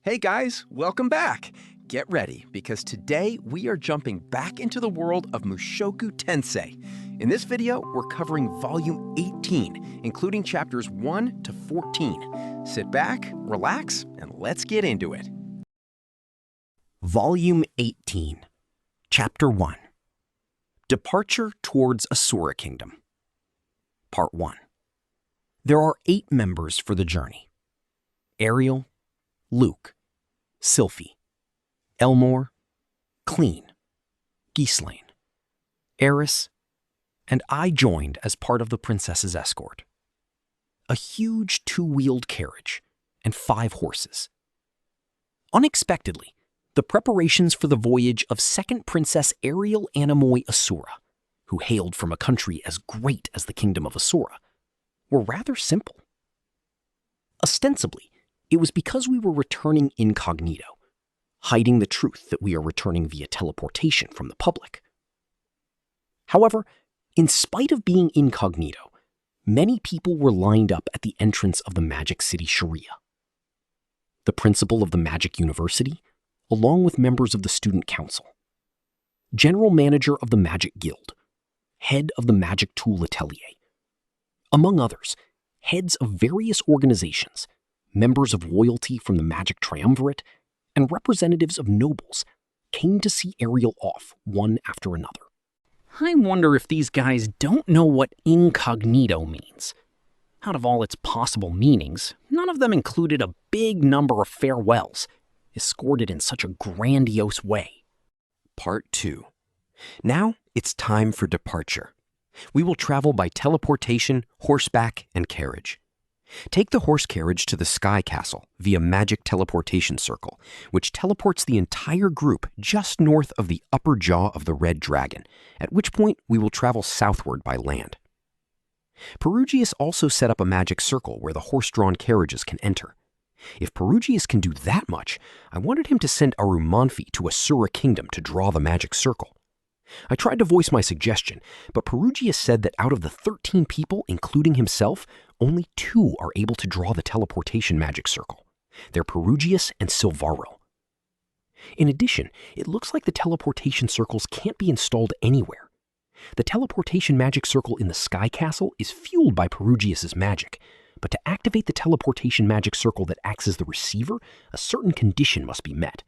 Hey guys, welcome back. Get ready, because today we are jumping back into the world of Mushoku Tensei. In this video, we're covering Volume 18, including Chapters 1 to 14. Sit back, relax, and let's get into it. Volume 18, Chapter 1, Departure Towards Asura Kingdom. Part 1. There are 8 members for the journey: Ariel, Luke, Sylphie, Elmore, Clean, Ghislaine, Eris, and I joined as part of the princess's escort. A huge 2-wheeled carriage and 5 horses. Unexpectedly, the preparations for the voyage of second Princess Ariel Anemoy Asura, who hailed from a country as great as the Kingdom of Asura, were rather simple. Ostensibly, it was because we were returning incognito, hiding the truth that we are returning via teleportation from the public. However, in spite of being incognito, many people were lined up at the entrance of the Magic City Sharia. The principal of the Magic University, along with members of the Student Council, General Manager of the Magic Guild, Head of the Magic Tool Atelier, among others, heads of various organizations, members of royalty from the Magic Triumvirate, and representatives of nobles came to see Ariel off one after another. I wonder if these guys don't know what incognito means. Out of all its possible meanings, none of them included a big number of farewells, escorted in such a grandiose way. Part 2. Now it's time for departure. We will travel by teleportation, horseback, and carriage. Take the horse carriage to the Sky Castle via Magic Teleportation Circle, which teleports the entire group just north of the upper jaw of the Red Dragon, at which point we will travel southward by land. Perugius also set up a magic circle where the horse-drawn carriages can enter. If Perugius can do that much, I wanted him to send Arumanfi to Asura Kingdom to draw the magic circle. I tried to voice my suggestion, but Perugius said that out of the 13 people, including himself, only 2 are able to draw the teleportation magic circle. They're Perugius and Silvaro. In addition, it looks like the teleportation circles can't be installed anywhere. The teleportation magic circle in the Sky Castle is fueled by Perugius's magic, but to activate the teleportation magic circle that acts as the receiver, a certain condition must be met.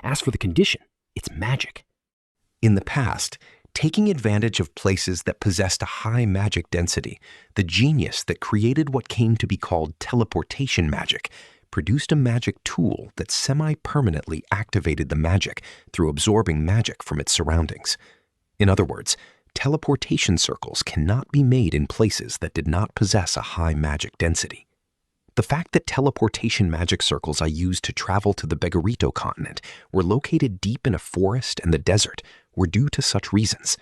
As for the condition, it's magic. In the past, taking advantage of places that possessed a high magic density, the genius that created what came to be called teleportation magic produced a magic tool that semi-permanently activated the magic through absorbing magic from its surroundings. In other words, teleportation circles cannot be made in places that did not possess a high magic density. The fact that teleportation magic circles I used to travel to the Begarito continent were located deep in a forest and the desert were due to such reasons.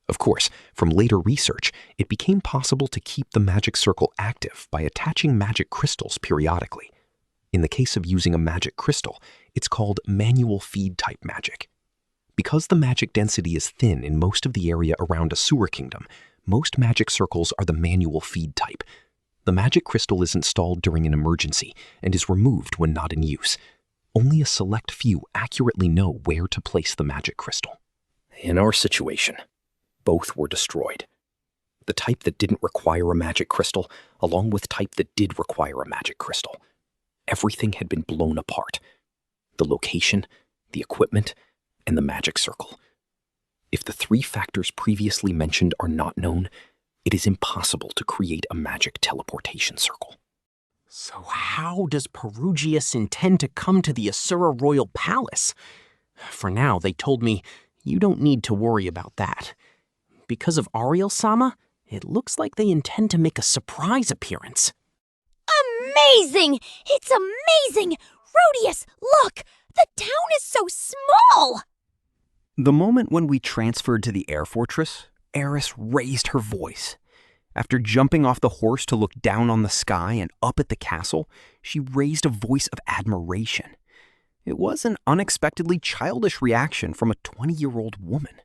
Of course, from later research, it became possible to keep the magic circle active by attaching magic crystals periodically. In the case of using a magic crystal, it's called manual feed type magic. Because the magic density is thin in most of the area around Asura Kingdom, most magic circles are the manual feed type. The magic crystal is installed during an emergency and is removed when not in use. Only a select few accurately know where to place the magic crystal. In our situation, both were destroyed. The type that didn't require a magic crystal, along with type that did require a magic crystal. Everything had been blown apart. The location, the equipment, and the magic circle. If the 3 factors previously mentioned are not known, it is impossible to create a magic teleportation circle. So how does Perugius intend to come to the Asura Royal Palace? For now, they told me, you don't need to worry about that. Because of Ariel-sama, it looks like they intend to make a surprise appearance. Amazing! It's amazing! Rudeus, look! The town is so small! The moment when we transferred to the air fortress, Eris raised her voice. After jumping off the horse to look down on the sky and up at the castle, she raised a voice of admiration. It was an unexpectedly childish reaction from a 20-year-old woman.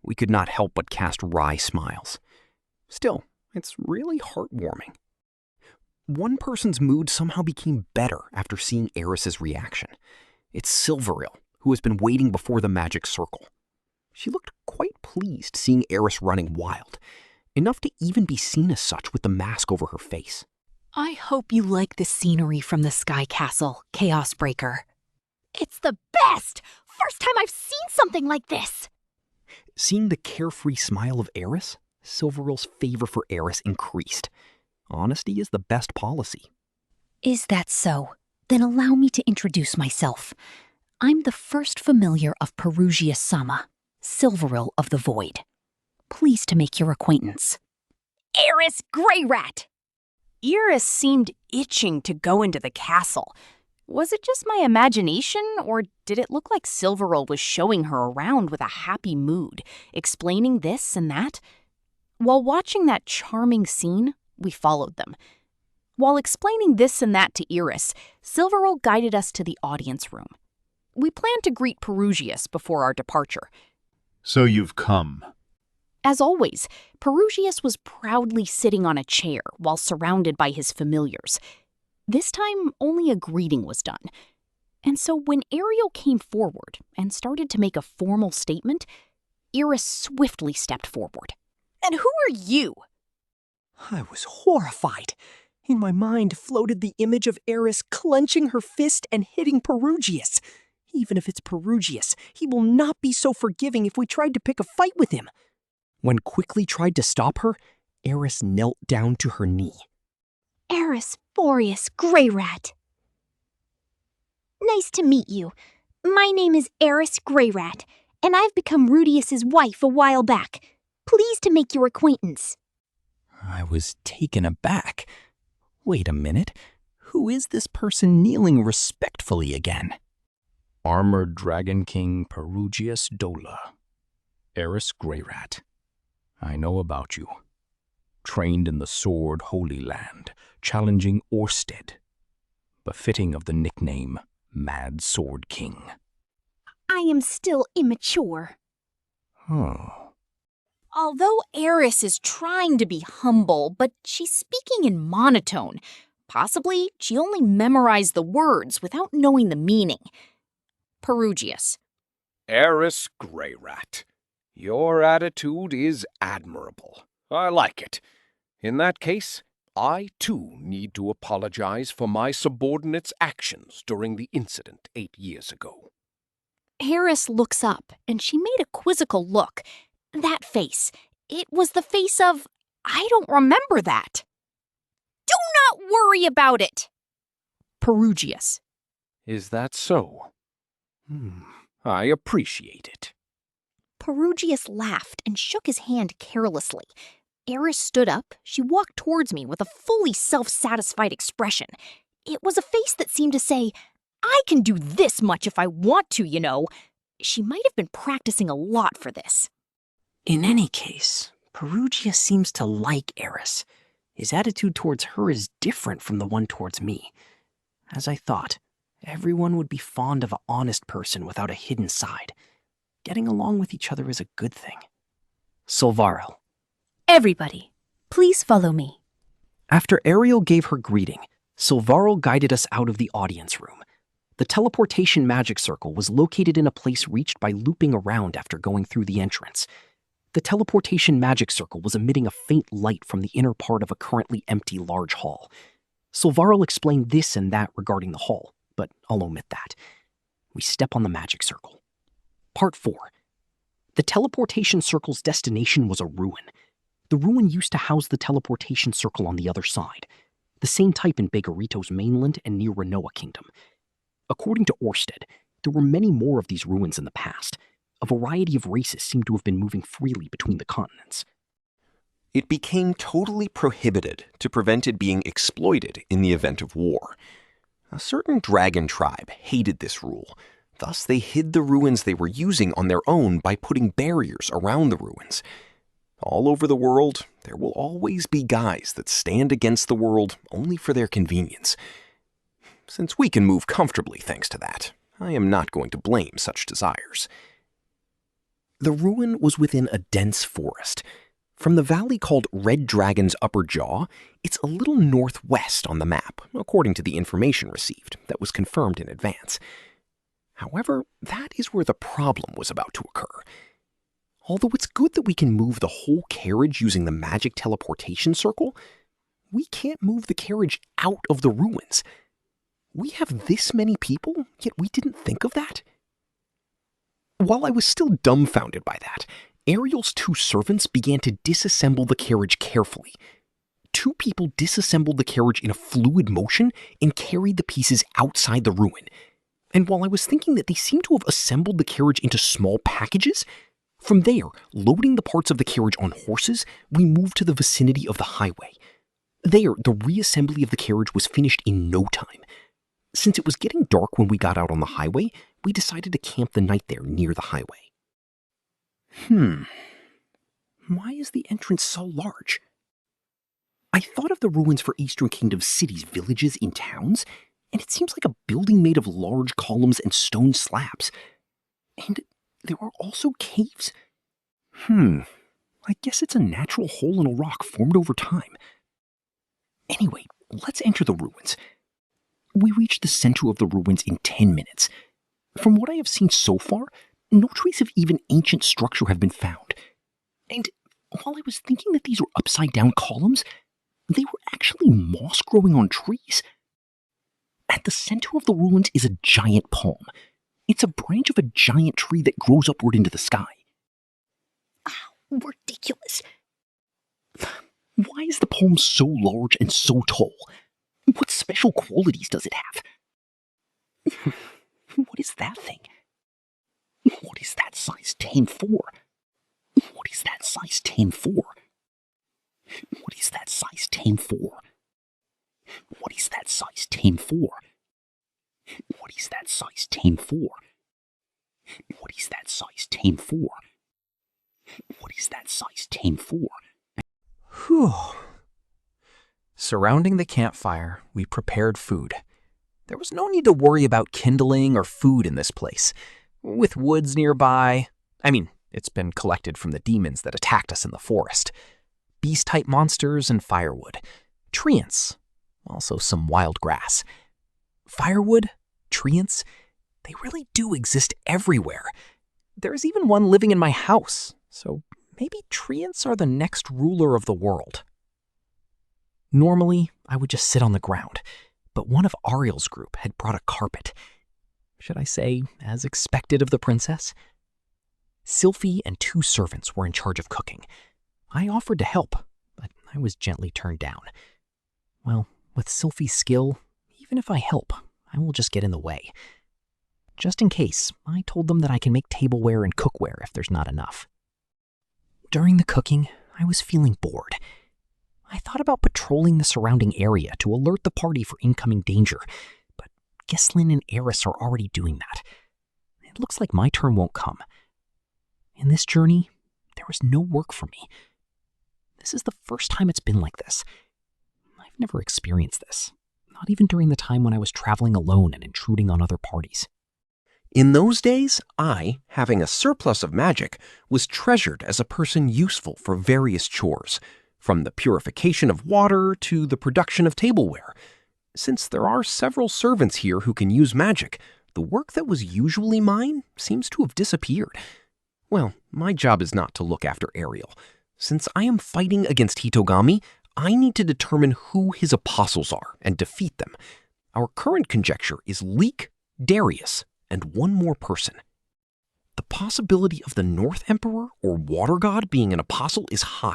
We could not help but cast wry smiles. Still, it's really heartwarming. One person's mood somehow became better after seeing Eris's reaction. It's Silveril, who has been waiting before the magic circle. She looked quite pleased seeing Eris running wild, enough to even be seen as such with the mask over her face. I hope you like the scenery from the Sky Castle, Chaos Breaker. It's the best! First time I've seen something like this! Seeing the carefree smile of Eris, Silveril's favor for Eris increased. Honesty is the best policy. Is that so? Then allow me to introduce myself. I'm the first familiar of Perugia-sama, Silveril of the Void. Pleased to make your acquaintance. Rudeus Greyrat! Iris seemed itching to go into the castle. Was it just my imagination, or did it look like Silveril was showing her around with a happy mood, explaining this and that? While watching that charming scene, we followed them. While explaining this and that to Iris, Silveril guided us to the audience room. We planned to greet Perugius before our departure. So you've come. As always, Perugius was proudly sitting on a chair while surrounded by his familiars. This time, only a greeting was done. And so when Ariel came forward and started to make a formal statement, Iris swiftly stepped forward. And who are you? I was horrified. In my mind floated the image of Eris clenching her fist and hitting Perugius. Even if it's Perugius, he will not be so forgiving if we tried to pick a fight with him. When quickly tried to stop her, Eris knelt down to her knee. Rudeus Greyrat. Nice to meet you. My name is Rudeus Greyrat, and I've become Rudeus's wife a while back. Pleased to make your acquaintance. I was taken aback. Wait a minute. Who is this person kneeling respectfully again? Armored Dragon King Perugius Dola. Rudeus Greyrat. I know about you. Trained in the Sword Holy Land, challenging Orsted. Befitting of the nickname Mad Sword King. I am still immature. Oh. Although Eris is trying to be humble, but she's speaking in monotone. Possibly she only memorized the words without knowing the meaning. Perugius. Rudeus Greyrat. Your attitude is admirable. I like it. In that case, I too need to apologize for my subordinates' actions during the incident 8 years ago. Eris looks up, and she made a quizzical look. That face. It was the face of, I don't remember that. Do not worry about it. Perugius. Is that so? I appreciate it. Perugius laughed and shook his hand carelessly. Eris stood up. She walked towards me with a fully self-satisfied expression. It was a face that seemed to say, I can do this much if I want to, you know. She might have been practicing a lot for this. In any case, Perugius seems to like Eris. His attitude towards her is different from the one towards me. As I thought, everyone would be fond of an honest person without a hidden side. Getting along with each other is a good thing. Silvaril. Everybody, please follow me. After Ariel gave her greeting, Silvaril guided us out of the audience room. The teleportation magic circle was located in a place reached by looping around after going through the entrance. The teleportation magic circle was emitting a faint light from the inner part of a currently empty large hall. Silvaril explained this and that regarding the hall, but I'll omit that. We step on the magic circle. Part 4. The teleportation circle's destination was a ruin. The ruin used to house the teleportation circle on the other side, the same type in Begarito's mainland and near Renoa Kingdom. According to Orsted, there were many more of these ruins in the past. A variety of races seemed to have been moving freely between the continents. It became totally prohibited to prevent it being exploited in the event of war. A certain dragon tribe hated this rule. Thus, they hid the ruins they were using on their own by putting barriers around the ruins. All over the world, there will always be guys that stand against the world only for their convenience. Since we can move comfortably thanks to that, I am not going to blame such desires. The ruin was within a dense forest. From the valley called Red Dragon's Upper Jaw, it's a little northwest on the map, according to the information received that was confirmed in advance. However, that is where the problem was about to occur. Although it's good that we can move the whole carriage using the magic teleportation circle, we can't move the carriage out of the ruins. We have this many people, yet we didn't think of that? While I was still dumbfounded by that, Ariel's 2 servants began to disassemble the carriage carefully. 2 people disassembled the carriage in a fluid motion and carried the pieces outside the ruin. And while I was thinking that they seemed to have assembled the carriage into small packages, from there, loading the parts of the carriage on horses, we moved to the vicinity of the highway. There, the reassembly of the carriage was finished in no time. Since it was getting dark when we got out on the highway, we decided to camp the night there near the highway. Why is the entrance so large? I thought of the ruins for Eastern Kingdom cities, villages, and towns, and it seems like a building made of large columns and stone slabs. And there are also caves. I guess it's a natural hole in a rock formed over time. Anyway, let's enter the ruins. We reached the center of the ruins in 10 minutes. From what I have seen so far, no trace of even ancient structure have been found. And while I was thinking that these were upside-down columns, they were actually moss growing on trees. At the center of the ruins is a giant palm. It's a branch of a giant tree that grows upward into the sky. Ridiculous. Why is the palm so large and so tall? What special qualities does it have? What is that thing? What is that size 10 for? What is that size 10 for? What is that size 10 for? What is that size 10 for? What is that size 10 for? What is that size 10 for? What is that size 10 for? Whew. Surrounding the campfire, we prepared food. There was no need to worry about kindling or food in this place. With woods nearby, it's been collected from the demons that attacked us in the forest. Beast-type monsters and firewood. Treants, also some wild grass. Firewood, treants, they really do exist everywhere. There's even one living in my house, so maybe treants are the next ruler of the world. Normally, I would just sit on the ground, but one of Ariel's group had brought a carpet. Should I say, as expected of the princess? Sylphie and 2 servants were in charge of cooking. I offered to help, but I was gently turned down. Well, with Sylphie's skill, even if I help, I will just get in the way. Just in case, I told them that I can make tableware and cookware if there's not enough. During the cooking, I was feeling bored. I thought about patrolling the surrounding area to alert the party for incoming danger, but Gislin and Eris are already doing that. It looks like my turn won't come. In this journey, there was no work for me. This is the first time it's been like this. I've never experienced this, not even during the time when I was traveling alone and intruding on other parties. In those days, I, having a surplus of magic, was treasured as a person useful for various chores, from the purification of water to the production of tableware. Since there are several servants here who can use magic, the work that was usually mine seems to have disappeared. Well, my job is not to look after Ariel. Since I am fighting against Hitogami, I need to determine who his apostles are and defeat them. Our current conjecture is Leek, Darius, and one more person. The possibility of the North Emperor or Water God being an apostle is high.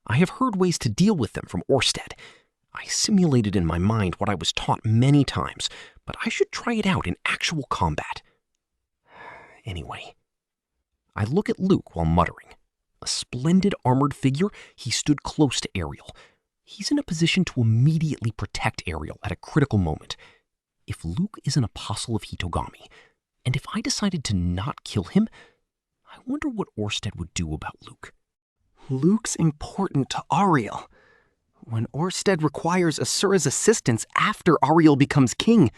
I have heard ways to deal with them from Orsted. I simulated in my mind what I was taught many times, but I should try it out in actual combat. Anyway, I look at Luke while muttering. A splendid armored figure, he stood close to Ariel. He's in a position to immediately protect Ariel at a critical moment. If Luke is an apostle of Hitogami, and if I decided to not kill him, I wonder what Orsted would do about Luke. Luke's important to Ariel. When Orsted requires Asura's assistance after Ariel becomes king,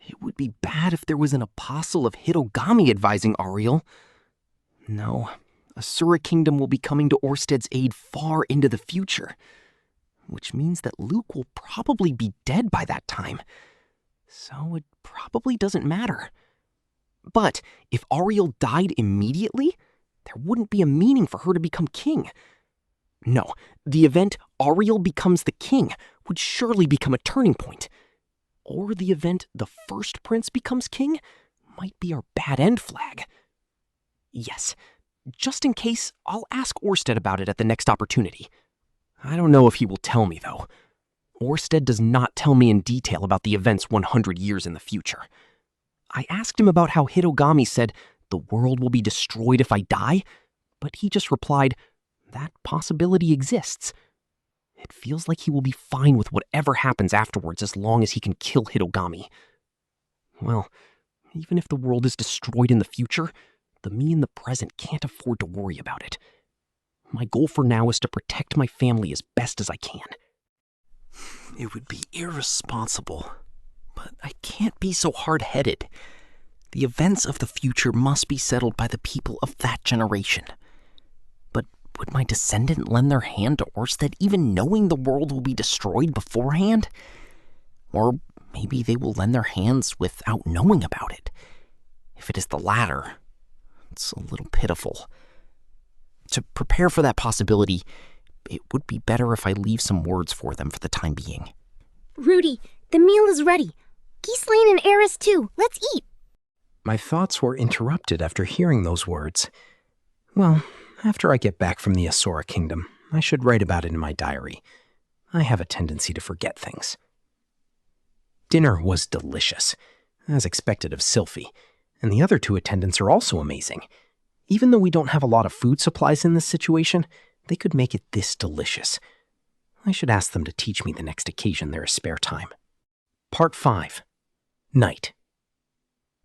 it would be bad if there was an apostle of Hitogami advising Ariel. No, Asura Kingdom will be coming to Orsted's aid far into the future, which means that Luke will probably be dead by that time. So it probably doesn't matter. But if Ariel died immediately, there wouldn't be a meaning for her to become king. No, the event Ariel becomes the king would surely become a turning point. Or the event the first prince becomes king might be our bad end flag. Yes, just in case, I'll ask Orsted about it at the next opportunity. I don't know if he will tell me, though. Orsted does not tell me in detail about the events 100 years in the future. I asked him about how Hitogami said, "The world will be destroyed if I die," but he just replied, "That possibility exists." It feels like he will be fine with whatever happens afterwards as long as he can kill Hitogami. Well, even if the world is destroyed in the future, the me in the present can't afford to worry about it. My goal for now is to protect my family as best as I can. It would be irresponsible, but I can't be so hard-headed. The events of the future must be settled by the people of that generation. But would my descendant lend their hand to Orsted even knowing the world will be destroyed beforehand? Or maybe they will lend their hands without knowing about it. If it is the latter, it's a little pitiful. To prepare for that possibility, it would be better if I leave some words for them for the time being. Rudy, the meal is ready. Ghislaine and Eris too. Let's eat. My thoughts were interrupted after hearing those words. Well, after I get back from the Asura Kingdom, I should write about it in my diary. I have a tendency to forget things. Dinner was delicious, as expected of Sylphie, and the other two attendants are also amazing. Even though we don't have a lot of food supplies in this situation, they could make it this delicious. I should ask them to teach me the next occasion there is spare time. Part 5. Night.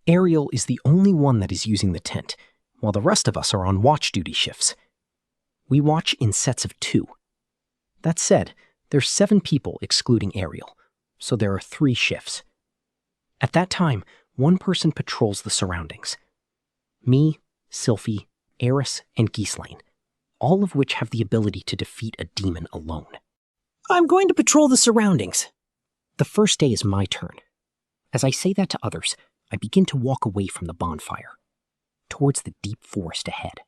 Ariel is the only one that is using the tent, while the rest of us are on watch duty shifts. We watch in sets of 2. That said, there's 7 people excluding Ariel, so there are 3 shifts. At that time, one person patrols the surroundings. Me, Sylphie, Eris, and Ghislaine, all of which have the ability to defeat a demon alone. I'm going to patrol the surroundings. The first day is my turn. As I say that to others, I begin to walk away from the bonfire, towards the deep forest ahead.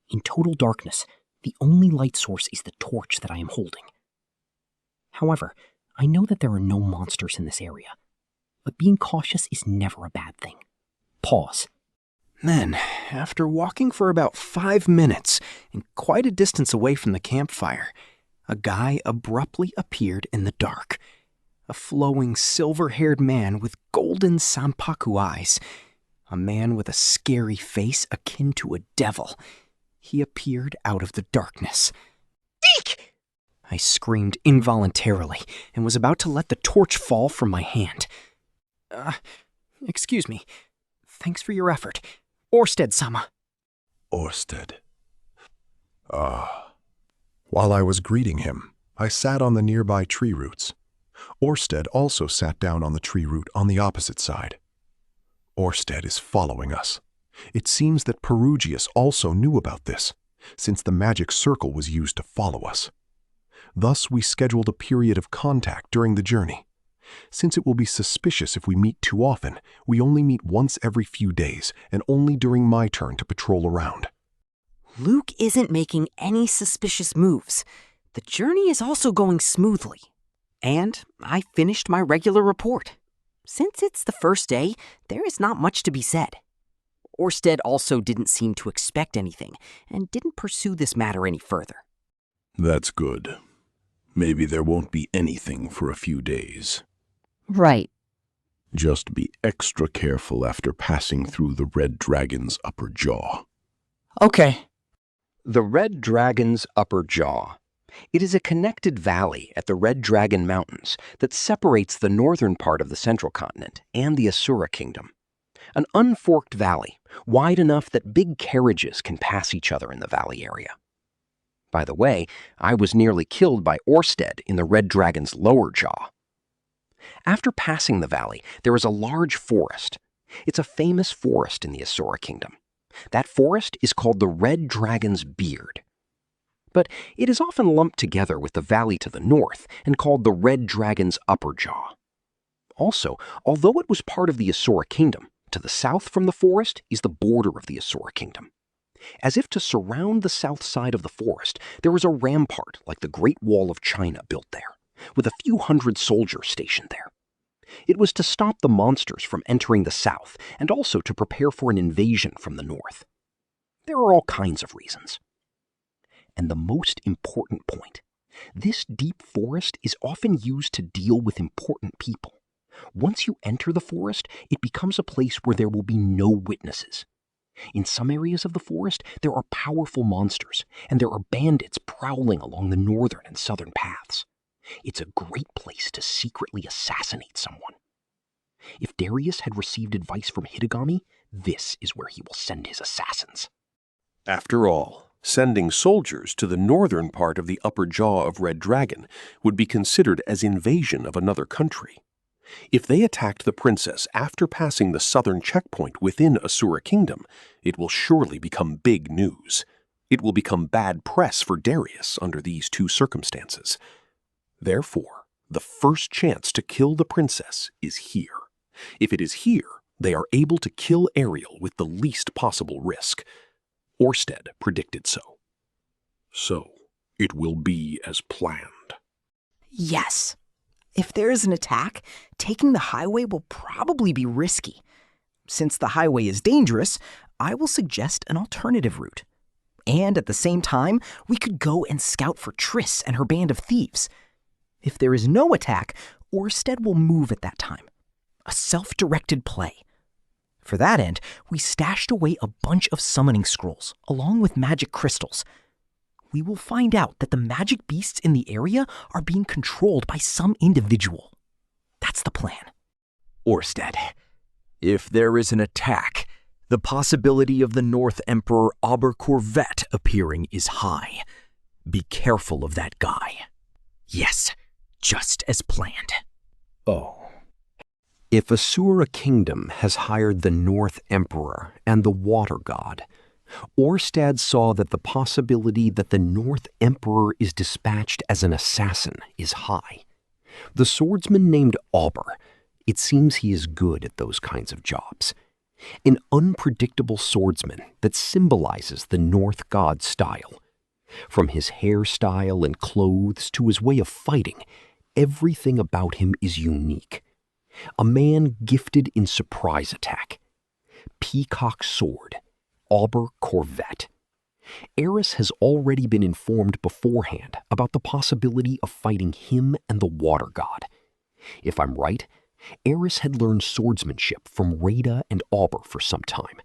In total darkness, the only light source is the torch that I am holding. However, I know that there are no monsters in this area, but being cautious is never a bad thing. Pause. Then, after walking for about 5 minutes and quite a distance away from the campfire, a guy abruptly appeared in the dark. A flowing, silver-haired man with golden sanpaku eyes. A man with a scary face akin to a devil. He appeared out of the darkness. "Deke!" I screamed involuntarily and was about to let the torch fall from my hand. Excuse me. Thanks for your effort. Orsted-sama." Orsted. While I was greeting him, I sat on the nearby tree roots. Orsted also sat down on the tree root on the opposite side. Orsted is following us. It seems that Perugius also knew about this, since the magic circle was used to follow us. Thus, we scheduled a period of contact during the journey. Since it will be suspicious if we meet too often, we only meet once every few days, and only during my turn to patrol around. Luke isn't making any suspicious moves. The journey is also going smoothly. And I finished my regular report. Since it's the first day, there is not much to be said. Orsted also didn't seem to expect anything, and didn't pursue this matter any further. That's good. Maybe there won't be anything for a few days. Right. Just be extra careful after passing through the Red Dragon's upper jaw. Okay. The Red Dragon's upper jaw. It is a connected valley at the Red Dragon Mountains that separates the northern part of the Central Continent and the Asura Kingdom. An unforked valley, wide enough that big carriages can pass each other in the valley area. By the way, I was nearly killed by Orsted in the Red Dragon's lower jaw. After passing the valley, there is a large forest. It's a famous forest in the Asura Kingdom. That forest is called the Red Dragon's Beard. But it is often lumped together with the valley to the north and called the Red Dragon's Upper Jaw. Also, although it was part of the Asura Kingdom, to the south from the forest is the border of the Asura Kingdom. As if to surround the south side of the forest, there was a rampart like the Great Wall of China built there, with a few hundred soldiers stationed there. It was to stop the monsters from entering the south and also to prepare for an invasion from the north. There are all kinds of reasons. And the most important point, this deep forest is often used to deal with important people. Once you enter the forest, it becomes a place where there will be no witnesses. In some areas of the forest, there are powerful monsters, and there are bandits prowling along the northern and southern paths. It's a great place to secretly assassinate someone. If Darius had received advice from Hidegami, this is where he will send his assassins. After all, sending soldiers to the northern part of the upper jaw of Red Dragon would be considered as invasion of another country. If they attacked the princess after passing the southern checkpoint within Asura Kingdom, it will surely become big news. It will become bad press for Darius under these two circumstances. Therefore, the first chance to kill the princess is here. If it is here, they are able to kill Ariel with the least possible risk. Orsted predicted so. So, it will be as planned. Yes. If there is an attack, taking the highway will probably be risky. Since the highway is dangerous, I will suggest an alternative route. And at the same time, we could go and scout for Triss and her band of thieves. If there is no attack, Orsted will move at that time. A self-directed play. For that end, we stashed away a bunch of summoning scrolls, along with magic crystals. We will find out that the magic beasts in the area are being controlled by some individual. That's the plan. Orsted, if there is an attack, the possibility of the North Emperor Aber Corvette appearing is high. Be careful of that guy. Yes, just as planned. Oh. If Asura Kingdom has hired the North Emperor and the Water God, Orsted saw that the possibility that the North Emperor is dispatched as an assassin is high. The swordsman named Auber, it seems he is good at those kinds of jobs. An unpredictable swordsman that symbolizes the North God style. From his hairstyle and clothes to his way of fighting, everything about him is unique. A man gifted in surprise attack. Peacock sword. Auber Corvette. Eris has already been informed beforehand about the possibility of fighting him and the Water God. If I'm right, Eris had learned swordsmanship from Rada and Auber for some time.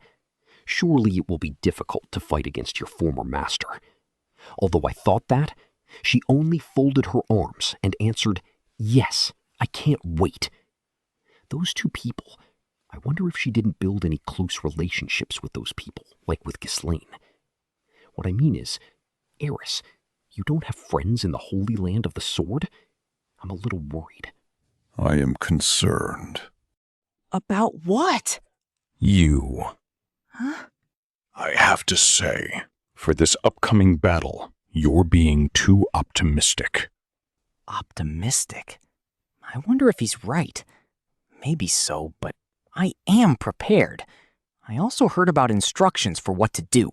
Surely it will be difficult to fight against your former master. Although I thought that, she only folded her arms and answered, "Yes, I can't wait." Those two people, I wonder if she didn't build any close relationships with those people, like with Ghislaine. What I mean is, Eris, you don't have friends in the Holy Land of the Sword? I'm a little worried. I am concerned. About what? You. Huh? I have to say, for this upcoming battle, you're being too optimistic. Optimistic? I wonder if he's right. Maybe so, but I am prepared. I also heard about instructions for what to do.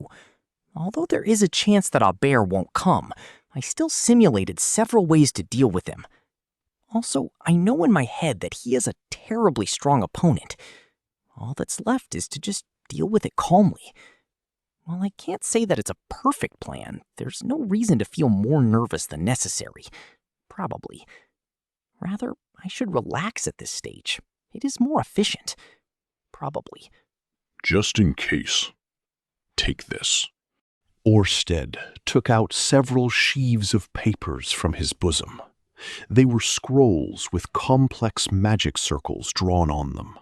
Although there is a chance that Albert won't come, I still simulated several ways to deal with him. Also, I know in my head that he is a terribly strong opponent. All that's left is to just deal with it calmly. While I can't say that it's a perfect plan, there's no reason to feel more nervous than necessary. Probably. Rather, I should relax at this stage. It is more efficient. Probably. Just in case, take this. Orsted took out several sheaves of papers from his bosom. They were scrolls with complex magic circles drawn on them.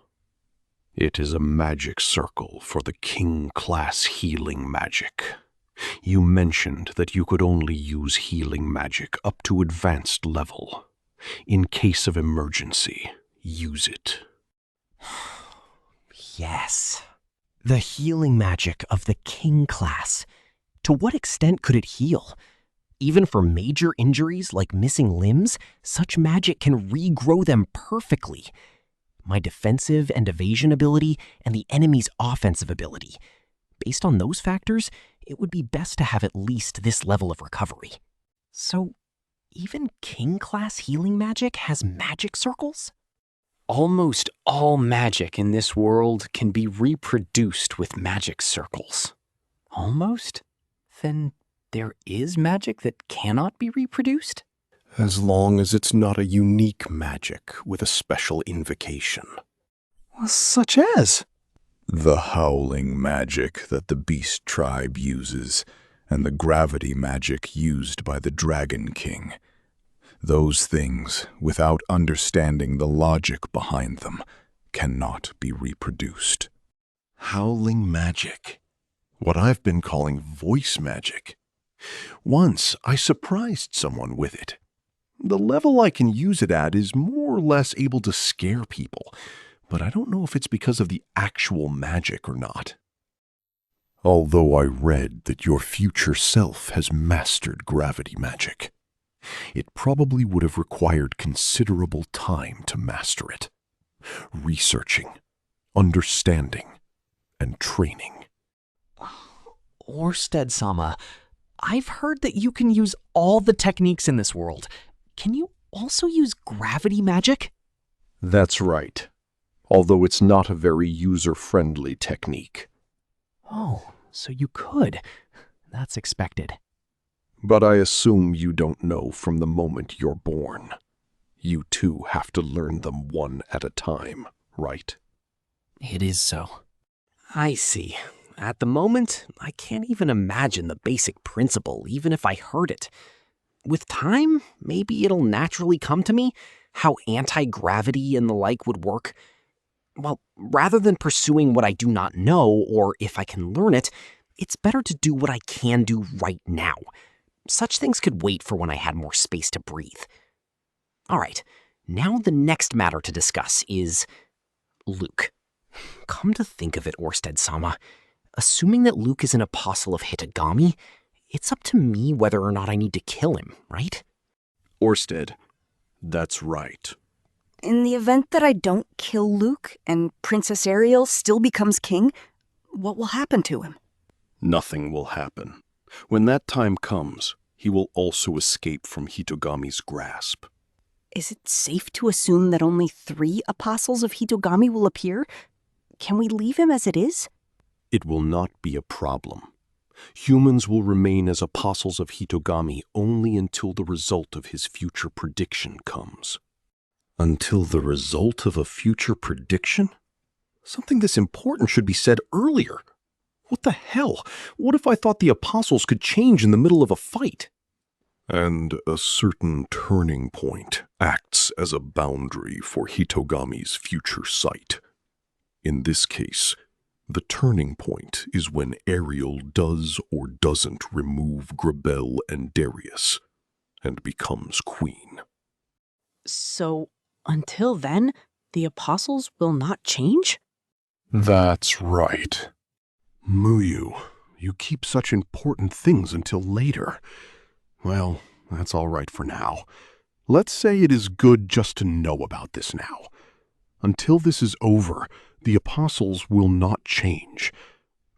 It is a magic circle for the king-class healing magic. You mentioned that you could only use healing magic up to advanced level. In case of emergency, use it. Yes. The healing magic of the king class. To what extent could it heal? Even for major injuries like missing limbs, such magic can regrow them perfectly. My defensive and evasion ability and the enemy's offensive ability. Based on those factors, it would be best to have at least this level of recovery. So, even king class healing magic has magic circles? Almost all magic in this world can be reproduced with magic circles. Almost? Then there is magic that cannot be reproduced? As long as it's not a unique magic with a special invocation. Such as? The howling magic that the beast tribe uses, and the gravity magic used by the Dragon King. Those things, without understanding the logic behind them, cannot be reproduced. Howling magic. What I've been calling voice magic. Once, I surprised someone with it. The level I can use it at is more or less able to scare people, but I don't know if it's because of the actual magic or not. Although I read that your future self has mastered gravity magic, it probably would have required considerable time to master it. Researching, understanding, and training. Orsted-sama, I've heard that you can use all the techniques in this world. Can you also use gravity magic? That's right, although it's not a very user-friendly technique. Oh, so you could. That's expected. But I assume you don't know from the moment you're born. You too have to learn them one at a time, right? It is so. I see. At the moment, I can't even imagine the basic principle, even if I heard it. With time, maybe it'll naturally come to me, how anti-gravity and the like would work. Well, rather than pursuing what I do not know, or if I can learn it, it's better to do what I can do right now. Such things could wait for when I had more space to breathe. All right, now the next matter to discuss is Luke. Come to think of it, Orsted-sama, assuming that Luke is an apostle of Hitogami, it's up to me whether or not I need to kill him, right? Orsted, that's right. In the event that I don't kill Luke and Princess Ariel still becomes king, what will happen to him? Nothing will happen. When that time comes, he will also escape from Hitogami's grasp. Is it safe to assume that only 3 apostles of Hitogami will appear? Can we leave him as it is? It will not be a problem. Humans will remain as apostles of Hitogami only until the result of his future prediction comes. Until the result of a future prediction? Something this important should be said earlier. What the hell? What if I thought the apostles could change in the middle of a fight? And a certain turning point acts as a boundary for Hitogami's future sight. In this case, the turning point is when Ariel does or doesn't remove Grabel and Darius and becomes queen. So, until then, the apostles will not change? That's right. Muyu, you keep such important things until later. Well, that's all right for now. Let's say it is good just to know about this now. Until this is over, the apostles will not change.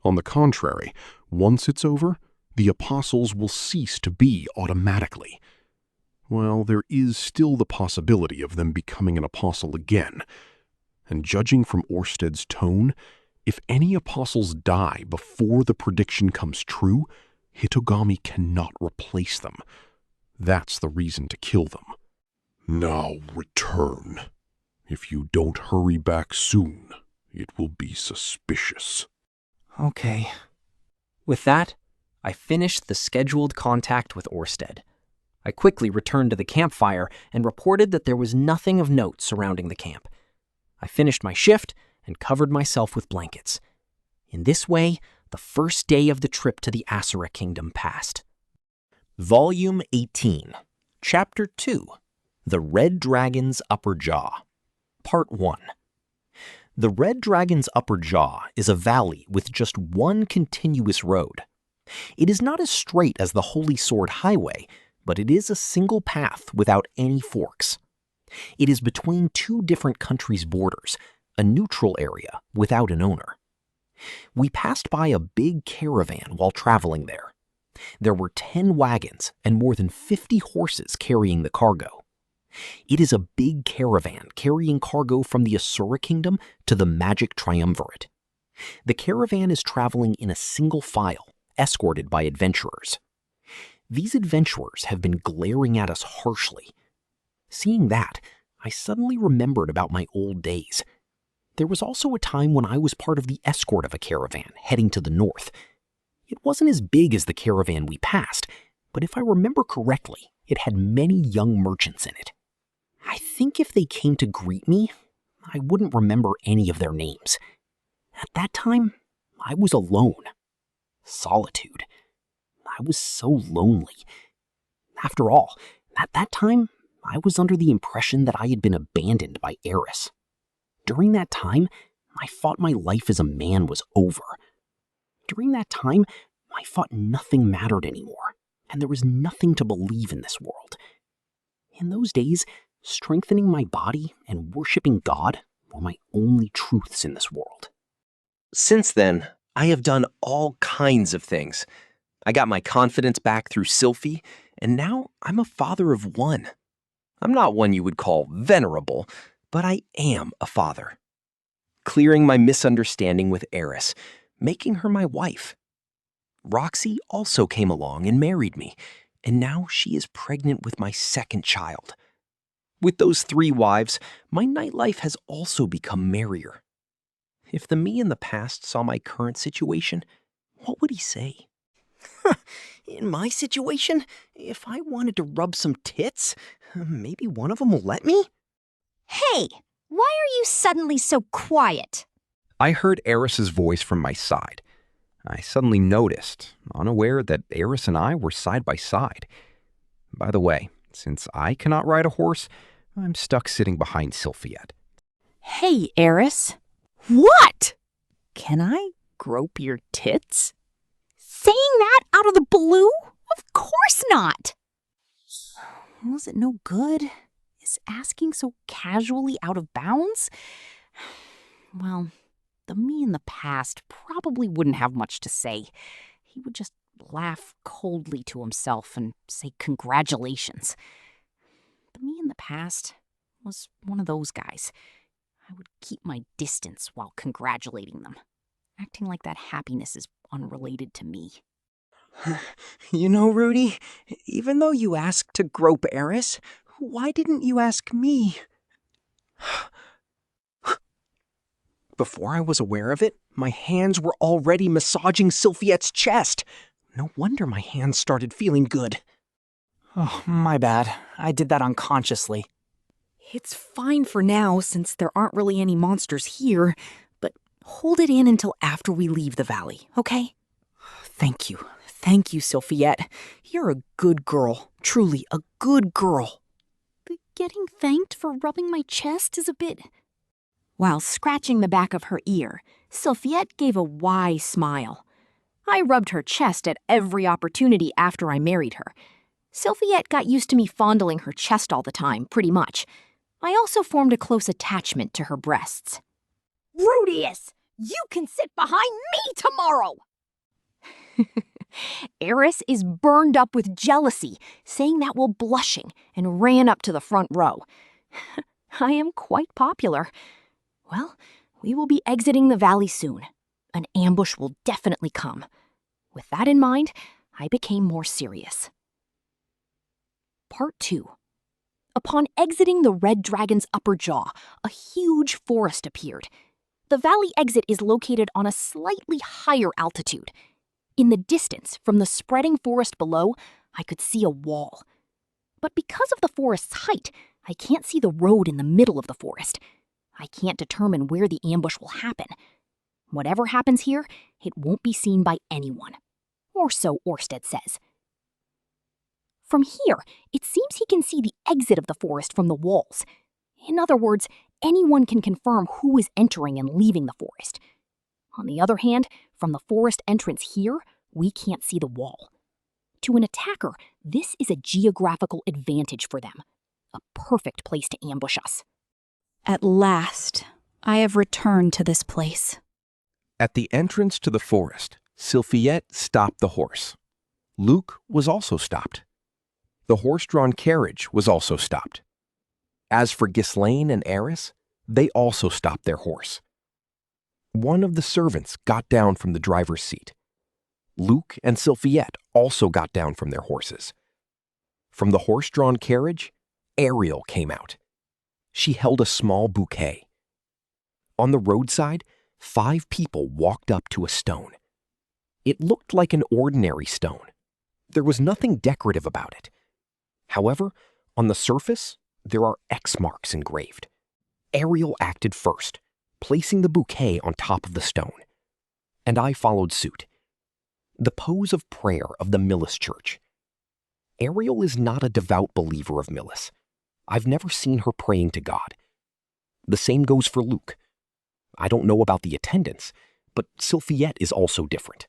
On the contrary, once it's over, the apostles will cease to be automatically. Well, there is still the possibility of them becoming an apostle again. And judging from Orsted's tone, if any apostles die before the prediction comes true, Hitogami cannot replace them. That's the reason to kill them. Now return. If you don't hurry back soon, it will be suspicious. Okay. With that, I finished the scheduled contact with Orsted. I quickly returned to the campfire and reported that there was nothing of note surrounding the camp. I finished my shift and covered myself with blankets. In this way, the first day of the trip to the Asura Kingdom passed. Volume 18, Chapter 2, The Red Dragon's Upper Jaw, Part 1. The Red Dragon's upper jaw is a valley with just one continuous road. It is not as straight as the Holy Sword Highway, but it is a single path without any forks. It is between two different countries' borders, a neutral area without an owner. We passed by a big caravan while traveling there. There were 10 wagons and more than 50 horses carrying the cargo. It is a big caravan carrying cargo from the Asura Kingdom to the Magic Triumvirate. The caravan is traveling in a single file, escorted by adventurers. These adventurers have been glaring at us harshly. Seeing that, I suddenly remembered about my old days. There was also a time when I was part of the escort of a caravan heading to the north. It wasn't as big as the caravan we passed, but if I remember correctly, it had many young merchants in it. I think if they came to greet me, I wouldn't remember any of their names. At that time, I was alone. Solitude. I was so lonely. After all, at that time, I was under the impression that I had been abandoned by Eris. During that time, I thought my life as a man was over. During that time, I thought nothing mattered anymore, and there was nothing to believe in this world. In those days, strengthening my body and worshiping God were my only truths in this world. Since then, I have done all kinds of things. I got my confidence back through Sylphie, and now I'm a father of one. I'm not one you would call venerable, but I am a father. Clearing my misunderstanding with Eris, making her my wife. Roxy also came along and married me, and now she is pregnant with my second child. With those 3 wives, my nightlife has also become merrier. If the me in the past saw my current situation, what would he say? In my situation, if I wanted to rub some tits, maybe one of them will let me? Hey, why are you suddenly so quiet? I heard Eris's voice from my side. I suddenly noticed, unaware, that Eris and I were side by side. By the way, since I cannot ride a horse, I'm stuck sitting behind Sylphiette. Hey, Eris. What? Can I grope your tits? Saying that out of the blue? Of course not! Was it no good? Is asking so casually out of bounds? Well, the me in the past probably wouldn't have much to say. He would just laugh coldly to himself and say congratulations. The me in the past was one of those guys. I would keep my distance while congratulating them, acting like that happiness is unrelated to me. You know, Rudy, even though you asked to grope Eris, why didn't you ask me? Before I was aware of it, my hands were already massaging Sylphiette's chest. No wonder my hands started feeling good. Oh, my bad. I did that unconsciously. It's fine for now, since there aren't really any monsters here, but hold it in until after we leave the valley, okay? Thank you. Thank you, Sylphiette. You're a good girl. Truly, a good girl. But getting thanked for rubbing my chest is a bit... While scratching the back of her ear, Sylphiette gave a wise smile. I rubbed her chest at every opportunity after I married her. Sylphiette got used to me fondling her chest all the time, pretty much. I also formed a close attachment to her breasts. Rudeus, you can sit behind me tomorrow! Eris is burned up with jealousy, saying that while blushing, and ran up to the front row. I am quite popular. Well, we will be exiting the valley soon. An ambush will definitely come. With that in mind, I became more serious. Part 2. Upon exiting the Red Dragon's upper jaw, a huge forest appeared. The valley exit is located on a slightly higher altitude. In the distance, from the spreading forest below, I could see a wall. But because of the forest's height, I can't see the road in the middle of the forest. I can't determine where the ambush will happen. Whatever happens here, it won't be seen by anyone. Or so Orsted says. From here, it seems he can see the exit of the forest from the walls. In other words, anyone can confirm who is entering and leaving the forest. On the other hand, from the forest entrance here, we can't see the wall. To an attacker, this is a geographical advantage for them, a perfect place to ambush us. At last, I have returned to this place. At the entrance to the forest, Sylphiette stopped the horse. Luke was also stopped. The horse-drawn carriage was also stopped. As for Ghislaine and Eris, they also stopped their horse. One of the servants got down from the driver's seat. Luke and Sylphiette also got down from their horses. From the horse-drawn carriage, Ariel came out. She held a small bouquet. On the roadside, 5 people walked up to a stone. It looked like an ordinary stone. There was nothing decorative about it. However, on the surface, there are X marks engraved. Ariel acted first, placing the bouquet on top of the stone, and I followed suit. The pose of prayer of the Millis Church. Ariel is not a devout believer of Millis. I've never seen her praying to God. The same goes for Luke. I don't know about the attendants, but Sylphiette is also different.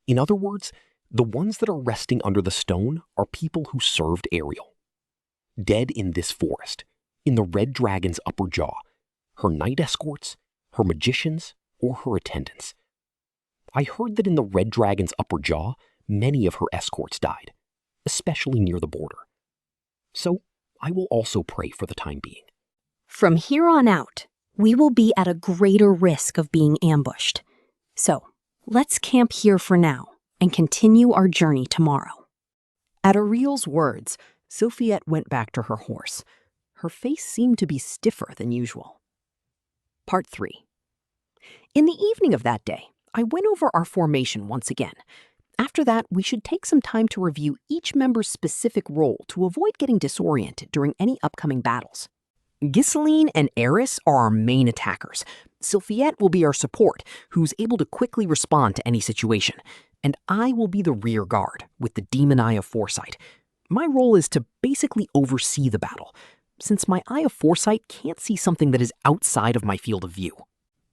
In other words, the ones that are resting under the stone are people who served Ariel. Dead in this forest, in the Red Dragon's upper jaw, her night escorts, her magicians, or her attendants. I heard that in the Red Dragon's upper jaw, many of her escorts died, especially near the border. So I will also pray for the time being. From here on out, we will be at a greater risk of being ambushed. So, let's camp here for now and continue our journey tomorrow. At Ariel's words, Sylphiette went back to her horse. Her face seemed to be stiffer than usual. Part 3. In the evening of that day, I went over our formation once again. After that, we should take some time to review each member's specific role to avoid getting disoriented during any upcoming battles. Ghislaine and Eris are our main attackers. Sylphiette will be our support, who's able to quickly respond to any situation. And I will be the rear guard, with the demon eye of foresight. My role is to basically oversee the battle, since my eye of foresight can't see something that is outside of my field of view.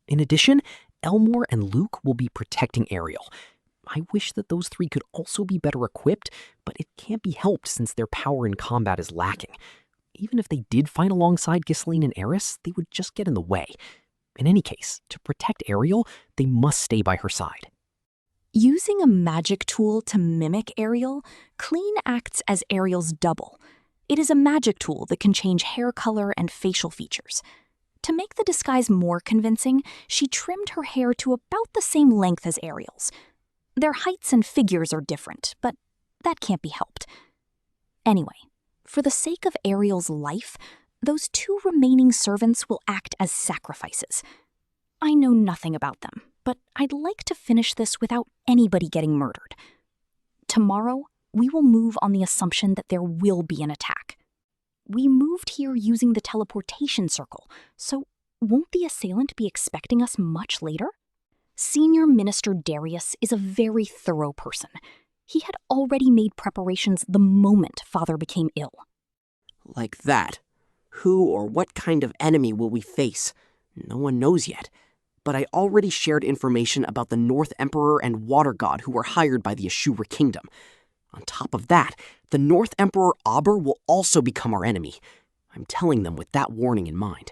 In addition, Elmore and Luke will be protecting Ariel. I wish that those 3 could also be better equipped, but it can't be helped since their power in combat is lacking. Even if they did fight alongside Ghislaine and Eris, they would just get in the way. In any case, to protect Ariel, they must stay by her side. Using a magic tool to mimic Ariel, Clean acts as Ariel's double. It is a magic tool that can change hair color and facial features. To make the disguise more convincing, she trimmed her hair to about the same length as Ariel's. Their heights and figures are different, but that can't be helped. Anyway, for the sake of Ariel's life, those 2 remaining servants will act as sacrifices. I know nothing about them, but I'd like to finish this without anybody getting murdered. Tomorrow, we will move on the assumption that there will be an attack. We moved here using the teleportation circle, so won't the assailant be expecting us much later? Senior Minister Darius is a very thorough person. He had already made preparations the moment Father became ill. Like that. Who or what kind of enemy will we face? No one knows yet. But I already shared information about the North Emperor and Water God who were hired by the Ashura Kingdom. On top of that, the North Emperor Aber will also become our enemy. I'm telling them with that warning in mind.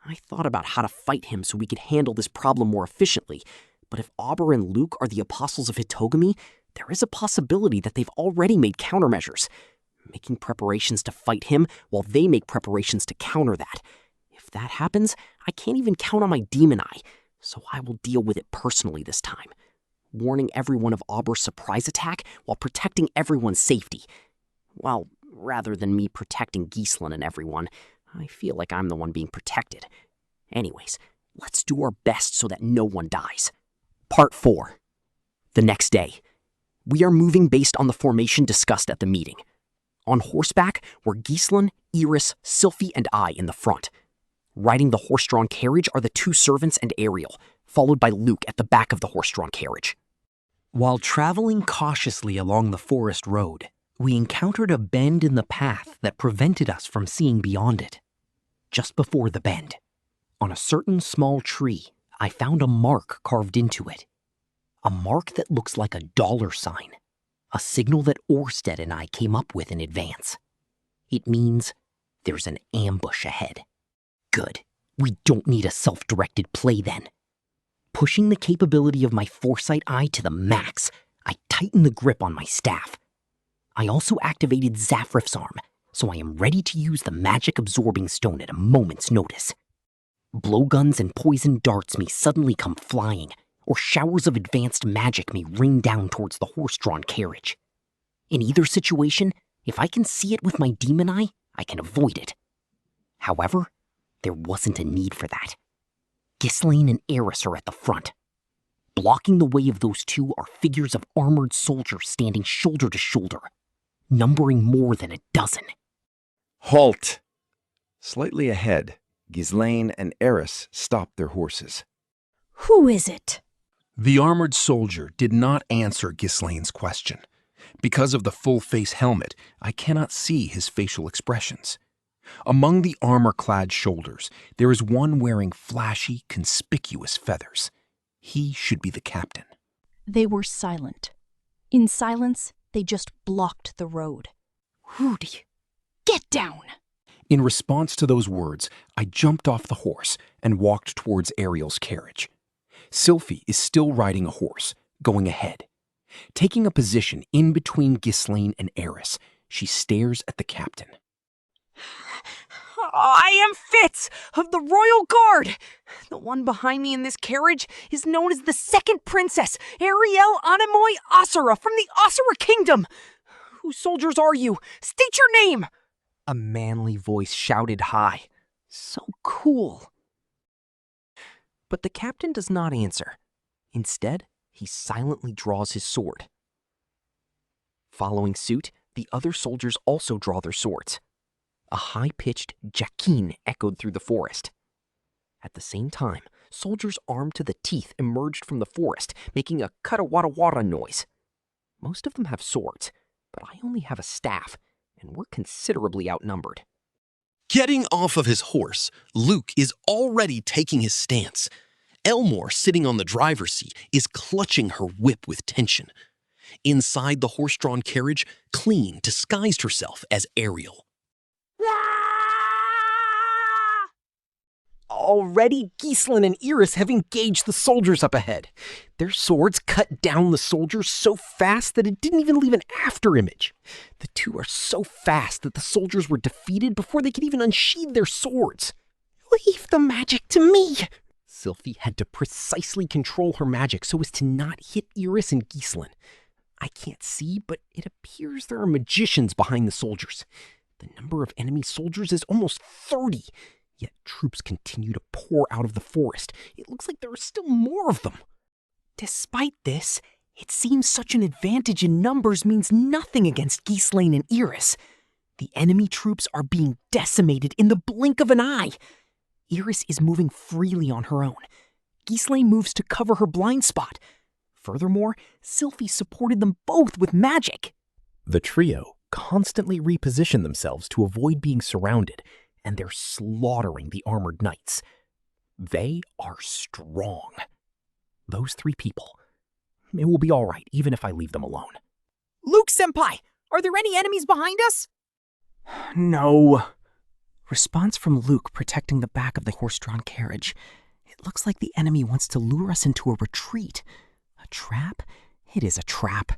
I thought about how to fight him so we could handle this problem more efficiently, but if Aber and Luke are the apostles of Hitogami, there is a possibility that they've already made countermeasures, making preparations to fight him while they make preparations to counter that. If that happens, I can't even count on my demon eye, so I will deal with it personally this time, warning everyone of Aber's surprise attack while protecting everyone's safety. Well, rather than me protecting Ghislaine and everyone, I feel like I'm the one being protected. Anyways, let's do our best so that no one dies. Part 4. The next day. We are moving based on the formation discussed at the meeting. On horseback were Ghislaine, Eris, Sylphie, and I in the front. Riding the horse-drawn carriage are the 2 servants and Ariel, followed by Luke at the back of the horse-drawn carriage. While traveling cautiously along the forest road, we encountered a bend in the path that prevented us from seeing beyond it. just before the bend. On a certain small tree, I found a mark carved into it. A mark that looks like a $sign. A signal that Orsted and I came up with in advance. It means there's an ambush ahead. Good. We don't need a self-directed play then. Pushing the capability of my foresight eye to the max, I tighten the grip on my staff. I also activated Zafrif's arm, so I am ready to use the magic absorbing stone at a moment's notice. Blowguns and poison darts may suddenly come flying, or showers of advanced magic may rain down towards the horse-drawn carriage. In either situation, if I can see it with my demon eye, I can avoid it. However, there wasn't a need for that. Ghislaine and Eris are at the front. Blocking the way of those two are figures of armored soldiers standing shoulder to shoulder, numbering more than a dozen. Halt! Slightly ahead, Ghislaine and Eris stopped their horses. Who is it? The armored soldier did not answer Ghislaine's question. Because of the full-face helmet, I cannot see his facial expressions. Among the armor-clad shoulders, there is one wearing flashy, conspicuous feathers. He should be the captain. They were silent. In silence, they just blocked the road. Rudy, get down! In response to those words, I jumped off the horse and walked towards Ariel's carriage. Sylphie is still riding a horse, going ahead. Taking a position in between Ghislaine and Eris, she stares at the captain. I am Fitz of the Royal Guard. The one behind me in this carriage is known as the Second Princess, Ariel Anemoy Asura from the Asura Kingdom. Whose soldiers are you? State your name! A manly voice shouted high. So cool. But the captain does not answer. Instead, he silently draws his sword. Following suit, the other soldiers also draw their swords. A high-pitched jakin echoed through the forest. At the same time, soldiers armed to the teeth emerged from the forest, making a kata-wata-wata noise. Most of them have swords, but I only have a staff, and we're considerably outnumbered. Getting off of his horse, Luke is already taking his stance. Elmore, sitting on the driver's seat, is clutching her whip with tension. Inside the horse-drawn carriage, Clean disguised herself as Ariel. Already, Ghislaine and Eris have engaged the soldiers up ahead. Their swords cut down the soldiers so fast that it didn't even leave an afterimage. The two are so fast that the soldiers were defeated before they could even unsheathe their swords. Leave the magic to me! Sylphie had to precisely control her magic so as to not hit Eris and Ghislaine. I can't see, but it appears there are magicians behind the soldiers. The number of enemy soldiers is almost 30. Yet troops continue to pour out of the forest. It looks like there are still more of them. Despite this, it seems such an advantage in numbers means nothing against Ghislaine and Eris. The enemy troops are being decimated in the blink of an eye. Eris is moving freely on her own. Ghislaine moves to cover her blind spot. Furthermore, Sylphie supported them both with magic. The trio constantly reposition themselves to avoid being surrounded, and they're slaughtering the armored knights. They are strong. Those three people. It will be all right, even if I leave them alone. Luke-senpai, are there any enemies behind us? No. Response from Luke protecting the back of the horse-drawn carriage. It looks like the enemy wants to lure us into a retreat. A trap? It is a trap.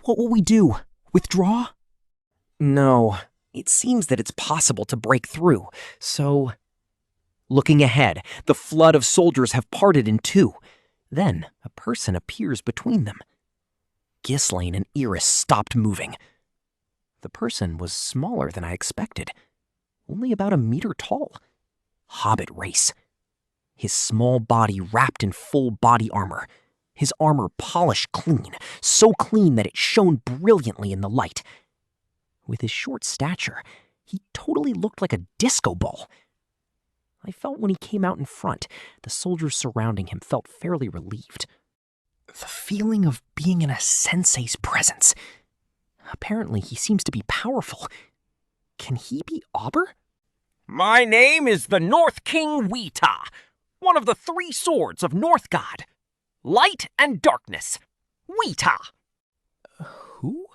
What will we do? Withdraw? No. It seems that it's possible to break through, so... Looking ahead, the flood of soldiers have parted in two. Then, a person appears between them. Ghislaine and Eris stopped moving. The person was smaller than I expected, only about a meter tall. Hobbit race. His small body wrapped in full body armor. His armor polished clean, so clean that it shone brilliantly in the light. With his short stature, he totally looked like a disco ball. I felt when he came out in front, the soldiers surrounding him felt fairly relieved. The feeling of being in a sensei's presence. Apparently, he seems to be powerful. Can he be Auber? My name is the North King Wita, one of the 3 swords of North God. Light and darkness. Wita. Who?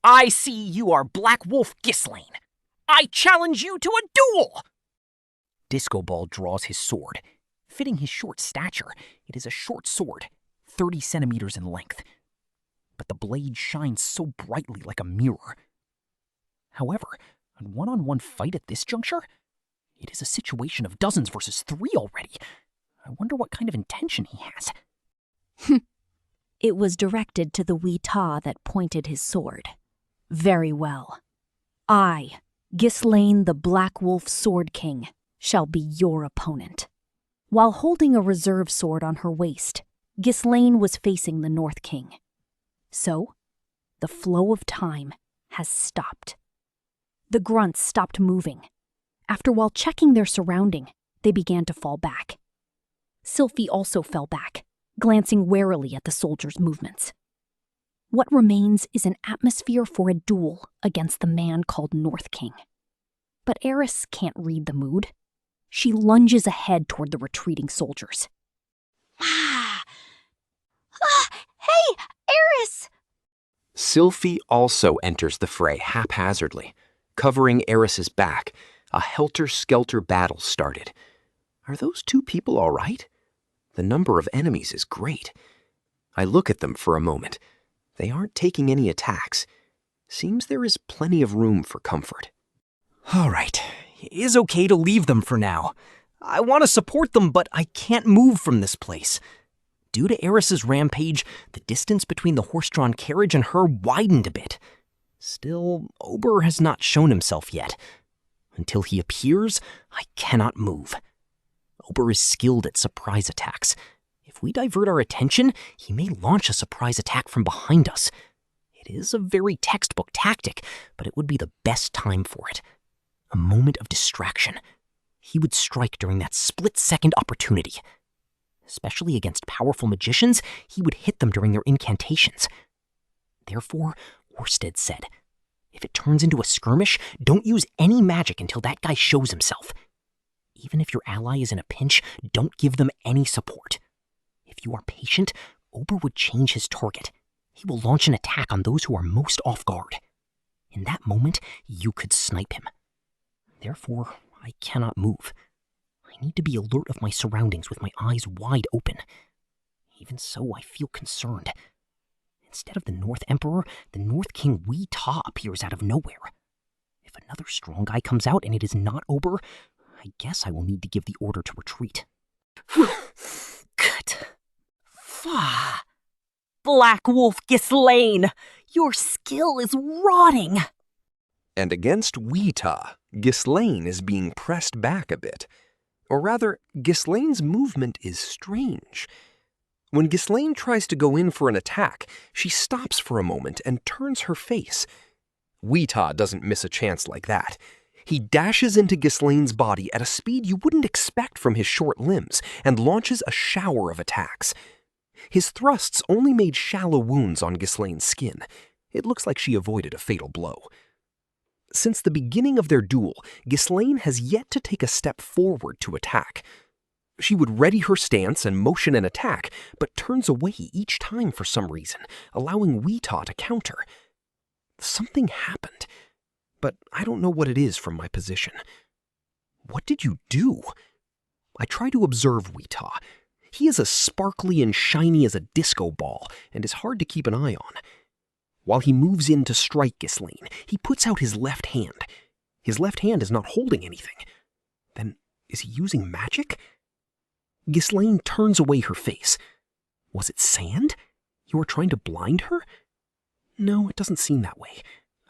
I see you are Black Wolf Ghislaine. I challenge you to a duel! Disco Ball draws his sword. Fitting his short stature, it is a short sword, 30 centimeters in length. But the blade shines so brightly like a mirror. However, a one-on-one fight at this juncture? It is a situation of dozens versus 3 already. I wonder what kind of intention he has. It was directed to the Wita that pointed his sword. Very well. I, Ghislaine the Black Wolf Sword King, shall be your opponent. While holding a reserve sword on her waist, Ghislaine was facing the North King. So, the flow of time has stopped. The grunts stopped moving. After while checking their surrounding, they began to fall back. Sylphie also fell back, glancing warily at the soldiers' movements. What remains is an atmosphere for a duel against the man called North King. But Eris can't read the mood. She lunges ahead toward the retreating soldiers. Hey, Eris! Sylphie also enters the fray haphazardly. Covering Eris's back, a helter-skelter battle started. Are those 2 people all right? The number of enemies is great. I look at them for a moment. They aren't taking any attacks. Seems there is plenty of room for comfort. All right, it is okay to leave them for now. I want to support them, but I can't move from this place. Due to Eris's rampage, the distance between the horse-drawn carriage and her widened a bit. Still, Ober has not shown himself yet. Until he appears, I cannot move. Ober is skilled at surprise attacks. If we divert our attention, he may launch a surprise attack from behind us. It is a very textbook tactic, but it would be the best time for it. A moment of distraction. He would strike during that split-second opportunity. Especially against powerful magicians, he would hit them during their incantations. Therefore, Orsted said, if it turns into a skirmish, don't use any magic until that guy shows himself. Even if your ally is in a pinch, don't give them any support. If you are patient, Ober would change his target. He will launch an attack on those who are most off guard. In that moment, you could snipe him. Therefore, I cannot move. I need to be alert of my surroundings with my eyes wide open. Even so, I feel concerned. Instead of the North Emperor, the North King Wita appears out of nowhere. If another strong guy comes out and it is not Ober, I guess I will need to give the order to retreat. Good. Fah. Black Wolf Ghislaine, your skill is rotting. And against Wita, Ghislaine is being pressed back a bit. Or rather, Ghislaine's movement is strange. When Ghislaine tries to go in for an attack, she stops for a moment and turns her face. Wita doesn't miss a chance like that. He dashes into Ghislaine's body at a speed you wouldn't expect from his short limbs and launches a shower of attacks. His thrusts only made shallow wounds on Ghislaine's skin. It looks like she avoided a fatal blow. Since the beginning of their duel, Ghislaine has yet to take a step forward to attack. She would ready her stance and motion an attack, but turns away each time for some reason, allowing Wita to counter. Something happened, but I don't know what it is from my position. What did you do? I try to observe Wita. He is as sparkly and shiny as a disco ball, and is hard to keep an eye on. While he moves in to strike Ghislaine, he puts out his left hand. His left hand is not holding anything. Then, is he using magic? Ghislaine turns away her face. Was it sand? You are trying to blind her? No, it doesn't seem that way.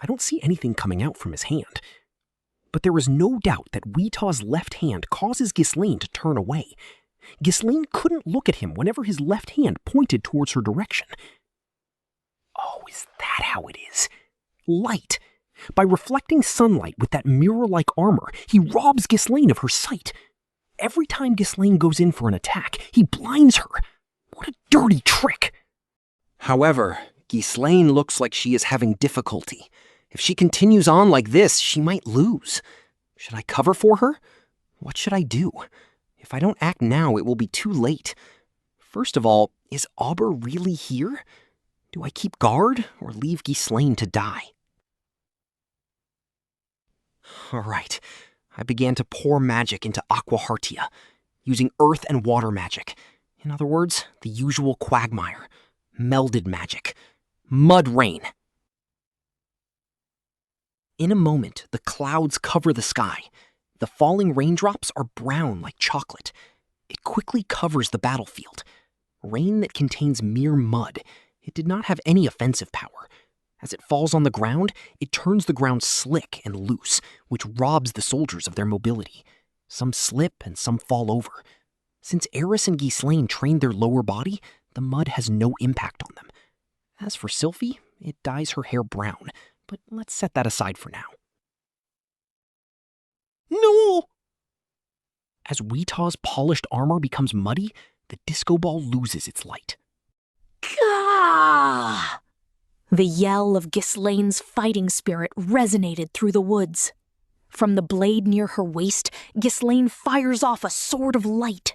I don't see anything coming out from his hand. But there is no doubt that Wita's left hand causes Ghislaine to turn away. Ghislaine couldn't look at him whenever his left hand pointed towards her direction. Oh, is that how it is? Light. By reflecting sunlight with that mirror-like armor, he robs Ghislaine of her sight. Every time Ghislaine goes in for an attack, he blinds her. What a dirty trick! However, Ghislaine looks like she is having difficulty. If she continues on like this, she might lose. Should I cover for her? What should I do? If I don't act now, it will be too late. First of all, is Auber really here? Do I keep guard or leave Ghislaine to die? All right, I began to pour magic into Aqua Hartia, using earth and water magic. In other words, the usual quagmire, melded magic, mud rain. In a moment, the clouds cover the sky. The falling raindrops are brown like chocolate. It quickly covers the battlefield. Rain that contains mere mud. It did not have any offensive power. As it falls on the ground, it turns the ground slick and loose, which robs the soldiers of their mobility. Some slip and some fall over. Since Eris and Ghislaine trained their lower body, the mud has no impact on them. As for Sylphie, it dyes her hair brown, but let's set that aside for now. No! As Weetaw's polished armor becomes muddy, the disco ball loses its light. Gah! The yell of Ghislaine's fighting spirit resonated through the woods. From the blade near her waist, Ghislaine fires off a sword of light.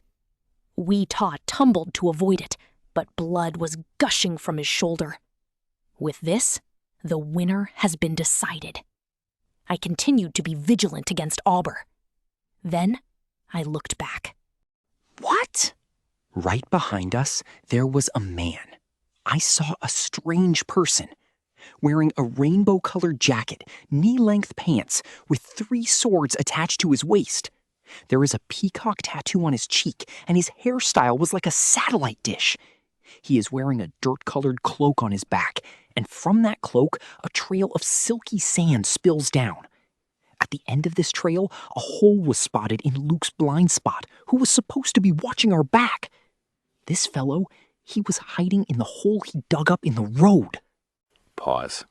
Weetaw tumbled to avoid it, but blood was gushing from his shoulder. With this, the winner has been decided. I continued to be vigilant against Auber. Then, I looked back. What? Right behind us, there was a man. I saw a strange person, wearing a rainbow-colored jacket, knee-length pants, with 3 swords attached to his waist. There was a peacock tattoo on his cheek, and his hairstyle was like a satellite dish. He is wearing a dirt-colored cloak on his back, and from that cloak, a trail of silky sand spills down. At the end of this trail, a hole was spotted in Luke's blind spot, who was supposed to be watching our back. This fellow, he was hiding in the hole he dug up in the road. Pause.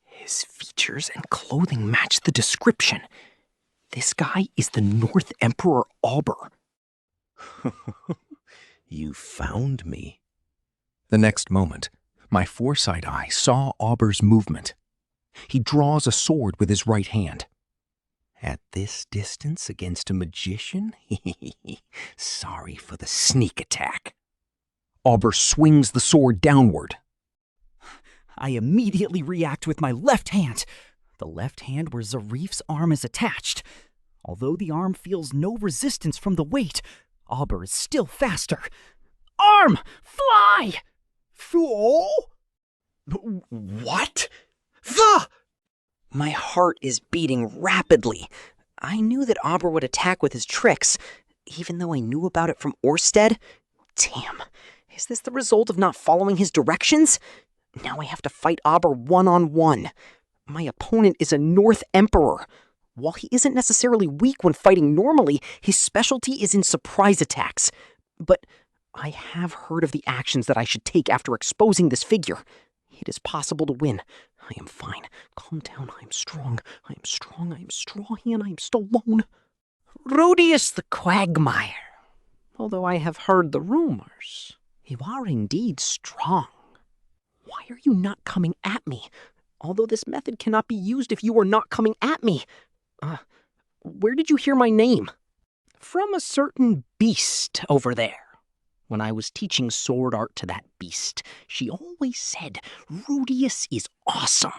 His features and clothing match the description. This guy is the North Emperor Auber. You found me. The next moment, my foresight eye saw Auber's movement. He draws a sword with his right hand. At this distance against a magician? Sorry for the sneak attack. Auber swings the sword downward. I immediately react with my left hand. The left hand where Zarif's arm is attached. Although the arm feels no resistance from the weight, Auber is still faster. Arm! Fly! Fool! What? The! My heart is beating rapidly. I knew that Auber would attack with his tricks, even though I knew about it from Orsted. Damn, is this the result of not following his directions? Now I have to fight Auber one-on-one. My opponent is a North Emperor. While he isn't necessarily weak when fighting normally, his specialty is in surprise attacks. But I have heard of the actions that I should take after exposing this figure. It is possible to win. I am fine. Calm down. I am strong. I am strong. I am strong, and I am Stallone. Rudeus the Quagmire. Although I have heard the rumors, you are indeed strong. Why are you not coming at me? Although this method cannot be used if you are not coming at me. Where did you hear my name? From a certain beast over there. When I was teaching sword art to that beast, she always said, Rudeus is awesome.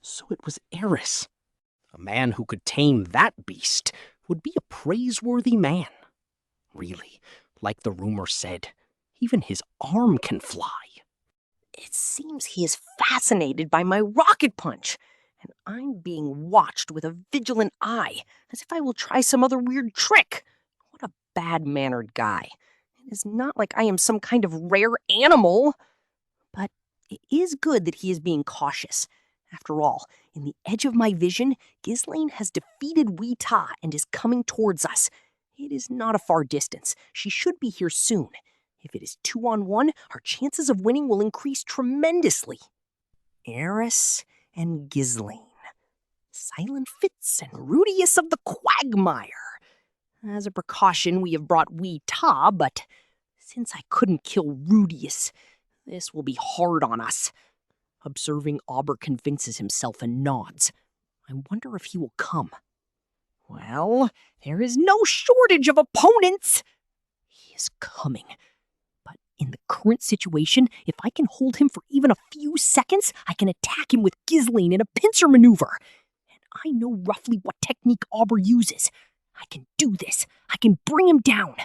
So it was Eris. A man who could tame that beast would be a praiseworthy man. Really, like the rumor said, even his arm can fly. It seems he is fascinated by my rocket punch, and I'm being watched with a vigilant eye, as if I will try some other weird trick. What a bad-mannered guy. It is not like I am some kind of rare animal. But it is good that he is being cautious. After all, in the edge of my vision, Ghislaine has defeated Weetah and is coming towards us. It is not a far distance. She should be here soon. If it is 2-on-1, our chances of winning will increase tremendously. Eris and Ghislaine. Silent Fitz and Rudeus of the Quagmire. As a precaution, we have brought Weetah, but since I couldn't kill Rudeus, this will be hard on us. Observing Auber convinces himself and nods. I wonder if he will come. Well, there is no shortage of opponents. He is coming. But in the current situation, if I can hold him for even a few seconds, I can attack him with Ghislaine in a pincer maneuver. And I know roughly what technique Auber uses. I can do this. I can bring him down.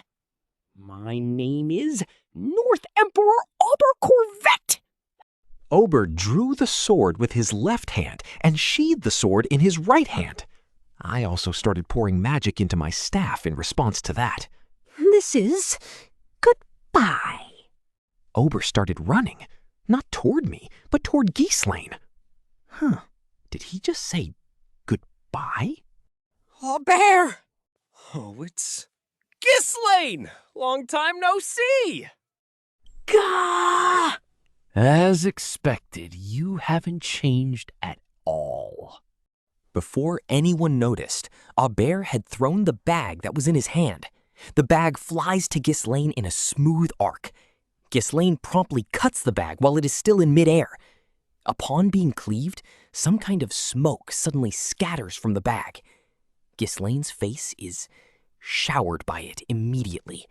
My name is North Emperor Auber Corvette. Ober drew the sword with his left hand and sheathed the sword in his right hand. I also started pouring magic into my staff in response to that. This is goodbye. Ober started running, not toward me, but toward Ghislaine. Did he just say goodbye? Auber! Oh, it's Ghislaine! Long time no see! Gah! As expected, you haven't changed at all. Before anyone noticed, Auber had thrown the bag that was in his hand. The bag flies to Ghislaine in a smooth arc. Ghislaine promptly cuts the bag while it is still in midair. Upon being cleaved, some kind of smoke suddenly scatters from the bag. Ghislaine's face is showered by it immediately.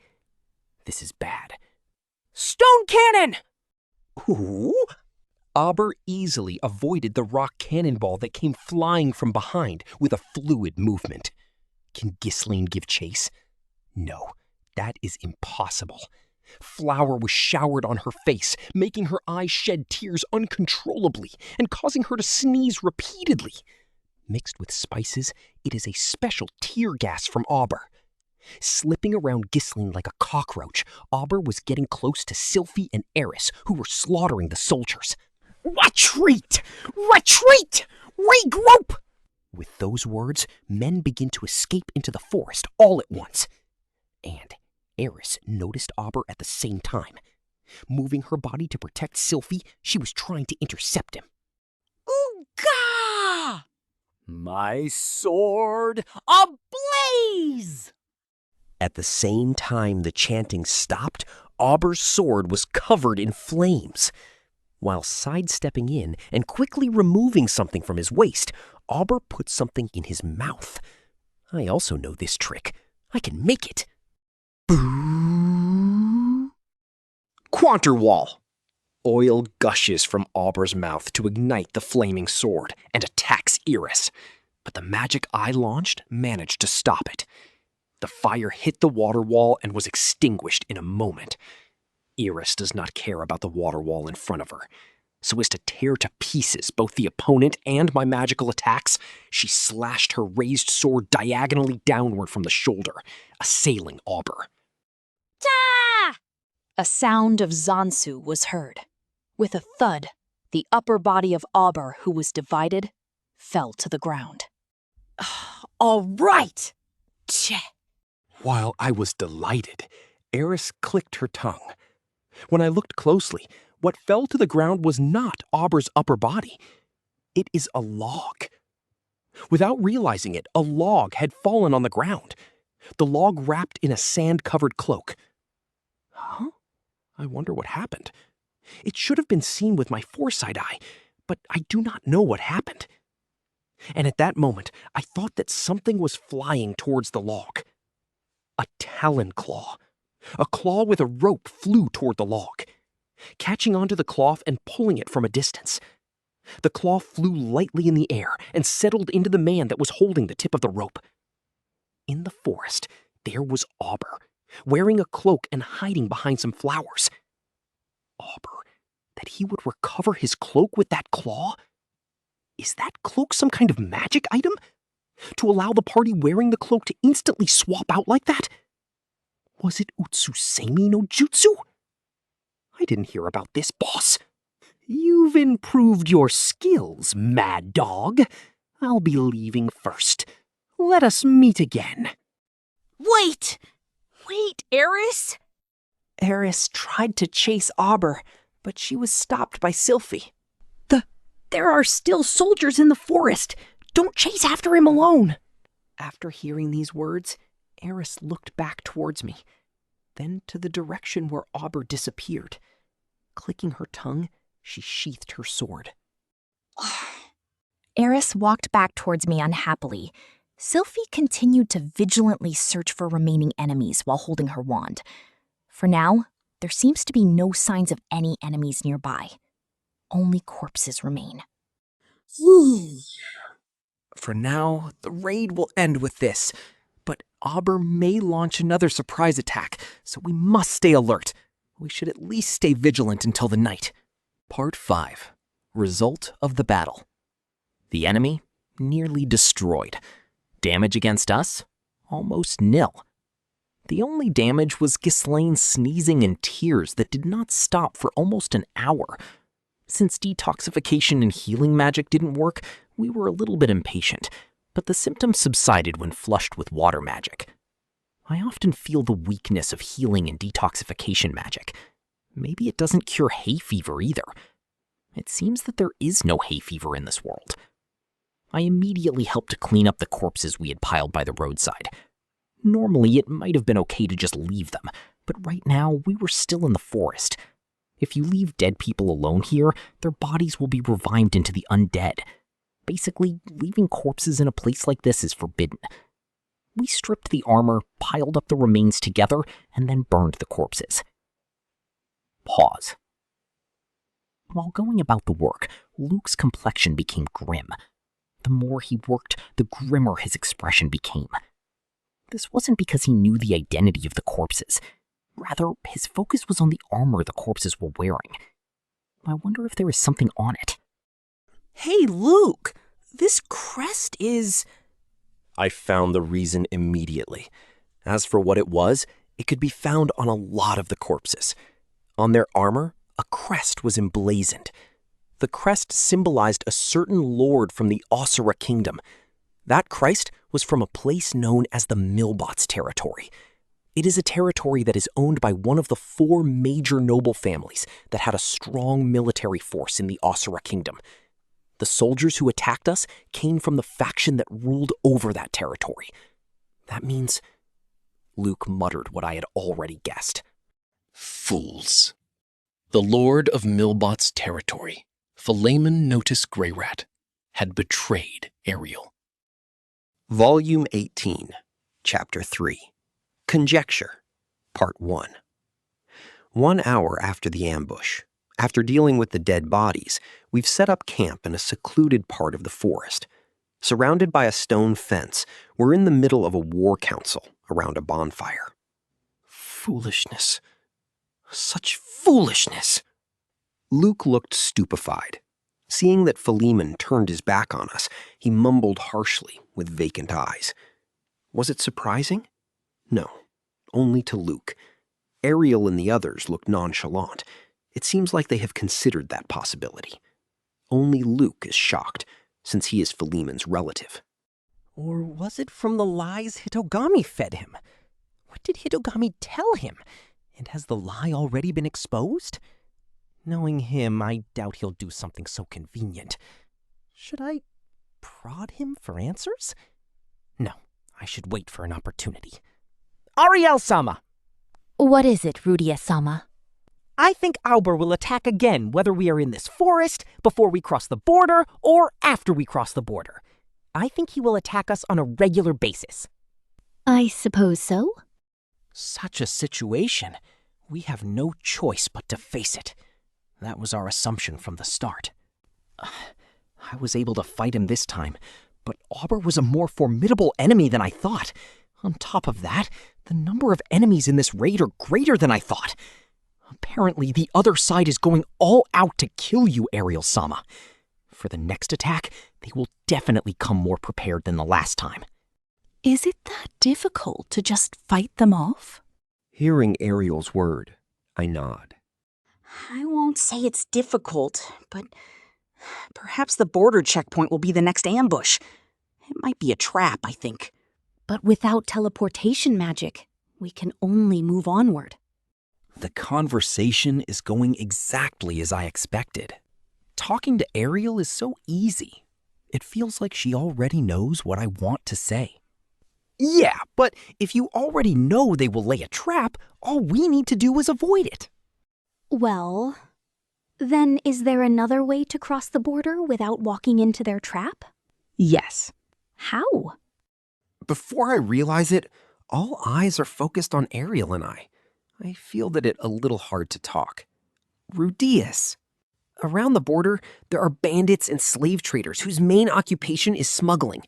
This is bad. Stone cannon! Ooh! Auber easily avoided the rock cannonball that came flying from behind with a fluid movement. Can Ghislaine give chase? No, that is impossible. Flour was showered on her face, making her eyes shed tears uncontrollably and causing her to sneeze repeatedly. Mixed with spices, it is a special tear gas from Auber. Slipping around Ghislaine like a cockroach, Auber was getting close to Sylphie and Eris, who were slaughtering the soldiers. Retreat! Retreat! Regroup! With those words, men begin to escape into the forest all at once. And Eris noticed Auber at the same time. Moving her body to protect Sylphie, she was trying to intercept him. Ooga! My sword ablaze! At the same time the chanting stopped, Auber's sword was covered in flames. While sidestepping in and quickly removing something from his waist, Auber put something in his mouth. I also know this trick. I can make it. Boo! Quanterwall. Oil gushes from Auber's mouth to ignite the flaming sword and attacks Eris. But the magic I launched managed to stop it. The fire hit the water wall and was extinguished in a moment. Eris does not care about the water wall in front of her. So as to tear to pieces both the opponent and my magical attacks, she slashed her raised sword diagonally downward from the shoulder, assailing Auber. Ta! A sound of Zansu was heard. With a thud, the upper body of Auber, who was divided, fell to the ground. All right! Tch. While I was delighted, Eris clicked her tongue. When I looked closely, what fell to the ground was not Auber's upper body. It is a log. Without realizing it, a log had fallen on the ground. The log wrapped in a sand-covered cloak. Huh? I wonder what happened. It should have been seen with my foresight eye, but I do not know what happened. And at that moment, I thought that something was flying towards the log. A talon claw. A claw with a rope flew toward the log, catching onto the cloth and pulling it from a distance. The claw flew lightly in the air and settled into the man that was holding the tip of the rope. In the forest, there was Auber, wearing a cloak and hiding behind some flowers. Auber, that he would recover his cloak with that claw? Is that cloak some kind of magic item? To allow the party wearing the cloak to instantly swap out like that? Was it Utsusemi no Jutsu? I didn't hear about this, boss. You've improved your skills, mad dog. I'll be leaving first. Let us meet again. Wait! Wait, Eris? Eris tried to chase Auber, but she was stopped by Sylphie. There are still soldiers in the forest. Don't chase after him alone. After hearing these words, Eris looked back towards me, then to the direction where Auber disappeared. Clicking her tongue, she sheathed her sword. Eris walked back towards me unhappily, Sylphie continued to vigilantly search for remaining enemies while holding her wand. For now, there seems to be no signs of any enemies nearby. Only corpses remain. For now, the raid will end with this, but Auber may launch another surprise attack, so we must stay alert. We should at least stay vigilant until the night. Part 5. Result of the battle. The enemy, nearly destroyed. Damage against us, almost nil. The only damage was Ghislaine's sneezing and tears that did not stop for almost an hour. Since detoxification and healing magic didn't work, we were a little bit impatient, but the symptoms subsided when flushed with water magic. I often feel the weakness of healing and detoxification magic. Maybe it doesn't cure hay fever either. It seems that there is no hay fever in this world. I immediately helped to clean up the corpses we had piled by the roadside. Normally, it might have been okay to just leave them, but right now, we were still in the forest. If you leave dead people alone here, their bodies will be revived into the undead. Basically, leaving corpses in a place like this is forbidden. We stripped the armor, piled up the remains together, and then burned the corpses. Pause. While going about the work, Luke's complexion became grim. The more he worked, the grimmer his expression became. This wasn't because he knew the identity of the corpses. Rather, his focus was on the armor the corpses were wearing. I wonder if there is something on it. Hey, Luke! This crest is... I found the reason immediately. As for what it was, it could be found on a lot of the corpses. On their armor, a crest was emblazoned. The crest symbolized a certain lord from the Osira kingdom. That crest was from a place known as the Millbots territory. It is a territory that is owned by one of the 4 major noble families that had a strong military force in the Osira kingdom. The soldiers who attacked us came from the faction that ruled over that territory. That means... Luke muttered what I had already guessed. Fools. The Lord of Millbot's territory, Philemon Notice Greyrat, had betrayed Ariel. Volume 18, Chapter 3. Conjecture, Part 1. 1 hour after the ambush, after dealing with the dead bodies, we've set up camp in a secluded part of the forest. Surrounded by a stone fence, we're in the middle of a war council around a bonfire. Foolishness. Such foolishness. Luke looked stupefied. Seeing that Philemon turned his back on us, he mumbled harshly with vacant eyes. Was it surprising? No, only to Luke. Ariel and the others looked nonchalant. It seems like they have considered that possibility. Only Luke is shocked, since he is Philemon's relative. Or was it from the lies Hitogami fed him? What did Hitogami tell him? And has the lie already been exposed? Knowing him, I doubt he'll do something so convenient. Should I prod him for answers? No, I should wait for an opportunity. Ariel-sama! What is it, Rudeus-sama? I think Auber will attack again, whether we are in this forest, before we cross the border, or after we cross the border. I think he will attack us on a regular basis. I suppose so. Such a situation. We have no choice but to face it. That was our assumption from the start. I was able to fight him this time, but Auber was a more formidable enemy than I thought. On top of that, the number of enemies in this raid are greater than I thought. Apparently, the other side is going all out to kill you, Ariel-sama. For the next attack, they will definitely come more prepared than the last time. Is it that difficult to just fight them off? Hearing Ariel's word, I nod. I won't say it's difficult, but perhaps the border checkpoint will be the next ambush. It might be a trap, I think. But without teleportation magic, we can only move onward. The conversation is going exactly as I expected. Talking to Ariel is so easy. It feels like she already knows what I want to say. Yeah, but if you already know they will lay a trap, all we need to do is avoid it. Well, then is there another way to cross the border without walking into their trap? Yes. How? Before I realize it, all eyes are focused on Ariel and I. I feel that it's a little hard to talk. Rudeus. Around the border, there are bandits and slave traders whose main occupation is smuggling.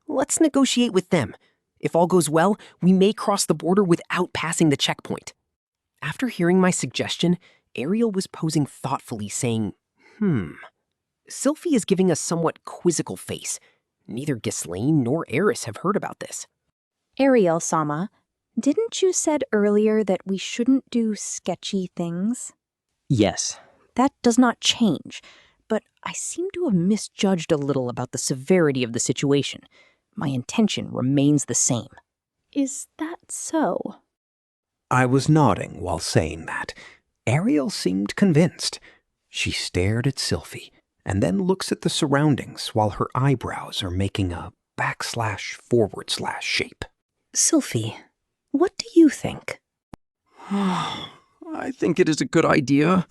Let's negotiate with them. If all goes well, we may cross the border without passing the checkpoint. After hearing my suggestion, Ariel was posing thoughtfully, saying, Sylphie is giving a somewhat quizzical face. Neither Ghislaine nor Eris have heard about this. Ariel-sama, didn't you said earlier that we shouldn't do sketchy things? Yes. That does not change, but I seem to have misjudged a little about the severity of the situation. My intention remains the same. Is that so? I was nodding while saying that. Ariel seemed convinced. She stared at Sylphie, and then looks at the surroundings while her eyebrows are making a // shape. Sylphie, what do you think? I think it is a good idea.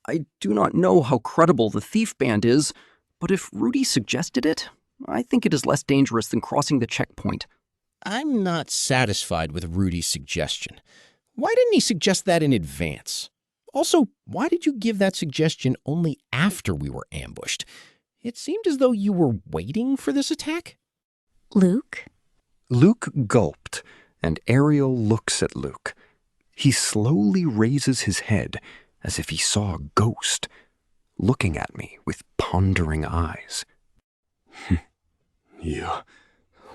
I do not know how credible the thief band is, but if Rudy suggested it, I think it is less dangerous than crossing the checkpoint. I'm not satisfied with Rudy's suggestion. Why didn't he suggest that in advance? Also, why did you give that suggestion only after we were ambushed? It seemed as though you were waiting for this attack. Luke? Luke gulped, and Ariel looks at Luke. He slowly raises his head as if he saw a ghost, looking at me with pondering eyes.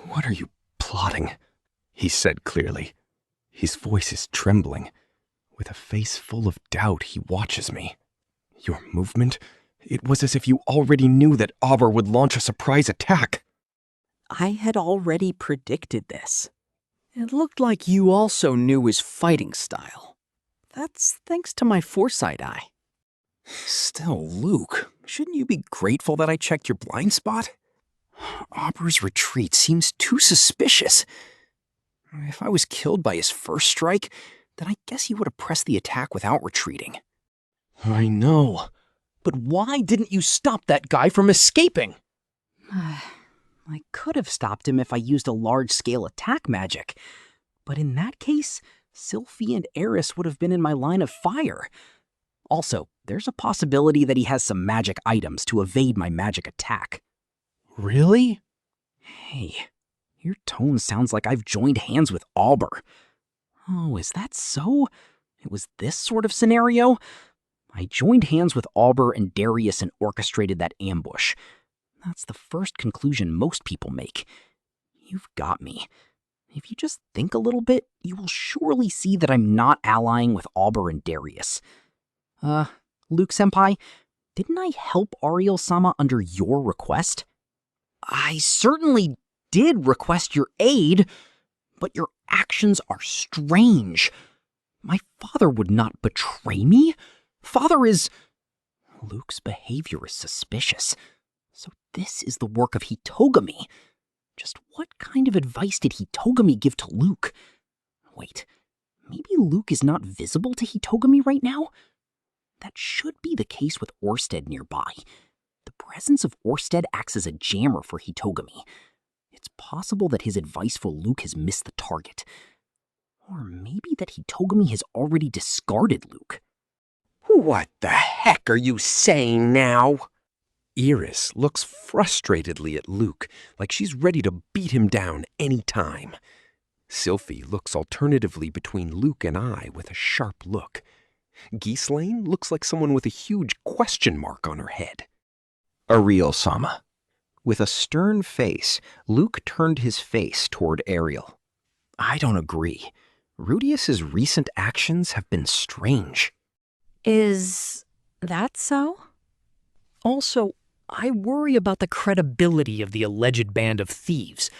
What are you plotting? He said clearly. His voice is trembling. With a face full of doubt, he watches me. Your movement? It was as if you already knew that Auber would launch a surprise attack. I had already predicted this. It looked like you also knew his fighting style. That's thanks to my foresight eye. Still, Luke, shouldn't you be grateful that I checked your blind spot? Auber's retreat seems too suspicious. If I was killed by his first strike, then I guess he would have pressed the attack without retreating. I know, but why didn't you stop that guy from escaping? I could have stopped him if I used a large-scale attack magic, but in that case, Sylphie and Eris would have been in my line of fire. Also, there's a possibility that he has some magic items to evade my magic attack. Really? Hey, your tone sounds like I've joined hands with Auber. Oh, is that so? It was this sort of scenario? I joined hands with Auber and Darius and orchestrated that ambush. That's the first conclusion most people make. You've got me. If you just think a little bit, you will surely see that I'm not allying with Auber and Darius. Luke-senpai, didn't I help Ariel-sama under your request? I certainly did request your aid, but your actions are strange. My father would not betray me. Father is... Luke's behavior is suspicious. So this is the work of Hitogami. Just what kind of advice did Hitogami give to Luke? Wait, maybe Luke is not visible to Hitogami right now? That should be the case with Orsted nearby. The presence of Orsted acts as a jammer for Hitogami. It's possible that his adviceful Luke has missed the target. Or maybe that Hitogami has already discarded Luke. What the heck are you saying now? Eris looks frustratedly at Luke, like she's ready to beat him down any time. Sylphie looks alternatively between Luke and I with a sharp look. Ghislaine looks like someone with a huge question mark on her head. Ariel-sama. With a stern face, Luke turned his face toward Ariel. I don't agree. Rudeus's recent actions have been strange. Is that so? Also, I worry about the credibility of the alleged band of thieves.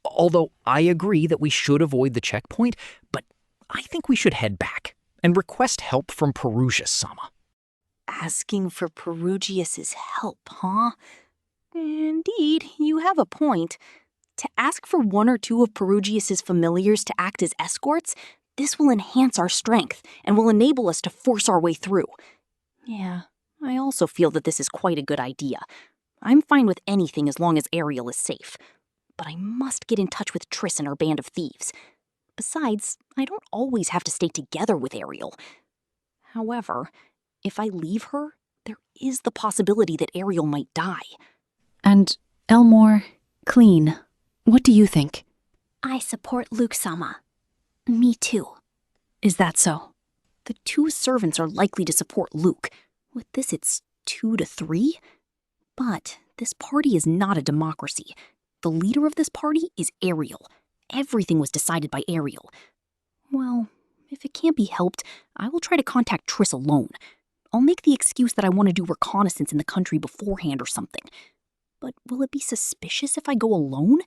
Although I agree that we should avoid the checkpoint, but I think we should head back and request help from Perugia-sama. Asking for Perugius's help, huh? Indeed, you have a point. To ask for one or two of Perugius's familiars to act as escorts, this will enhance our strength and will enable us to force our way through. Yeah, I also feel that this is quite a good idea. I'm fine with anything as long as Ariel is safe. but I must get in touch with Triss and her band of thieves. Besides, I don't always have to stay together with Ariel. However, if I leave her, there is the possibility that Ariel might die. And Elmore, Clean, what do you think? I support Luke-sama. Me too. Is that so? The 2 servants are likely to support Luke. With this, it's 2 to 3. But this party is not a democracy. The leader of this party is Ariel. Everything was decided by Ariel. Well, if it can't be helped, I will try to contact Triss alone. I'll make the excuse that I want to do reconnaissance in the country beforehand or something. But will it be suspicious if I go alone?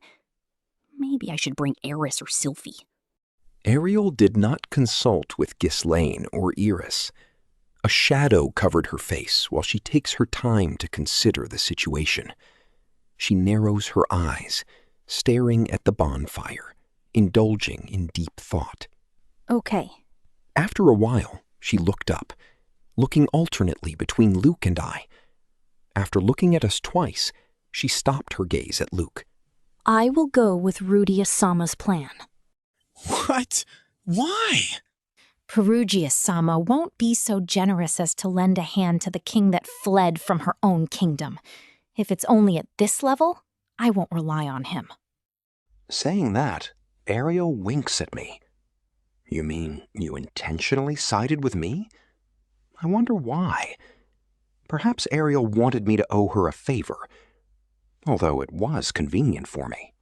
Maybe I should bring Eris or Sylphie. Ariel did not consult with Ghislaine or Iris. A shadow covered her face while she takes her time to consider the situation. She narrows her eyes, staring at the bonfire, indulging in deep thought. Okay. After a while, she looked up, looking alternately between Luke and I. After looking at us twice, she stopped her gaze at Luke. I will go with Rudeus-sama's plan. What? Why? Perugia-sama won't be so generous as to lend a hand to the king that fled from her own kingdom. If it's only at this level, I won't rely on him. Saying that, Ariel winks at me. You mean you intentionally sided with me? I wonder why. Perhaps Ariel wanted me to owe her a favor, although it was convenient for me.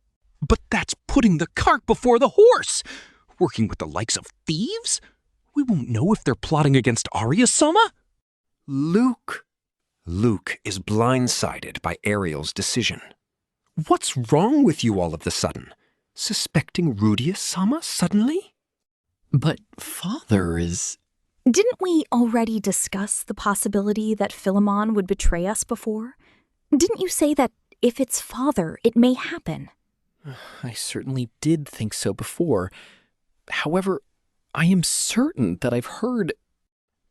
But that's putting the cart before the horse! Working with the likes of thieves? We won't know if they're plotting against Arya-sama? Luke is blindsided by Ariel's decision. What's wrong with you all of the sudden? Suspecting Rudeus-sama suddenly? But father is... Didn't we already discuss the possibility that Philemon would betray us before? Didn't you say that if it's father, it may happen? I certainly did think so before. However, I am certain that I've heard...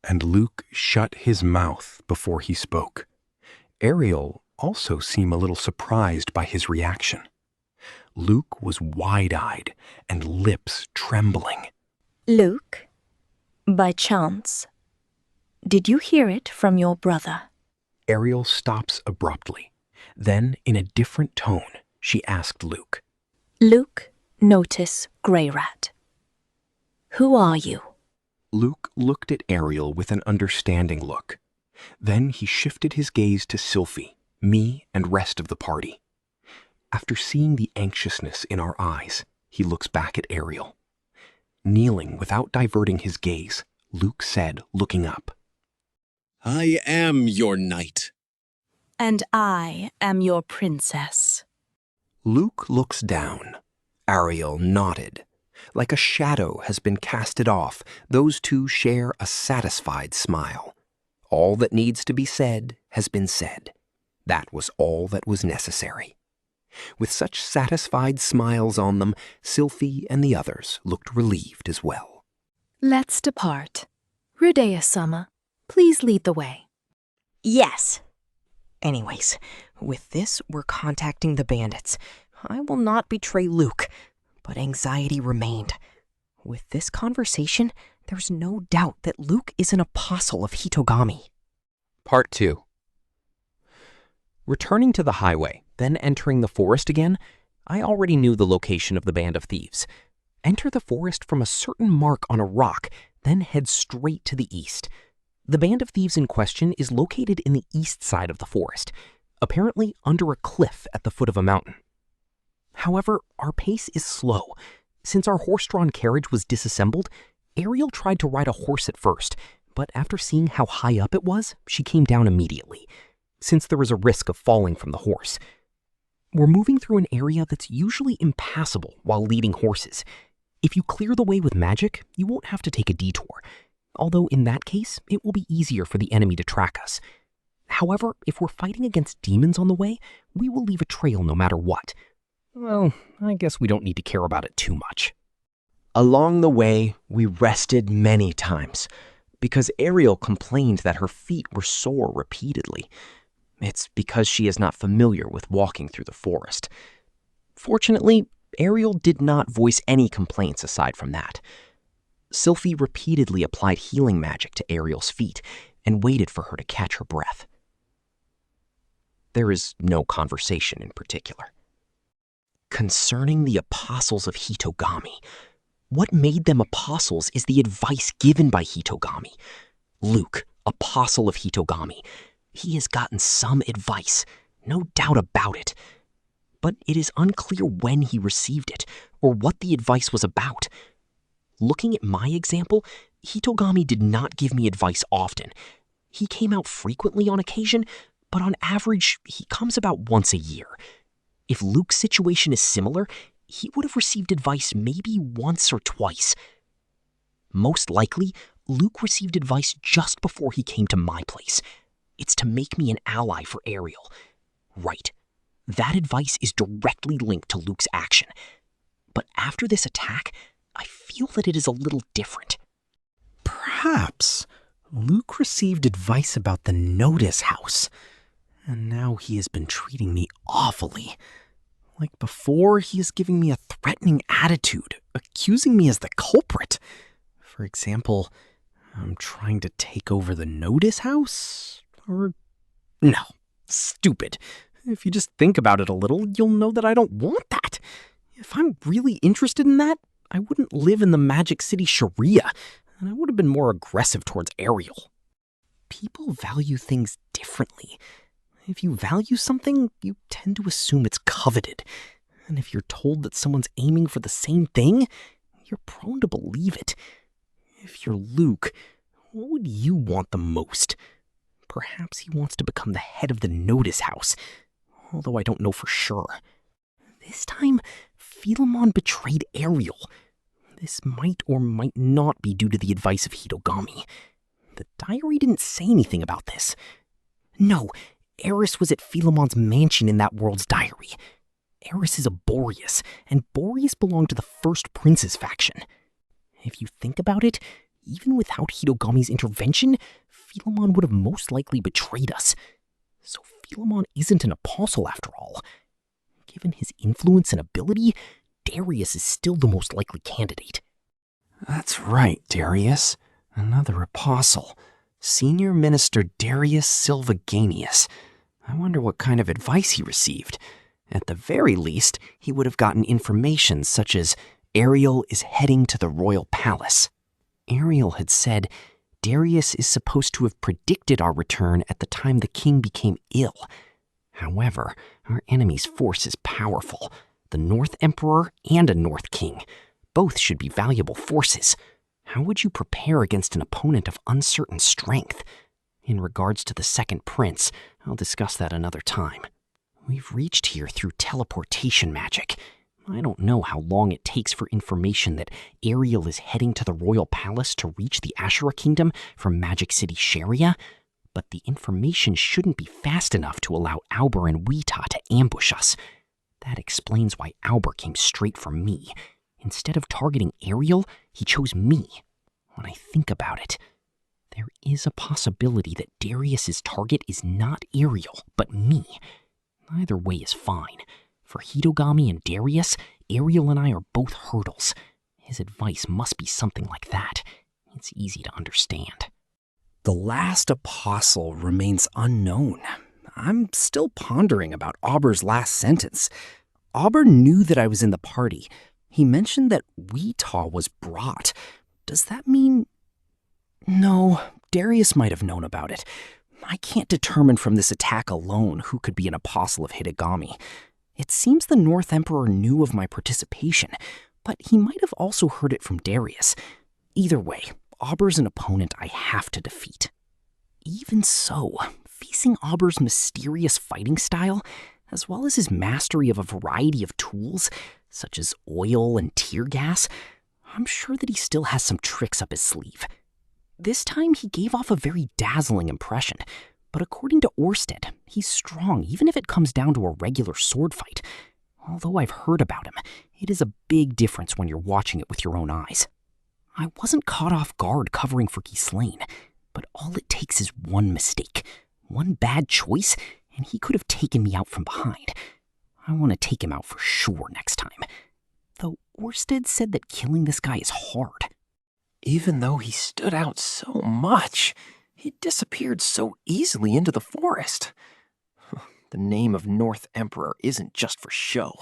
And Luke shut his mouth before he spoke. Ariel also seemed a little surprised by his reaction. Luke was wide-eyed and lips trembling. Luke, by chance, did you hear it from your brother? Ariel stops abruptly. Then, in a different tone, she asked Luke. Luke Notice Greyrat. Who are you? Luke looked at Ariel with an understanding look. Then he shifted his gaze to Sylphie, me, and rest of the party. After seeing the anxiousness in our eyes, he looks back at Ariel. Kneeling without diverting his gaze, Luke said, looking up. I am your knight. And I am your princess. Luke looks down. Ariel nodded. Like a shadow has been casted off, those two share a satisfied smile. All that needs to be said has been said. That was all that was necessary. With such satisfied smiles on them, Sylphie and the others looked relieved as well. Let's depart. Rudeus-sama, please lead the way. Yes. Anyways, with this, we're contacting the bandits. I will not betray Luke, but anxiety remained. With this conversation, there's no doubt that Luke is an apostle of Hitogami. Part 2. Returning to the highway, then entering the forest again, I already knew the location of the band of thieves. Enter the forest from a certain mark on a rock, then head straight to the east. The band of thieves in question is located in the east side of the forest, apparently under a cliff at the foot of a mountain. However, our pace is slow. Since our horse-drawn carriage was disassembled, Ariel tried to ride a horse at first, but after seeing how high up it was, she came down immediately, since there was a risk of falling from the horse. We're moving through an area that's usually impassable while leading horses. If you clear the way with magic, you won't have to take a detour, although in that case, it will be easier for the enemy to track us. However, if we're fighting against demons on the way, we will leave a trail no matter what. Well, I guess we don't need to care about it too much. Along the way, we rested many times, because Ariel complained that her feet were sore repeatedly. It's because she is not familiar with walking through the forest. Fortunately, Ariel did not voice any complaints aside from that. Sylphie repeatedly applied healing magic to Ariel's feet and waited for her to catch her breath. There is no conversation in particular. Concerning the apostles of Hitogami, what made them apostles is the advice given by Hitogami. Luke, apostle of Hitogami, he has gotten some advice, no doubt about it. But it is unclear when he received it or what the advice was about. Looking at my example, Hitogami did not give me advice often. He came out frequently on occasion, but on average, he comes about once a year. If Luke's situation is similar, he would have received advice maybe once or twice. Most likely, Luke received advice just before he came to my place. It's to make me an ally for Ariel. Right. That advice is directly linked to Luke's action. But after this attack, I feel that it is a little different. Perhaps Luke received advice about the Notice House, and now he has been treating me awfully. Like before, he is giving me a threatening attitude, accusing me as the culprit. For example, I'm trying to take over the Notice House? Or... no, stupid. If you just think about it a little, you'll know that I don't want that. If I'm really interested in that, I wouldn't live in the Magic City Sharia, and I would have been more aggressive towards Ariel. People value things differently. If you value something, you tend to assume it's coveted. And if you're told that someone's aiming for the same thing, you're prone to believe it. If you're Luke, what would you want the most? Perhaps he wants to become the head of the Notice House, although I don't know for sure. This time, Philemon betrayed Ariel. This might or might not be due to the advice of Hitogami. The diary didn't say anything about this. No, Eris was at Philemon's mansion in that world's diary. Eris is a Boreas, and Boreas belonged to the First Prince's faction. If you think about it, even without Hitogami's intervention, Philemon would have most likely betrayed us. So Philemon isn't an apostle after all. Given his influence and ability, Darius is still the most likely candidate. That's right, Darius. Another apostle. Senior Minister Darius Silvaganius. I wonder what kind of advice he received. At the very least, he would have gotten information such as Ariel is heading to the royal palace. Ariel had said Darius is supposed to have predicted our return at the time the king became ill. However, our enemy's force is powerful. The North Emperor and a North King. Both should be valuable forces. How would you prepare against an opponent of uncertain strength? In regards to the Second Prince, I'll discuss that another time. We've reached here through teleportation magic. I don't know how long it takes for information that Ariel is heading to the royal palace to reach the Ashura Kingdom from Magic City Sharia, but the information shouldn't be fast enough to allow Auber and Weta to ambush us. That explains why Auber came straight for me. Instead of targeting Ariel, he chose me. When I think about it, there is a possibility that Darius's target is not Ariel, but me. Either way is fine. For Hitogami and Darius, Ariel and I are both hurdles. His advice must be something like that. It's easy to understand. The last apostle remains unknown. I'm still pondering about Auber's last sentence. Auber knew that I was in the party. He mentioned that Weta was brought. Does that mean... No, Darius might have known about it. I can't determine from this attack alone who could be an apostle of Hitogami. It seems the North Emperor knew of my participation, but he might have also heard it from Darius. Either way, Auber's an opponent I have to defeat. Even so, facing Auber's mysterious fighting style, as well as his mastery of a variety of tools, such as oil and tear gas, I'm sure that he still has some tricks up his sleeve. This time he gave off a very dazzling impression, but according to Orsted, he's strong even if it comes down to a regular sword fight. Although I've heard about him, it is a big difference when you're watching it with your own eyes. I wasn't caught off guard covering for Ghislaine, but all it takes is one mistake, one bad choice, and he could have taken me out from behind. I want to take him out for sure next time. Though Orsted said that killing this guy is hard. Even though he stood out so much, he disappeared so easily into the forest. The name of North Emperor isn't just for show.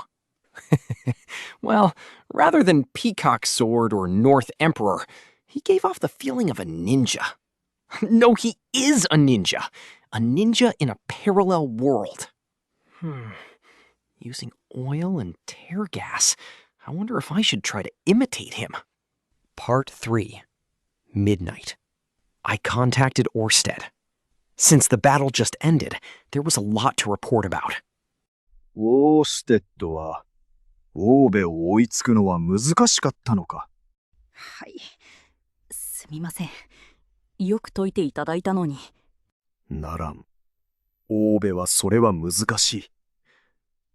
Well, rather than Peacock Sword or North Emperor, he gave off the feeling of a ninja. No, he is a ninja. A ninja in a parallel world. Using oil and tear gas. I wonder if I should try to imitate him. Part 3. Midnight. I contacted Orsted. Since the battle just ended, there was a lot to report about. オーステッドは、オーベを追いつくのは難しかったのか。はい。すみません。よく解いていただいたのに。ならん。オーベはそれは難しい。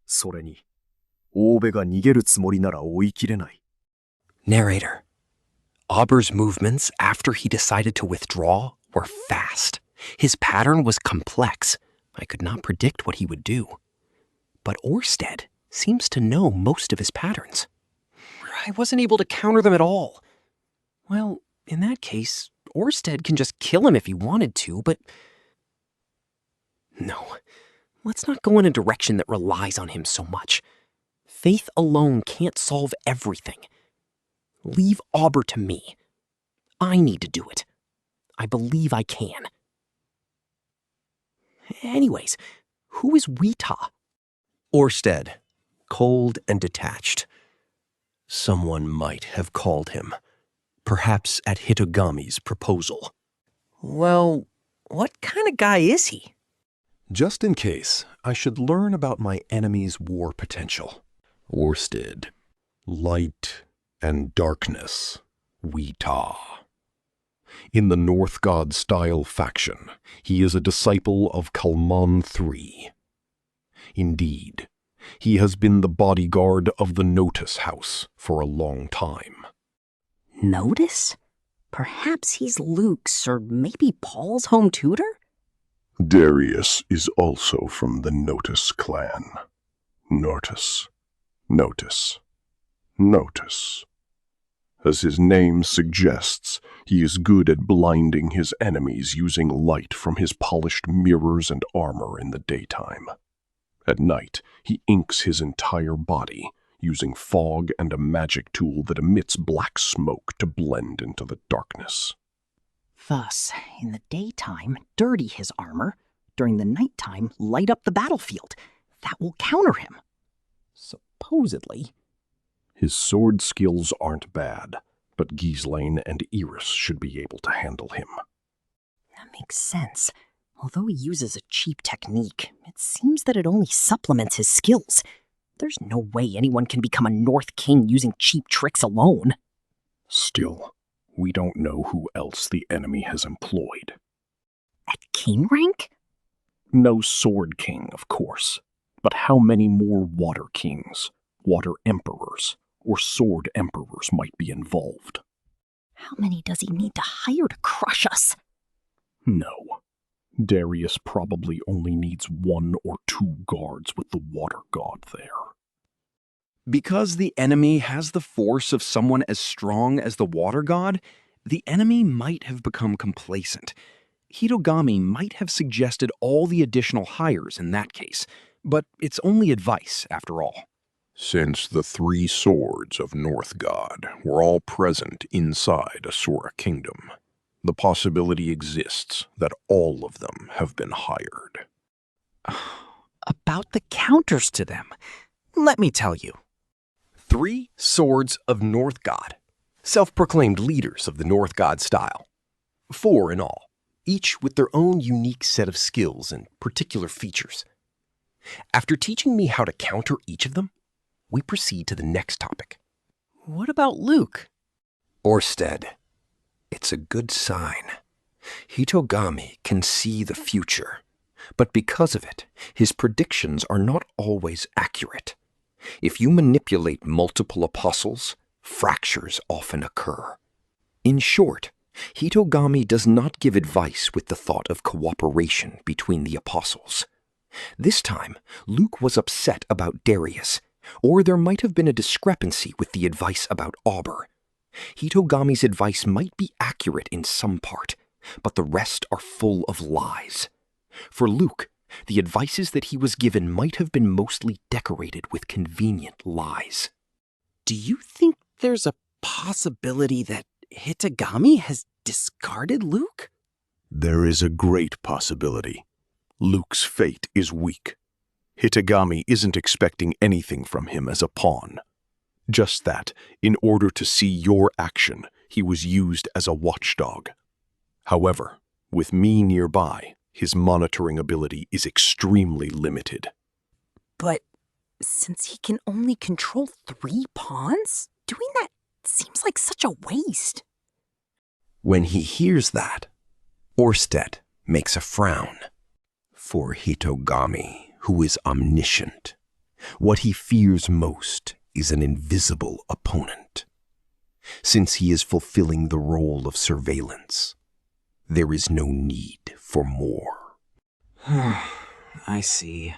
それに、オーベが逃げるつもりなら追い切れない。Narrator. Auber's movements after he decided to withdraw were fast. His pattern was complex. I could not predict what he would do. But Orsted seems to know most of his patterns. I wasn't able to counter them at all. Well, in that case, Orsted can just kill him if he wanted to, but... No, let's not go in a direction that relies on him so much. Faith alone can't solve everything. Leave Auber to me. I need to do it. I believe I can. Anyways, who is Wita? Orsted, cold and detached. Someone might have called him. Perhaps at Hitogami's proposal. Well, what kind of guy is he? Just in case, I should learn about my enemy's war potential. Orsted. Light and darkness. Wita. In the North God style faction, he is a disciple of Kalman III. Indeed, he has been the bodyguard of the Notice House for a long time. Notice? Perhaps he's Luke's or maybe Paul's home tutor? Darius is also from the Notice clan. Notice. Notice. Notice. As his name suggests, he is good at blinding his enemies using light from his polished mirrors and armor in the daytime. At night, he inks his entire body, using fog and a magic tool that emits black smoke to blend into the darkness. Thus, in the daytime, dirty his armor. During the nighttime, light up the battlefield. That will counter him. Supposedly. His sword skills aren't bad, but Ghislaine and Iris should be able to handle him. That makes sense. Although he uses a cheap technique, it seems that it only supplements his skills. There's no way anyone can become a North King using cheap tricks alone. Still, we don't know who else the enemy has employed. At king rank? No sword king, of course. But how many more water kings, water emperors, or sword emperors might be involved? How many does he need to hire to crush us? No. Darius probably only needs 1 or 2 guards with the water god there. Because the enemy has the force of someone as strong as the water god, the enemy might have become complacent. Hitogami might have suggested all the additional hires in that case, but it's only advice after all. Since the 3 swords of North God were all present inside Asura Kingdom, the possibility exists that all of them have been hired. About the counters to them, let me tell you. 3 swords of North God, self-proclaimed leaders of the North God style. 4 in all, each with their own unique set of skills and particular features. After teaching me how to counter each of them, we proceed to the next topic. What about Luke? Orsted. It's a good sign. Hitogami can see the future, but because of it, his predictions are not always accurate. If you manipulate multiple apostles, fractures often occur. In short, Hitogami does not give advice with the thought of cooperation between the apostles. This time, Luke was upset about Darius, or there might have been a discrepancy with the advice about Auber. Hitogami's advice might be accurate in some part, but the rest are full of lies. For Luke, the advices that he was given might have been mostly decorated with convenient lies. Do you think there's a possibility that Hitogami has discarded Luke? There is a great possibility. Luke's fate is weak. Hitogami isn't expecting anything from him as a pawn. Just that, in order to see your action, he was used as a watchdog. However, with me nearby, his monitoring ability is extremely limited. But since he can only control 3 pawns, doing that seems like such a waste. When he hears that, Orsted makes a frown. For Hitogami, who is omniscient, what he fears most is an invisible opponent. Since he is fulfilling the role of surveillance, there is no need for more. I see.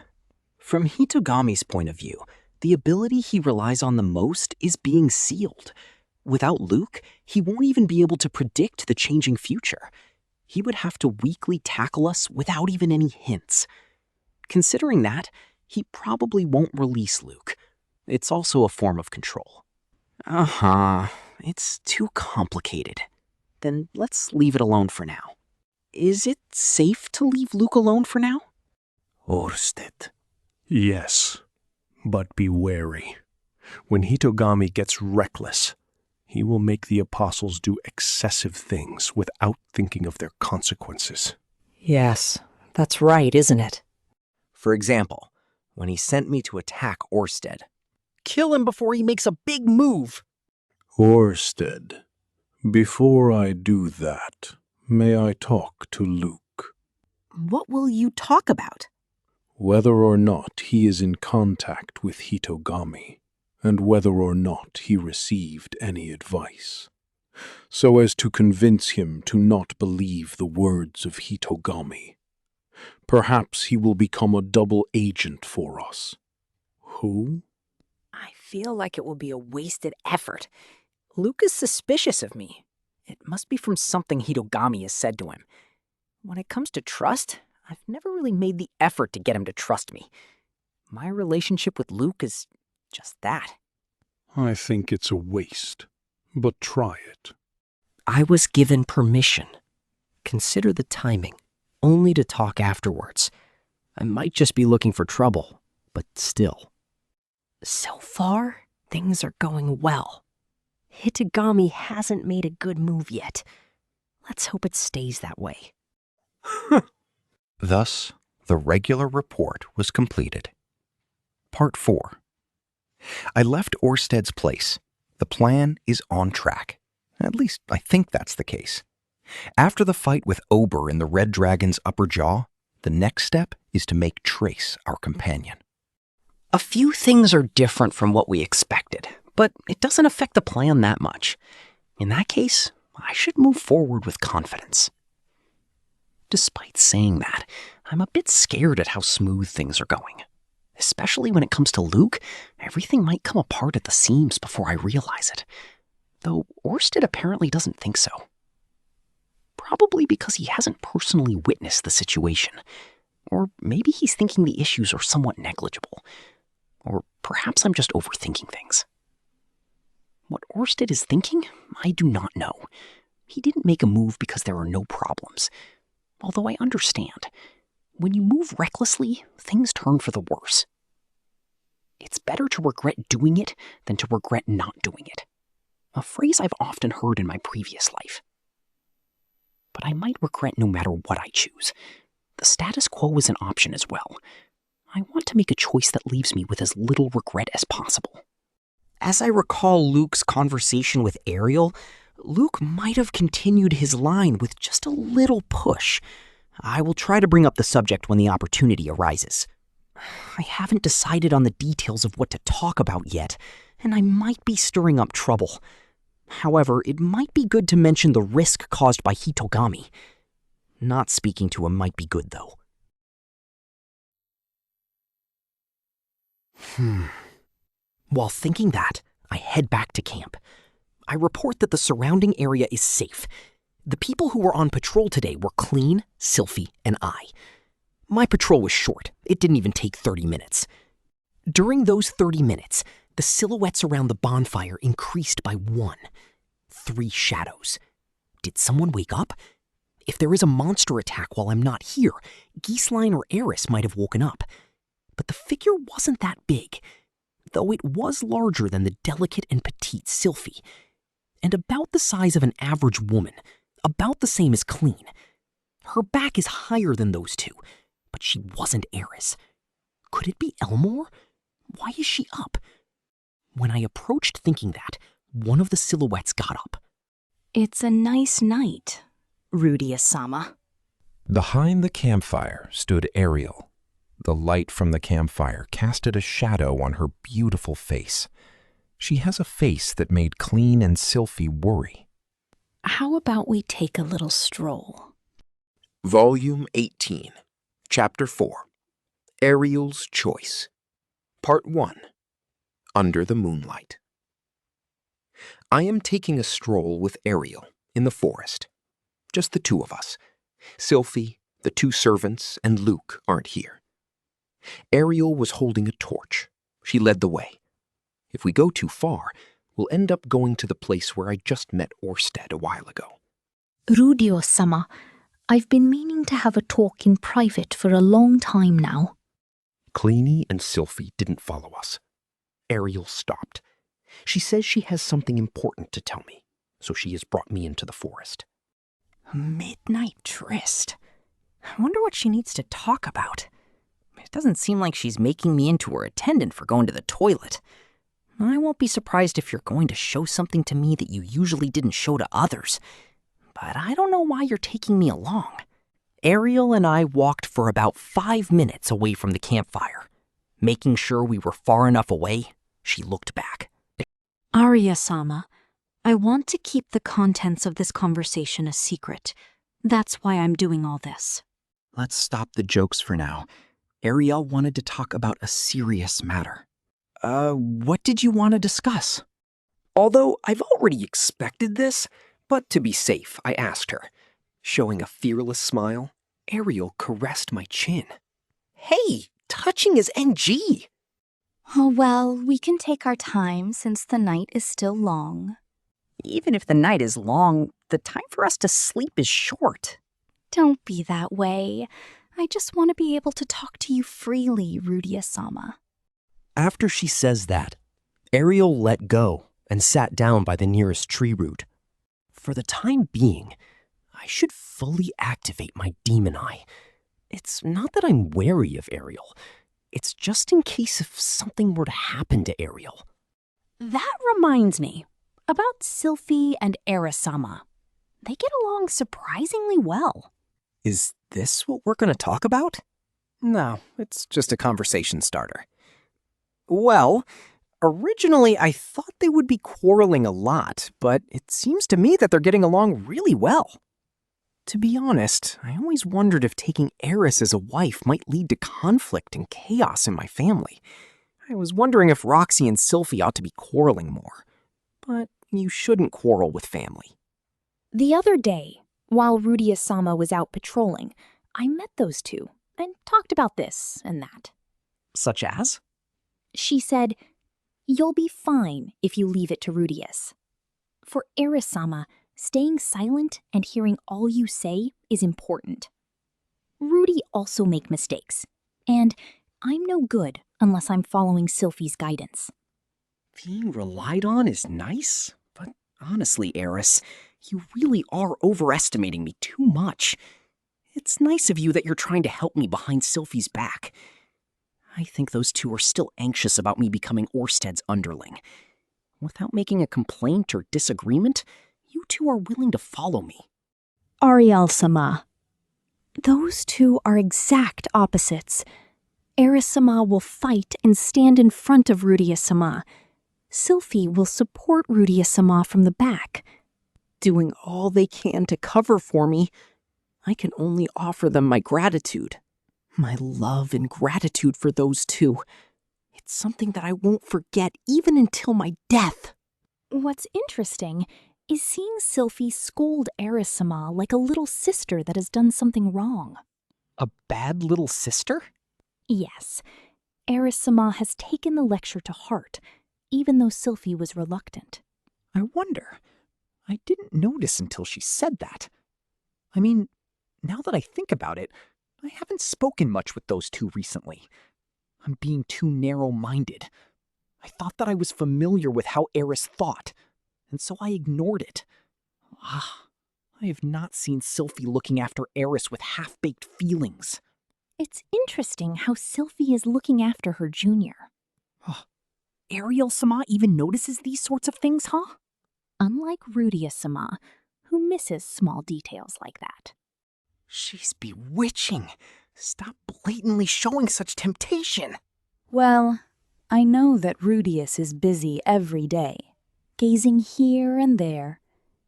From Hitogami's point of view, the ability he relies on the most is being sealed. Without Luke, he won't even be able to predict the changing future. He would have to weakly tackle us without even any hints. Considering that, he probably won't release Luke. It's also a form of control. It's too complicated. Then let's leave it alone for now. Is it safe to leave Luke alone for now? Orsted. Yes, but be wary. When Hitogami gets reckless, he will make the apostles do excessive things without thinking of their consequences. Yes, that's right, isn't it? For example, when he sent me to attack Orsted. Kill him before he makes a big move! Orsted, before I do that, may I talk to Luke? What will you talk about? Whether or not he is in contact with Hitogami, and whether or not he received any advice, so as to convince him to not believe the words of Hitogami. Perhaps he will become a double agent for us. Who? I feel like it will be a wasted effort. Luke is suspicious of me. It must be from something Hitogami has said to him. When it comes to trust, I've never really made the effort to get him to trust me. My relationship with Luke is just that. I think it's a waste, but try it. I was given permission. Consider the timing, only to talk afterwards. I might just be looking for trouble, but still. So far, things are going well. Hitogami hasn't made a good move yet. Let's hope it stays that way. Thus, the regular report was completed. Part 4. I left Orsted's place. The plan is on track. At least, I think that's the case. After the fight with Ober in the Red Dragon's upper jaw, the next step is to make Trace our companion. A few things are different from what we expected, but it doesn't affect the plan that much. In that case, I should move forward with confidence. Despite saying that, I'm a bit scared at how smooth things are going. Especially when it comes to Luke, everything might come apart at the seams before I realize it. Though Orsted apparently doesn't think so. Probably because he hasn't personally witnessed the situation. Or maybe he's thinking the issues are somewhat negligible. Or perhaps I'm just overthinking things. What Orsted is thinking, I do not know. He didn't make a move because there are no problems. Although I understand, when you move recklessly, things turn for the worse. It's better to regret doing it than to regret not doing it. A phrase I've often heard in my previous life. But I might regret no matter what I choose. The status quo is an option as well. I want to make a choice that leaves me with as little regret as possible. As I recall Luke's conversation with Ariel, Luke might have continued his line with just a little push. I will try to bring up the subject when the opportunity arises. I haven't decided on the details of what to talk about yet, and I might be stirring up trouble. However, it might be good to mention the risk caused by Hitogami. Not speaking to him might be good, though. While thinking that, I head back to camp. I report that the surrounding area is safe. The people who were on patrol today were Clean, Sylphie, and I. My patrol was short. It didn't even take 30 minutes. During those 30 minutes, the silhouettes around the bonfire increased by 1. 3 shadows. Did someone wake up? If there is a monster attack while I'm not here, Geeseline or Eris might have woken up. But the figure wasn't that big, though it was larger than the delicate and petite Sylphie, and about the size of an average woman, about the same as Clean. Her back is higher than those two, but she wasn't Eris. Could it be Elmore? Why is she up? When I approached thinking that, one of the silhouettes got up. It's a nice night, Rudeus-sama. Behind the campfire stood Ariel. The light from the campfire casted a shadow on her beautiful face. She has a face that made Clean and Sylphie worry. How about we take a little stroll? Volume 18, Chapter 4, Ariel's Choice, Part 1, Under the Moonlight. I am taking a stroll with Ariel in the forest. Just the two of us. Sylphie, the 2 servants, and Luke aren't here. Ariel was holding a torch. She led the way. If we go too far, we'll end up going to the place where I just met Orsted a while ago. Rudeus-sama, I've been meaning to have a talk in private for a long time now. Cleanie and Sylphie didn't follow us. Ariel stopped. She says she has something important to tell me, so she has brought me into the forest. Midnight tryst. I wonder what she needs to talk about. It doesn't seem like she's making me into her attendant for going to the toilet. I won't be surprised if you're going to show something to me that you usually didn't show to others. But I don't know why you're taking me along. Ariel and I walked for about 5 minutes away from the campfire. Making sure we were far enough away, she looked back. Arya-sama, I want to keep the contents of this conversation a secret. That's why I'm doing all this. Let's stop the jokes for now. Ariel wanted to talk about a serious matter. What did you want to discuss? Although I've already expected this, but to be safe, I asked her. Showing a fearless smile, Ariel caressed my chin. Hey, touching is NG. Oh, well, we can take our time since the night is still long. Even if the night is long, the time for us to sleep is short. Don't be that way. I just want to be able to talk to you freely, Rudeus-sama. After she says that, Ariel let go and sat down by the nearest tree root. For the time being, I should fully activate my demon eye. It's not that I'm wary of Ariel. It's just in case if something were to happen to Ariel. That reminds me about Sylphie and Eris-sama. They get along surprisingly well. Is this what we're going to talk about? No, it's just a conversation starter. Well, originally I thought they would be quarreling a lot, but it seems to me that they're getting along really well. To be honest, I always wondered if taking Eris as a wife might lead to conflict and chaos in my family. I was wondering if Roxy and Sylphie ought to be quarreling more. But you shouldn't quarrel with family. The other day, while Rudeus-sama was out patrolling, I met those two and talked about this and that. Such as? She said, "You'll be fine if you leave it to Rudeus. For Eris-sama, staying silent and hearing all you say is important. Rudy also make mistakes, and I'm no good unless I'm following Sylphie's guidance." Being relied on is nice, but honestly, Eris, you really are overestimating me too much. It's nice of you that you're trying to help me behind Sylphie's back. I think those two are still anxious about me becoming Orsted's underling. Without making a complaint or disagreement, you two are willing to follow me. Ariel-sama, those two are exact opposites. Eris-sama will fight and stand in front of Rudeus-sama. Sylphie will support Rudeus-sama from the back. Doing all they can to cover for me, I can only offer them my gratitude. My love and gratitude for those two. It's something that I won't forget even until my death. What's interesting is seeing Sylphie scold Eris-sama like a little sister that has done something wrong. A bad little sister? Yes, Eris-sama has taken the lecture to heart, even though Sylphie was reluctant. I wonder. I didn't notice until she said that. I mean, now that I think about it, I haven't spoken much with those two recently. I'm being too narrow-minded. I thought that I was familiar with how Eris thought, and so I ignored it. I have not seen Sylphie looking after Eris with half-baked feelings. It's interesting how Sylphie is looking after her junior. Ariel-sama even notices these sorts of things, huh? Unlike Rudeus-sama, who misses small details like that. She's bewitching. Stop blatantly showing such temptation. Well, I know that Rudeus is busy every day, gazing here and there,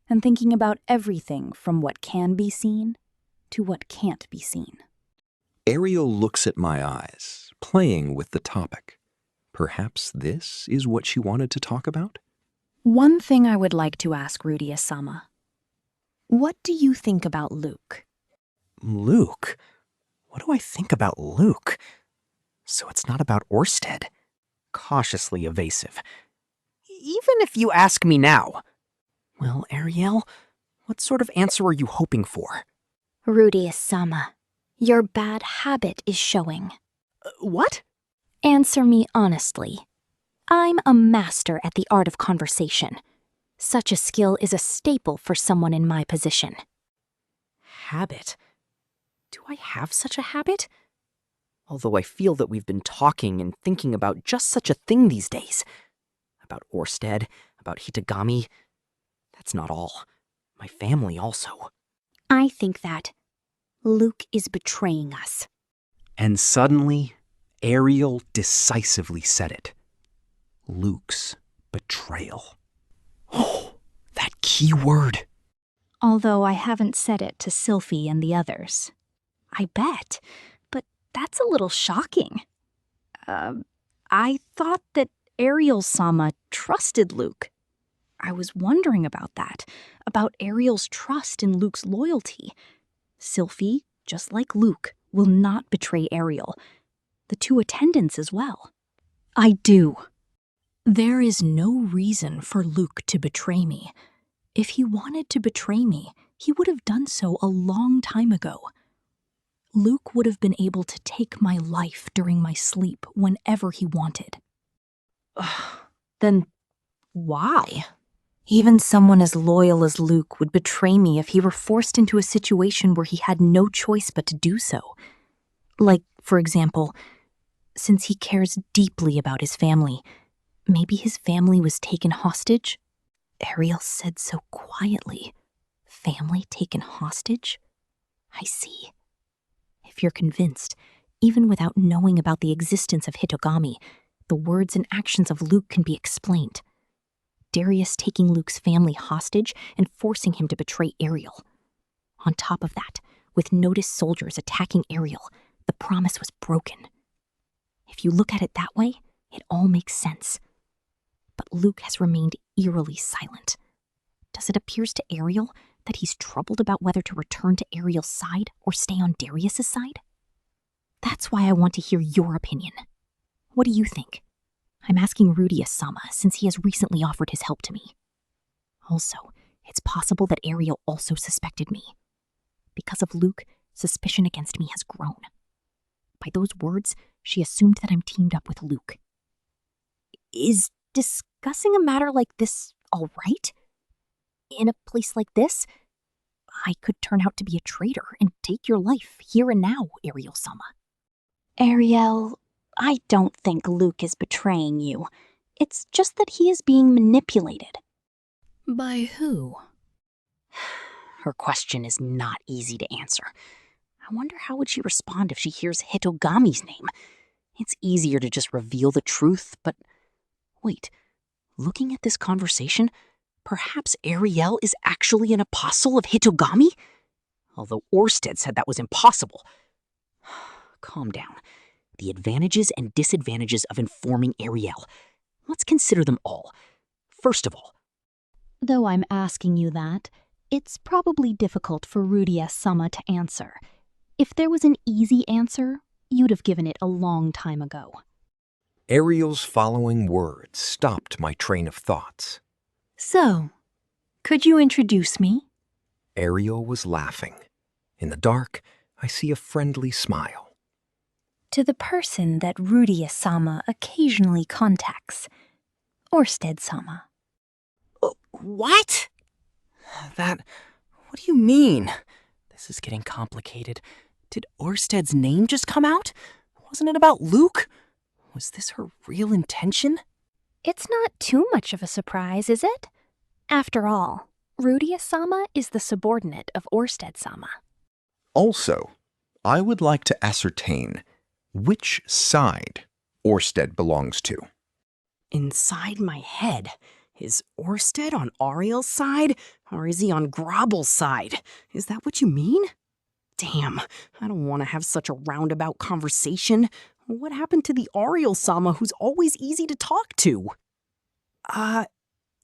and thinking about everything from what can be seen to what can't be seen. Ariel looks at my eyes, playing with the topic. Perhaps this is what she wanted to talk about? One thing I would like to ask Rudeus-sama. What do you think about Luke? Luke? What do I think about Luke? So it's not about Orsted. Cautiously evasive. Even if you ask me now. Well, Ariel, what sort of answer are you hoping for? Rudeus-sama, your bad habit is showing. What? Answer me honestly. I'm a master at the art of conversation. Such a skill is a staple for someone in my position. Habit? Do I have such a habit? Although I feel that we've been talking and thinking about just such a thing these days. About Orsted, about Hitagami. That's not all. My family also. I think that Luke is betraying us. And suddenly, Ariel decisively said it. Luke's betrayal. Oh, that key word. Although I haven't said it to Sylphie and the others. I bet, but that's a little shocking. I thought that Ariel-sama trusted Luke. I was wondering about that, about Ariel's trust in Luke's loyalty. Sylphie, just like Luke, will not betray Ariel. The two attendants as well. I do. There is no reason for Luke to betray me. If he wanted to betray me, he would have done so a long time ago. Luke would have been able to take my life during my sleep whenever he wanted. Then why? Even someone as loyal as Luke would betray me if he were forced into a situation where he had no choice but to do so. Like, for example, since he cares deeply about his family, maybe his family was taken hostage? Ariel said so quietly. Family taken hostage? I see. If you're convinced, even without knowing about the existence of Hitogami, the words and actions of Luke can be explained. Darius taking Luke's family hostage and forcing him to betray Ariel. On top of that, with noticed soldiers attacking Ariel, the promise was broken. If you look at it that way, it all makes sense. But Luke has remained eerily silent. Does it appear to Ariel that he's troubled about whether to return to Ariel's side or stay on Darius's side? That's why I want to hear your opinion. What do you think? I'm asking Rudeus-sama since he has recently offered his help to me. Also, it's possible that Ariel also suspected me. Because of Luke, suspicion against me has grown. By those words, she assumed that I'm teamed up with Luke. Is discussing a matter like this all right? In a place like this, I could turn out to be a traitor and take your life here and now, Ariel-sama. Ariel, I don't think Luke is betraying you. It's just that he is being manipulated. By who? Her question is not easy to answer. I wonder how would she respond if she hears Hitogami's name. It's easier to just reveal the truth, but wait, looking at this conversation, perhaps Ariel is actually an apostle of Hitogami? Although Orsted said that was impossible. Calm down. The advantages and disadvantages of informing Ariel. Let's consider them all. First of all, Though I'm asking you that, it's probably difficult for Rudeus-sama to answer. If there was an easy answer, you'd have given it a long time ago. Ariel's following words stopped my train of thoughts. So, could you introduce me? Ariel was laughing. In the dark, I see a friendly smile. To the person that Rudeus-sama occasionally contacts. Orsted-sama. What? What do you mean? This is getting complicated. Did Orsted's name just come out? Wasn't it about Luke? Was this her real intention? It's not too much of a surprise, is it? After all, Rudeus-sama is the subordinate of Orsted-sama. Also, I would like to ascertain which side Orsted belongs to. Inside my head. Is Orsted on Ariel's side, or is he on Grobble's side? Is that what you mean? Damn, I don't want to have such a roundabout conversation. What happened to the Ariel-sama who's always easy to talk to?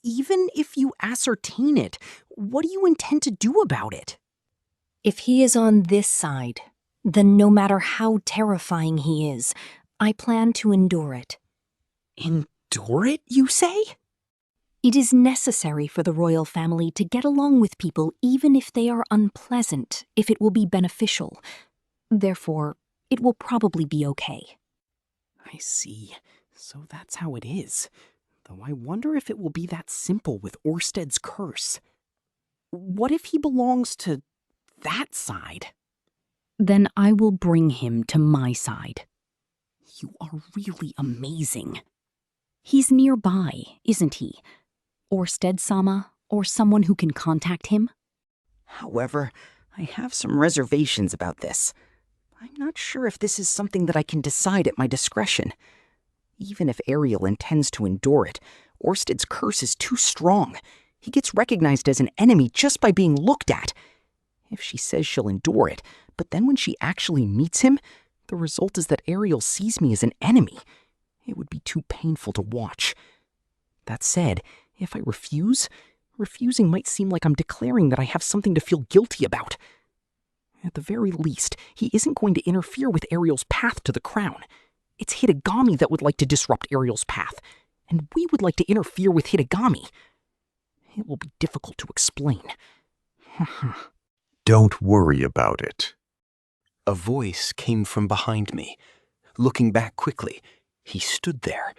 Even if you ascertain it, what do you intend to do about it? If he is on this side, then no matter how terrifying he is, I plan to endure it. Endure it, you say? It is necessary for the royal family to get along with people even if they are unpleasant, if it will be beneficial. Therefore, it will probably be okay. I see. So that's how it is. Though I wonder if it will be that simple with Orsted's curse. What if he belongs to that side? Then I will bring him to my side. You are really amazing. He's nearby, isn't he? Orsted-sama, or someone who can contact him? However, I have some reservations about this. I'm not sure if this is something that I can decide at my discretion. Even if Ariel intends to endure it, Orsted's curse is too strong. He gets recognized as an enemy just by being looked at. If she says she'll endure it, but then when she actually meets him, the result is that Ariel sees me as an enemy. It would be too painful to watch. That said, if I refusing might seem like I'm declaring that I have something to feel guilty about. At the very least, he isn't going to interfere with Ariel's path to the crown. It's Hitagami that would like to disrupt Ariel's path, and we would like to interfere with Hitagami. It will be difficult to explain. Don't worry about it. A voice came from behind me. Looking back quickly, he stood there,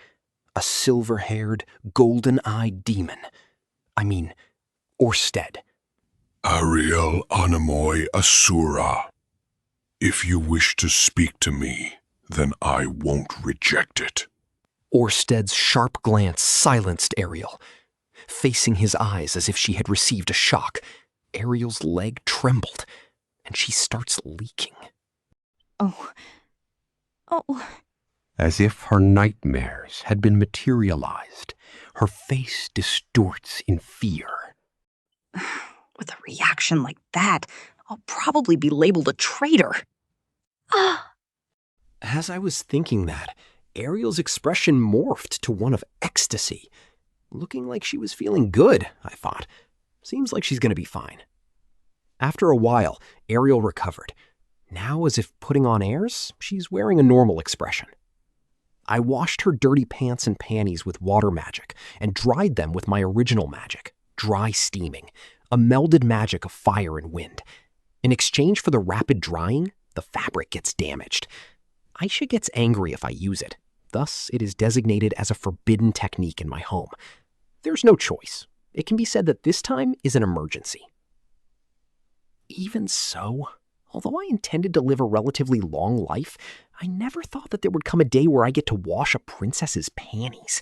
a silver-haired, golden-eyed demon. I mean, Orsted. Ariel Anamoi Asura. If you wish to speak to me, then I won't reject it. Orsted's sharp glance silenced Ariel. Facing his eyes as if she had received a shock, Ariel's leg trembled, and she starts leaking. Oh. As if her nightmares had been materialized, her face distorts in fear. With a reaction like that, I'll probably be labeled a traitor. As I was thinking that, Ariel's expression morphed to one of ecstasy. Looking like she was feeling good, I thought. Seems like she's going to be fine. After a while, Ariel recovered. Now, as if putting on airs, she's wearing a normal expression. I washed her dirty pants and panties with water magic and dried them with my original magic, dry steaming, a melded magic of fire and wind. In exchange for the rapid drying, the fabric gets damaged. Aisha gets angry if I use it. Thus, it is designated as a forbidden technique in my home. There's no choice. It can be said that this time is an emergency. Even so, although I intended to live a relatively long life, I never thought that there would come a day where I get to wash a princess's panties.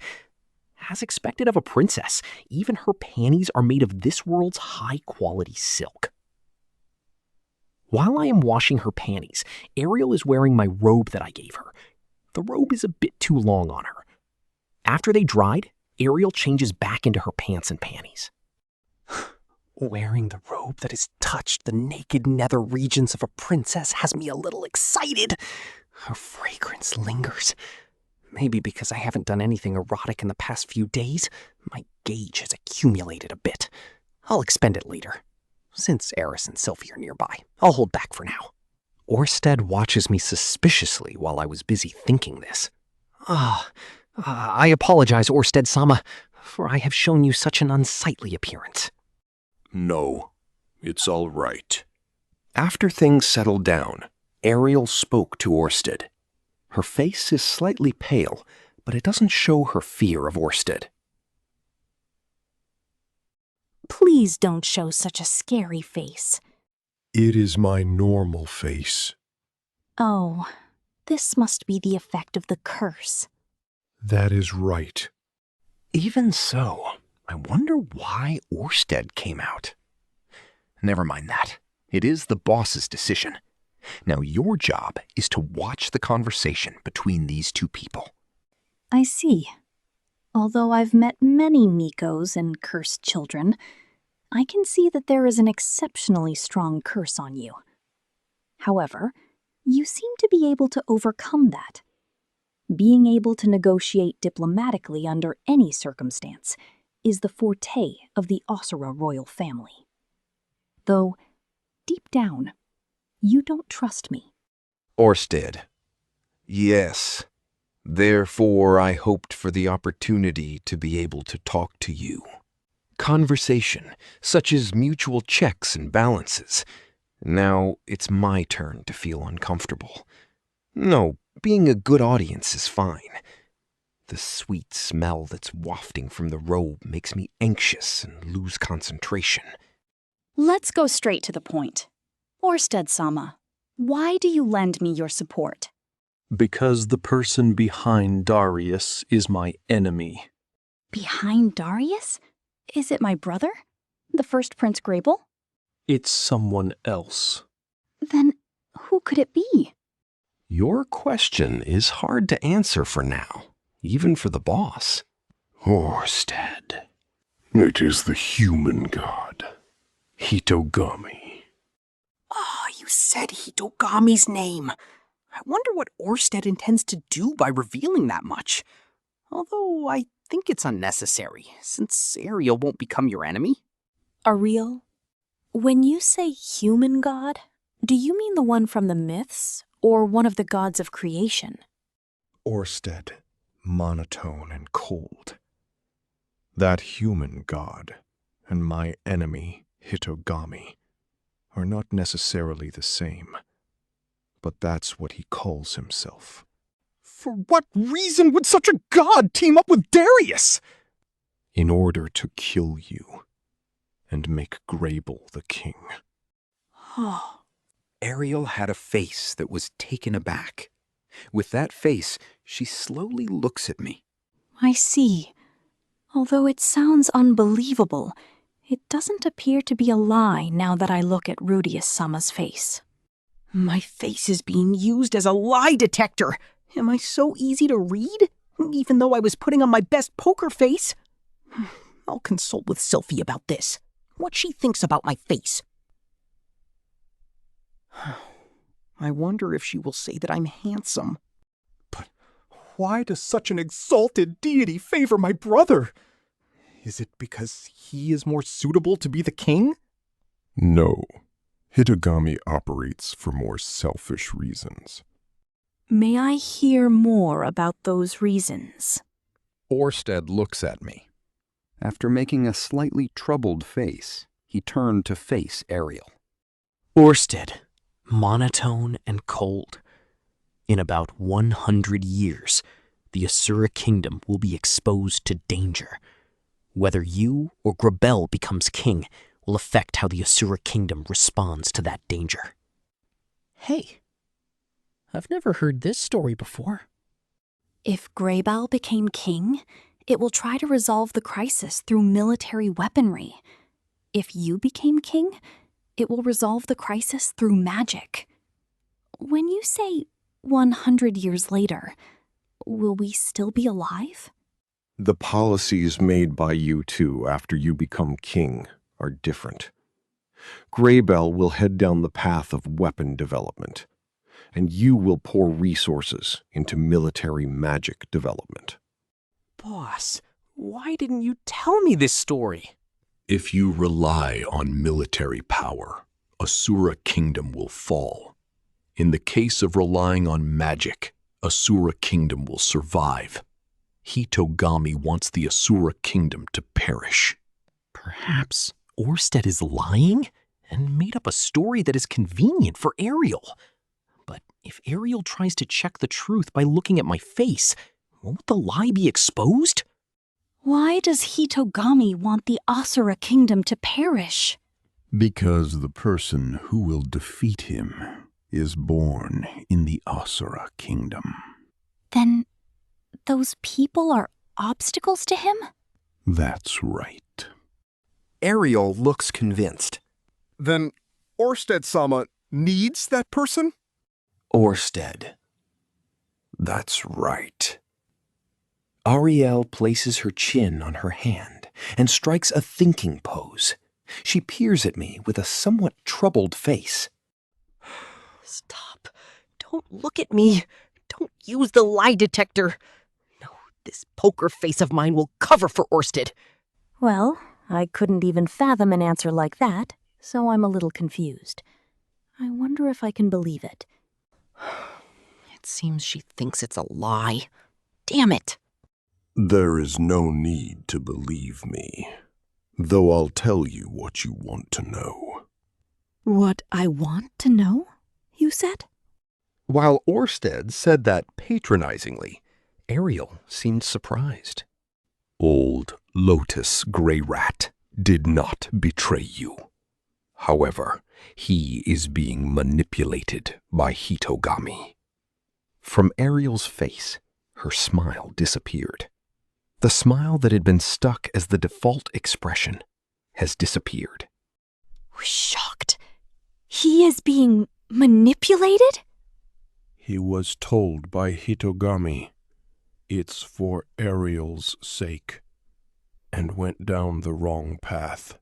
As expected of a princess, even her panties are made of this world's high-quality silk. While I am washing her panties, Ariel is wearing my robe that I gave her. The robe is a bit too long on her. After they dried, Ariel changes back into her pants and panties. Wearing the robe that has touched the naked nether regions of a princess has me a little excited. Her fragrance lingers. Maybe because I haven't done anything erotic in the past few days, my gauge has accumulated a bit. I'll expend it later. Since Eris and Sylvie are nearby, I'll hold back for now. Orsted watches me suspiciously while I was busy thinking this. I apologize, Orsted-sama, for I have shown you such an unsightly appearance. No, it's all right. After things settled down, Ariel spoke to Orsted. Her face is slightly pale, but it doesn't show her fear of Orsted. Please don't show such a scary face. It is my normal face. Oh, this must be the effect of the curse. That is right. Even so, I wonder why Orsted came out. Never mind that. It is the boss's decision. Now your job is to watch the conversation between these two people. I see. Although I've met many Mikos and cursed children, I can see that there is an exceptionally strong curse on you. However, you seem to be able to overcome that. Being able to negotiate diplomatically under any circumstance is the forte of the Asura royal family. Though, deep down, you don't trust me. Orsted. Yes. Therefore, I hoped for the opportunity to be able to talk to you. Conversation, such as mutual checks and balances. Now, it's my turn to feel uncomfortable. No, being a good audience is fine. The sweet smell that's wafting from the robe makes me anxious and lose concentration. Let's go straight to the point. Orsted-sama, why do you lend me your support? Because the person behind Darius is my enemy. Behind Darius? Is it my brother? The first Prince Grable? It's someone else. Then who could it be? Your question is hard to answer for now, even for the boss. Orsted. It is the human god, Hitogami. You said Hitogami's name. I wonder what Orsted intends to do by revealing that much. Although I think it's unnecessary, since Ariel won't become your enemy. Ariel, when you say human god, do you mean the one from the myths, or one of the gods of creation? Orsted, monotone and cold. That human god and my enemy, Hitogami, are not necessarily the same, but that's what he calls himself. For what reason would such a god team up with Darius? In order to kill you and make Grable the king. Ariel had a face that was taken aback. With that face, she slowly looks at me. I see. Although it sounds unbelievable, it doesn't appear to be a lie now that I look at Rudeus-sama's face. My face is being used as a lie detector. Am I so easy to read? Even though I was putting on my best poker face? I'll consult with Sylvie about this. What she thinks about my face. I wonder if she will say that I'm handsome. But why does such an exalted deity favor my brother? Is it because he is more suitable to be the king? No. Hitogami operates for more selfish reasons. May I hear more about those reasons? Orsted looks at me. After making a slightly troubled face, he turned to face Ariel. Orsted, monotone and cold. In about 100 years, the Asura kingdom will be exposed to danger. Whether you or Grable becomes king will affect how the Asura kingdom responds to that danger. Hey, I've never heard this story before. If Grable became king, it will try to resolve the crisis through military weaponry. If you became king, it will resolve the crisis through magic. When you say 100 years later, will we still be alive? The policies made by you two after you become king are different. Grable will head down the path of weapon development, and you will pour resources into military magic development. Boss, why didn't you tell me this story? If you rely on military power, Asura Kingdom will fall. In the case of relying on magic, Asura Kingdom will survive. Hitogami wants the Asura Kingdom to perish. Perhaps Orsted is lying and made up a story that is convenient for Ariel. But if Ariel tries to check the truth by looking at my face, won't the lie be exposed? Why does Hitogami want the Asura Kingdom to perish? Because the person who will defeat him is born in the Asura Kingdom. Then those people are obstacles to him? That's right. Ariel looks convinced. Then Orsted-sama needs that person? Orsted. That's right. Ariel places her chin on her hand and strikes a thinking pose. She peers at me with a somewhat troubled face. Stop. Don't look at me. Don't use the lie detector. No, this poker face of mine will cover for Orsted. Well, I couldn't even fathom an answer like that, so I'm a little confused. I wonder if I can believe it. It seems she thinks it's a lie. Damn it. There is no need to believe me, though I'll tell you what you want to know. What I want to know, you said? While Orsted said that patronizingly, Ariel seemed surprised. Old Lotus Greyrat did not betray you. However, he is being manipulated by Hitogami. From Ariel's face, her smile disappeared. The smile that had been stuck as the default expression has disappeared. We're shocked. He is being manipulated? He was told by Hitogami it's for Ariel's sake, and went down the wrong path.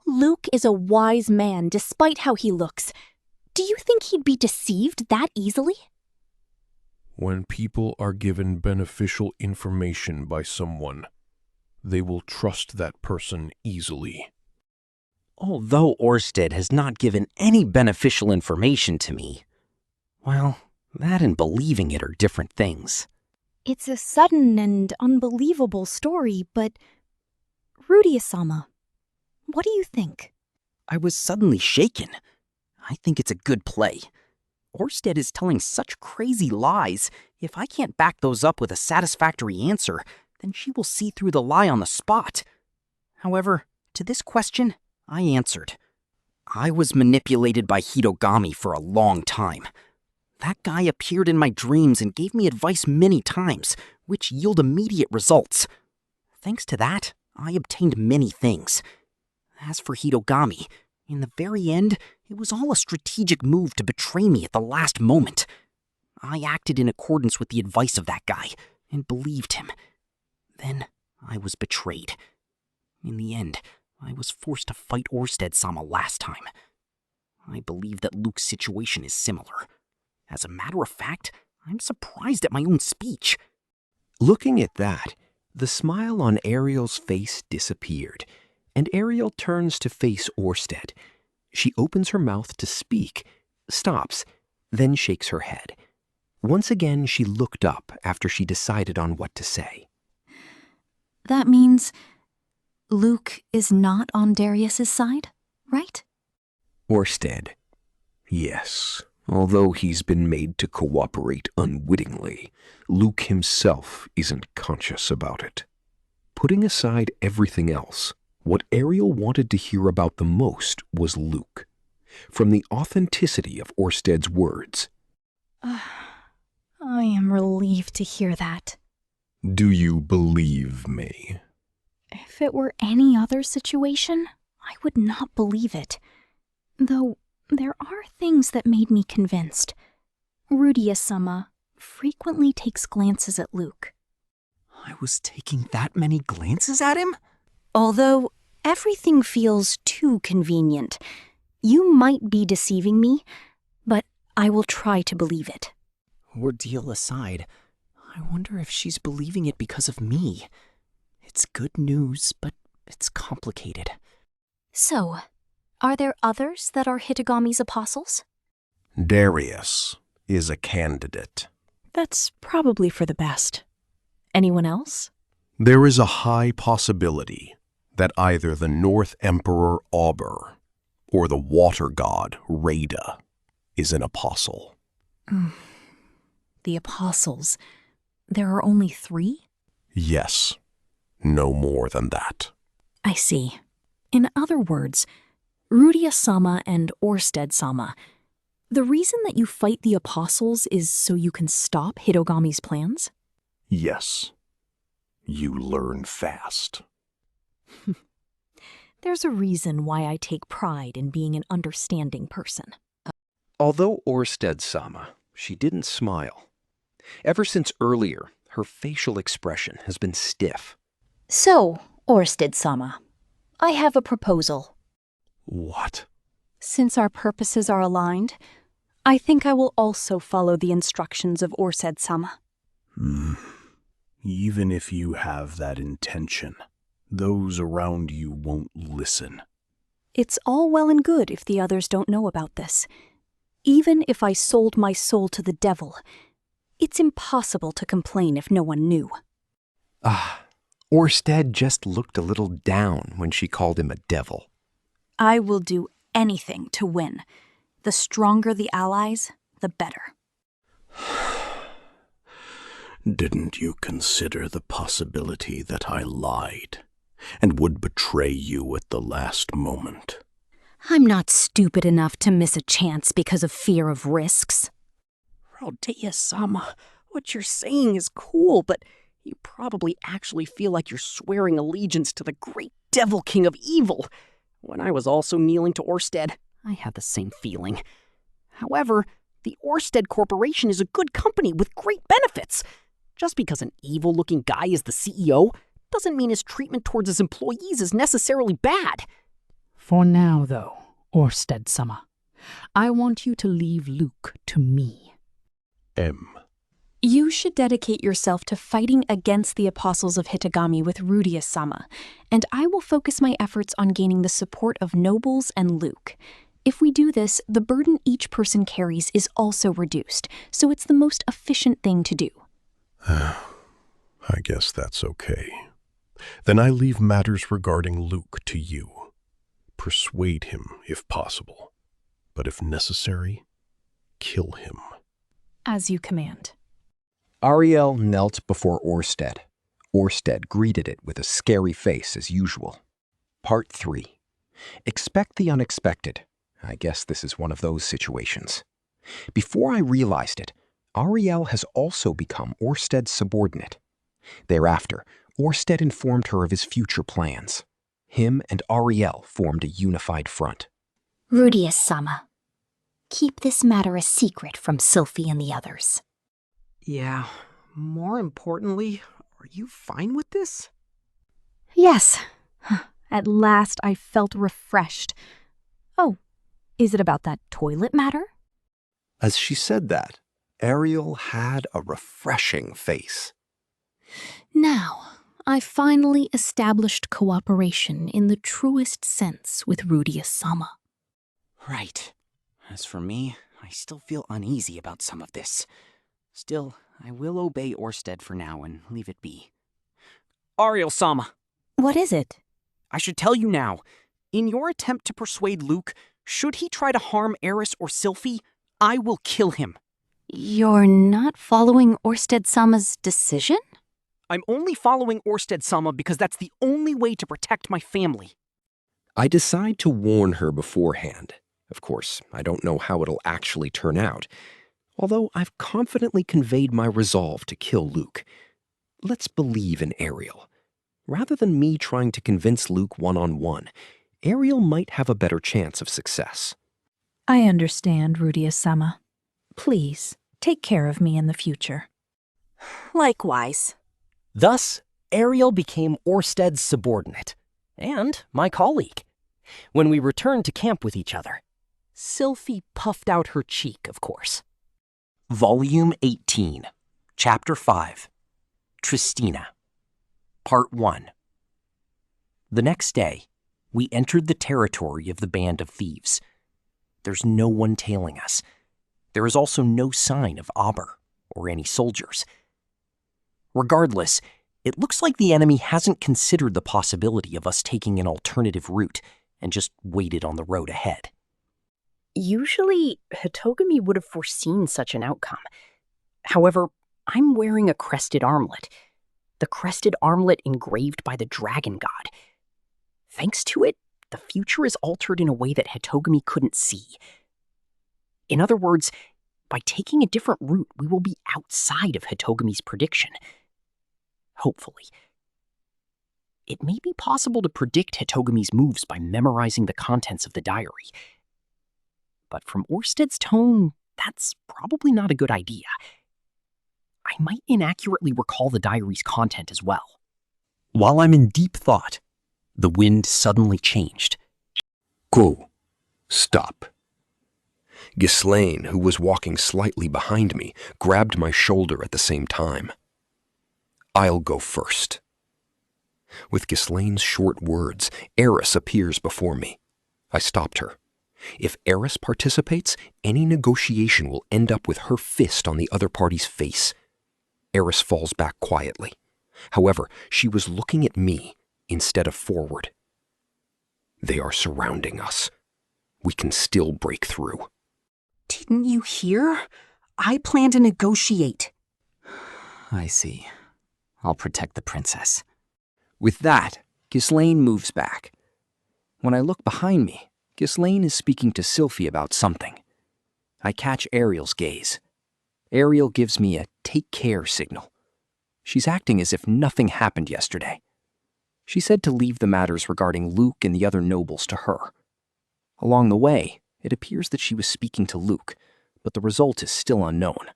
Luke is a wise man despite how he looks. Do you think he'd be deceived that easily? When people are given beneficial information by someone, they will trust that person easily. Although Orsted has not given any beneficial information to me, well, that and believing it are different things. It's a sudden and unbelievable story, but Rudeus-sama, what do you think? I was suddenly shaken. I think it's a good play. Orsted is telling such crazy lies. If I can't back those up with a satisfactory answer, then she will see through the lie on the spot. However, to this question, I answered. I was manipulated by Hitogami for a long time. That guy appeared in my dreams and gave me advice many times, which yield immediate results. Thanks to that, I obtained many things. As for Hitogami, in the very end, it was all a strategic move to betray me at the last moment. I acted in accordance with the advice of that guy and believed him. Then I was betrayed. In the end, I was forced to fight Orsted-sama last time. I believe that Luke's situation is similar. As a matter of fact, I'm surprised at my own speech. Looking at that, the smile on Ariel's face disappeared, and Ariel turns to face Orsted. She opens her mouth to speak, stops, then shakes her head. Once again, she looked up after she decided on what to say. That means Luke is not on Darius's side, right? Orsted. Yes. Although he's been made to cooperate unwittingly, Luke himself isn't conscious about it. Putting aside everything else, what Ariel wanted to hear about the most was Luke. From the authenticity of Orsted's words. I am relieved to hear that. Do you believe me? If it were any other situation, I would not believe it. Though there are things that made me convinced. Rudeus-sama frequently takes glances at Luke. I was taking that many glances at him? Although everything feels too convenient, you might be deceiving me, but I will try to believe it. Ordeal aside, I wonder if she's believing it because of me. It's good news, but it's complicated. So, are there others that are Hitogami's apostles? Darius is a candidate. That's probably for the best. Anyone else? There is a high possibility that either the North Emperor Auber or the water god Rada is an apostle. The apostles. There are only 3? Yes, no more than that. I see. In other words, Rudeus-sama and Orsted-sama, the reason that you fight the apostles is so you can stop Hitogami's plans? Yes. You learn fast. There's a reason why I take pride in being an understanding person. Although Orsted-sama, she didn't smile. Ever since earlier, her facial expression has been stiff. So, Orsted-sama, I have a proposal. What? Since our purposes are aligned, I think I will also follow the instructions of Orsted-sama. Even if you have that intention, those around you won't listen. It's all well and good if the others don't know about this. Even if I sold my soul to the devil, it's impossible to complain if no one knew. Orsted just looked a little down when she called him a devil. I will do anything to win. The stronger the allies, the better. Didn't you consider the possibility that I lied and would betray you at the last moment? I'm not stupid enough to miss a chance because of fear of risks. Rudeus-sama, what you're saying is cool, but you probably actually feel like you're swearing allegiance to the great devil king of evil. When I was also kneeling to Orsted, I had the same feeling. However, the Orsted Corporation is a good company with great benefits. Just because an evil-looking guy is the CEO doesn't mean his treatment towards his employees is necessarily bad. For now, though, Orsted-sama, I want you to leave Luke to me. You should dedicate yourself to fighting against the apostles of Hitogami with Rudeus-sama, and I will focus my efforts on gaining the support of nobles and Luke. If we do this, the burden each person carries is also reduced, so it's the most efficient thing to do. I guess that's okay. Then I leave matters regarding Luke to you. Persuade him if possible, but if necessary, kill him. As you command. Ariel knelt before Orsted. Orsted greeted it with a scary face as usual. Part 3. Expect the unexpected. I guess this is one of those situations. Before I realized it, Ariel has also become Orsted's subordinate. Thereafter, Orsted informed her of his future plans. Him and Ariel formed a unified front. Rudeus-sama, keep this matter a secret from Sylphie and the others. Yeah, more importantly, are you fine with this? Yes. At last I felt refreshed. Oh, is it about that toilet matter? As she said that, Ariel had a refreshing face. Now, I finally established cooperation in the truest sense with Rudeus-sama. Right. As for me, I still feel uneasy about some of this. Still, I will obey Orsted for now and leave it be. Ariel-sama. What is it? I should tell you now. In your attempt to persuade Luke, should he try to harm Eris or Sylphie, I will kill him. You're not following Orsted-sama's decision? I'm only following Orsted-sama because that's the only way to protect my family. I decide to warn her beforehand. Of course, I don't know how it'll actually turn out, although I've confidently conveyed my resolve to kill Luke. Let's believe in Ariel. Rather than me trying to convince Luke one-on-one, Ariel might have a better chance of success. I understand, Rudeus-sama. Please, take care of me in the future. Likewise. Thus, Ariel became Orsted's subordinate, and my colleague, when we returned to camp with each other. Sylphie puffed out her cheek, of course. Volume 18, Chapter 5, Tristina, Part 1. The next day, we entered the territory of the Band of Thieves. There's no one tailing us. There is also no sign of Auber or any soldiers. Regardless, it looks like the enemy hasn't considered the possibility of us taking an alternative route and just waited on the road ahead. Usually, Hitogami would have foreseen such an outcome. However, I'm wearing a crested armlet. The crested armlet engraved by the dragon god. Thanks to it, the future is altered in a way that Hitogami couldn't see. In other words, by taking a different route, we will be outside of Hitogami's prediction. Hopefully. It may be possible to predict Hitogami's moves by memorizing the contents of the diary. But from Orsted's tone, that's probably not a good idea. I might inaccurately recall the diary's content as well. While I'm in deep thought, the wind suddenly changed. Go. Stop. Ghislaine, who was walking slightly behind me, grabbed my shoulder at the same time. I'll go first. With Ghislaine's short words, Eris appears before me. I stopped her. If Eris participates, any negotiation will end up with her fist on the other party's face. Eris falls back quietly. However, she was looking at me instead of forward. They are surrounding us. We can still break through. Didn't you hear? I plan to negotiate. I see. I'll protect the princess. With that, Ghislaine moves back. When I look behind me, Ghislaine is speaking to Sylphie about something. I catch Ariel's gaze. Ariel gives me a take care signal. She's acting as if nothing happened yesterday. She said to leave the matters regarding Luke and the other nobles to her. Along the way, it appears that she was speaking to Luke, but the result is still unknown.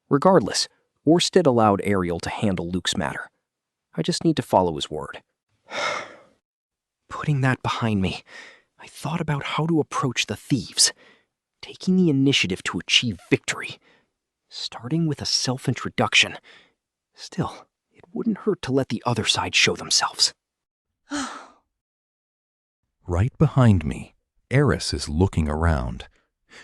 Regardless, Orsted allowed Ariel to handle Luke's matter. I just need to follow his word. Putting that behind me, I thought about how to approach the thieves, taking the initiative to achieve victory, starting with a self-introduction. Still, it wouldn't hurt to let the other side show themselves. Right behind me, Eris is looking around.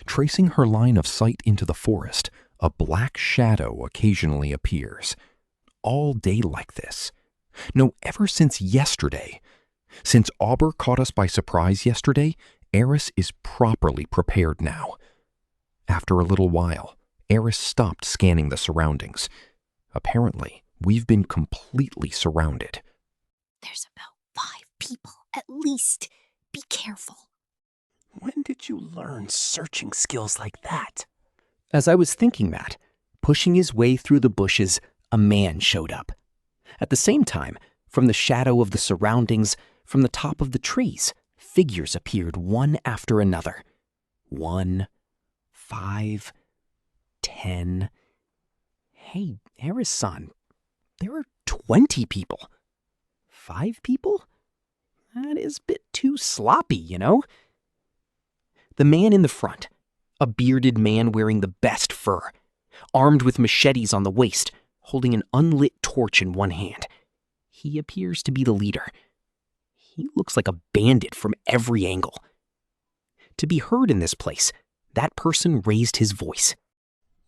Tracing her line of sight into the forest, a black shadow occasionally appears. All day like this. No, ever since yesterday. Since Auber caught us by surprise yesterday, Eris is properly prepared now. After a little while, Eris stopped scanning the surroundings. Apparently, we've been completely surrounded. There's about 5 people, at least. Be careful. When did you learn searching skills like that? As I was thinking that, pushing his way through the bushes, a man showed up. At the same time, from the shadow of the surroundings, from the top of the trees, figures appeared one after another. 1, 5, 10. Hey, Eris-san, there are 20 people. 5 people? That is a bit too sloppy, you know? The man in the front, a bearded man wearing the best fur, armed with machetes on the waist, holding an unlit torch in one hand. He appears to be the leader. He looks like a bandit from every angle. To be heard in this place, that person raised his voice.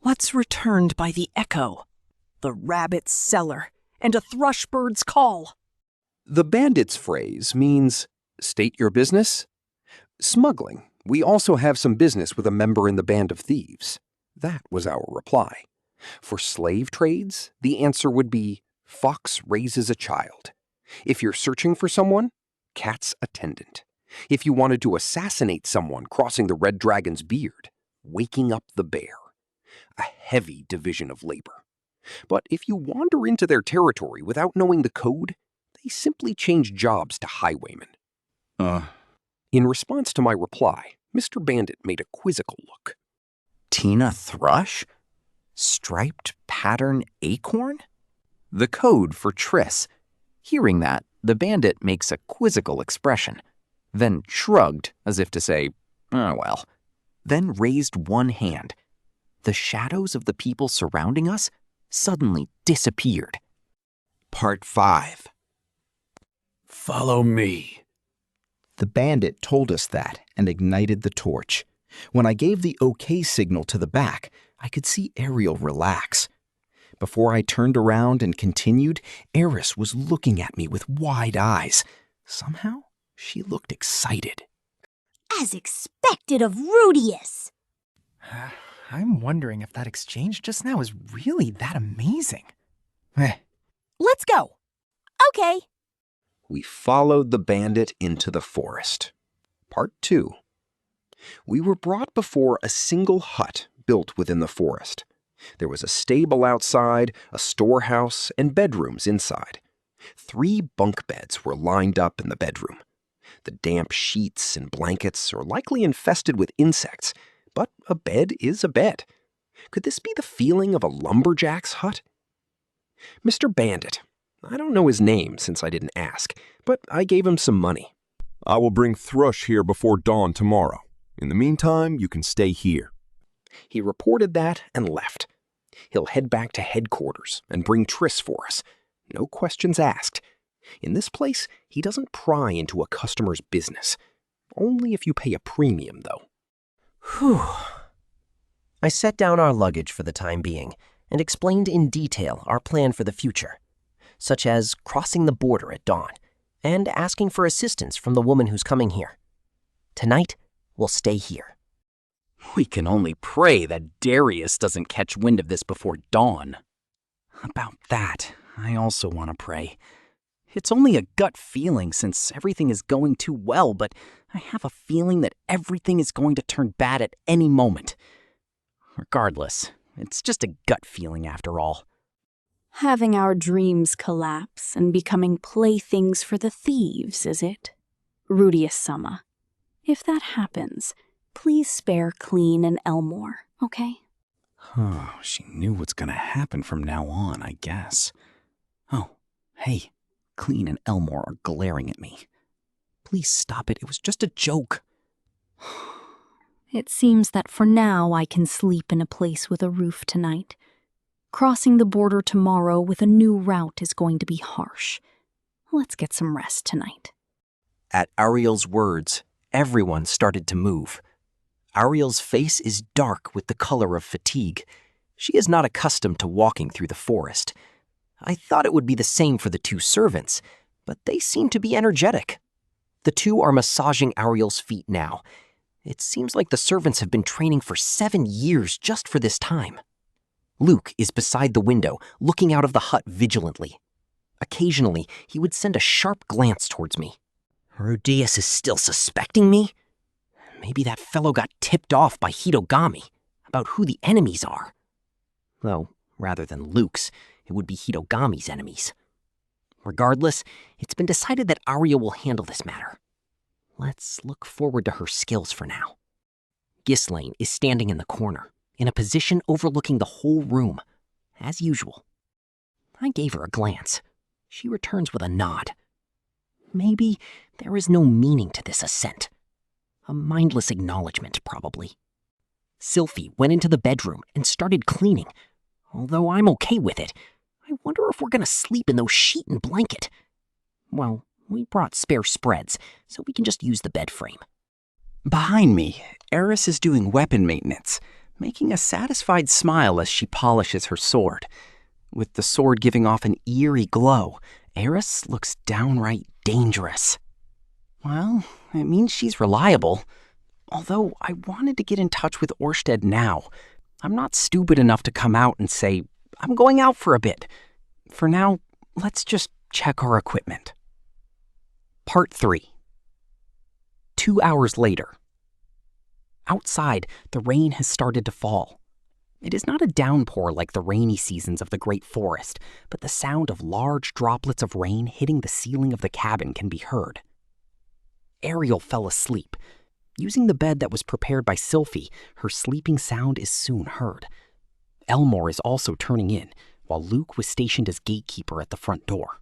What's returned by the echo? The rabbit's cellar and a thrushbird's call. The bandit's phrase means, state your business. Smuggling. We also have some business with a member in the Band of Thieves. That was our reply. For slave trades, the answer would be, fox raises a child. If you're searching for someone, cat's attendant. If you wanted to assassinate someone crossing the red dragon's beard, waking up the bear. A heavy division of labor. But if you wander into their territory without knowing the code, they simply change jobs to highwaymen. In response to my reply, Mr. Bandit made a quizzical look. Tina Thrush? Striped pattern acorn? The code for Triss. Hearing that, the bandit makes a quizzical expression, then shrugged as if to say, oh well. then raised one hand. The shadows of the people surrounding us suddenly disappeared. Part 5. Follow me. The bandit told us that and ignited the torch. When I gave the OK signal to the back, I could see Ariel relax. Before I turned around and continued, Eris was looking at me with wide eyes. Somehow, she looked excited. As expected of Rudeus. I'm wondering if that exchange just now is really that amazing. Let's go. Okay. We followed the bandit into the forest. Part 2. We were brought before a single hut built within the forest. There was a stable outside, a storehouse, and bedrooms inside. 3 bunk beds were lined up in the bedroom. The damp sheets and blankets are likely infested with insects, but a bed is a bed. Could this be the feeling of a lumberjack's hut? Mr. Bandit, I don't know his name since I didn't ask, but I gave him some money. I will bring Thrush here before dawn tomorrow. In the meantime, you can stay here. He reported that and left. He'll head back to headquarters and bring Triss for us. No questions asked. In this place, he doesn't pry into a customer's business. Only if you pay a premium, though. Whew. I set down our luggage for the time being and explained in detail our plan for the future, such as crossing the border at dawn and asking for assistance from the woman who's coming here. Tonight, we'll stay here. We can only pray that Darius doesn't catch wind of this before dawn. About that, I also want to pray. It's only a gut feeling since everything is going too well, but I have a feeling that everything is going to turn bad at any moment. Regardless, it's just a gut feeling after all. Having our dreams collapse and becoming playthings for the thieves, is it? Rudeus-sama. If that happens, please spare Clean and Elmore, okay? Oh, she knew what's gonna happen from now on, I guess. Oh, hey, Clean and Elmore are glaring at me. Please stop it, it was just a joke. It seems that for now I can sleep in a place with a roof tonight. Crossing the border tomorrow with a new route is going to be harsh. Let's get some rest tonight. At Ariel's words, everyone started to move. Ariel's face is dark with the color of fatigue. She is not accustomed to walking through the forest. I thought it would be the same for the 2 servants, but they seem to be energetic. The 2 are massaging Ariel's feet now. It seems like the servants have been training for 7 years just for this time. Luke is beside the window, looking out of the hut vigilantly. Occasionally, he would send a sharp glance towards me. Rudeus is still suspecting me? Maybe that fellow got tipped off by Hitogami about who the enemies are. Though, rather than Luke's, it would be Hitogami's enemies. Regardless, it's been decided that Aria will handle this matter. Let's look forward to her skills for now. Ghislaine is standing in the corner, in a position overlooking the whole room, as usual. I gave her a glance. She returns with a nod. Maybe there is no meaning to this assent. A mindless acknowledgement, probably. Sylphie went into the bedroom and started cleaning. Although I'm okay with it, I wonder if we're gonna sleep in those sheet and blanket. Well, we brought spare spreads, so we can just use the bed frame. Behind me, Eris is doing weapon maintenance, making a satisfied smile as she polishes her sword. With the sword giving off an eerie glow, Eris looks downright dangerous. Well, it means she's reliable. Although I wanted to get in touch with Orsted now. I'm not stupid enough to come out and say, I'm going out for a bit. For now, let's just check our equipment. Part 3. 2 hours later. Outside, the rain has started to fall. It is not a downpour like the rainy seasons of the Great Forest, but the sound of large droplets of rain hitting the ceiling of the cabin can be heard. Ariel fell asleep. Using the bed that was prepared by Sylphie, her sleeping sound is soon heard. Elmore is also turning in, while Luke was stationed as gatekeeper at the front door.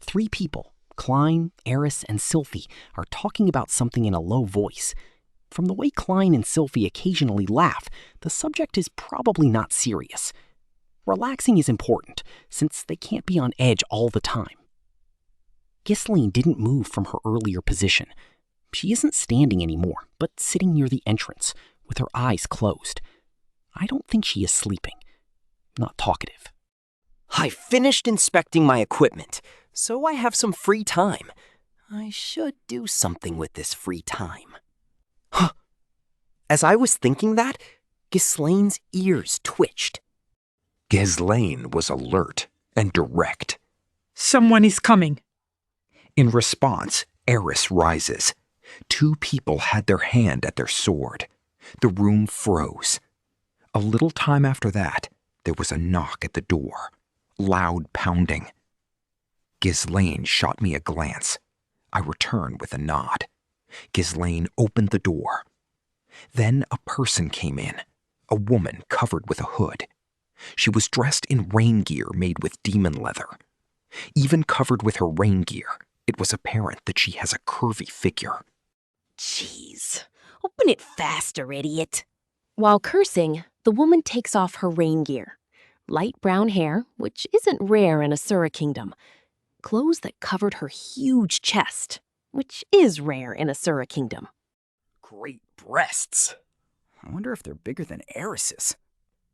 3 people, Klein, Eris, and Sylphie, are talking about something in a low voice. From the way Klein and Sylphie occasionally laugh, the subject is probably not serious. Relaxing is important, since they can't be on edge all the time. Ghislaine didn't move from her earlier position. She isn't standing anymore, but sitting near the entrance, with her eyes closed. I don't think she is sleeping. Not talkative. I finished inspecting my equipment, so I have some free time. I should do something with this free time. Huh. As I was thinking that, Ghislaine's ears twitched. Ghislaine was alert and direct. Someone is coming. In response, Eris rises. 2 people had their hand at their sword. The room froze. A little time after that, there was a knock at the door. Loud pounding. Ghislaine shot me a glance. I returned with a nod. Ghislaine opened the door. Then a person came in, a woman covered with a hood. She was dressed in rain gear made with demon leather. Even covered with her rain gear, it was apparent that she has a curvy figure. Jeez, open it faster, idiot. While cursing, the woman takes off her rain gear. Light brown hair, which isn't rare in Asura Kingdom. Clothes that covered her huge chest, which is rare in Asura Kingdom. Great breasts. I wonder if they're bigger than Eris's.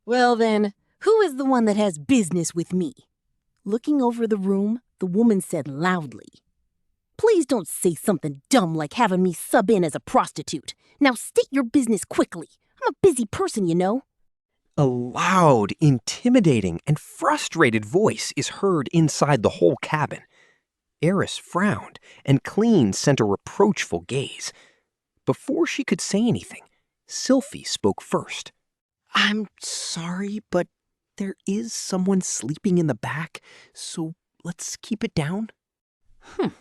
Well then, who is the one that has business with me? Looking over the room, the woman said loudly, "Please don't say something dumb like having me sub in as a prostitute. Now state your business quickly. I'm a busy person, you know." A loud, intimidating, and frustrated voice is heard inside the whole cabin. Eris frowned, and Cleen sent a reproachful gaze. Before she could say anything, Sylphie spoke first. "I'm sorry, but there is someone sleeping in the back, so let's keep it down." Who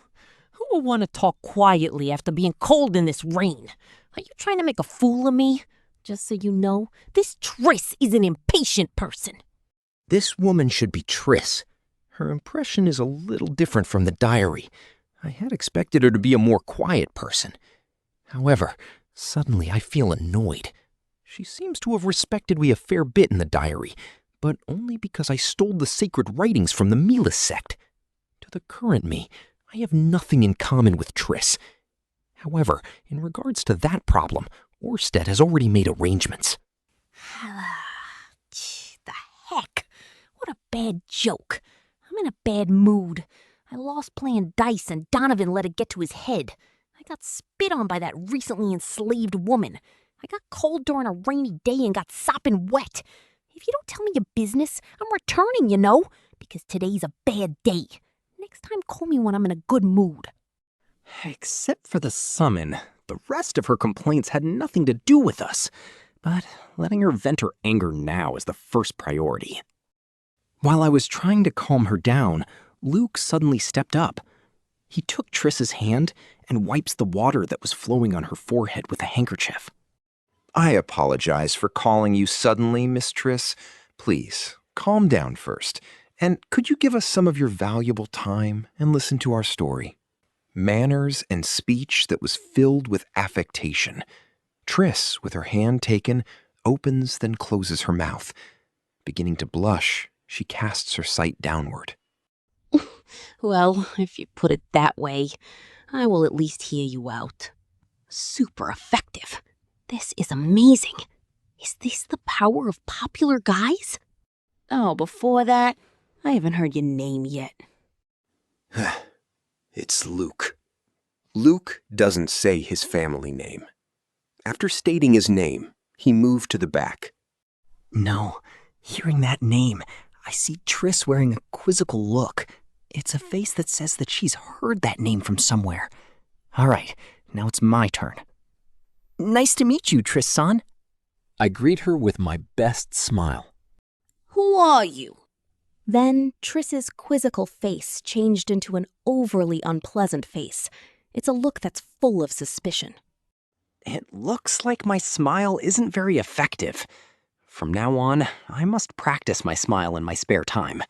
would want to talk quietly after being cold in this rain? Are you trying to make a fool of me? Just so you know, this Triss is an impatient person. This woman should be Triss. Her impression is a little different from the diary. I had expected her to be a more quiet person. However, suddenly I feel annoyed. She seems to have respected me a fair bit in the diary, but only because I stole the sacred writings from the Milas sect. To the current me, I have nothing in common with Triss. However, in regards to that problem, Orsted has already made arrangements. The heck? What a bad joke. I'm in a bad mood. I lost playing dice and Donovan let it get to his head. I got spit on by that recently enslaved woman. I got cold during a rainy day and got sopping wet. If you don't tell me your business, I'm returning, you know, because today's a bad day. Next time, call me when I'm in a good mood. Except for the summon, the rest of her complaints had nothing to do with us. But letting her vent her anger now is the first priority. While I was trying to calm her down, Luke suddenly stepped up. He took Triss's hand and wipes the water that was flowing on her forehead with a handkerchief. I apologize for calling you suddenly, Miss Triss. Please, calm down first. And could you give us some of your valuable time and listen to our story? Manners and speech that was filled with affectation. Triss, with her hand taken, opens then closes her mouth. Beginning to blush, she casts her sight downward. Well, if you put it that way, I will at least hear you out. Super effective. This is amazing. Is this the power of popular guys? Oh, before that, I haven't heard your name yet. It's Luke. Luke doesn't say his family name. After stating his name, he moved to the back. No, hearing that name, I see Triss wearing a quizzical look. It's a face that says that she's heard that name from somewhere. All right, now it's my turn. Nice to meet you, Triss-san. I greet her with my best smile. Who are you? Then Triss's quizzical face changed into an overly unpleasant face. It's a look that's full of suspicion. It looks like my smile isn't very effective. From now on, I must practice my smile in my spare time.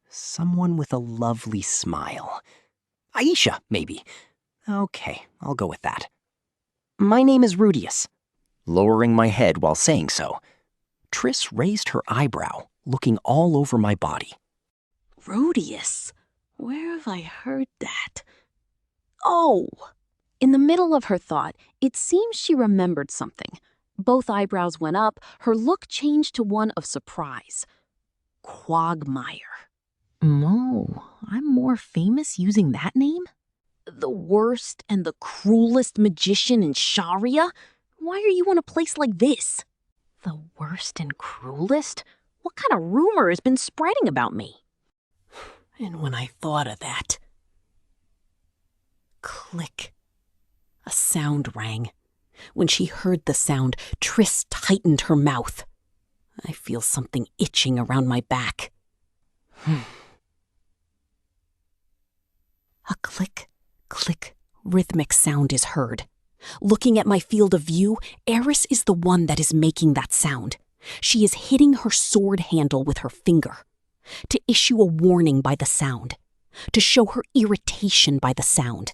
Someone with a lovely smile. Aisha, maybe. Okay, I'll go with that. My name is Rudeus. Lowering my head while saying so, Triss raised her eyebrow, looking all over my body. Rudeus? Where have I heard that? Oh! In the middle of her thought, it seems she remembered something. Both eyebrows went up, her look changed to one of surprise. Quagmire. Oh, I'm more famous using that name? The worst and the cruelest magician in Sharia? Why are you in a place like this? The worst and cruelest? What kind of rumor has been spreading about me? And when I thought of that... Click. A sound rang. When she heard the sound, Triss tightened her mouth. I feel something itching around my back. A click, click, rhythmic sound is heard. Looking at my field of view, Eris is the one that is making that sound. She is hitting her sword handle with her finger. To issue a warning by the sound. To show her irritation by the sound.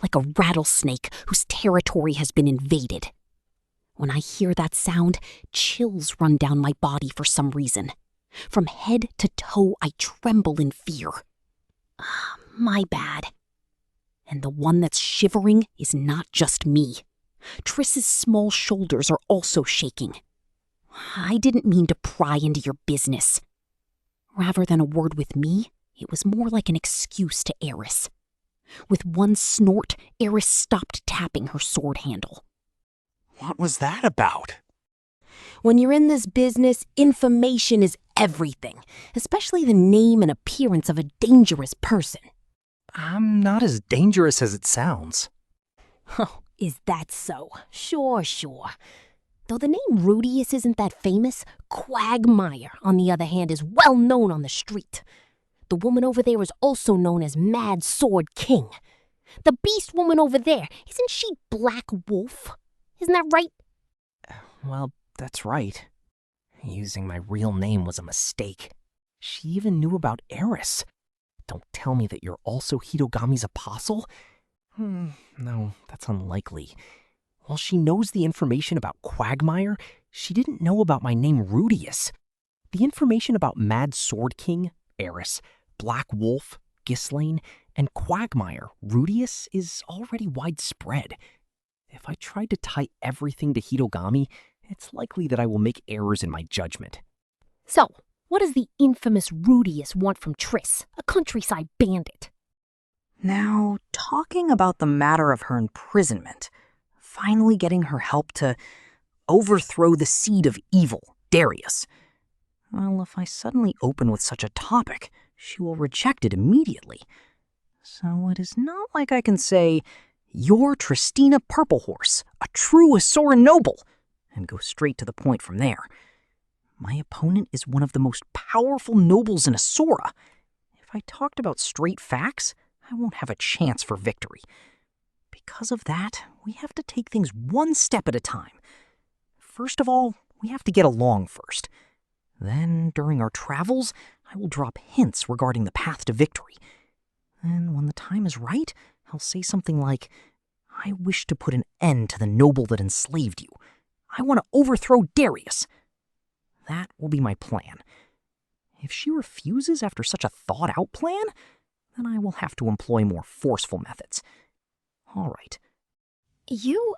Like a rattlesnake whose territory has been invaded. When I hear that sound, chills run down my body for some reason. From head to toe, I tremble in fear. My bad. And the one that's shivering is not just me. Triss's small shoulders are also shaking. I didn't mean to pry into your business. Rather than a word with me, it was more like an excuse to Eris. With one snort, Eris stopped tapping her sword handle. What was that about? When you're in this business, information is everything, especially the name and appearance of a dangerous person. I'm not as dangerous as it sounds. Oh, is that so? Sure. Though the name Rudeus isn't that famous, Quagmire, on the other hand, is well known on the street. The woman over there is also known as Mad Sword King. The beast woman over there, isn't she Black Wolf? Isn't that right? Well, that's right. Using my real name was a mistake. She even knew about Eris. Don't tell me that you're also Hitogami's apostle? No, that's unlikely. While she knows the information about Quagmire, she didn't know about my name Rudeus. The information about Mad Sword King, Eris, Black Wolf, Ghislaine, and Quagmire, Rudeus, is already widespread. If I tried to tie everything to Hitogami, it's likely that I will make errors in my judgment. So, what does the infamous Rudeus want from Triss, a countryside bandit? Now, talking about the matter of her imprisonment, finally getting her help to overthrow the seed of evil, Darius. Well, if I suddenly open with such a topic, she will reject it immediately. So it is not like I can say, "You're Tristina Purplehorse, a true Asoran noble," and go straight to the point from there. My opponent is one of the most powerful nobles in Asora. If I talked about straight facts, I won't have a chance for victory. Because of that, we have to take things one step at a time. First of all, we have to get along first. Then, during our travels, I will drop hints regarding the path to victory. And when the time is right, I'll say something like, "I wish to put an end to the noble that enslaved you. I want to overthrow Darius." That will be my plan. If she refuses after such a thought-out plan, then I will have to employ more forceful methods. All right. You're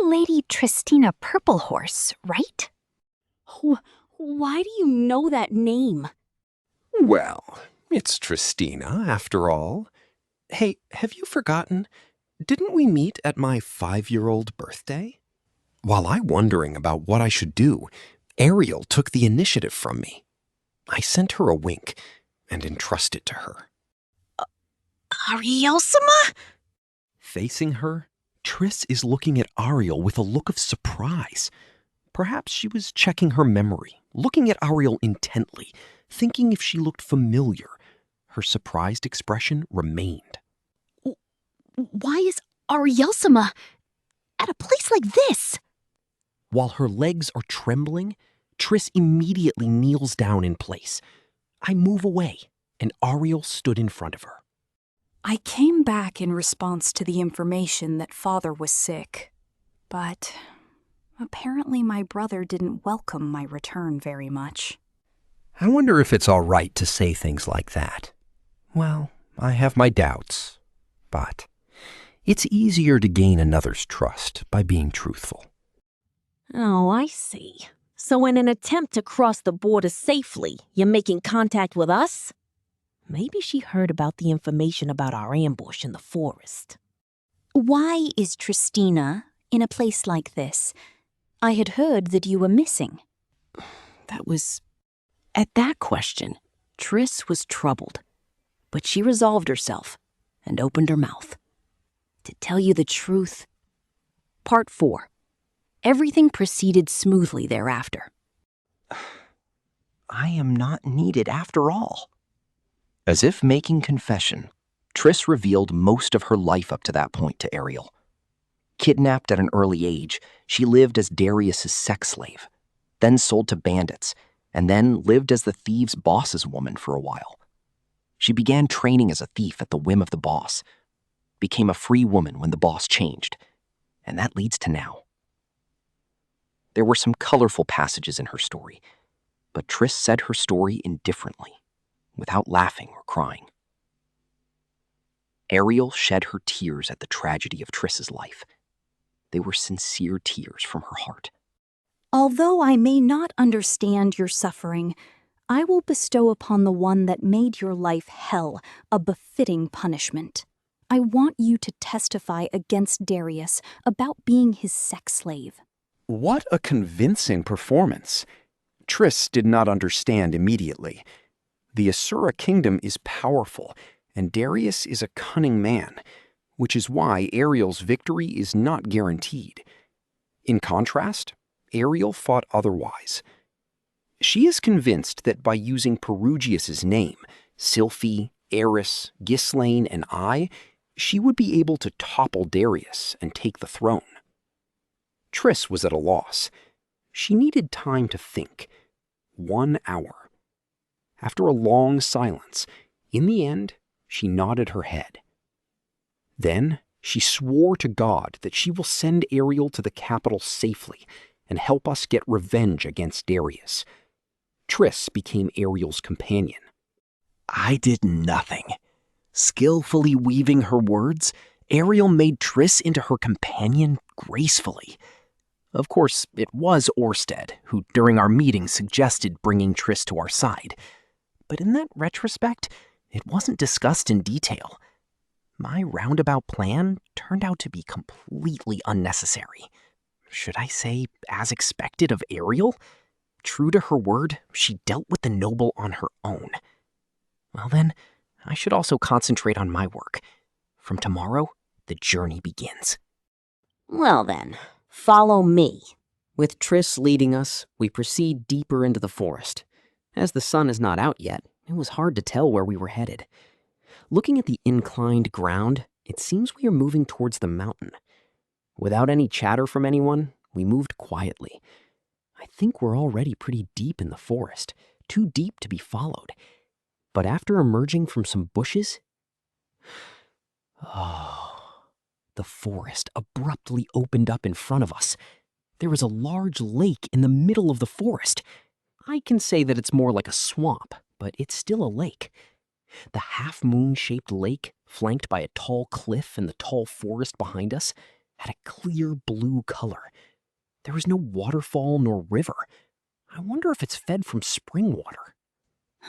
Lady Tristina Purplehorse, right? Why do you know that name? Well, it's Tristina, after all. Hey, have you forgotten? Didn't we meet at my 5-year-old birthday? While I'm wondering about what I should do, Ariel took the initiative from me. I sent her a wink and entrusted to her. Ariel-sama? Facing her, Triss is looking at Ariel with a look of surprise. Perhaps she was checking her memory, looking at Ariel intently, thinking if she looked familiar. Her surprised expression remained. Why is Ariel-sama at a place like this? While her legs are trembling, Triss immediately kneels down in place. I move away, and Ariel stood in front of her. I came back in response to the information that Father was sick, but apparently my brother didn't welcome my return very much. I wonder if it's all right to say things like that. Well, I have my doubts, but it's easier to gain another's trust by being truthful. Oh, I see. So in an attempt to cross the border safely, you're making contact with us? Maybe she heard about the information about our ambush in the forest. Why is Tristina in a place like this? I had heard that you were missing. At that question, Triss was troubled, but she resolved herself and opened her mouth. To tell you the truth, Part 4. Everything proceeded smoothly thereafter. I am not needed after all. As if making confession, Triss revealed most of her life up to that point to Ariel. Kidnapped at an early age, she lived as Darius's sex slave, then sold to bandits, and then lived as the thieves' boss's woman for a while. She began training as a thief at the whim of the boss, became a free woman when the boss changed, and that leads to now. There were some colorful passages in her story, but Triss said her story indifferently, without laughing or crying. Ariel shed her tears at the tragedy of Triss's life. They were sincere tears from her heart. Although I may not understand your suffering, I will bestow upon the one that made your life hell a befitting punishment. I want you to testify against Darius about being his sex slave. What a convincing performance. Triss did not understand immediately. The Asura kingdom is powerful, and Darius is a cunning man, which is why Ariel's victory is not guaranteed. In contrast, Ariel fought otherwise. She is convinced that by using Perugius's name, Sylphie, Eris, Ghislaine, and I, she would be able to topple Darius and take the throne. Triss was at a loss. She needed time to think. 1 hour. After a long silence, in the end, she nodded her head. Then she swore to God that she will send Ariel to the capital safely and help us get revenge against Darius. Triss became Ariel's companion. I did nothing. Skillfully weaving her words, Ariel made Triss into her companion gracefully. Of course, it was Orsted who, during our meeting, suggested bringing Triss to our side. But in that retrospect, it wasn't discussed in detail. My roundabout plan turned out to be completely unnecessary. Should I say, as expected of Ariel? True to her word, she dealt with the noble on her own. Well then, I should also concentrate on my work. From tomorrow, the journey begins. Well then, follow me. With Triss leading us, we proceed deeper into the forest. As the sun is not out yet, it was hard to tell where we were headed. Looking at the inclined ground, it seems we are moving towards the mountain. Without any chatter from anyone, we moved quietly. I think we're already pretty deep in the forest, too deep to be followed. But after emerging from some bushes, the forest abruptly opened up in front of us. There is a large lake in the middle of the forest. I can say that it's more like a swamp, but it's still a lake. The half-moon-shaped lake, flanked by a tall cliff and the tall forest behind us, had a clear blue color. There was no waterfall nor river. I wonder if it's fed from spring water.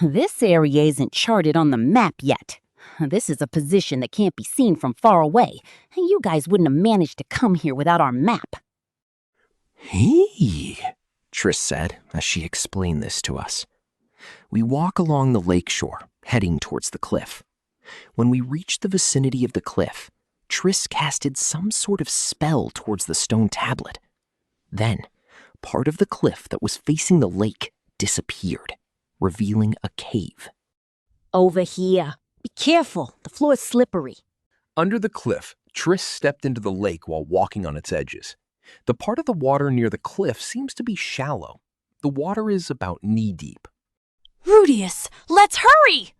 This area isn't charted on the map yet. This is a position that can't be seen from far away, and you guys wouldn't have managed to come here without our map. Hey, Triss said as she explained this to us. We walk along the lakeshore, heading towards the cliff. When we reached the vicinity of the cliff, Triss casted some sort of spell towards the stone tablet. Then, part of the cliff that was facing the lake disappeared, revealing a cave. Over here. Be careful, the floor is slippery. Under the cliff, Triss stepped into the lake while walking on its edges. The part of the water near the cliff seems to be shallow. The water is about knee-deep. Rudeus, let's hurry!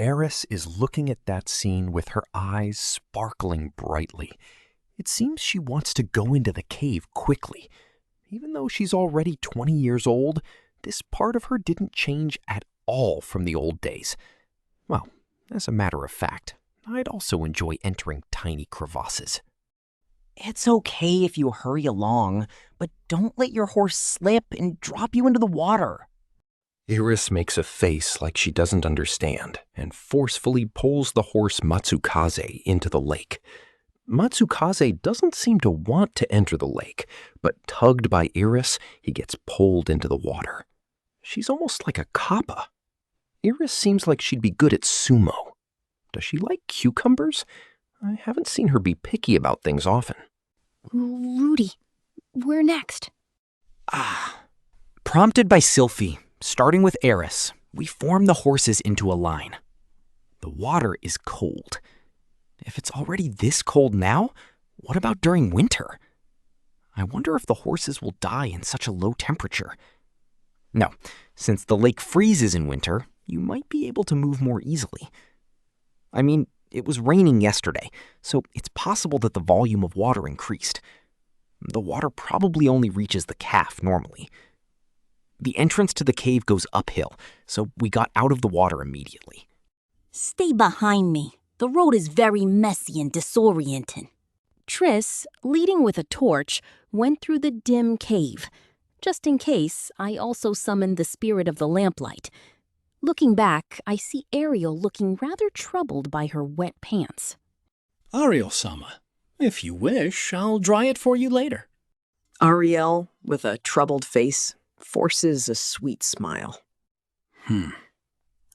Eris is looking at that scene with her eyes sparkling brightly. It seems she wants to go into the cave quickly. Even though she's already 20 years old, this part of her didn't change at all from the old days. Well, as a matter of fact, I'd also enjoy entering tiny crevasses. It's okay if you hurry along, but don't let your horse slip and drop you into the water. Iris makes a face like she doesn't understand and forcefully pulls the horse Matsukaze into the lake. Matsukaze doesn't seem to want to enter the lake, but tugged by Iris, he gets pulled into the water. She's almost like a kappa. Iris seems like she'd be good at sumo. Does she like cucumbers? I haven't seen her be picky about things often. Rudy, where next? Prompted by Sylphie, starting with Eris, we form the horses into a line. The water is cold. If it's already this cold now, what about during winter? I wonder if the horses will die in such a low temperature. No, since the lake freezes in winter, you might be able to move more easily. I mean, it was raining yesterday, so it's possible that the volume of water increased. The water probably only reaches the calf normally. The entrance to the cave goes uphill, so we got out of the water immediately. Stay behind me. The road is very messy and disorienting. Triss, leading with a torch, went through the dim cave. Just in case, I also summoned the spirit of the lamplight. Looking back, I see Ariel looking rather troubled by her wet pants. Ariel-sama, if you wish, I'll dry it for you later. Ariel, with a troubled face, forces a sweet smile.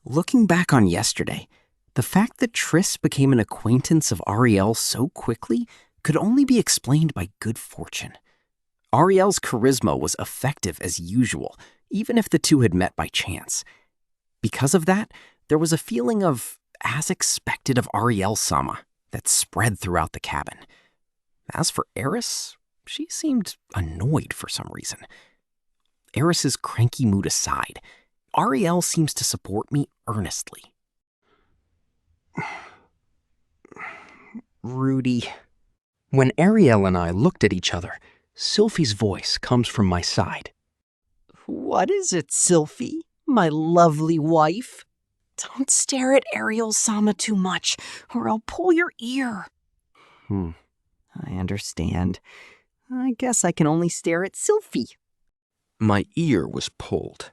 Looking back on yesterday, the fact that Triss became an acquaintance of Ariel so quickly could only be explained by good fortune. Ariel's charisma was effective as usual, even if the two had met by chance. Because of that, there was a feeling of as expected of Ariel-sama that spread throughout the cabin. As for Eris, she seemed annoyed for some reason. Eris's cranky mood aside, Ariel seems to support me earnestly. Rudy. When Ariel and I looked at each other, Sylphie's voice comes from my side. What is it, Sylphie, my lovely wife? Don't stare at Ariel-sama too much, or I'll pull your ear. I understand. I guess I can only stare at Sylphie. My ear was pulled.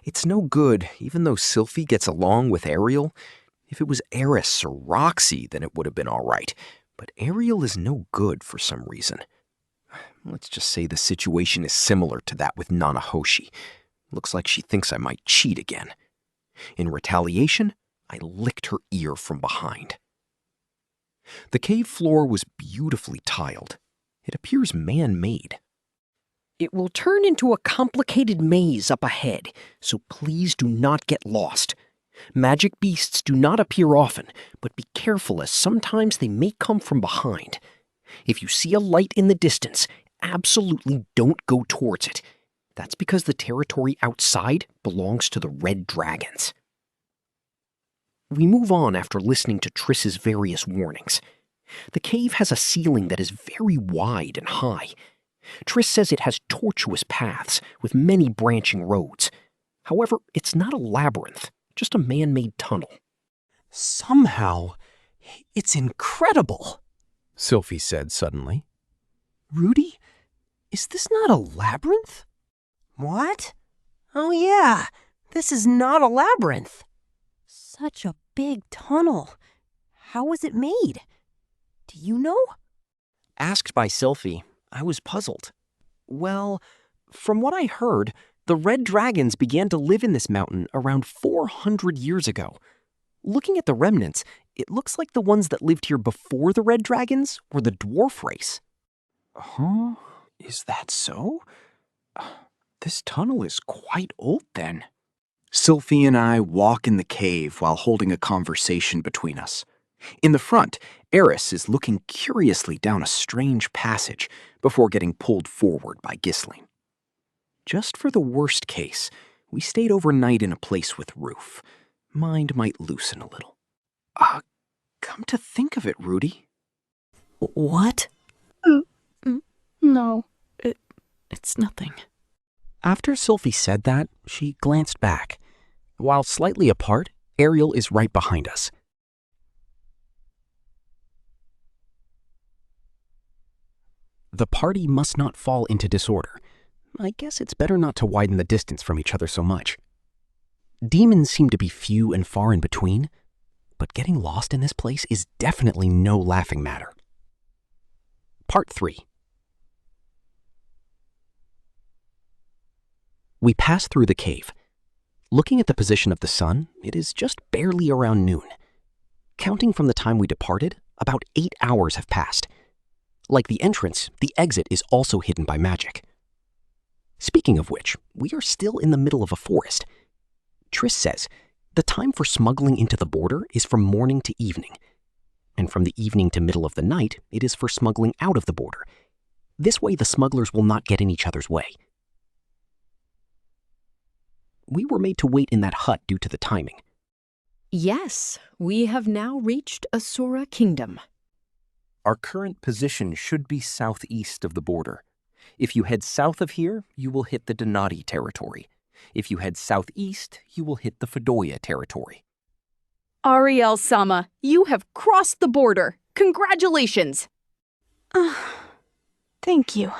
It's no good, even though Sylphie gets along with Ariel. If it was Eris or Roxy, then it would have been all right. But Ariel is no good for some reason. Let's just say the situation is similar to that with Nanahoshi. Looks like she thinks I might cheat again. In retaliation, I licked her ear from behind. The cave floor was beautifully tiled. It appears man-made. It will turn into a complicated maze up ahead, so please do not get lost. Magic beasts do not appear often, but be careful as sometimes they may come from behind. If you see a light in the distance, absolutely don't go towards it. That's because the territory outside belongs to the Red Dragons. We move on after listening to Triss's various warnings. The cave has a ceiling that is very wide and high. Triss says it has tortuous paths with many branching roads. However, it's not a labyrinth, just a man-made tunnel. Somehow, it's incredible, Sylphie said suddenly. Rudy, is this not a labyrinth? What? Oh yeah, this is not a labyrinth. Such a big tunnel. How was it made? Do you know? Asked by Sylphie, I was puzzled. Well, from what I heard, the Red Dragons began to live in this mountain around 400 years ago. Looking at the remnants, it looks like the ones that lived here before the Red Dragons were the dwarf race. Huh? Is that so? This tunnel is quite old then. Sylphie and I walk in the cave while holding a conversation between us. In the front, Eris is looking curiously down a strange passage before getting pulled forward by Ghislaine. Just for the worst case, we stayed overnight in a place with roof. mind might loosen a little. Come to think of it, Rudy. What? No, it's nothing. After Sylphie said that, she glanced back. While slightly apart, Ariel is right behind us. The party must not fall into disorder. I guess it's better not to widen the distance from each other so much. Demons seem to be few and far in between, but getting lost in this place is definitely no laughing matter. Part 3. We pass through the cave. Looking at the position of the sun, it is just barely around noon. Counting from the time we departed, about 8 hours have passed. Like the entrance, the exit is also hidden by magic. Speaking of which, we are still in the middle of a forest. Triss says the time for smuggling into the border is from morning to evening, and from the evening to middle of the night, it is for smuggling out of the border. This way the smugglers will not get in each other's way. We were made to wait in that hut due to the timing. Yes, we have now reached Asura Kingdom. Our current position should be southeast of the border. If you head south of here, you will hit the Donati territory. If you head southeast, you will hit the Fedoya territory. Ariel-sama, you have crossed the border. Congratulations! Thank you.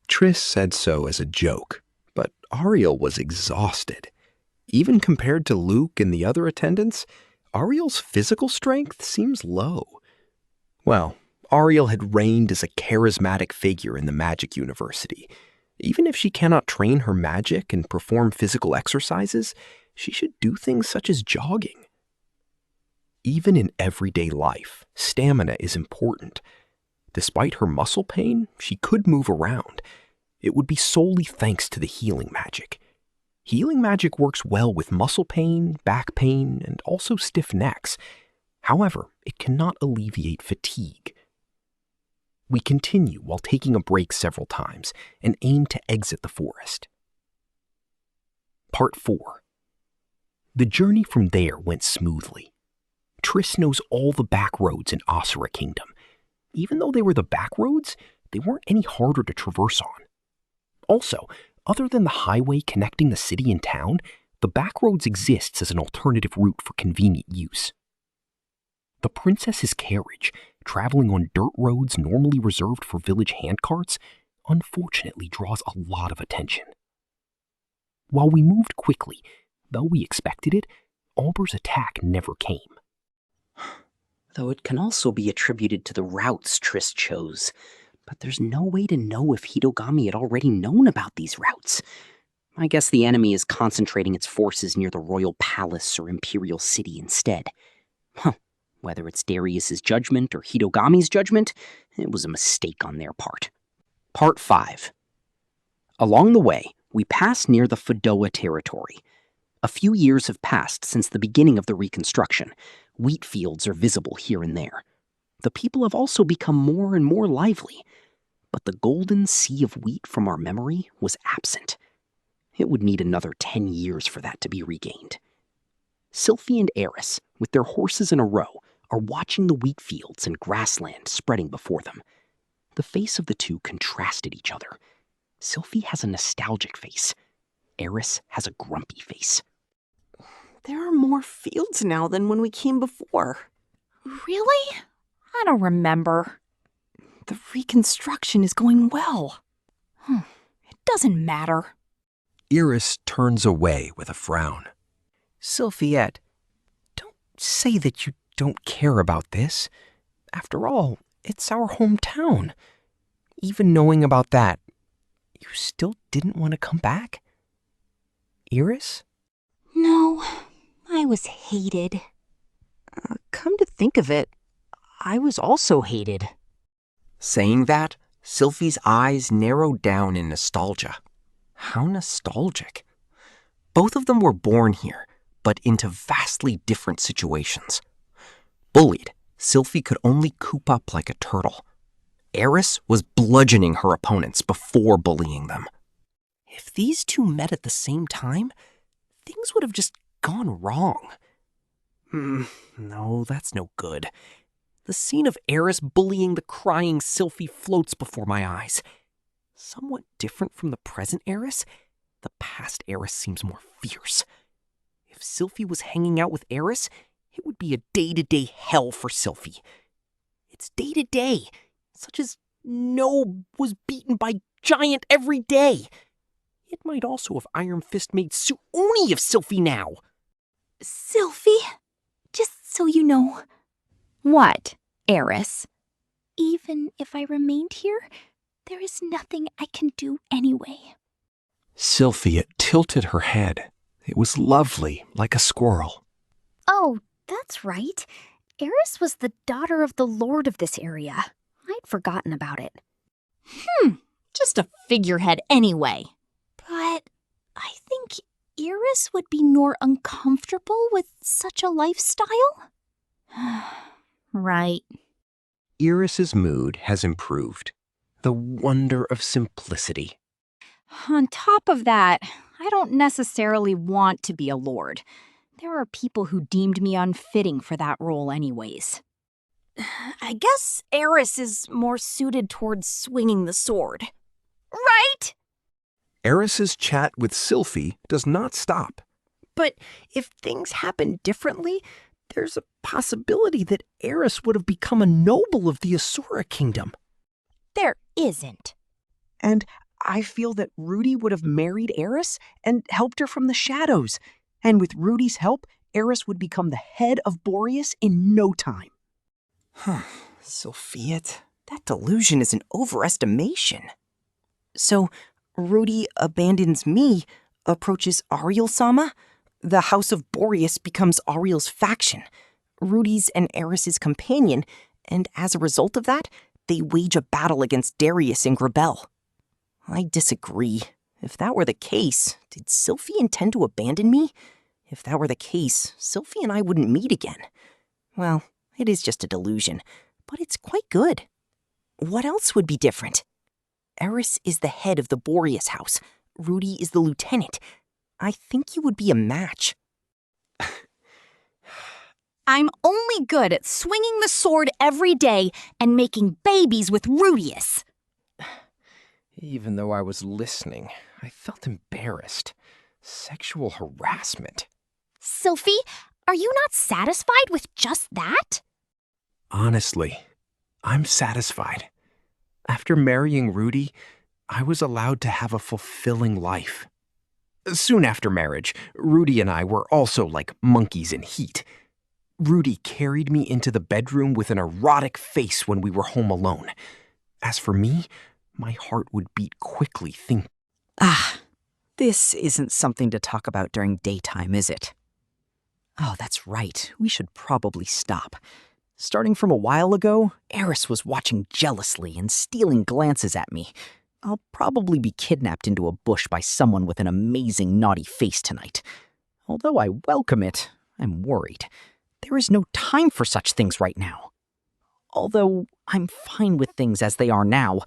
Triss said so as a joke, but Ariel was exhausted. Even compared to Luke and the other attendants, Ariel's physical strength seems low. Well, Ariel had reigned as a charismatic figure in the magic university. Even if she cannot train her magic and perform physical exercises, she should do things such as jogging. Even in everyday life, stamina is important. Despite her muscle pain, she could move around. It would be solely thanks to the healing magic. Healing magic works well with muscle pain, back pain, and also stiff necks. However, it cannot alleviate fatigue. We continue while taking a break several times and aim to exit the forest. Part 4. The journey from there went smoothly. Triss knows all the back roads in Asura Kingdom. Even though they were the back roads, they weren't any harder to traverse on. Also, other than the highway connecting the city and town, the back roads exists as an alternative route for convenient use. The princess's carriage, traveling on dirt roads normally reserved for village handcarts, unfortunately draws a lot of attention. While we moved quickly, though we expected it, Alber's attack never came. Though it can also be attributed to the routes Triss chose. But there's no way to know if Hitogami had already known about these routes. I guess the enemy is concentrating its forces near the royal palace or imperial city instead. Whether it's Darius's judgment or Hitogami's judgment, it was a mistake on their part. Part 5. Along the way, we pass near the Fedoya territory. A few years have passed since the beginning of the reconstruction. Wheat fields are visible here and there. The people have also become more and more lively, but the golden sea of wheat from our memory was absent. It would need another 10 years for that to be regained. Sylphie and Eris, with their horses in a row, are watching the wheat fields and grassland spreading before them. The face of the two contrasted each other. Sylphie has a nostalgic face. Eris has a grumpy face. There are more fields now than when we came before. Really? I don't remember. The reconstruction is going well. It doesn't matter. Iris turns away with a frown. Sylphiette, don't say that you don't care about this. After all, it's our hometown. Even knowing about that, you still didn't want to come back? Iris? No, I was hated. Come to think of it, I was also hated. Saying that, Sylphie's eyes narrowed down in nostalgia. How nostalgic. Both of them were born here, but into vastly different situations. Bullied, Sylphie could only coop up like a turtle. Eris was bludgeoning her opponents before bullying them. If these two met at the same time, things would have just gone wrong? No, that's no good. The scene of Eris bullying the crying Sylphie floats before my eyes. Somewhat different from the present Eris, the past Eris seems more fierce. If Sylphie was hanging out with Eris, it would be a day-to-day hell for Sylphie. It's day-to-day, such as Nob was beaten by Giant every day. It might also have Iron Fist made Suoni of Sylphie now. Sylphie, just so you know. What, Eris? Even if I remained here, there is nothing I can do anyway. Sylphie tilted her head. It was lovely, like a squirrel. Oh, that's right. Eris was the daughter of the lord of this area. I'd forgotten about it. Just a figurehead anyway. But I think Eris would be more uncomfortable with such a lifestyle? Right. Iris's mood has improved. The wonder of simplicity. On top of that, I don't necessarily want to be a lord. There are people who deemed me unfitting for that role anyways. I guess Eris is more suited towards swinging the sword. Right? Eris's chat with Sylphie does not stop. But if things happen differently, there's a possibility that Eris would have become a noble of the Asura kingdom. There isn't. And I feel that Rudy would have married Eris and helped her from the shadows. And with Rudy's help, Eris would become the head of Boreas in no time. Sophiat, that delusion is an overestimation. So, Rudy abandons me, approaches Ariel-sama. The House of Boreas becomes Ariel's faction, Rudy's and Eris's companion, and as a result of that, they wage a battle against Darius and Grabel. I disagree. If that were the case, did Sylphie intend to abandon me? If that were the case, Sylphie and I wouldn't meet again. Well, it is just a delusion, but it's quite good. What else would be different? Eris is the head of the Boreas house. Rudy is the lieutenant. I think you would be a match. I'm only good at swinging the sword every day and making babies with Rudeus. Even though I was listening, I felt embarrassed. Sexual harassment. Sylphie, are you not satisfied with just that? Honestly, I'm satisfied. After marrying Rudy, I was allowed to have a fulfilling life. Soon after marriage, Rudy and I were also like monkeys in heat. Rudy carried me into the bedroom with an erotic face when we were home alone. As for me, my heart would beat quickly thinking. This isn't something to talk about during daytime, is it? Oh, that's right. We should probably stop. Starting from a while ago, Eris was watching jealously and stealing glances at me. I'll probably be kidnapped into a bush by someone with an amazing naughty face tonight. Although I welcome it, I'm worried. There is no time for such things right now. Although I'm fine with things as they are now,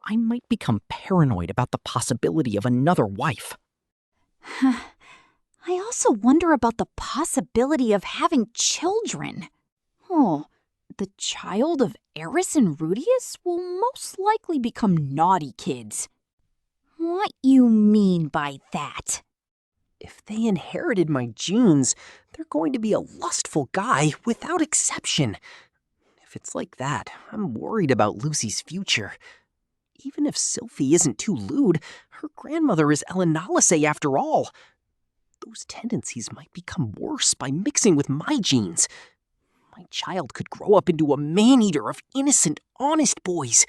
I might become paranoid about the possibility of another wife. I also wonder about the possibility of having children. Oh, the child of Eris and Rudeus will most likely become naughty kids. What you mean by that? If they inherited my genes, they're going to be a lustful guy without exception. If it's like that, I'm worried about Lucy's future. Even if Sylphie isn't too lewd, her grandmother is Elenalise after all. Those tendencies might become worse by mixing with my genes. My child could grow up into a man-eater of innocent, honest boys.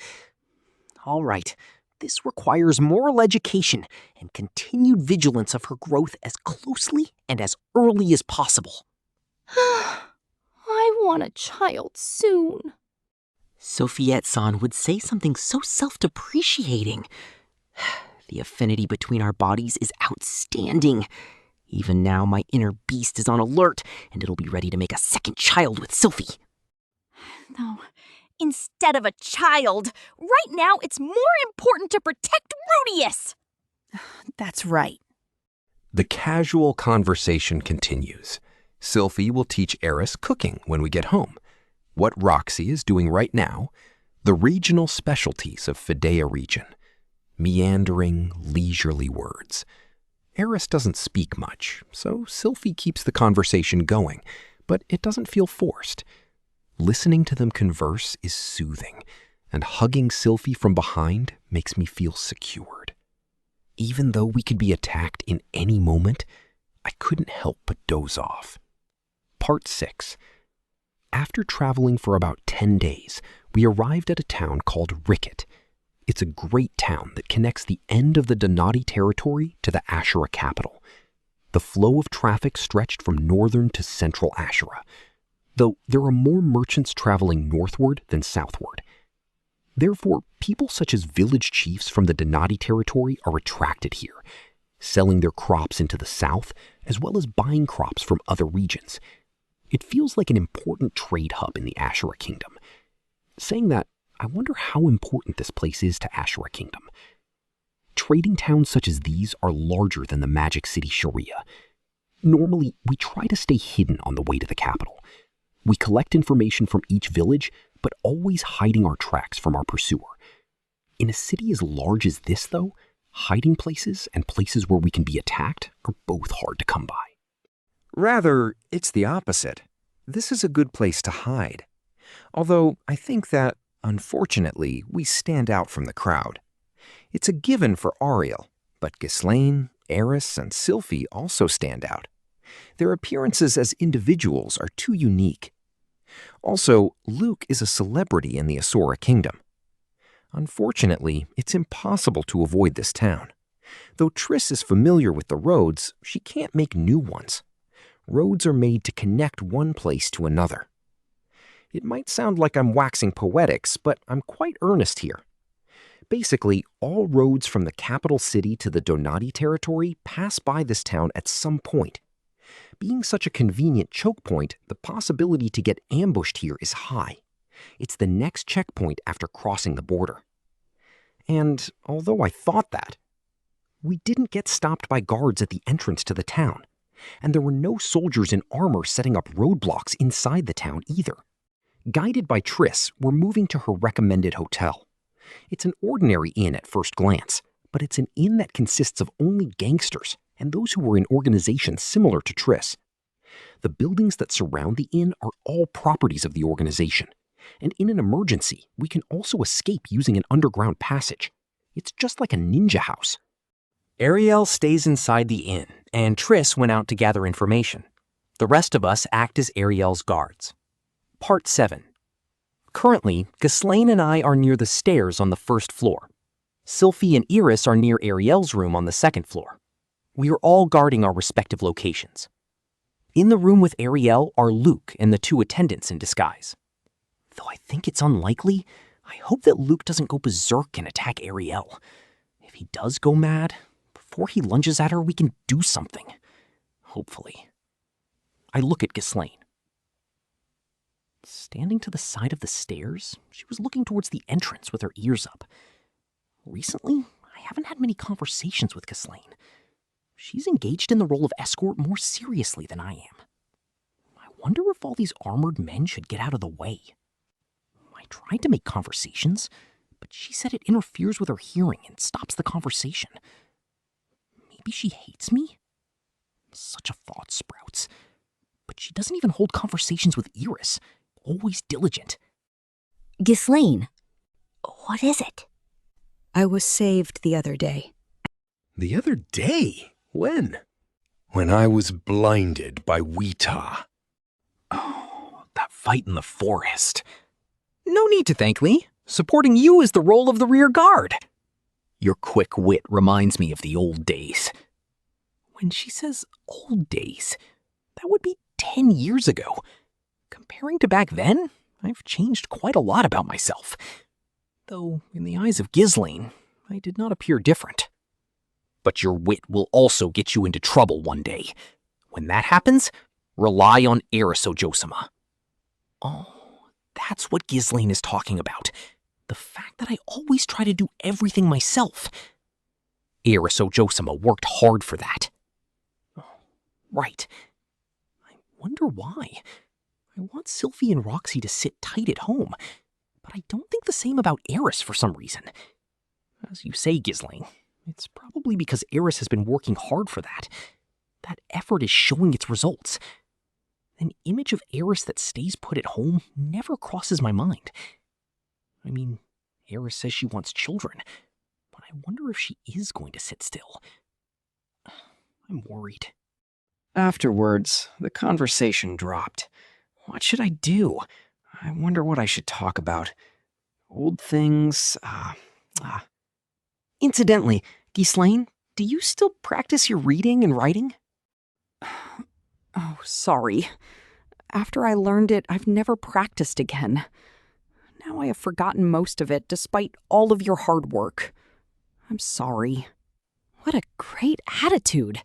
All right, this requires moral education and continued vigilance of her growth as closely and as early as possible. I want a child soon. Sophiette-san would say something so self-depreciating. The affinity between our bodies is outstanding. Even now, my inner beast is on alert, and it'll be ready to make a second child with Sylphie. No, instead of a child, right now it's more important to protect Rudeus. That's right. The casual conversation continues. Sylphie will teach Eris cooking when we get home, what Roxy is doing right now, the regional specialties of Fidea region. Meandering, leisurely words. Eris doesn't speak much, so Sylphie keeps the conversation going, but it doesn't feel forced. Listening to them converse is soothing, and hugging Sylphie from behind makes me feel secured. Even though we could be attacked in any moment, I couldn't help but doze off. Part 6. After traveling for about 10 days, we arrived at a town called Ricket. It's a great town that connects the end of the Donati territory to the Ashura capital. The flow of traffic stretched from northern to central Ashura, though there are more merchants traveling northward than southward. Therefore, people such as village chiefs from the Donati territory are attracted here, selling their crops into the south, as well as buying crops from other regions. It feels like an important trade hub in the Ashura Kingdom. Saying that, I wonder how important this place is to Ashura Kingdom. Trading towns such as these are larger than the Magic City Sharia. Normally, we try to stay hidden on the way to the capital. We collect information from each village, but always hiding our tracks from our pursuer. In a city as large as this, though, hiding places and places where we can be attacked are both hard to come by. Rather, it's the opposite. This is a good place to hide. Although I think that, unfortunately, we stand out from the crowd. It's a given for Ariel, but Ghislaine, Eris, and Sylphie also stand out. Their appearances as individuals are too unique. Also, Luke is a celebrity in the Asura Kingdom. Unfortunately, it's impossible to avoid this town. Though Triss is familiar with the roads, she can't make new ones. Roads are made to connect one place to another. It might sound like I'm waxing poetics, but I'm quite earnest here. Basically, all roads from the capital city to the Donati territory pass by this town at some point. Being such a convenient choke point, the possibility to get ambushed here is high. It's the next checkpoint after crossing the border. And although I thought that, we didn't get stopped by guards at the entrance to the town, and there were no soldiers in armor setting up roadblocks inside the town either. Guided by Triss, we're moving to her recommended hotel. It's an ordinary inn at first glance, but it's an inn that consists of only gangsters and those who were in organizations similar to Triss. The buildings that surround the inn are all properties of the organization, and in an emergency, we can also escape using an underground passage. It's just like a ninja house. Ariel stays inside the inn, and Triss went out to gather information. The rest of us act as Ariel's guards. Part 7. Currently, Ghislaine and I are near the stairs on the first floor. Sylphie and Eris are near Ariel's room on the second floor. We are all guarding our respective locations. In the room with Ariel are Luke and the two attendants in disguise. Though I think it's unlikely, I hope that Luke doesn't go berserk and attack Ariel. If he does go mad, before he lunges at her, we can do something. Hopefully. I look at Ghislaine. Standing to the side of the stairs, she was looking towards the entrance with her ears up. Recently, I haven't had many conversations with Ghislaine. She's engaged in the role of escort more seriously than I am. I wonder if all these armored men should get out of the way. I tried to make conversations, but she said it interferes with her hearing and stops the conversation. Maybe she hates me? Such a thought sprouts. But she doesn't even hold conversations with Eris, always diligent. Ghislaine, what is it? I was saved the other day. The other day? When? When I was blinded by Wita. Oh, that fight in the forest. No need to thank me. Supporting you is the role of the rear guard. Your quick wit reminds me of the old days. When she says old days, that would be 10 years ago. Comparing to back then, I've changed quite a lot about myself. Though, in the eyes of Ghislaine, I did not appear different. But your wit will also get you into trouble one day. When that happens, rely on Eris Ojo-sama. Oh, that's what Ghislaine is talking about. The fact that I always try to do everything myself. Eris Ojo-sama worked hard for that. right. I wonder why. I want Sylvie and Roxy to sit tight at home, but I don't think the same about Eris for some reason. As you say, Ghislaine, it's probably because Eris has been working hard for that. That effort is showing its results. An image of Eris that stays put at home never crosses my mind. I mean, Eris says she wants children, but I wonder if she is going to sit still. I'm worried. Afterwards, the conversation dropped. What should I do? I wonder what I should talk about. Old things, Incidentally, Ghislaine, do you still practice your reading and writing? Oh, sorry. After I learned it, I've never practiced again. Now I have forgotten most of it, despite all of your hard work. I'm sorry. What a great attitude.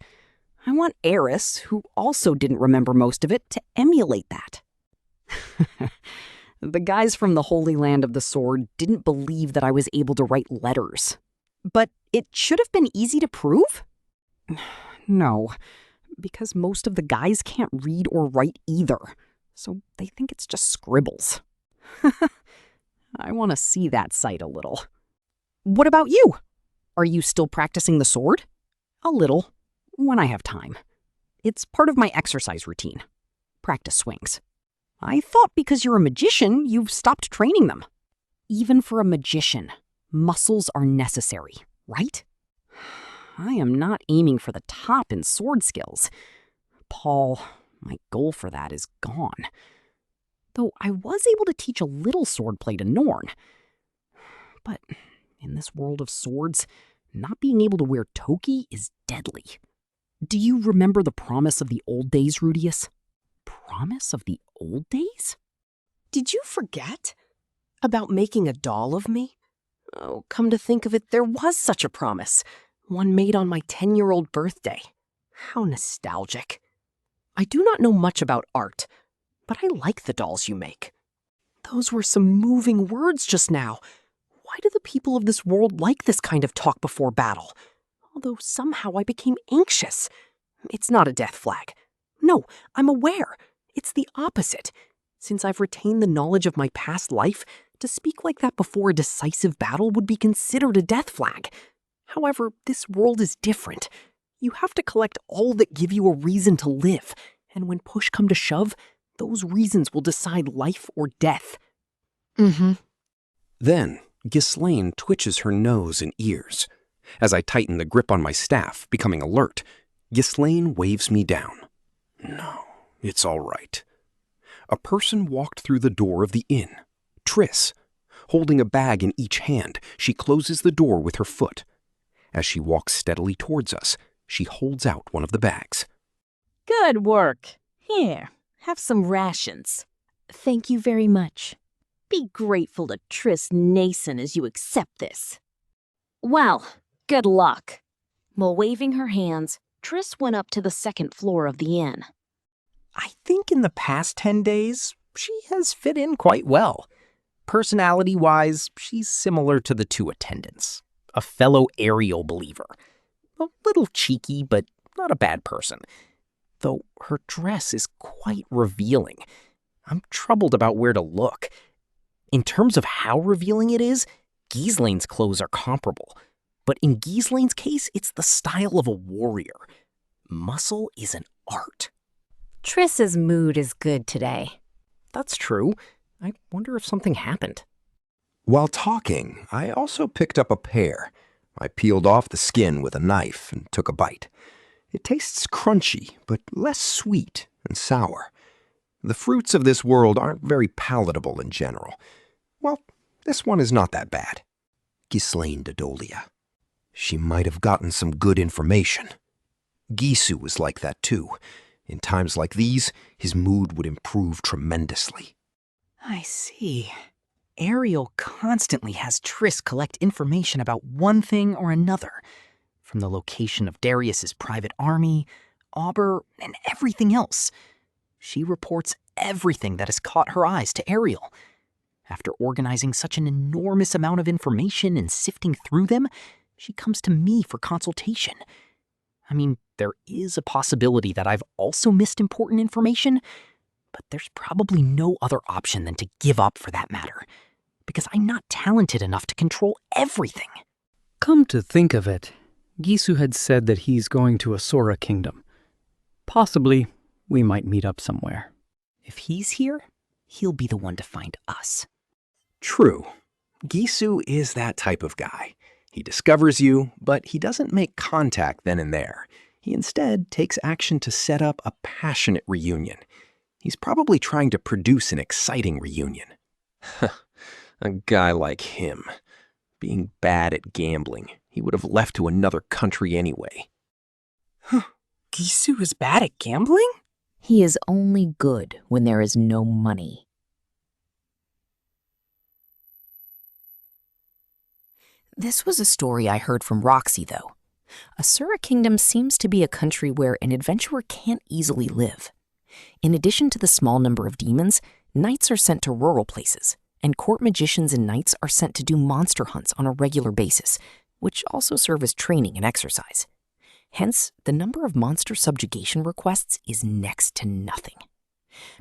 I want Eris, who also didn't remember most of it, to emulate that. The guys from the Holy Land of the Sword didn't believe that I was able to write letters. But it should have been easy to prove? No, because most of the guys can't read or write either, so they think it's just scribbles. I want to see that sight a little. What about you? Are you still practicing the sword? A little, when I have time. It's part of my exercise routine. Practice swings. I thought because you're a magician, you've stopped training them. Even for a magician, muscles are necessary, right? I am not aiming for the top in sword skills. Paul, my goal for that is gone. Though I was able to teach a little swordplay to Norn. But in this world of swords, not being able to wear toki is deadly. Do you remember the promise of the old days, Rudeus? Promise of the old days? Did you forget about making a doll of me? Oh, come to think of it, there was such a promise. One made on my 10-year-old birthday. How nostalgic. I do not know much about art, but I like the dolls you make. Those were some moving words just now. Why do the people of this world like this kind of talk before battle? Although somehow I became anxious. It's not a death flag. No, I'm aware. It's the opposite. Since I've retained the knowledge of my past life, to speak like that before a decisive battle would be considered a death flag. However, this world is different. You have to collect all that give you a reason to live, and when push come to shove, those reasons will decide life or death. Then, Ghislaine twitches her nose and ears. As I tighten the grip on my staff, becoming alert, Ghislaine waves me down. No, it's all right. A person walked through the door of the inn. Triss. Holding a bag in each hand, she closes the door with her foot. As she walks steadily towards us, she holds out one of the bags. Good work. Here, have some rations. Thank you very much. Be grateful to Triss Nason as you accept this. Well, good luck. While waving her hands, Triss went up to the second floor of the inn. I think in the past 10 days, she has fit in quite well. Personality-wise, she's similar to the two attendants. A fellow aerial believer. A little cheeky, but not a bad person. Though her dress is quite revealing. I'm troubled about where to look. In terms of how revealing it is, Ghislaine's clothes are comparable. But in Ghislaine's case, it's the style of a warrior. Muscle is an art. Triss's mood is good today. That's true. I wonder if something happened. While talking, I also picked up a pear. I peeled off the skin with a knife and took a bite. It tastes crunchy, but less sweet and sour. The fruits of this world aren't very palatable in general. Well, this one is not that bad. Ghislaine Dodolia. She might have gotten some good information. Gisu was like that too. In times like these, his mood would improve tremendously. I see. Ariel constantly has Triss collect information about one thing or another, from the location of Darius's private army, Auber, and everything else. She reports everything that has caught her eyes to Ariel. After organizing such an enormous amount of information and sifting through them, she comes to me for consultation. I mean, there is a possibility that I've also missed important information, but there's probably no other option than to give up for that matter, because I'm not talented enough to control everything. Come to think of it, Gisu had said that he's going to Asura Kingdom. Possibly, we might meet up somewhere. If he's here, he'll be the one to find us. True. Gisu is that type of guy. He discovers you, but he doesn't make contact then and there. He instead takes action to set up a passionate reunion. He's probably trying to produce an exciting reunion. A guy like him. Being bad at gambling, he would have left to another country anyway. Gisu is bad at gambling? He is only good when there is no money. This was a story I heard from Roxy, though. Asura Kingdom seems to be a country where an adventurer can't easily live. In addition to the small number of demons, knights are sent to rural places, and court magicians and knights are sent to do monster hunts on a regular basis, which also serve as training and exercise. Hence, the number of monster subjugation requests is next to nothing.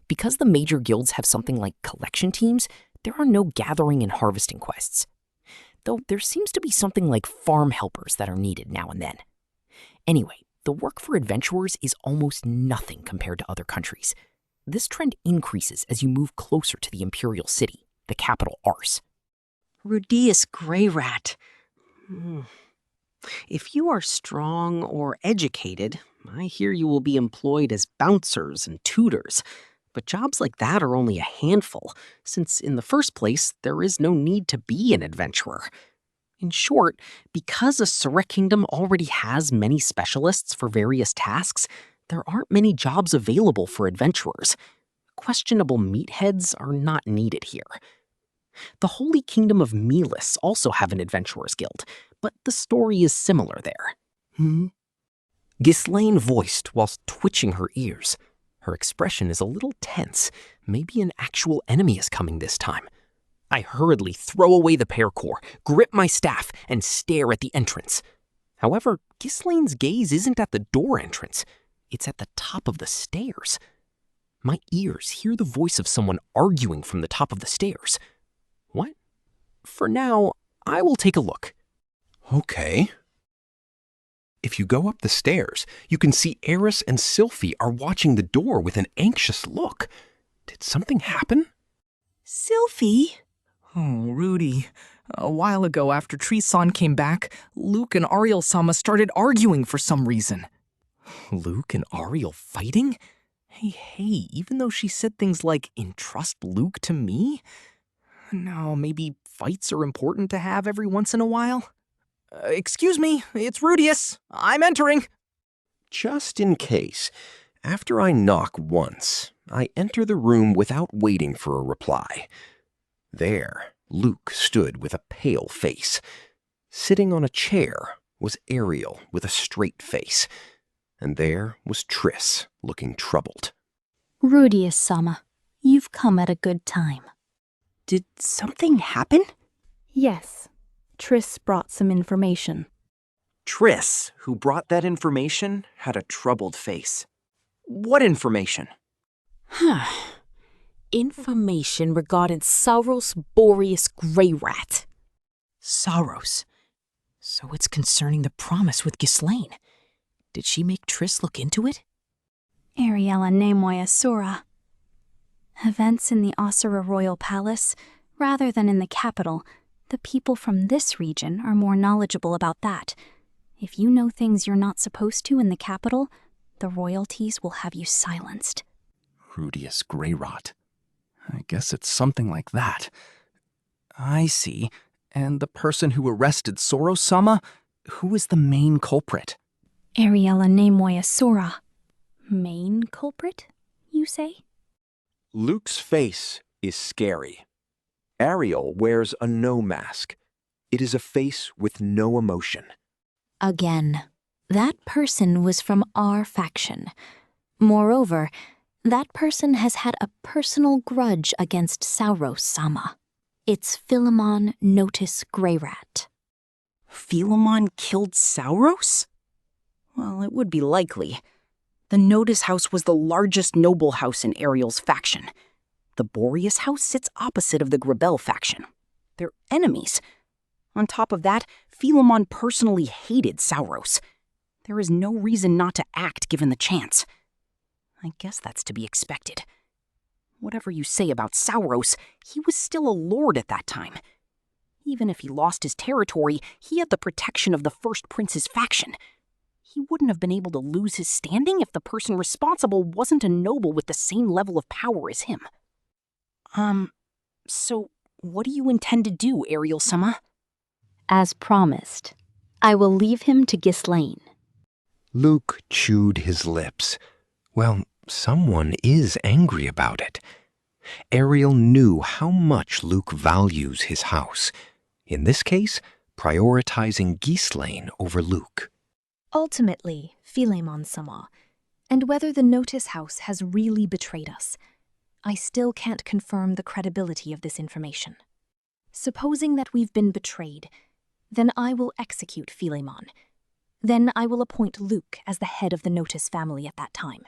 Because the major guilds have something like collection teams, there are no gathering and harvesting quests. Though there seems to be something like farm helpers that are needed now and then. Anyway, the work for adventurers is almost nothing compared to other countries. This trend increases as you move closer to the imperial city, the capital Ars. Rudeus Greyrat. If you are strong or educated, I hear you will be employed as bouncers and tutors. But jobs like that are only a handful, since in the first place, there is no need to be an adventurer. In short, because Asura Kingdom already has many specialists for various tasks, there aren't many jobs available for adventurers. Questionable meatheads are not needed here. The Holy Kingdom of Melis also have an adventurers guild, but the story is similar there. Ghislaine voiced whilst twitching her ears. Her expression is a little tense. Maybe an actual enemy is coming this time. I hurriedly throw away the paracord, grip my staff, and stare at the entrance. However, Ghislaine's gaze isn't at the door entrance. It's at the top of the stairs. My ears hear the voice of someone arguing from the top of the stairs. What? For now, I will take a look. Okay. If you go up the stairs, you can see Eris and Sylphie are watching the door with an anxious look. Did something happen? Sylphie? Oh, Rudy. A while ago, after Tree-san came back, Luke and Ariel-sama started arguing for some reason. Luke and Ariel fighting? Hey, even though she said things like, entrust Luke to me? No, maybe fights are important to have every once in a while? Excuse me, it's Rudeus. I'm entering. Just in case, after I knock once, I enter the room without waiting for a reply. There, Luke stood with a pale face. Sitting on a chair was Ariel with a straight face. And there was Triss, looking troubled. Rudeus-sama, you've come at a good time. Did something happen? Yes. Triss brought some information. Triss, who brought that information, had a troubled face. What information? Information regarding Saros Boreas Greyrat. Saros. So it's concerning the promise with Ghislaine. Did she make Triss look into it? Ariella Nemoy Asura. Events in the Asura Royal Palace, rather than in the capital. The people from this region are more knowledgeable about that. If you know things you're not supposed to in the capital, the royalties will have you silenced. Rudeus Greyrat. I guess it's something like that. I see. And the person who arrested Soro-sama? Who is the main culprit? Ariella Nemoy Asura. Main culprit, you say? Luke's face is scary. Ariel wears a no mask. It is a face with no emotion. Again, that person was from our faction. Moreover, that person has had a personal grudge against Saros-sama. It's Philemon Notice Greyrat. Philemon killed Sauros? Well, it would be likely. The Notice House was the largest noble house in Ariel's faction. The Boreas House sits opposite of the Grabel faction. They're enemies. On top of that, Philemon personally hated Sauros. There is no reason not to act given the chance. I guess that's to be expected. Whatever you say about Sauros, he was still a lord at that time. Even if he lost his territory, he had the protection of the First Prince's faction. He wouldn't have been able to lose his standing if the person responsible wasn't a noble with the same level of power as him. So what do you intend to do, Ariel-sama? As promised, I will leave him to Ghislaine. Luke chewed his lips. Well, someone is angry about it. Ariel knew how much Luke values his house. In this case, prioritizing Ghislaine over Luke. Ultimately, Philemon-sama, and whether the Notice House has really betrayed us, I still can't confirm the credibility of this information. Supposing that we've been betrayed, then I will execute Philemon. Then I will appoint Luke as the head of the Notice family at that time.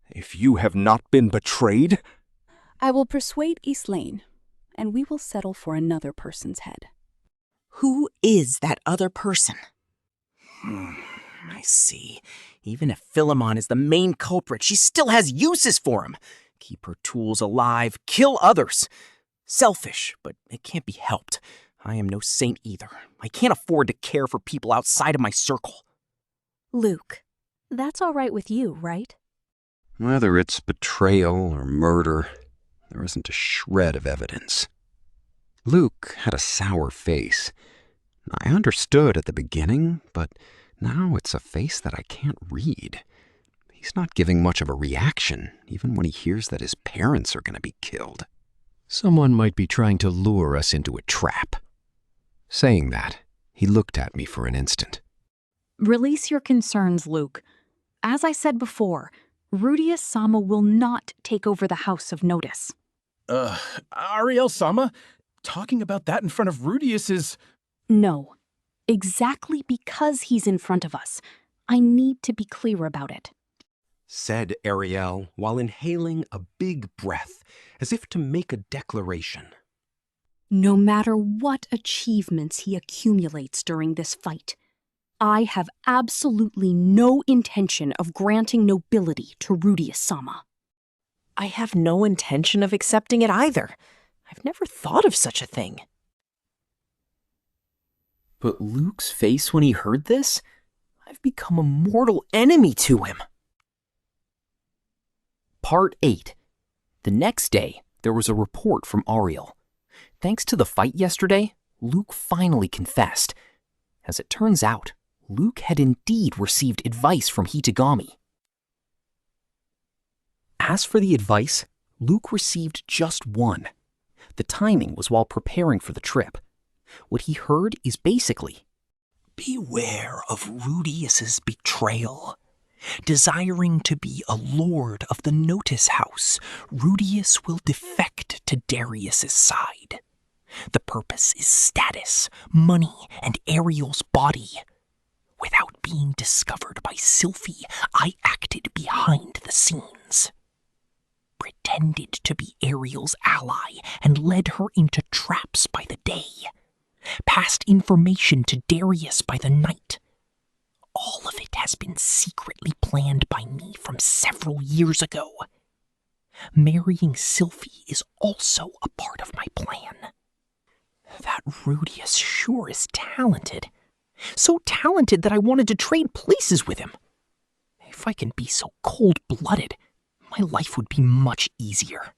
If you have not been betrayed, I will persuade Ghislaine, and we will settle for another person's head. Who is that other person? I see. Even if Philemon is the main culprit, she still has uses for him. Keep her tools alive, kill others. Selfish, but it can't be helped. I am no saint either. I can't afford to care for people outside of my circle. Luke, that's all right with you, right? Whether it's betrayal or murder, there isn't a shred of evidence. Luke had a sour face. I understood at the beginning, but now it's a face that I can't read. He's not giving much of a reaction, even when he hears that his parents are going to be killed. Someone might be trying to lure us into a trap. Saying that, he looked at me for an instant. Release your concerns, Luke. As I said before, Rudeus-sama will not take over the House of Notice. Ariel-sama, talking about that in front of Rudeus is... No. Exactly because he's in front of us. I need to be clear about it. Said Ariel while inhaling a big breath, as if to make a declaration. No matter what achievements he accumulates during this fight, I have absolutely no intention of granting nobility to Rudeus-sama. I have no intention of accepting it either. I've never thought of such a thing. But Luke's face when he heard this? I've become a mortal enemy to him. Part 8. The next day, there was a report from Ariel. Thanks to the fight yesterday, Luke finally confessed. As it turns out, Luke had indeed received advice from Hitagami. As for the advice, Luke received just one. The timing was while preparing for the trip. What he heard is basically, beware of Rudeus's betrayal. Desiring to be a lord of the Notice House, Rudeus will defect to Darius's side. The purpose is status, money, and Ariel's body. Without being discovered by Sylphie, I acted behind the scenes. Pretended to be Ariel's ally and led her into traps by the day. Passed information to Darius by the night. All of it has been secretly planned by me from several years ago. Marrying Sylphie is also a part of my plan. That Rudeus sure is talented. So talented that I wanted to trade places with him. If I can be so cold-blooded, my life would be much easier.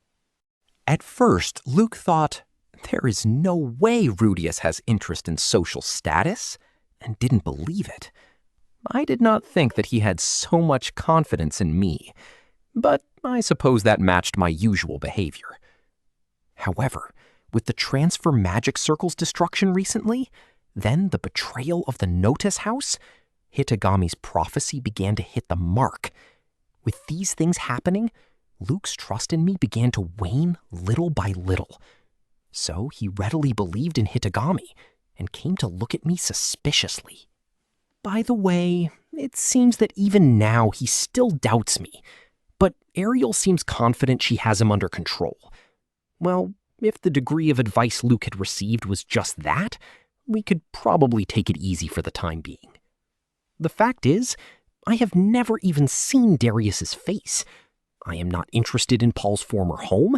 At first, Luke thought, there is no way Rudeus has interest in social status, and didn't believe it. I did not think that he had so much confidence in me, but I suppose that matched my usual behavior. However, with the Transfer Magic Circle's destruction recently, then the betrayal of the Notice House, Hitagami's prophecy began to hit the mark. With these things happening, Luke's trust in me began to wane little by little. So he readily believed in Hitagami and came to look at me suspiciously. By the way, it seems that even now he still doubts me, but Ariel seems confident she has him under control. Well, if the degree of advice Luke had received was just that, we could probably take it easy for the time being. The fact is, I have never even seen Darius's face. I am not interested in Paul's former home,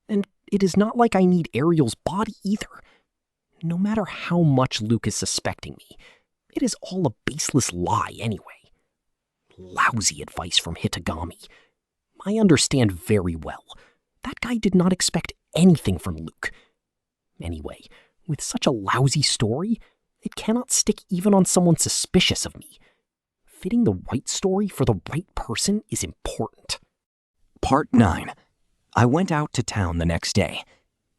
and it is not like I need Ariel's body either. No matter how much Luke is suspecting me, it is all a baseless lie anyway. Lousy advice from Hitagami. I understand very well. That guy did not expect anything from Luke. Anyway, with such a lousy story, it cannot stick even on someone suspicious of me. Fitting the right story for the right person is important. Part 9. I went out to town the next day.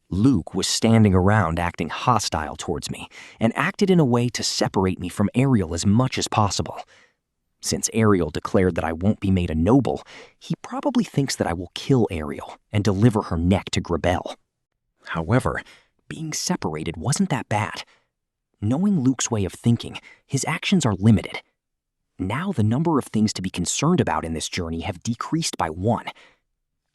Luke was standing around acting hostile towards me and acted in a way to separate me from Ariel as much as possible. Since Ariel declared that I won't be made a noble, he probably thinks that I will kill Ariel and deliver her neck to Grabel. However, being separated wasn't that bad. Knowing Luke's way of thinking, his actions are limited. Now the number of things to be concerned about in this journey have decreased by 1.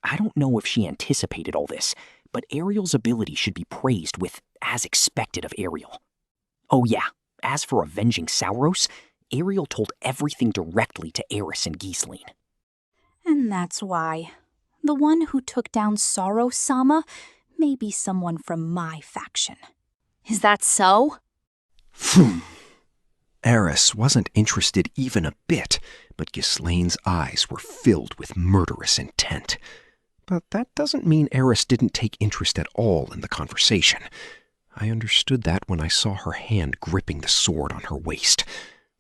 I don't know if she anticipated all this, but Ariel's ability should be praised with as expected of Ariel. Oh yeah, as for avenging Sauros, Ariel told everything directly to Eris and Ghislaine. And that's why. The one who took down Sorrow-sama may be someone from my faction. Is that so? Eris wasn't interested even a bit, but Ghislaine's eyes were filled with murderous intent. But that doesn't mean Eris didn't take interest at all in the conversation. I understood that when I saw her hand gripping the sword on her waist.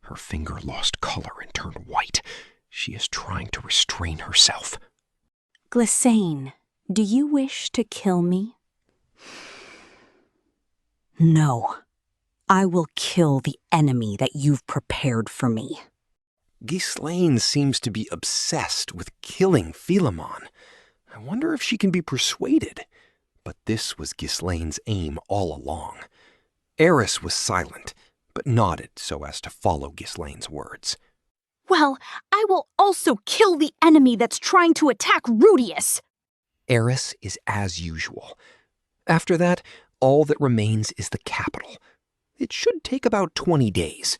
Her finger lost color and turned white. She is trying to restrain herself. Glysaine, do you wish to kill me? No. I will kill the enemy that you've prepared for me. Ghislaine seems to be obsessed with killing Philemon. I wonder if she can be persuaded. But this was Ghislaine's aim all along. Eris was silent, but nodded so as to follow Ghislaine's words. Well, I will also kill the enemy that's trying to attack Rudeus. Eris is as usual. After that, all that remains is the capital. It should take about 20 days.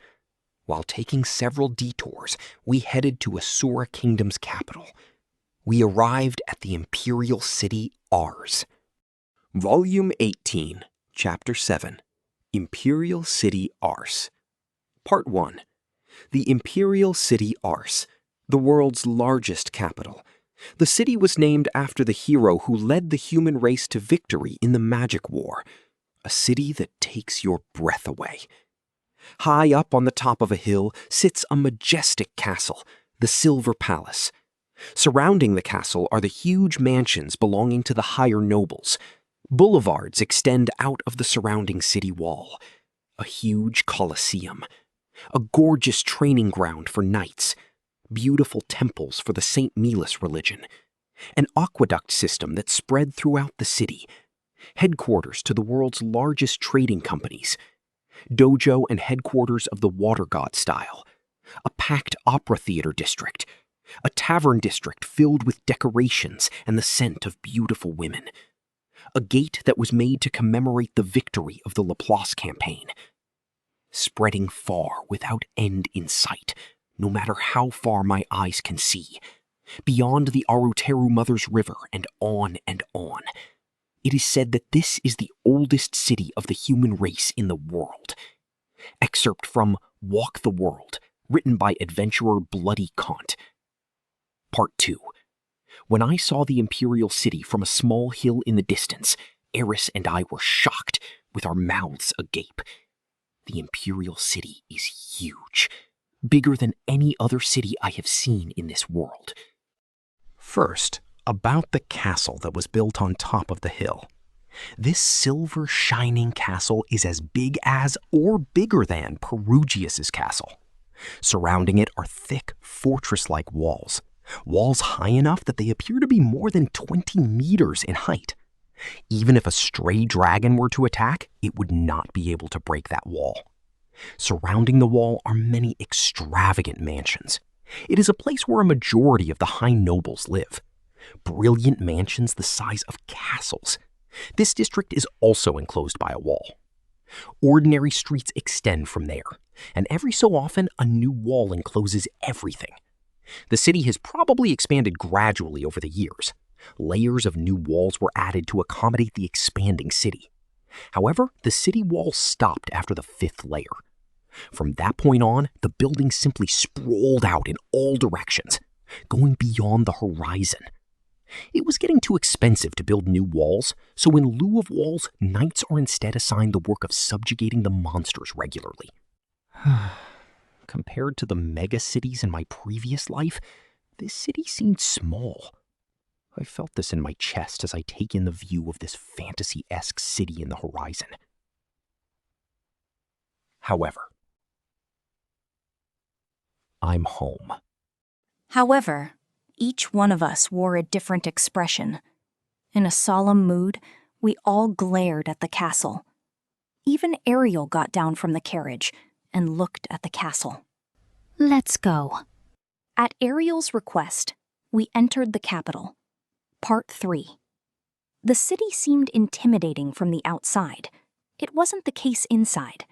While taking several detours, we headed to Asura Kingdom's capital. We arrived at the imperial city Ars. Volume 18, Chapter 7, Imperial City Ars. Part 1. The Imperial City Ars, the world's largest capital. The city was named after the hero who led the human race to victory in the Magic War. A city that takes your breath away. High up on the top of a hill sits a majestic castle, the Silver Palace. Surrounding the castle are the huge mansions belonging to the higher nobles. Boulevards extend out of the surrounding city wall. A huge coliseum. A gorgeous training ground for knights. Beautiful temples for the St. Milas religion. An aqueduct system that spread throughout the city. Headquarters to the world's largest trading companies. Dojo and headquarters of the water god style. A packed opera theater district. A tavern district filled with decorations and the scent of beautiful women. A gate that was made to commemorate the victory of the Laplace campaign. Spreading far without end in sight, no matter how far my eyes can see. Beyond the Aruteru Mother's River and on and on. It is said that this is the oldest city of the human race in the world. Excerpt from Walk the World, written by adventurer Bloody Kant. Part 2. When I saw the imperial city from a small hill in the distance, Eris and I were shocked, with our mouths agape. The imperial city is huge, bigger than any other city I have seen in this world. First, about the castle that was built on top of the hill. This silver shining castle is as big as or bigger than Perugius's castle. Surrounding it are thick fortress-like walls. Walls high enough that they appear to be more than 20 meters in height. Even if a stray dragon were to attack, it would not be able to break that wall. Surrounding the wall are many extravagant mansions. It is a place where a majority of the high nobles live. Brilliant mansions the size of castles. This district is also enclosed by a wall. Ordinary streets extend from there, and every so often a new wall encloses everything. The city has probably expanded gradually over the years. Layers of new walls were added to accommodate the expanding city. However, the city walls stopped after the 5th layer. From that point on, the building simply sprawled out in all directions, going beyond the horizon. It was getting too expensive to build new walls, so in lieu of walls, knights are instead assigned the work of subjugating the monsters regularly. Compared to the mega cities in my previous life, this city seemed small. I felt this in my chest as I take in the view of this fantasy-esque city in the horizon. However, I'm home. However, each one of us wore a different expression. In a solemn mood, we all glared at the castle. Even Ariel got down from the carriage and looked at the castle. Let's go. At Ariel's request, we entered the capital. Part 3. The city seemed intimidating from the outside. It wasn't the case inside.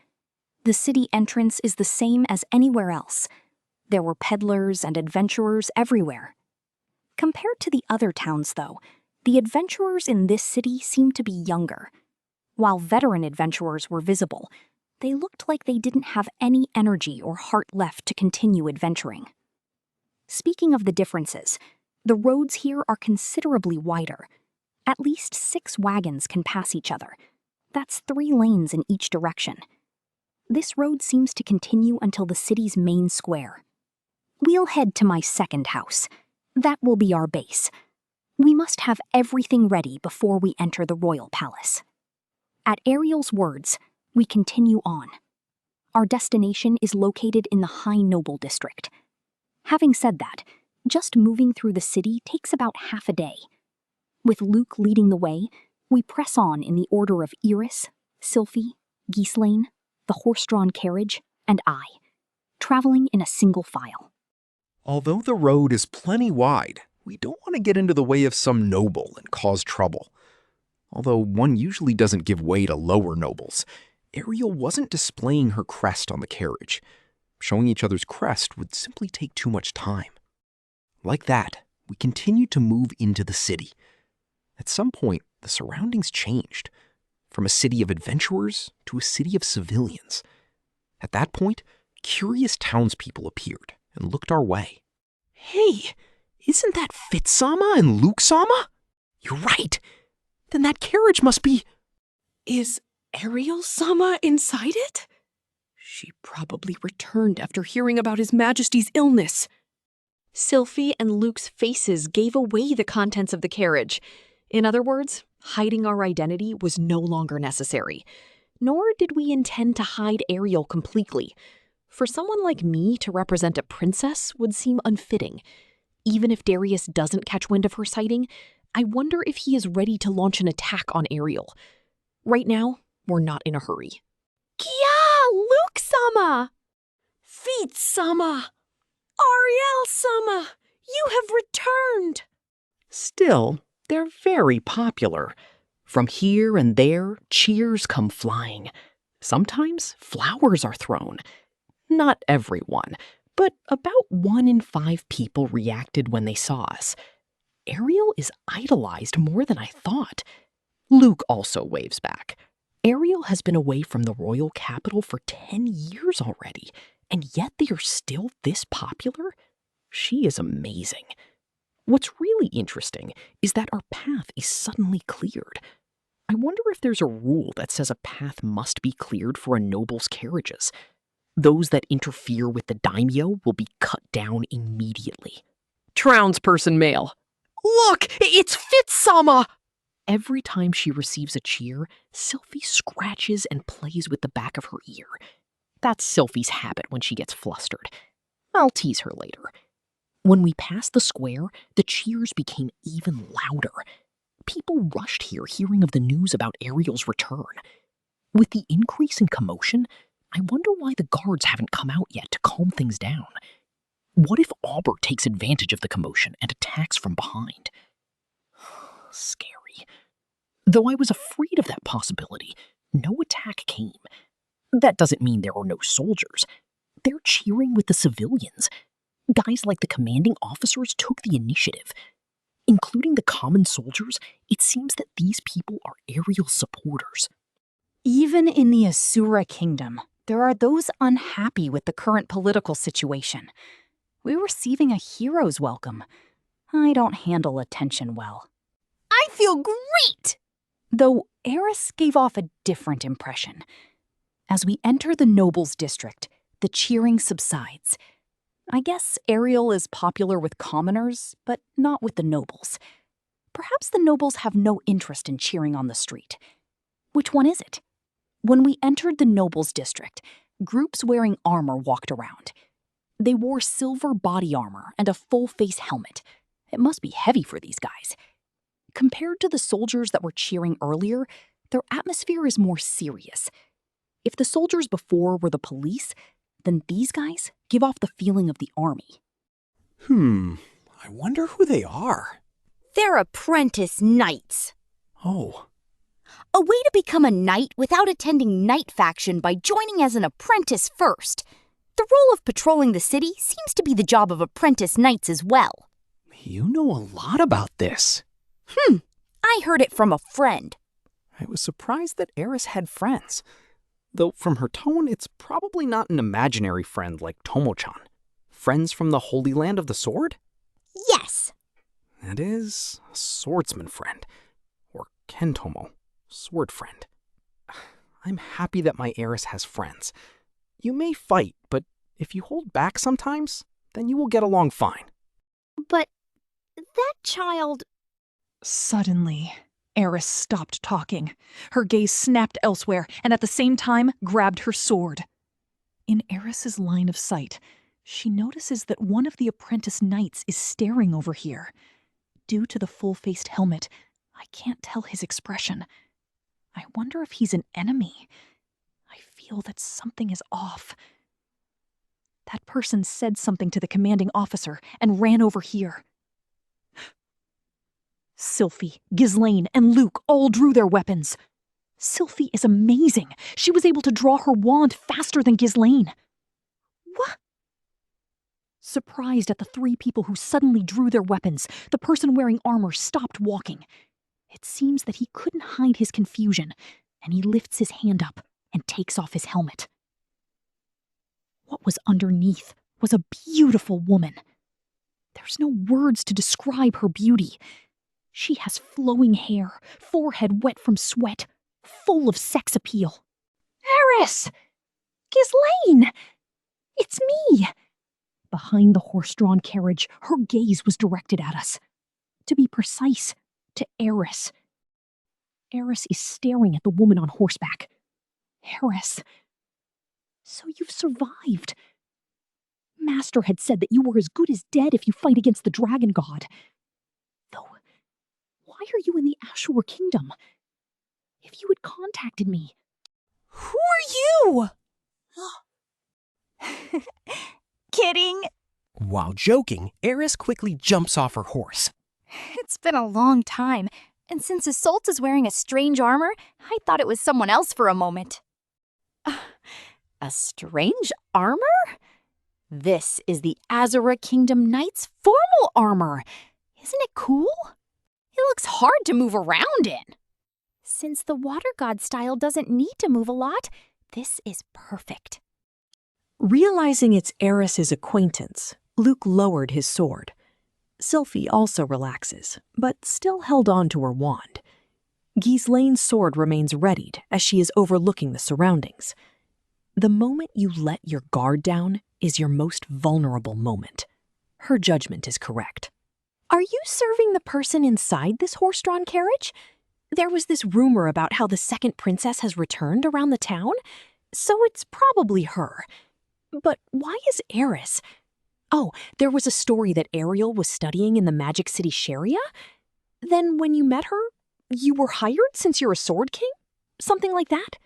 The city entrance is the same as anywhere else. There were peddlers and adventurers everywhere. Compared to the other towns, though, the adventurers in this city seemed to be younger. While veteran adventurers were visible, they looked like they didn't have any energy or heart left to continue adventuring. Speaking of the differences, the roads here are considerably wider. At least 6 wagons can pass each other. That's 3 lanes in each direction. This road seems to continue until the city's main square. We'll head to my second house. That will be our base. We must have everything ready before we enter the royal palace. At Ariel's words, we continue on. Our destination is located in the High Noble District. Having said that, just moving through the city takes about half a day. With Luke leading the way, we press on in the order of Iris, Sylphie, Ghislaine, the horse-drawn carriage, and I, traveling in a single file. Although the road is plenty wide, we don't want to get into the way of some noble and cause trouble. Although one usually doesn't give way to lower nobles, Ariel wasn't displaying her crest on the carriage. Showing each other's crest would simply take too much time. Like that, we continued to move into the city. At some point, the surroundings changed, from a city of adventurers to a city of civilians. At that point, curious townspeople appeared and looked our way. Hey, isn't that Fitz-sama and Luke-sama? You're right. Then that carriage must be... Is Ariel-sama inside it? She probably returned after hearing about His Majesty's illness. Sylphie and Luke's faces gave away the contents of the carriage. In other words, hiding our identity was no longer necessary. Nor did we intend to hide Ariel completely. For someone like me to represent a princess would seem unfitting. Even if Darius doesn't catch wind of her sighting, I wonder if he is ready to launch an attack on Ariel. Right now, we're not in a hurry. Kya! Luke-sama! Fitz-sama! Ariel-sama! You have returned! Still, they're very popular. From here and there, cheers come flying. Sometimes flowers are thrown. Not everyone, but about 1 in 5 people reacted when they saw us. Ariel is idolized more than I thought. Luke also waves back. Ariel has been away from the royal capital for 10 years already, and yet they are still this popular? She is amazing. What's really interesting is that our path is suddenly cleared. I wonder if there's a rule that says a path must be cleared for a noble's carriages. Those that interfere with the daimyo will be cut down immediately. Townsperson male. Look, it's Fitz-sama! Every time she receives a cheer, Sylphie scratches and plays with the back of her ear. That's Sylphie's habit when she gets flustered. I'll tease her later. When we passed the square, the cheers became even louder. People rushed here hearing of the news about Ariel's return. With the increase in commotion, I wonder why the guards haven't come out yet to calm things down. What if Auber takes advantage of the commotion and attacks from behind? Scary. Though I was afraid of that possibility, no attack came. That doesn't mean there are no soldiers. They're cheering with the civilians. Guys like the commanding officers took the initiative. Including the common soldiers, it seems that these people are Ariel's supporters. Even in the Asura kingdom, there are those unhappy with the current political situation. We're receiving a hero's welcome. I don't handle attention well. I feel great! Though Eris gave off a different impression. As we enter the nobles' district, the cheering subsides. I guess Ariel is popular with commoners, but not with the nobles. Perhaps the nobles have no interest in cheering on the street. Which one is it? When we entered the nobles' district, groups wearing armor walked around. They wore silver body armor and a full-face helmet. It must be heavy for these guys. Compared to the soldiers that were cheering earlier, their atmosphere is more serious. If the soldiers before were the police, then these guys give off the feeling of the army. I wonder who they are. They're apprentice knights. Oh. A way to become a knight without attending knight faction by joining as an apprentice first. The role of patrolling the city seems to be the job of apprentice knights as well. You know a lot about this. I heard it from a friend. I was surprised that Eris had friends. Though from her tone, it's probably not an imaginary friend like Tomo-chan. Friends from the Holy Land of the Sword? Yes. That is a swordsman friend. Or Kentomo, sword friend. I'm happy that my Eris has friends. You may fight, but if you hold back sometimes, then you will get along fine. But that child... Suddenly, Eris stopped talking. Her gaze snapped elsewhere, and at the same time grabbed her sword. In Eris's line of sight, she notices that one of the apprentice knights is staring over here. Due to the full-faced helmet, I can't tell his expression. I wonder if he's an enemy. I feel that something is off. That person said something to the commanding officer and ran over here. Sylphie, Ghislaine, and Luke all drew their weapons. Sylphie is amazing. She was able to draw her wand faster than Ghislaine. What? Surprised at the three people who suddenly drew their weapons, the person wearing armor stopped walking. It seems that he couldn't hide his confusion, and he lifts his hand up and takes off his helmet. What was underneath was a beautiful woman. There's no words to describe her beauty. She has flowing hair, forehead wet from sweat, full of sex appeal. Eris! Ghislaine! It's me! Behind the horse-drawn carriage, her gaze was directed at us. To be precise, to Eris. Eris is staring at the woman on horseback. Eris. So you've survived. Master had said that you were as good as dead if you fight against the dragon god. Though, why are you in the Ashura kingdom? If you had contacted me... Who are you? Kidding. While joking, Eris quickly jumps off her horse. It's been a long time, and since Isolde is wearing a strange armor, I thought it was someone else for a moment. A strange armor? This is the Azura Kingdom Knight's formal armor. Isn't it cool? It looks hard to move around in. Since the water god style doesn't need to move a lot, this is perfect. Realizing it's Eris's acquaintance, Luke lowered his sword. Sylphie also relaxes, but still held on to her wand. Ghislaine's sword remains readied as she is overlooking the surroundings. The moment you let your guard down is your most vulnerable moment. Her judgment is correct. Are you serving the person inside this horse-drawn carriage? There was this rumor about how the second princess has returned around the town, so it's probably her. But why is Eris? Oh, there was a story that Ariel was studying in the Magic City Sharia? Then when you met her, you were hired since you're a sword king? Something like that?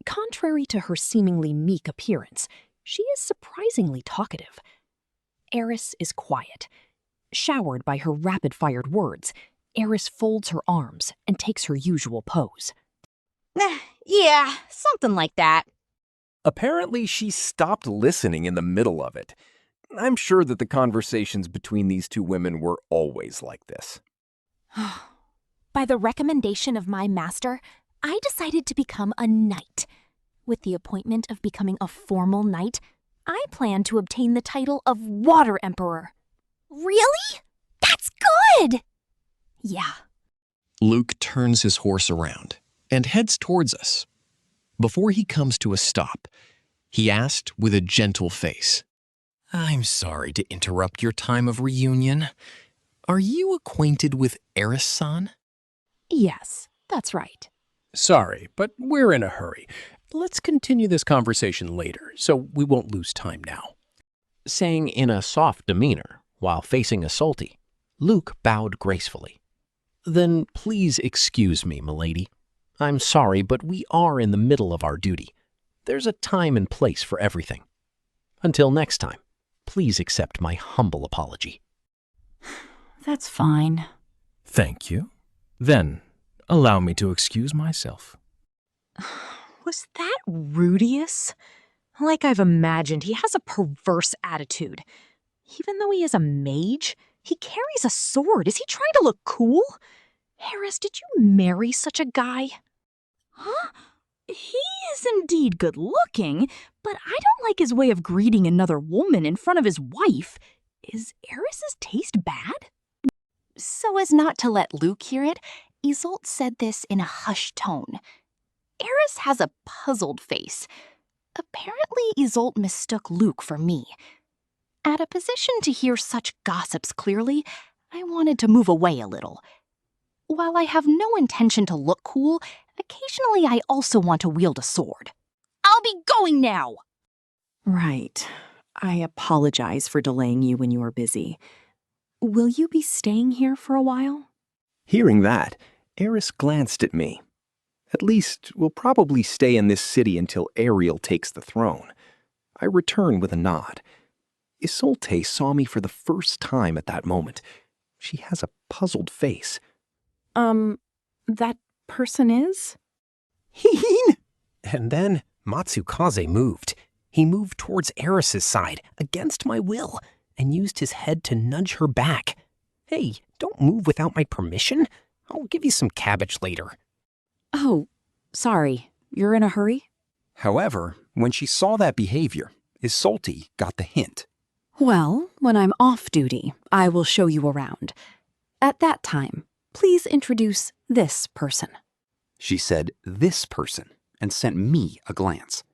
contrary to her seemingly meek appearance, she is surprisingly talkative. Eris is quiet. Showered by her rapid-fired words, Eris folds her arms and takes her usual pose. Yeah, something like that. Apparently, she stopped listening in the middle of it. I'm sure that the conversations between these two women were always like this. By the recommendation of my master, I decided to become a knight. With the appointment of becoming a formal knight, I plan to obtain the title of Water Emperor. Really? That's good! Yeah. Luke turns his horse around and heads towards us. Before he comes to a stop, he asked with a gentle face, "I'm sorry to interrupt your time of reunion. Are you acquainted with Eris-san?" Yes, that's right. Sorry, but we're in a hurry. Let's continue this conversation later, so we won't lose time now. Saying in a soft demeanor, while facing Isolde, Luke bowed gracefully. "Then please excuse me, milady. I'm sorry, but we are in the middle of our duty. There's a time and place for everything. Until next time, please accept my humble apology." That's fine. Thank you. Then, allow me to excuse myself. Was that Rudeus? Like I've imagined, he has a perverse attitude. Even though he is a mage, he carries a sword. Is he trying to look cool? Harris, did you marry such a guy? Huh? He is indeed good looking, but I don't like his way of greeting another woman in front of his wife. Is Eris's taste bad? So as not to let Luke hear it, Isolde said this in a hushed tone. Eris has a puzzled face. Apparently, Isolde mistook Luke for me. At a position to hear such gossips clearly, I wanted to move away a little. While I have no intention to look cool, occasionally I also want to wield a sword. I'll be going now! Right. I apologize for delaying you when you are busy. Will you be staying here for a while? Hearing that, Eris glanced at me. At least, we'll probably stay in this city until Ariel takes the throne. I return with a nod. Isolde saw me for the first time at that moment. She has a puzzled face. That person is? Heen! And then Matsukaze moved. He moved towards Eris's side, against my will, and used his head to nudge her back. Hey, don't move without my permission. I'll give you some cabbage later. Oh, sorry. You're in a hurry? However, when she saw that behavior, Isolde got the hint. Well, when I'm off duty, I will show you around. At that time, please introduce this person. She said, "this person," and sent me a glance.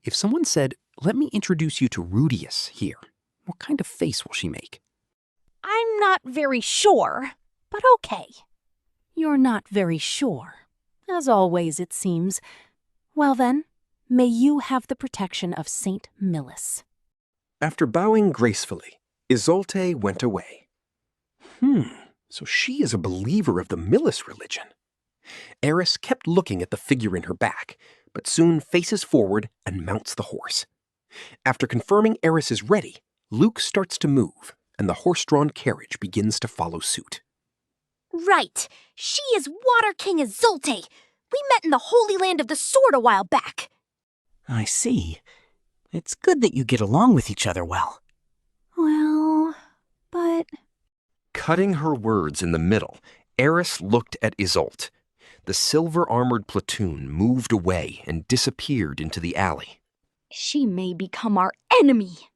If someone said, "Let me introduce you to Rudeus here," what kind of face will she make? I'm not very sure, but okay. You're not very sure. As always, it seems. Well then, may you have the protection of Saint Millis. After bowing gracefully, Isolde went away. So she is a believer of the Millis religion. Eris kept looking at the figure in her back, but soon faces forward and mounts the horse. After confirming Eris is ready, Luke starts to move, and the horse-drawn carriage begins to follow suit. Right. She is Water King Isolde. We met in the Holy Land of the Sword a while back. I see. It's good that you get along with each other well. Well, but... Cutting her words in the middle, Eris looked at Isolde. The silver-armored platoon moved away and disappeared into the alley. She may become our enemy.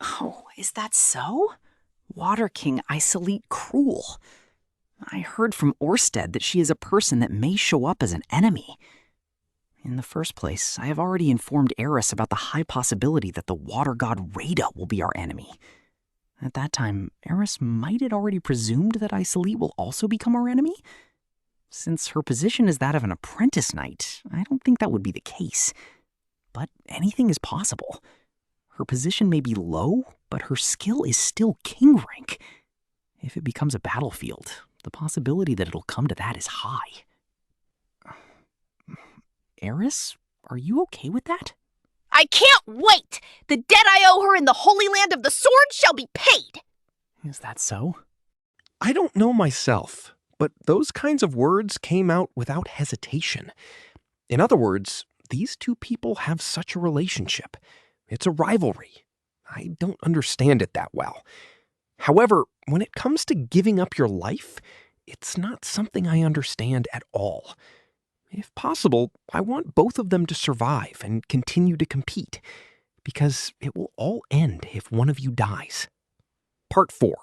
Oh, is that so? Water King Isolde cruel. I heard from Orsted that she is a person that may show up as an enemy. In the first place, I have already informed Eris about the high possibility that the water god Rada will be our enemy. At that time, Eris might have already presumed that Isolde will also become our enemy. Since her position is that of an apprentice knight, I don't think that would be the case. But anything is possible. Her position may be low, but her skill is still king rank. If it becomes a battlefield, the possibility that it'll come to that is high. Eris, Are you okay with that? I can't wait! The debt I owe her in the Holy Land of the Sword shall be paid! Is that so? I don't know myself, but those kinds of words came out without hesitation. In other words, these two people have such a relationship. It's a rivalry. I don't understand it that well. However, when it comes to giving up your life, it's not something I understand at all. If possible, I want both of them to survive and continue to compete, because it will all end if one of you dies. Part 4.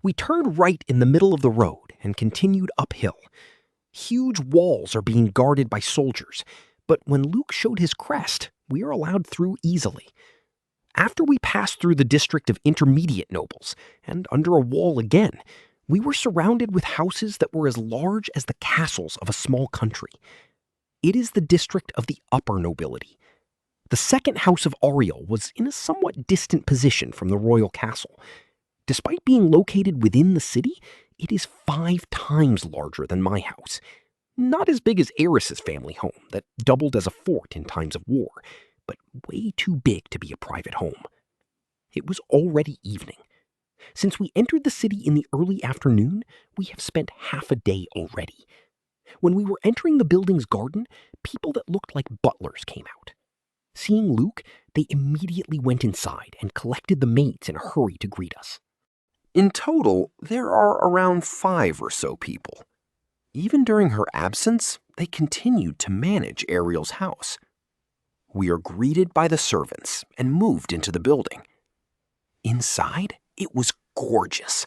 We turned right in the middle of the road and continued uphill. Huge walls are being guarded by soldiers, but when Luke showed his crest, we are allowed through easily. After we passed through the district of intermediate nobles, and under a wall again, we were surrounded with houses that were as large as the castles of a small country. It is the district of the upper nobility. The second house of Ariel was in a somewhat distant position from the royal castle. Despite being located within the city, it is 5 times larger than my house. Not as big as Eris's family home that doubled as a fort in times of war, but way too big to be a private home. It was already evening. Since we entered the city in the early afternoon, we have spent half a day already. When we were entering the building's garden, people that looked like butlers came out. Seeing Luke, they immediately went inside and collected the maids in a hurry to greet us. In total, there are around 5 or so people. Even during her absence, they continued to manage Ariel's house. We are greeted by the servants and moved into the building. Inside, it was gorgeous.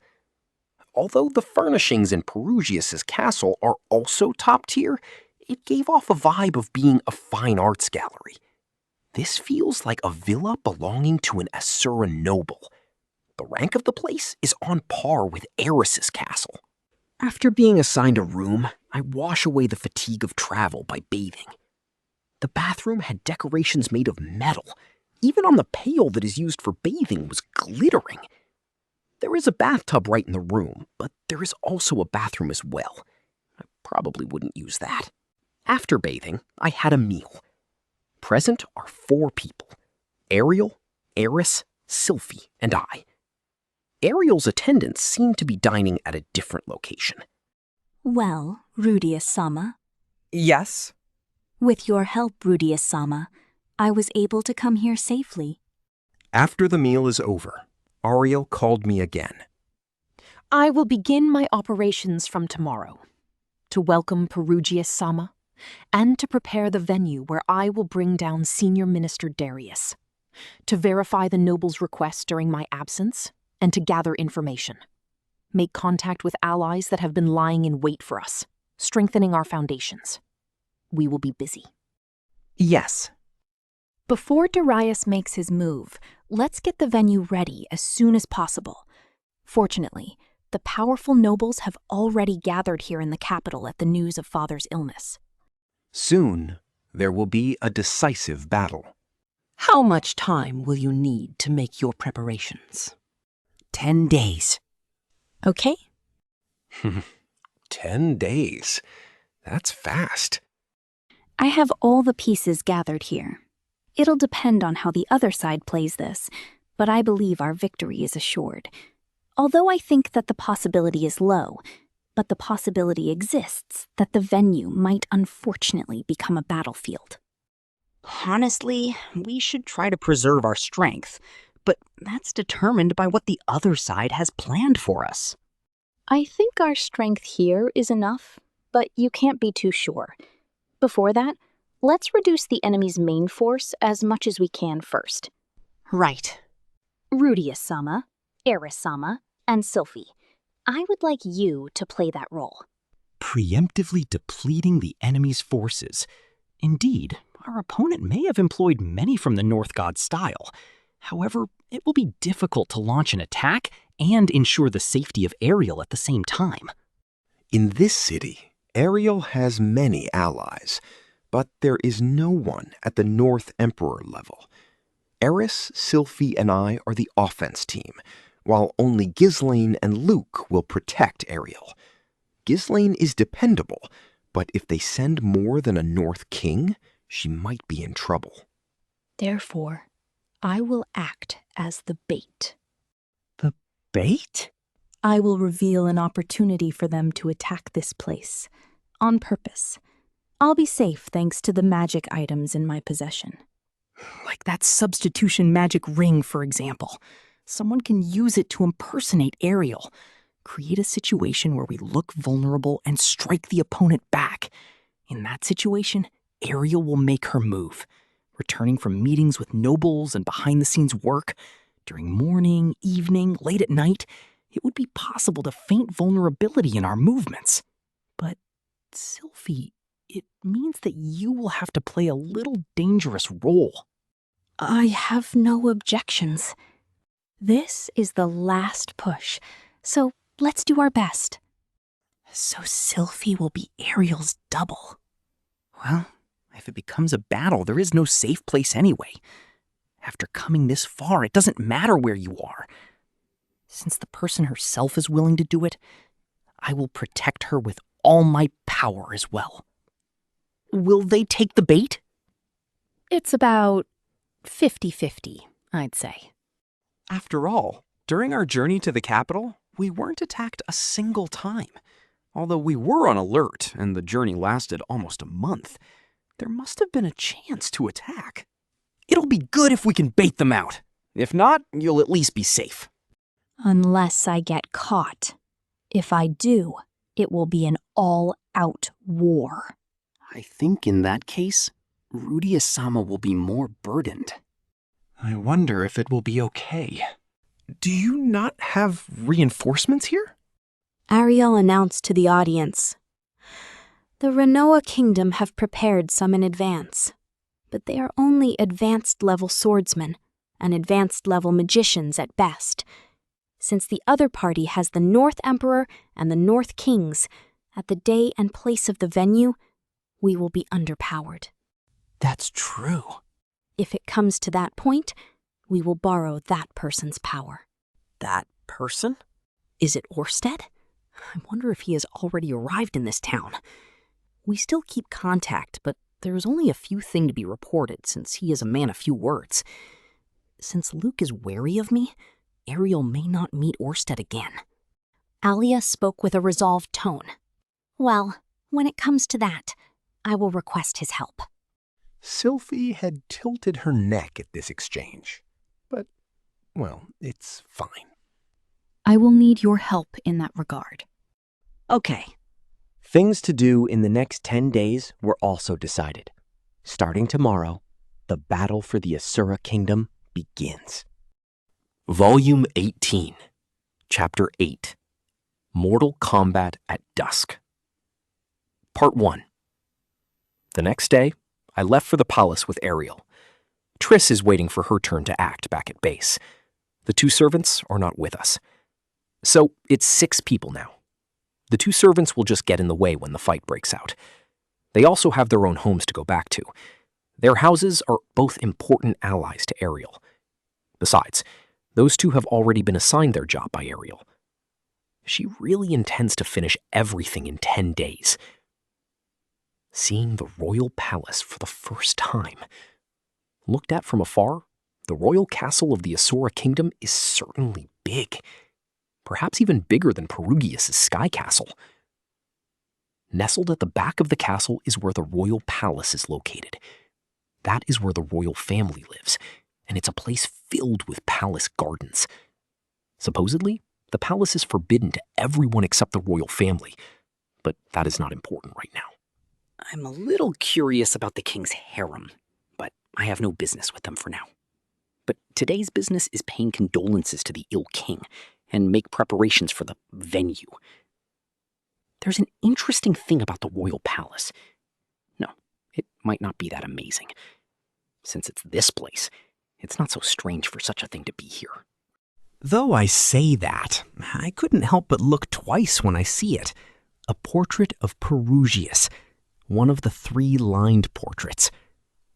Although the furnishings in Perugius's castle are also top tier, it gave off a vibe of being a fine arts gallery. This feels like a villa belonging to an Asura noble. The rank of the place is on par with Eris's castle. After being assigned a room, I wash away the fatigue of travel by bathing. The bathroom had decorations made of metal. Even on the pail that is used for bathing was glittering. There is a bathtub right in the room, but there is also a bathroom as well. I probably wouldn't use that. After bathing, I had a meal. Present are 4 people: Ariel, Eris, Sylphie, and I. Ariel's attendants seem to be dining at a different location. Well, Rudeus-sama. Yes? With your help, Rudeus-sama, I was able to come here safely. After the meal is over, Ariel called me again. I will begin my operations from tomorrow, to welcome Perugius-sama, and to prepare the venue where I will bring down Senior Minister Darius, to verify the noble's request during my absence, and to gather information. Make contact with allies that have been lying in wait for us, strengthening our foundations. We will be busy. Yes. Before Darius makes his move, let's get the venue ready as soon as possible. Fortunately, the powerful nobles have already gathered here in the capital at the news of Father's illness. Soon, there will be a decisive battle. How much time will you need to make your preparations? 10 days. Okay. 10 days? That's fast. I have all the pieces gathered here. It'll depend on how the other side plays this, but I believe our victory is assured. Although I think that the possibility is low, but the possibility exists that the venue might unfortunately become a battlefield. Honestly, we should try to preserve our strength, but that's determined by what the other side has planned for us. I think our strength here is enough, but you can't be too sure. Before that, let's reduce the enemy's main force as much as we can first. Right. Rudeus-sama, Eris-sama, and Sylphie, I would like you to play that role. Preemptively depleting the enemy's forces. Indeed, our opponent may have employed many from the North God style. However, it will be difficult to launch an attack and ensure the safety of Ariel at the same time. In this city, Ariel has many allies, but there is no one at the North Emperor level. Eris, Sylphie, and I are the offense team, while only Ghislaine and Luke will protect Ariel. Ghislaine is dependable, but if they send more than a North King, she might be in trouble. Therefore, I will act as the bait. The bait? I will reveal an opportunity for them to attack this place, on purpose. I'll be safe thanks to the magic items in my possession. Like that substitution magic ring, for example. Someone can use it to impersonate Ariel. Create a situation where we look vulnerable and strike the opponent back. In that situation, Ariel will make her move. Returning from meetings with nobles and behind-the-scenes work, during morning, evening, late at night, it would be possible to feint vulnerability in our movements. But, Sylphie, it means that you will have to play a little dangerous role. I have no objections. This is the last push, so let's do our best. So Sylphie will be Ariel's double. Well, if it becomes a battle, there is no safe place anyway. After coming this far, it doesn't matter where you are. Since the person herself is willing to do it, I will protect her with all my power as well. Will they take the bait? It's about 50-50, I'd say. After all, during our journey to the capital, we weren't attacked a single time. Although we were on alert and the journey lasted almost a month, there must have been a chance to attack. It'll be good if we can bait them out. If not, you'll at least be safe. Unless I get caught. If I do, it will be an all-out war. I think in that case, Rudeus-sama will be more burdened. I wonder if it will be okay. Do you not have reinforcements here? Ariel announced to the audience. The Renoa Kingdom have prepared some in advance, but they are only advanced-level swordsmen and advanced-level magicians at best. Since the other party has the North Emperor and the North Kings, at the day and place of the venue, we will be underpowered. That's true. If it comes to that point, we will borrow that person's power. That person? Is it Orsted? I wonder if he has already arrived in this town. We still keep contact, but there's only a few things to be reported since he is a man of few words. Since Luke is wary of me, Ariel may not meet Orsted again. Alia spoke with a resolved tone. Well, when it comes to that, I will request his help. Sylphie had tilted her neck at this exchange. But, well, it's fine. I will need your help in that regard. Okay. Things to do in the next 10 days were also decided. Starting tomorrow, the battle for the Asura Kingdom begins. Volume 18, Chapter 8, Mortal Combat at Dusk. Part 1. The next day, I left for the palace with Ariel. Triss is waiting for her turn to act back at base. The two servants are not with us. So it's 6 people now. The 2 servants will just get in the way when the fight breaks out. They also have their own homes to go back to. Their houses are both important allies to Ariel. Besides, those 2 have already been assigned their job by Ariel. She really intends to finish everything in 10 days. Seeing the royal palace for the first time. Looked at from afar, the royal castle of the Asura Kingdom is certainly big. Perhaps even bigger than Perugius' sky castle. Nestled at the back of the castle is where the royal palace is located. That is where the royal family lives, and it's a place filled with palace gardens. Supposedly, the palace is forbidden to everyone except the royal family, but that is not important right now. I'm a little curious about the king's harem, but I have no business with them for now. But today's business is paying condolences to the ill king and make preparations for the venue. There's an interesting thing about the royal palace. No, it might not be that amazing. Since it's this place, it's not so strange for such a thing to be here. Though I say that, I couldn't help but look twice when I see it. A portrait of Perugius, one of the 3 lined portraits.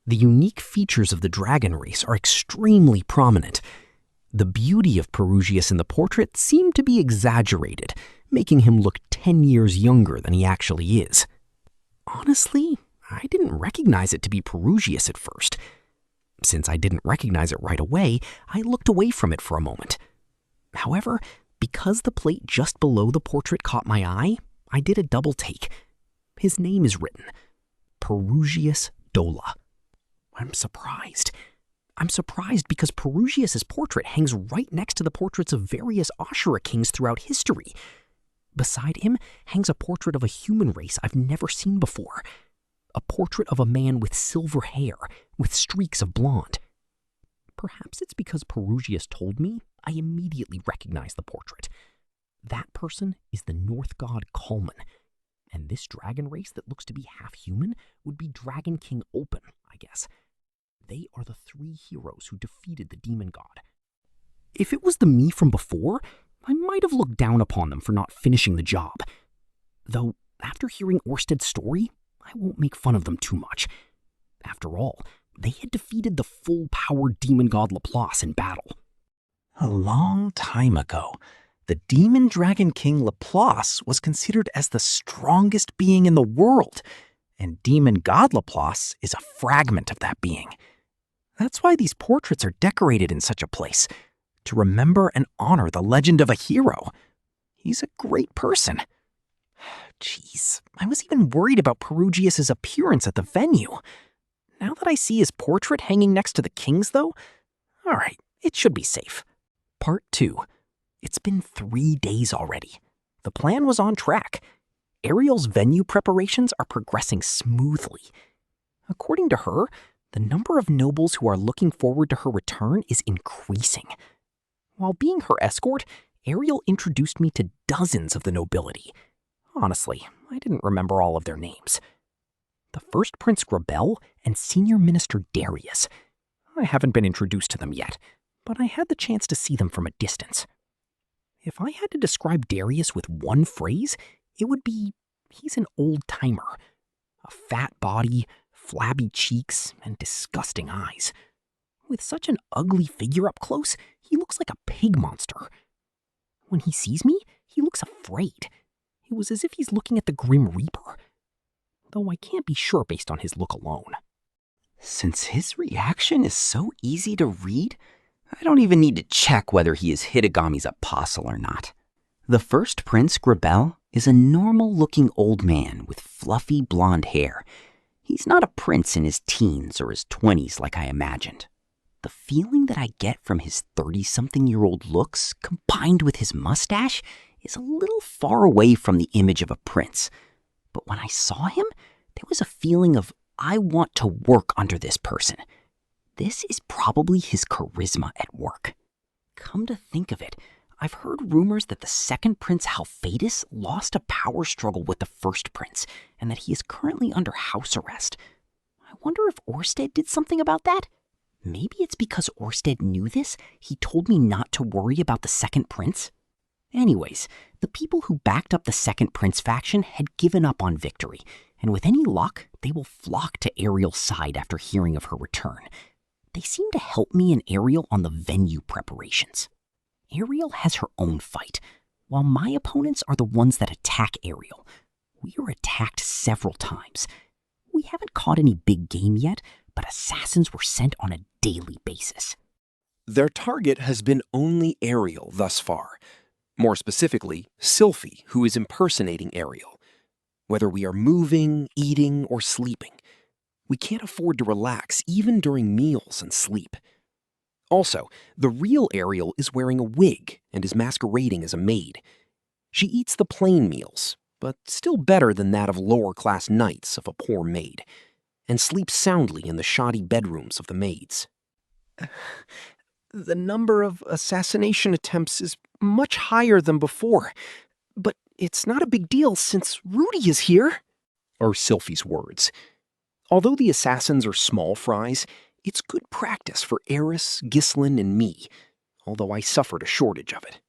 The unique features of the dragon race are extremely prominent. The beauty of Perugius in the portrait seemed to be exaggerated, making him look 10 years younger than he actually is. Honestly, I didn't recognize it to be Perugius at first. Since I didn't recognize it right away, I looked away from it for a moment. However, because the plate just below the portrait caught my eye, I did a double take. His name is written, Perugius Dola. I'm surprised. I'm surprised because Perugius's portrait hangs right next to the portraits of various Ashura kings throughout history. Beside him hangs a portrait of a human race I've never seen before. A portrait of a man with silver hair, with streaks of blonde. Perhaps it's because Perugius told me, I immediately recognized the portrait. That person is the North god Kalman, and this dragon race that looks to be half human would be Dragon King Open, I guess. They are the 3 heroes who defeated the demon god. If it was the me from before, I might have looked down upon them for not finishing the job. Though, after hearing Orsted's story, I won't make fun of them too much. After all, they had defeated the full-powered demon god Laplace in battle. A long time ago, the demon dragon king Laplace was considered as the strongest being in the world, and demon god Laplace is a fragment of that being. That's why these portraits are decorated in such a place, to remember and honor the legend of a hero. He's a great person. Jeez, I was even worried about Perugius's appearance at the venue. Now that I see his portrait hanging next to the king's, though, all right, it should be safe. Part 2. It's been 3 days already. The plan was on track. Ariel's venue preparations are progressing smoothly. According to her, the number of nobles who are looking forward to her return is increasing. While being her escort, Ariel introduced me to dozens of the nobility. Honestly, I didn't remember all of their names. The first Prince Grabel and Senior Minister Darius. I haven't been introduced to them yet, but I had the chance to see them from a distance. If I had to describe Darius with one phrase, it would be, he's an old-timer. A fat body, flabby cheeks, and disgusting eyes. With such an ugly figure up close, he looks like a pig monster. When he sees me, he looks afraid. It was as if he's looking at the Grim Reaper. Though I can't be sure based on his look alone. Since his reaction is so easy to read, I don't even need to check whether he is Hitagami's apostle or not. The first Prince, Grabel, is a normal-looking old man with fluffy blonde hair. He's not a prince in his teens or his 20s like I imagined. The feeling that I get from his 30-something-year-old looks, combined with his mustache, is a little far away from the image of a prince. But when I saw him, there was a feeling of, I want to work under this person. This is probably his charisma at work. Come to think of it, I've heard rumors that the second Prince Halfadis lost a power struggle with the first prince, and that he is currently under house arrest. I wonder if Orsted did something about that? Maybe it's because Orsted knew this, he told me not to worry about the second prince? Anyways, the people who backed up the second prince faction had given up on victory, and with any luck, they will flock to Ariel's side after hearing of her return. They seem to help me and Ariel on the venue preparations. Ariel has her own fight, while my opponents are the ones that attack Ariel. We are attacked several times. We haven't caught any big game yet, but assassins were sent on a daily basis. Their target has been only Ariel thus far. More specifically, Sylphie, who is impersonating Ariel. Whether we are moving, eating, or sleeping, we can't afford to relax even during meals and sleep. Also, the real Ariel is wearing a wig and is masquerading as a maid. She eats the plain meals, but still better than that of lower-class knights of a poor maid, and sleeps soundly in the shoddy bedrooms of the maids. The number of assassination attempts is much higher than before, but it's not a big deal since Rudy is here, are Sylphie's words. Although the assassins are small fries, it's good practice for Eris, Ghislain, and me, although I suffered a shortage of it.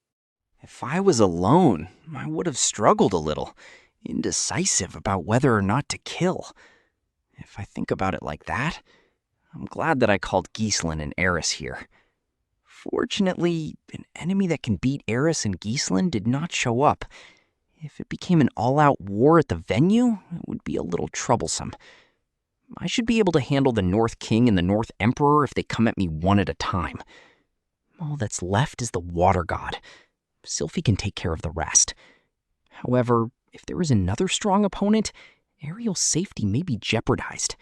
If I was alone, I would have struggled a little, indecisive about whether or not to kill. If I think about it like that, I'm glad that I called Ghislain and Eris here. Fortunately, an enemy that can beat Eris and Ghislain did not show up. If it became an all-out war at the venue, it would be a little troublesome. I should be able to handle the North King and the North Emperor if they come at me one at a time. All that's left is the Water God. Sylphie can take care of the rest. However, if there is another strong opponent, Ariel's safety may be jeopardized.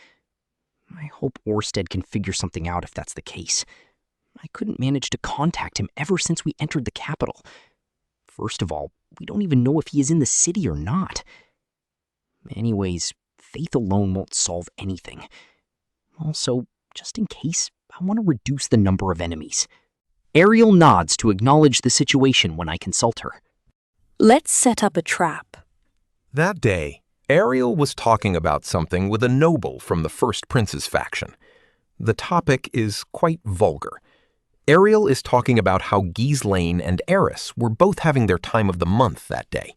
I hope Orsted can figure something out if that's the case. I couldn't manage to contact him ever since we entered the capital. First of all, we don't even know if he is in the city or not. Anyways, faith alone won't solve anything. Also, just in case, I want to reduce the number of enemies. Ariel nods to acknowledge the situation when I consult her. Let's set up a trap. That day, Ariel was talking about something with a noble from the First Prince's faction. The topic is quite vulgar. Ariel is talking about how Ghislaine and Eris were both having their time of the month that day.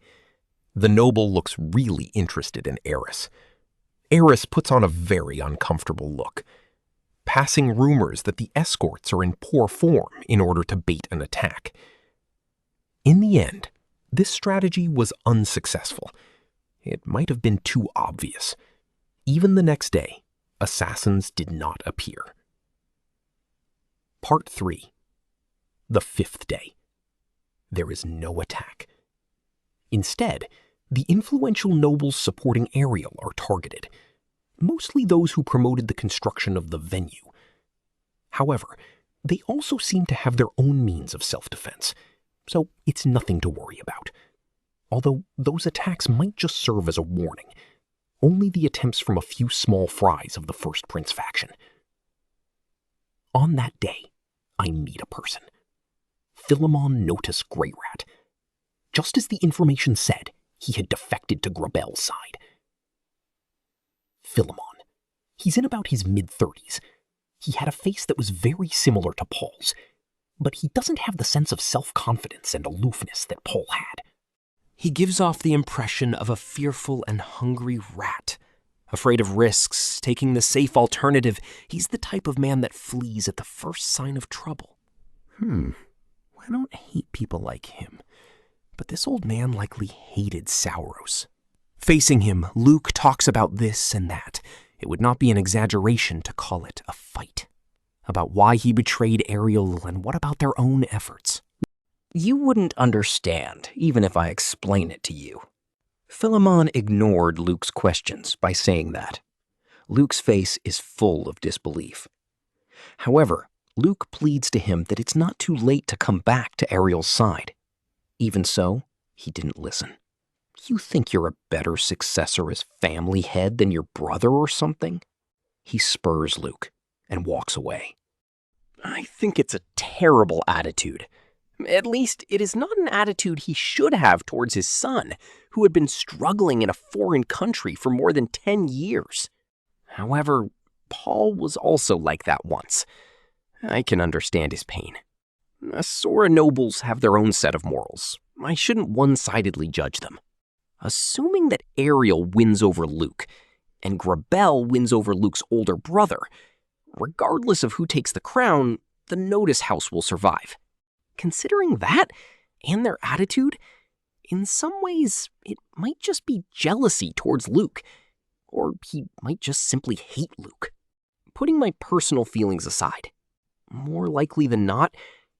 The noble looks really interested in Eris. Eris puts on a very uncomfortable look, passing rumors that the escorts are in poor form in order to bait an attack. In the end, this strategy was unsuccessful. It might have been too obvious. Even the next day, assassins did not appear. Part 3. The 5th day. There is no attack. Instead, the influential nobles supporting Ariel are targeted, mostly those who promoted the construction of the venue. However, they also seem to have their own means of self-defense, so it's nothing to worry about. Although those attacks might just serve as a warning, only the attempts from a few small fries of the First Prince faction. On that day, I meet a person. Philemon Rudeus Greyrat. Just as the information said, he had defected to Grabel's side. Philemon. He's in about his mid-30s. He had a face that was very similar to Paul's, but he doesn't have the sense of self-confidence and aloofness that Paul had. He gives off the impression of a fearful and hungry rat. Afraid of risks, taking the safe alternative, he's the type of man that flees at the first sign of trouble. I don't hate people like him, but this old man likely hated Sauros. Facing him, Luke talks about this and that. It would not be an exaggeration to call it a fight. About why he betrayed Ariel and what about their own efforts. You wouldn't understand, even if I explain it to you. Philemon ignored Luke's questions by saying that. Luke's face is full of disbelief. However, Luke pleads to him that it's not too late to come back to Ariel's side. Even so, he didn't listen. You think you're a better successor as family head than your brother or something? He spurs Luke and walks away. I think it's a terrible attitude. At least, it is not an attitude he should have towards his son, who had been struggling in a foreign country for more than 10 years. However, Paul was also like that once. I can understand his pain. Asura nobles have their own set of morals. I shouldn't one-sidedly judge them. Assuming that Ariel wins over Luke, and Grabel wins over Luke's older brother, regardless of who takes the crown, the Notice House will survive. Considering that, and their attitude, in some ways, it might just be jealousy towards Luke, or he might just simply hate Luke. Putting my personal feelings aside, more likely than not,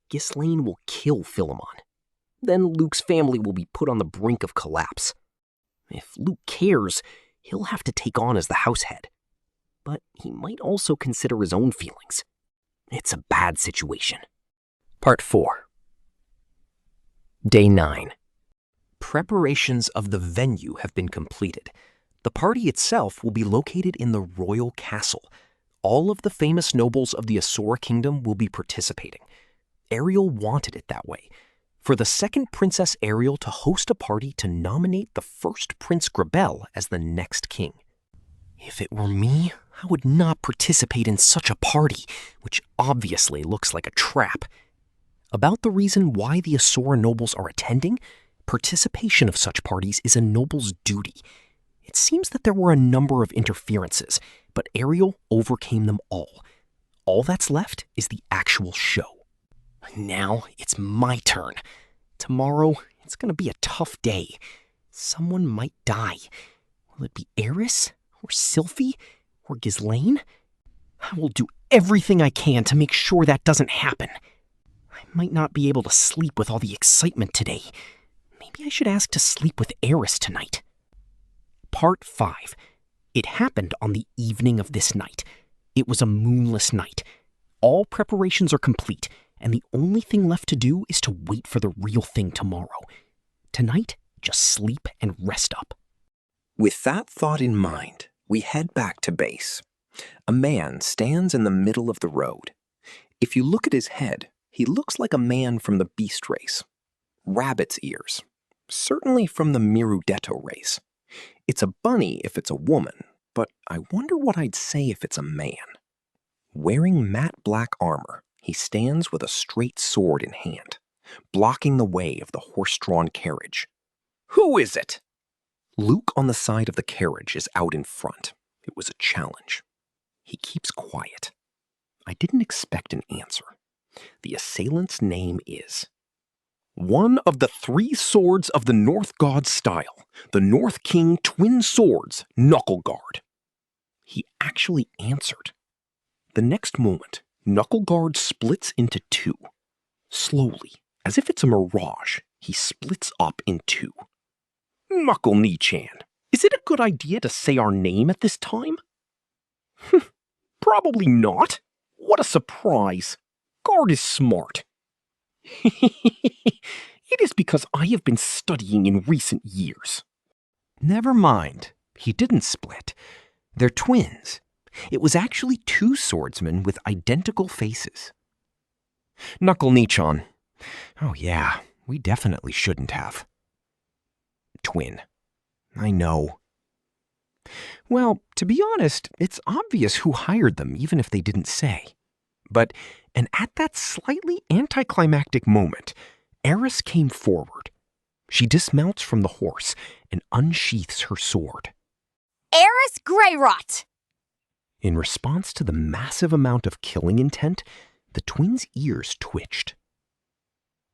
Ghislaine will kill Philemon. Then Luke's family will be put on the brink of collapse. If Luke cares, he'll have to take on as the house head. But he might also consider his own feelings. It's a bad situation. Part 4. Day 9. Preparations of the venue have been completed. The party itself will be located in the royal castle. All of the famous nobles of the Asura kingdom will be participating. Ariel wanted it that way. For the second Princess Ariel to host a party to nominate the first Prince Grabel as the next king. If it were me, I would not participate in such a party, which obviously looks like a trap. About the reason why the Asura nobles are attending, participation of such parties is a noble's duty. It seems that there were a number of interferences, but Ariel overcame them all. All that's left is the actual show. Now it's my turn. Tomorrow, it's going to be a tough day. Someone might die. Will it be Eris, or Sylphie, Or Ghislaine? I will do everything I can to make sure that doesn't happen. I might not be able to sleep with all the excitement today. Maybe I should ask to sleep with Eris tonight. Part 5. It happened on the evening of this night. It was a moonless night. All preparations are complete, and the only thing left to do is to wait for the real thing tomorrow. Tonight, just sleep and rest up. With that thought in mind, we head back to base. A man stands in the middle of the road. If you look at his head, he looks like a man from the beast race. Rabbit's ears. Certainly from the Mirudetto race. It's a bunny if it's a woman, but I wonder what I'd say if it's a man. Wearing matte black armor, he stands with a straight sword in hand, blocking the way of the horse-drawn carriage. Who is it? Luke on the side of the carriage is out in front. It was a challenge. He keeps quiet. I didn't expect an answer. The assailant's name is one of the 3 swords of the North God style, the North King Twin Swords, Knuckleguard. He actually answered. The next moment, Knuckleguard splits into 2. Slowly, as if it's a mirage, he splits up in 2. Knuckle Knee-chan, is it a good idea to say our name at this time? Probably not. What a surprise. Guard is smart. It is because I have been studying in recent years. Never mind. He didn't split. They're twins. It was actually 2 swordsmen with identical faces. Knuckle Knee-chan. Oh yeah, we definitely shouldn't have. Twin. I know. Well, to be honest, it's obvious who hired them, even if they didn't say. And at that slightly anticlimactic moment, Eris came forward. She dismounts from the horse and unsheaths her sword. Rudeus Greyrat! In response to the massive amount of killing intent, the twins' ears twitched.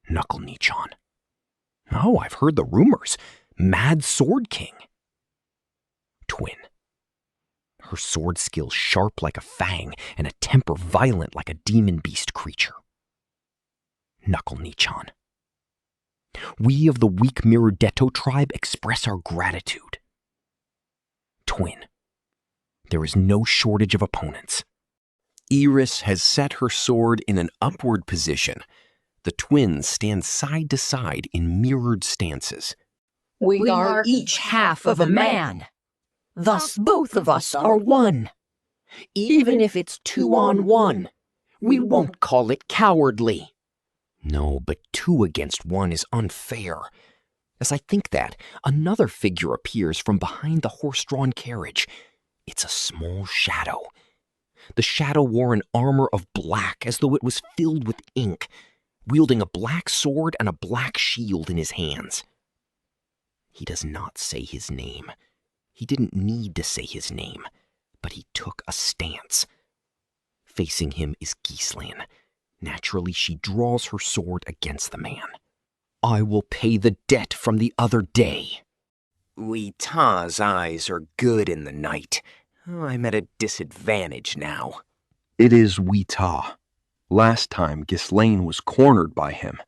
Knuckle Knee-chan. Oh, I've heard the rumors. Mad Sword King. Twin. Her sword skill sharp like a fang and a temper violent like a demon beast creature. Knuckle Knee-chan. We of the weak Mirudetto tribe express our gratitude. Twin. There is no shortage of opponents. Eris has set her sword in an upward position. The twins stand side to side in mirrored stances. We are each half of a man. Thus both of us are one. Even if it's 2-on-1, we won't call it cowardly. No, but 2 against 1 is unfair. As I think that, another figure appears from behind the horse-drawn carriage. It's a small shadow. The shadow wore an armor of black as though it was filled with ink, wielding a black sword and a black shield in his hands. He does not say his name. He didn't need to say his name, but he took a stance. Facing him is Ghislaine. Naturally, she draws her sword against the man. I will pay the debt from the other day. Wita's eyes are good in the night. I'm at a disadvantage now. It is Wita. Last time, Ghislaine was cornered by him.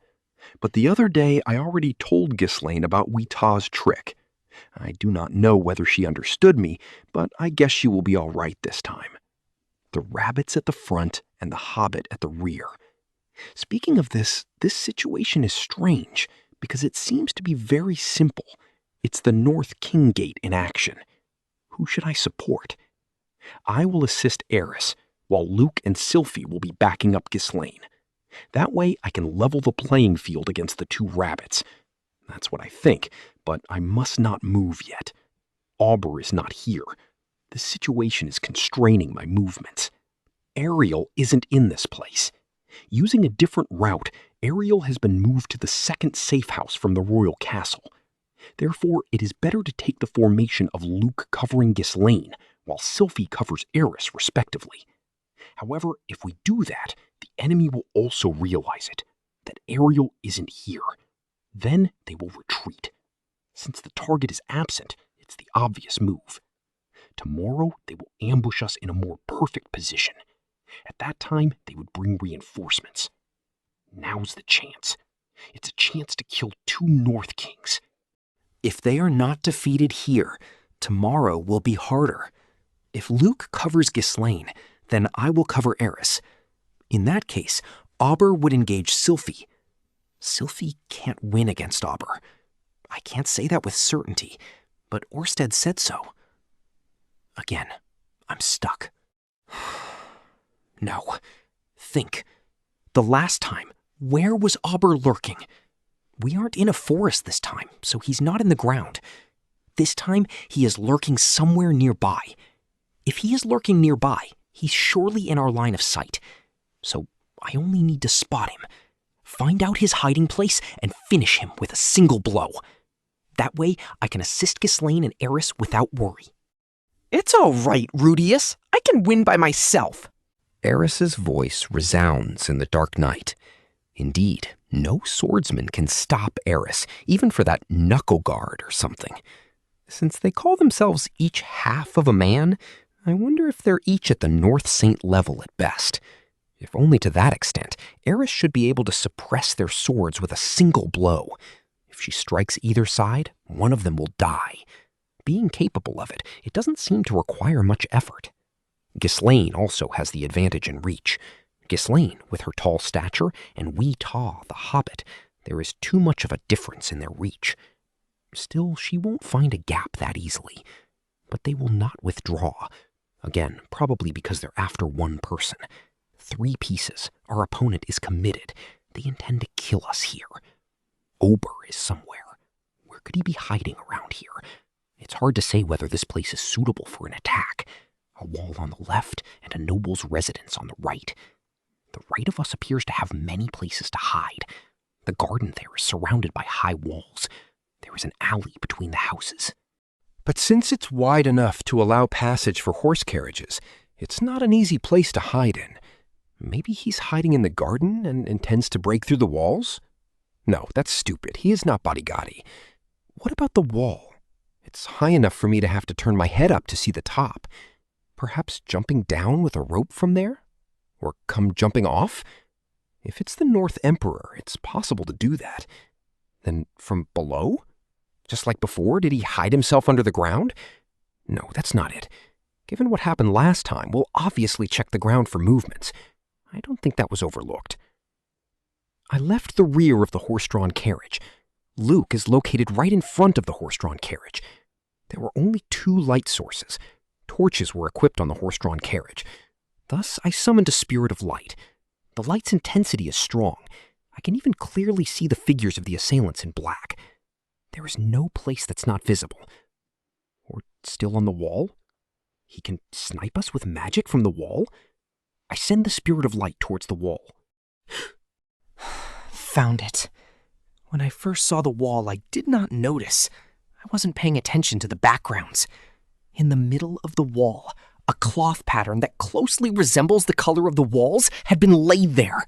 But the other day, I already told Ghislaine about Wita's trick. I do not know whether she understood me, but I guess she will be all right this time. The rabbit's at the front and the hobbit at the rear. Speaking of this situation is strange because it seems to be very simple. It's the North King Gate in action. Who should I support? I will assist Eris, while Luke and Sylphie will be backing up Ghislaine. That way I can level the playing field against the 2 rabbits. That's what I think, but I must not move yet. Auber is not here. This situation is constraining my movements. Ariel isn't in this place. Using a different route, Ariel has been moved to the 2nd safe house from the royal castle. Therefore, it is better to take the formation of Luke covering Ghislaine, while Sylphie covers Eris, respectively. However, if we do that, the enemy will also realize it, that Ariel isn't here. Then they will retreat. Since the target is absent, it's the obvious move. Tomorrow, they will ambush us in a more perfect position. At that time, they would bring reinforcements. Now's the chance. It's a chance to kill 2 North Kings. If they are not defeated here, tomorrow will be harder. If Luke covers Ghislaine, then I will cover Eris. In that case, Auber would engage Sylphie. Sylphie can't win against Auber. I can't say that with certainty, but Orsted said so. Again, I'm stuck. No. Think. The last time, where was Auber lurking? We aren't in a forest this time, so he's not in the ground. This time, he is lurking somewhere nearby. If he is lurking nearby, he's surely in our line of sight. So I only need to spot him, find out his hiding place, and finish him with a single blow. That way, I can assist Ghislaine and Eris without worry. It's all right, Rudeus. I can win by myself. Eris's voice resounds in the dark night. Indeed, no swordsman can stop Eris, even for that knuckle guard or something. Since they call themselves each half of a man, I wonder if they're each at the North Saint level at best. If only to that extent, Eris should be able to suppress their swords with a single blow. If she strikes either side, one of them will die. Being capable of it, it doesn't seem to require much effort. Ghislaine also has the advantage in reach. Ghislaine, with her tall stature, and Wee Taw, the hobbit, there is too much of a difference in their reach. Still, she won't find a gap that easily. But they will not withdraw. Again, probably because they're after one person. 3 pieces. Our opponent is committed. They intend to kill us here. Auber is somewhere. Where could he be hiding around here? It's hard to say whether this place is suitable for an attack. A wall on the left and a noble's residence on the right. The right of us appears to have many places to hide. The garden there is surrounded by high walls. There is an alley between the houses. But since it's wide enough to allow passage for horse carriages, it's not an easy place to hide in. Maybe he's hiding in the garden and intends to break through the walls? No, that's stupid. He is not Bodygotti. What about the wall? It's high enough for me to have to turn my head up to see the top. Perhaps jumping down with a rope from there? Or come jumping off? If it's the North Emperor, it's possible to do that. Then from below? Just like before, did he hide himself under the ground? No, that's not it. Given what happened last time, we'll obviously check the ground for movements. I don't think that was overlooked. I left the rear of the horse-drawn carriage. Luke is located right in front of the horse-drawn carriage. There were only 2 light sources. Torches were equipped on the horse-drawn carriage. Thus, I summoned a spirit of light. The light's intensity is strong. I can even clearly see the figures of the assailants in black. There is no place that's not visible. Or still on the wall? He can snipe us with magic from the wall? I send the spirit of light towards the wall. Found it. When I first saw the wall, I did not notice. I wasn't paying attention to the backgrounds. In the middle of the wall, a cloth pattern that closely resembles the color of the walls had been laid there.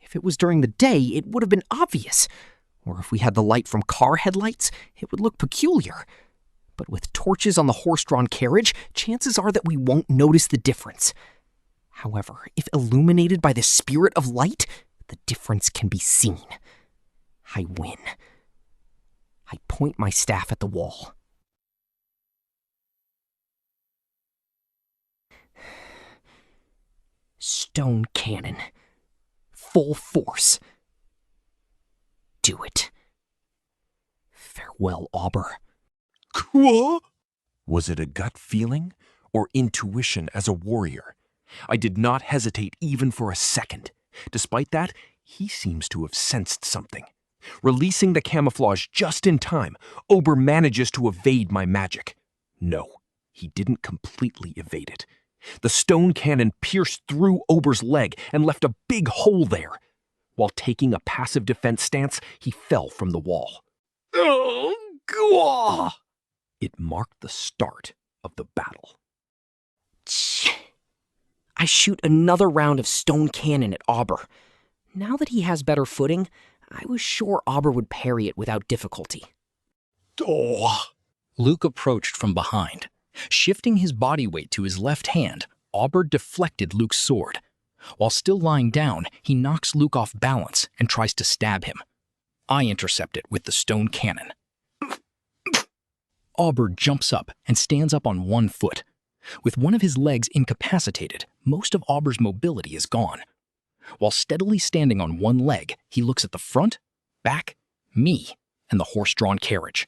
If it was during the day, it would have been obvious. Or if we had the light from car headlights, it would look peculiar. But with torches on the horse-drawn carriage, chances are that we won't notice the difference. However, if illuminated by the spirit of light, the difference can be seen. I win. I point my staff at the wall. Stone cannon. Full force. Do it. Farewell, Auber. Quoi? Was it a gut feeling or intuition as a warrior? I did not hesitate even for a second. Despite that, he seems to have sensed something. Releasing the camouflage just in time, Auber manages to evade my magic. No, he didn't completely evade it. The stone cannon pierced through Auber's leg and left a big hole there. While taking a passive defense stance, he fell from the wall. Oh, gah! It marked the start of the battle. I shoot another round of stone cannon at Auber. Now that he has better footing, I was sure Auber would parry it without difficulty. Luke approached from behind, Shifting his body weight to his left hand, Auber deflected Luke's sword. While still lying down, he knocks Luke off balance and tries to stab him. I intercept it with the stone cannon. Auber jumps up and stands up on one foot. With one of his legs incapacitated, most of Auber's mobility is gone. While steadily standing on one leg, he looks at the front, back, me, and the horse-drawn carriage.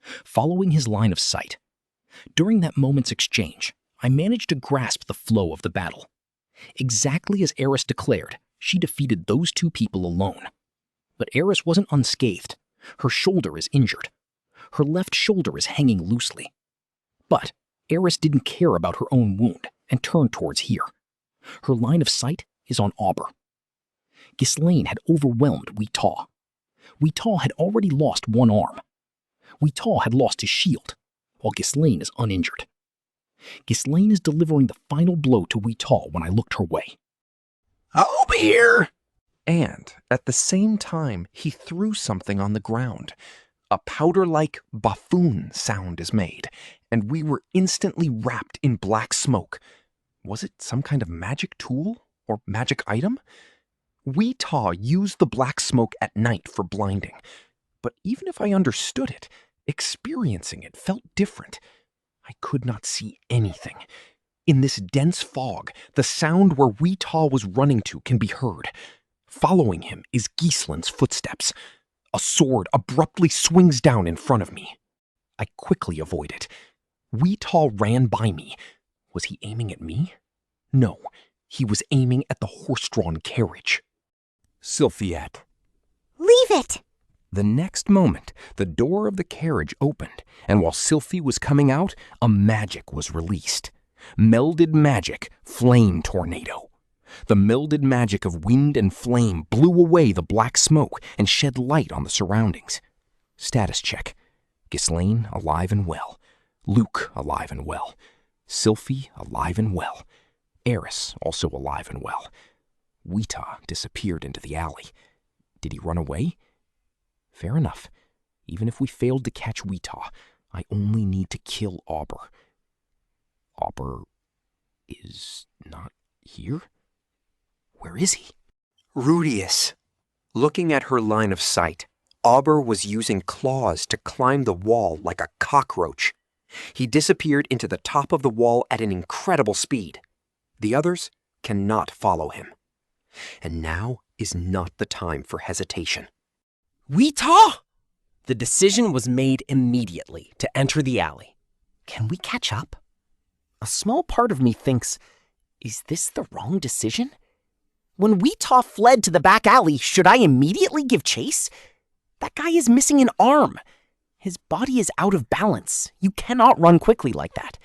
Following his line of sight, during that moment's exchange, I managed to grasp the flow of the battle. Exactly as Eris declared, she defeated those two people alone. But Eris wasn't unscathed. Her shoulder is injured. Her left shoulder is hanging loosely. But Eris didn't care about her own wound and turned towards here. Her line of sight is on Auber. Ghislaine had overwhelmed Weetaw. Weetaw had already lost one arm. Weetaw had lost his shield, while Ghislaine is uninjured. Ghislaine is delivering the final blow to Weetaw when I looked her way. I'll be here! And at the same time, he threw something on the ground. A powder-like buffoon sound is made, and we were instantly wrapped in black smoke. Was it some kind of magic tool or magic item? Weetaw used the black smoke at night for blinding, but even if I understood it, experiencing it felt different. I could not see anything. In this dense fog, the sound where Weetaw was running to can be heard. Following him is Ghislaine's footsteps. A sword abruptly swings down in front of me. I quickly avoid it. Weetaw ran by me. Was he aiming at me? No, he was aiming at the horse-drawn carriage. Sylphiette. Leave it! The next moment, the door of the carriage opened, and while Sylphie was coming out, a magic was released. Melded magic, flame tornado. The melded magic of wind and flame blew away the black smoke and shed light on the surroundings. Status check. Ghislaine alive and well. Luke alive and well. Sylphie alive and well. Eris also alive and well. Weetaw disappeared into the alley. Did he run away? Fair enough. Even if we failed to catch Weetaw, I only need to kill Auber. Auber is not here? Where is he? Rudeus. Looking at her line of sight, Auber was using claws to climb the wall like a cockroach. He disappeared into the top of the wall at an incredible speed. The others cannot follow him. And now is not the time for hesitation. Weetaw! The decision was made immediately to enter the alley. Can we catch up? A small part of me thinks, is this the wrong decision? When Weetaw fled to the back alley, should I immediately give chase? That guy is missing an arm. His body is out of balance. You cannot run quickly like that.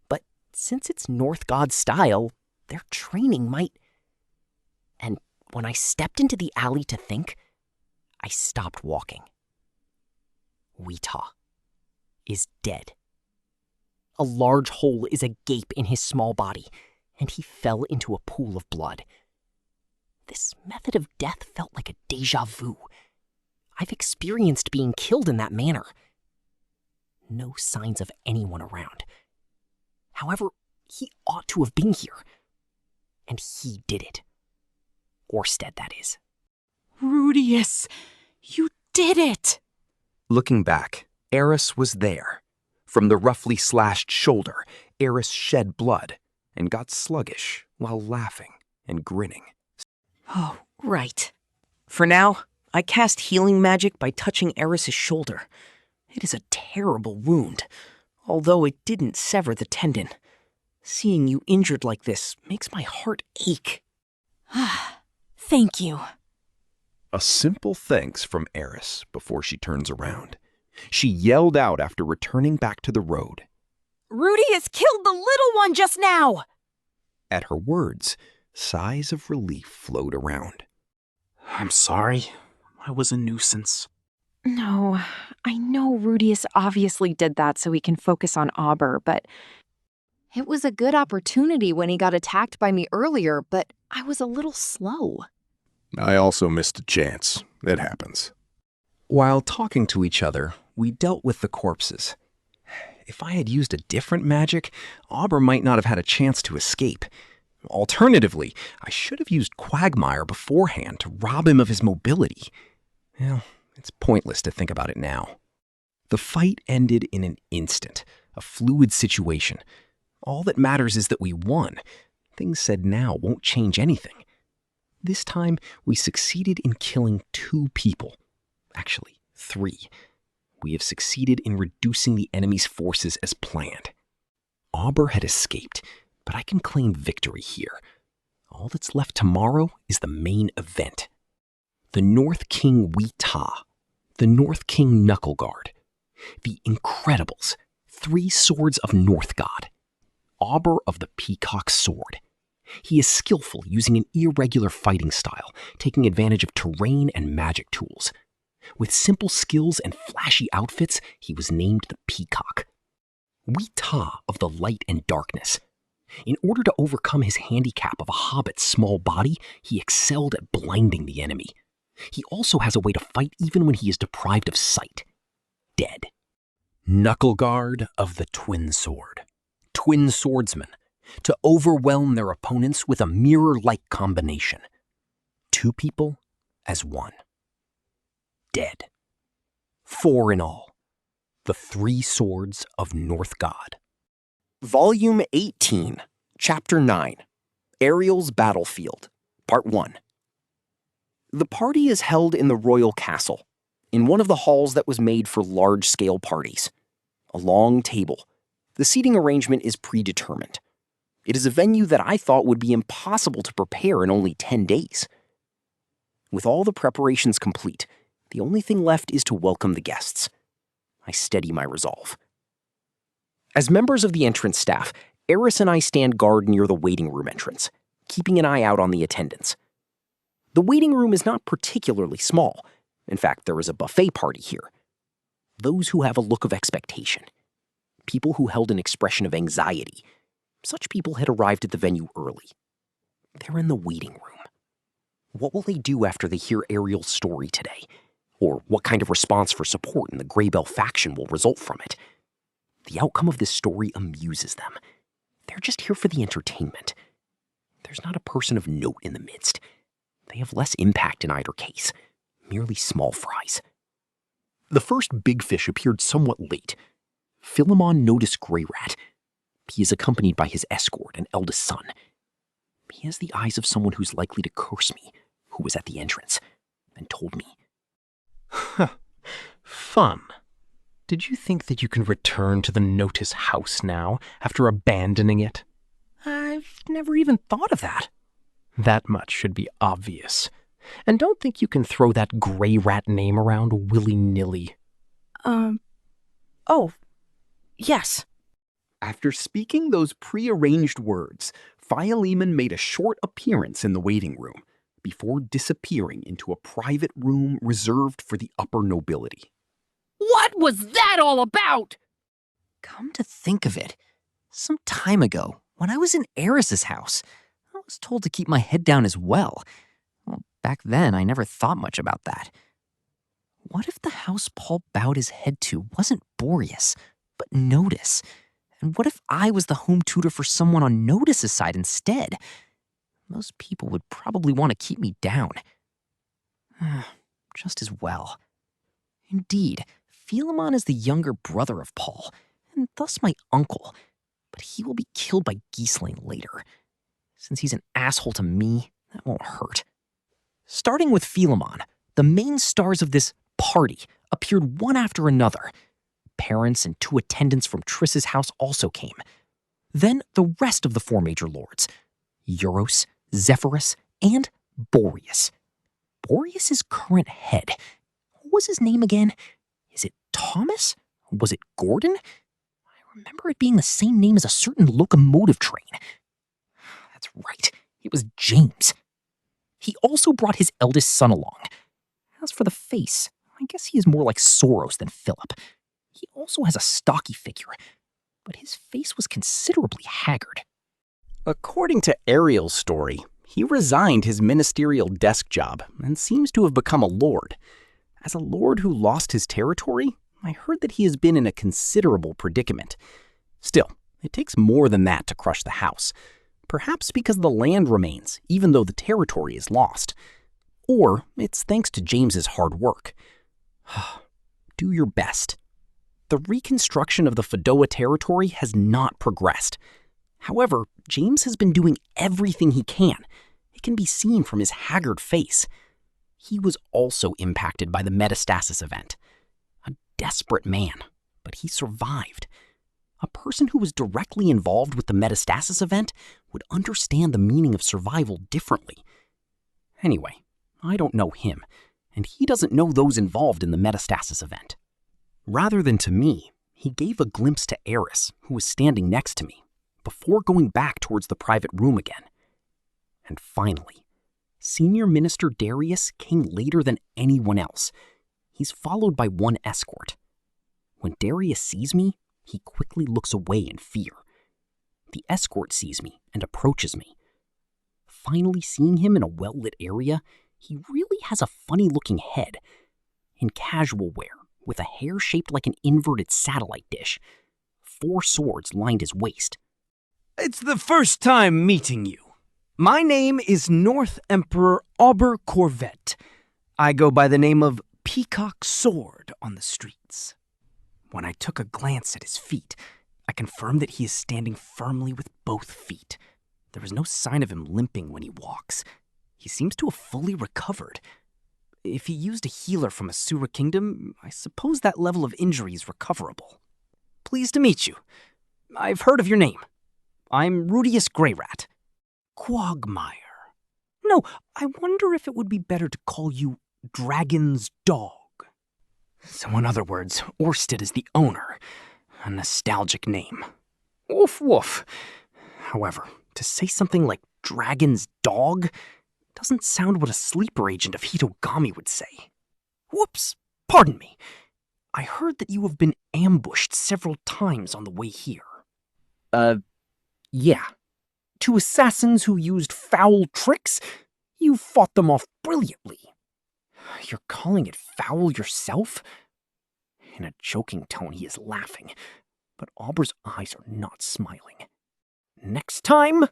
But since it's North God style, their training might... And when I stepped into the alley to think, I stopped walking. Weetaw is dead. A large hole is agape in his small body, and he fell into a pool of blood. This method of death felt like a déjà vu. I've experienced being killed in that manner. No signs of anyone around. However, he ought to have been here. And he did it. Orsted, that is. Rudeus, you did it! Looking back, Eris was there. From the roughly slashed shoulder, Eris shed blood and got sluggish while laughing and grinning. Oh, right. For now, I cast healing magic by touching Eris's shoulder. It is a terrible wound, although it didn't sever the tendon. Seeing you injured like this makes my heart ache. Thank you. A simple thanks from Eris before she turns around. She yelled out after returning back to the road. Rudeus killed the little one just now! At her words, sighs of relief flowed around. I'm sorry. I was a nuisance. No, I know Rudeus obviously did that so he can focus on Auber, but... It was a good opportunity when he got attacked by me earlier, but I was a little slow. I also missed a chance. It happens. While talking to each other, We dealt with the corpses. If I had used a different magic, Auber might not have had a chance to escape. Alternatively, I should have used Quagmire beforehand to rob him of his mobility. Well, it's pointless to think about it now. The fight ended in an instant, a fluid situation. All that matters is that we won. Things said now won't change anything. This time, we succeeded in killing 2 people. Actually, 3. We have succeeded in reducing the enemy's forces as planned. Auber had escaped, but I can claim victory here. All that's left tomorrow is the main event. The North King Wee-Ta, the North King Knuckleguard, the Incredibles, 3 Swords of Northgod, Auber of the Peacock Sword. He is skillful, using an irregular fighting style, taking advantage of terrain and magic tools. With simple skills and flashy outfits, he was named the Peacock. Wee-Ta of the Light and Darkness. In order to overcome his handicap of a hobbit's small body, he excelled at blinding the enemy. He also has a way to fight even when he is deprived of sight. Dead. Knuckleguard of the Twin Sword. Twin swordsmen, to overwhelm their opponents with a mirror-like combination. 2 people as 1. Dead. 4 in all. The 3 Swords of Northgod. Volume 18, Chapter 9, Ariel's Battlefield, Part 1. The party is held in the royal castle, in one of the halls that was made for large-scale parties. A long table. The seating arrangement is predetermined. It is a venue that I thought would be impossible to prepare in only 10 days. With all the preparations complete, the only thing left is to welcome the guests. I steady my resolve. As members of the entrance staff, Eris and I stand guard near the waiting room entrance, keeping an eye out on the attendants. The waiting room is not particularly small. In fact, there is a buffet party here. Those who have a look of expectation. People who held an expression of anxiety. Such people had arrived at the venue early. They're in the waiting room. What will they do after they hear Ariel's story today? Or what kind of response for support in the Greybell faction will result from it? The outcome of this story amuses them. They're just here for the entertainment. There's not a person of note in the midst. They have less impact in either case, merely small fries. The first big fish appeared somewhat late. Philemon Rudeus Greyrat. He is accompanied by his escort and eldest son. He has the eyes of someone who's likely to curse me, who was at the entrance, and told me. Fun. Did you think that you can return to the Notice house now, after abandoning it? I've never even thought of that. That much should be obvious. And don't think you can throw that Greyrat name around willy-nilly. Oh, yes. After speaking those pre-arranged words, Philemon made a short appearance in the waiting room, before disappearing into a private room reserved for the upper nobility. What was that all about? Come to think of it, some time ago, when I was in Eris's house, I was told to keep my head down as well. Well, back then, I never thought much about that. What if the house Paul bowed his head to wasn't Boreas, but Notice? And what if I was the home tutor for someone on Notice's side instead? Most people would probably want to keep me down. Just as well. Indeed, Philemon is the younger brother of Paul, and thus my uncle, but he will be killed by Ghislaine later. Since he's an asshole to me, that won't hurt. Starting with Philemon, the main stars of this party appeared one after another. Parents and 2 attendants from Triss's house also came. Then the rest of the 4 major lords, Euros, Zephyrus, and Boreas. Boreas's current head. What was his name again? Is it Thomas? Was it Gordon? I remember it being the same name as a certain locomotive train. That's right, it was James. He also brought his eldest son along. As for the face, I guess he is more like Soros than Philip. He also has a stocky figure, but his face was considerably haggard. According to Ariel's story, he resigned his ministerial desk job and seems to have become a lord. As a lord who lost his territory, I heard that he has been in a considerable predicament. Still, it takes more than that to crush the house. Perhaps because the land remains, even though the territory is lost. Or it's thanks to James's hard work. Do your best. The reconstruction of the Fedowa territory has not progressed. However, James has been doing everything he can. It can be seen from his haggard face. He was also impacted by the metastasis event. A desperate man, but he survived. A person who was directly involved with the metastasis event would understand the meaning of survival differently. Anyway, I don't know him, and he doesn't know those involved in the metastasis event. Rather than to me, he gave a glimpse to Eris, who was standing next to me, before going back towards the private room again. And finally, Senior Minister Darius came later than anyone else. He's followed by one escort. When Darius sees me, he quickly looks away in fear. The escort sees me and approaches me. Finally seeing him in a well-lit area, he really has a funny-looking head. In casual wear, with a hair shaped like an inverted satellite dish. 4 swords lined his waist. It's the first time meeting you. My name is North Emperor Auber Corvette. I go by the name of Peacock Sword on the streets. When I took a glance at his feet, I confirmed that he is standing firmly with both feet. There was no sign of him limping when he walks. He seems to have fully recovered. If he used a healer from Asura Kingdom, I suppose that level of injury is recoverable. Pleased to meet you. I've heard of your name. I'm Rudeus Greyrat. Quagmire. No, I wonder if it would be better to call you Dragon's Dog. So in other words, Orsted is the owner. A nostalgic name. Woof woof. However, to say something like Dragon's Dog doesn't sound what a sleeper agent of Hitogami would say. Whoops, pardon me. I heard that you have been ambushed several times on the way here. Yeah. 2 assassins who used foul tricks? You fought them off brilliantly. You're calling it foul yourself? In a joking tone, he is laughing, but Auber's eyes are not smiling. Next time,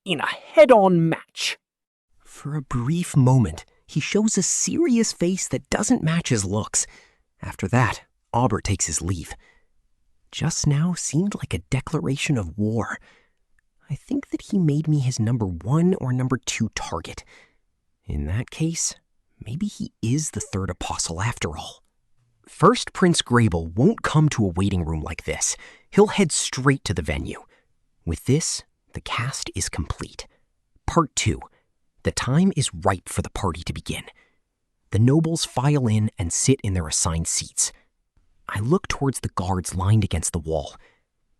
in a head-on match. For a brief moment, he shows a serious face that doesn't match his looks. After that, Auber takes his leave. Just now seemed like a declaration of war. I think that he made me his number 1 or number 2 target. In that case, maybe he is the 3rd apostle after all. First Prince Grable won't come to a waiting room like this. He'll head straight to the venue. With this, the cast is complete. Part 2. The time is ripe for the party to begin. The nobles file in and sit in their assigned seats. I look towards the guards lined against the wall.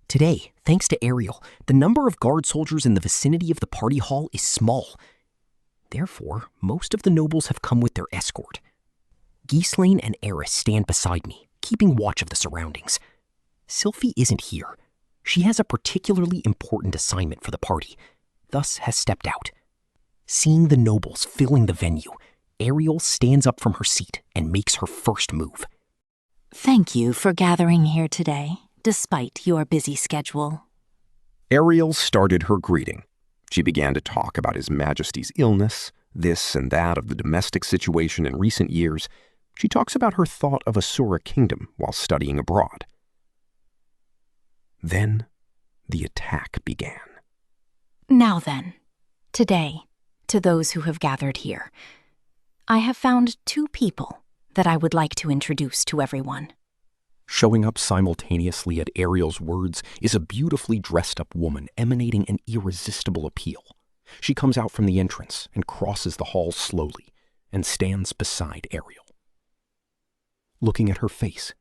Today, thanks to Ariel, the number of guard soldiers in the vicinity of the party hall is small. Therefore, most of the nobles have come with their escort. Ghislaine and Eris stand beside me, keeping watch of the surroundings. Sylphie isn't here. She has a particularly important assignment for the party, thus has stepped out. Seeing the nobles filling the venue, Ariel stands up from her seat and makes her first move. Thank you for gathering here today, despite your busy schedule. Ariel started her greeting. She began to talk about His Majesty's illness, this and that of the domestic situation in recent years. She talks about her thought of Asura Kingdom while studying abroad. Then, the attack began. Now then, today, to those who have gathered here, I have found 2 people that I would like to introduce to everyone. Showing up simultaneously at Ariel's words is a beautifully dressed-up woman emanating an irresistible appeal. She comes out from the entrance and crosses the hall slowly and stands beside Ariel. Looking at her face,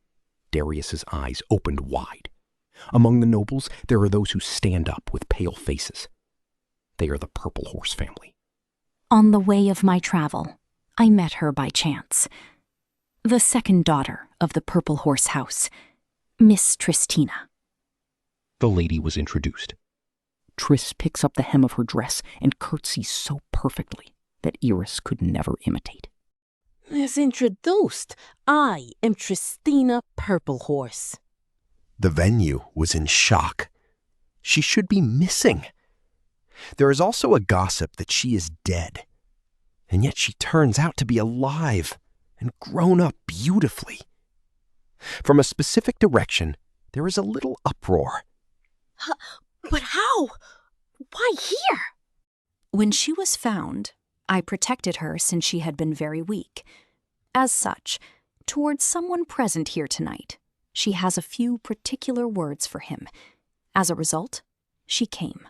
Darius's eyes opened wide. Among the nobles, there are those who stand up with pale faces. They are the Purple Horse family. On the way of my travel, I met her by chance. The 2nd daughter of the Purple Horse House, Miss Tristina. The lady was introduced. Triss picks up the hem of her dress and curtsies so perfectly that Iris could never imitate. As introduced, I am Tristina Purplehorse. The venue was in shock. She should be missing. There is also a gossip that she is dead, and yet she turns out to be alive and grown up beautifully. From a specific direction, there is a little uproar. But how? Why here? When she was found, I protected her since she had been very weak. As such, towards someone present here tonight, she has a few particular words for him. As a result, she came.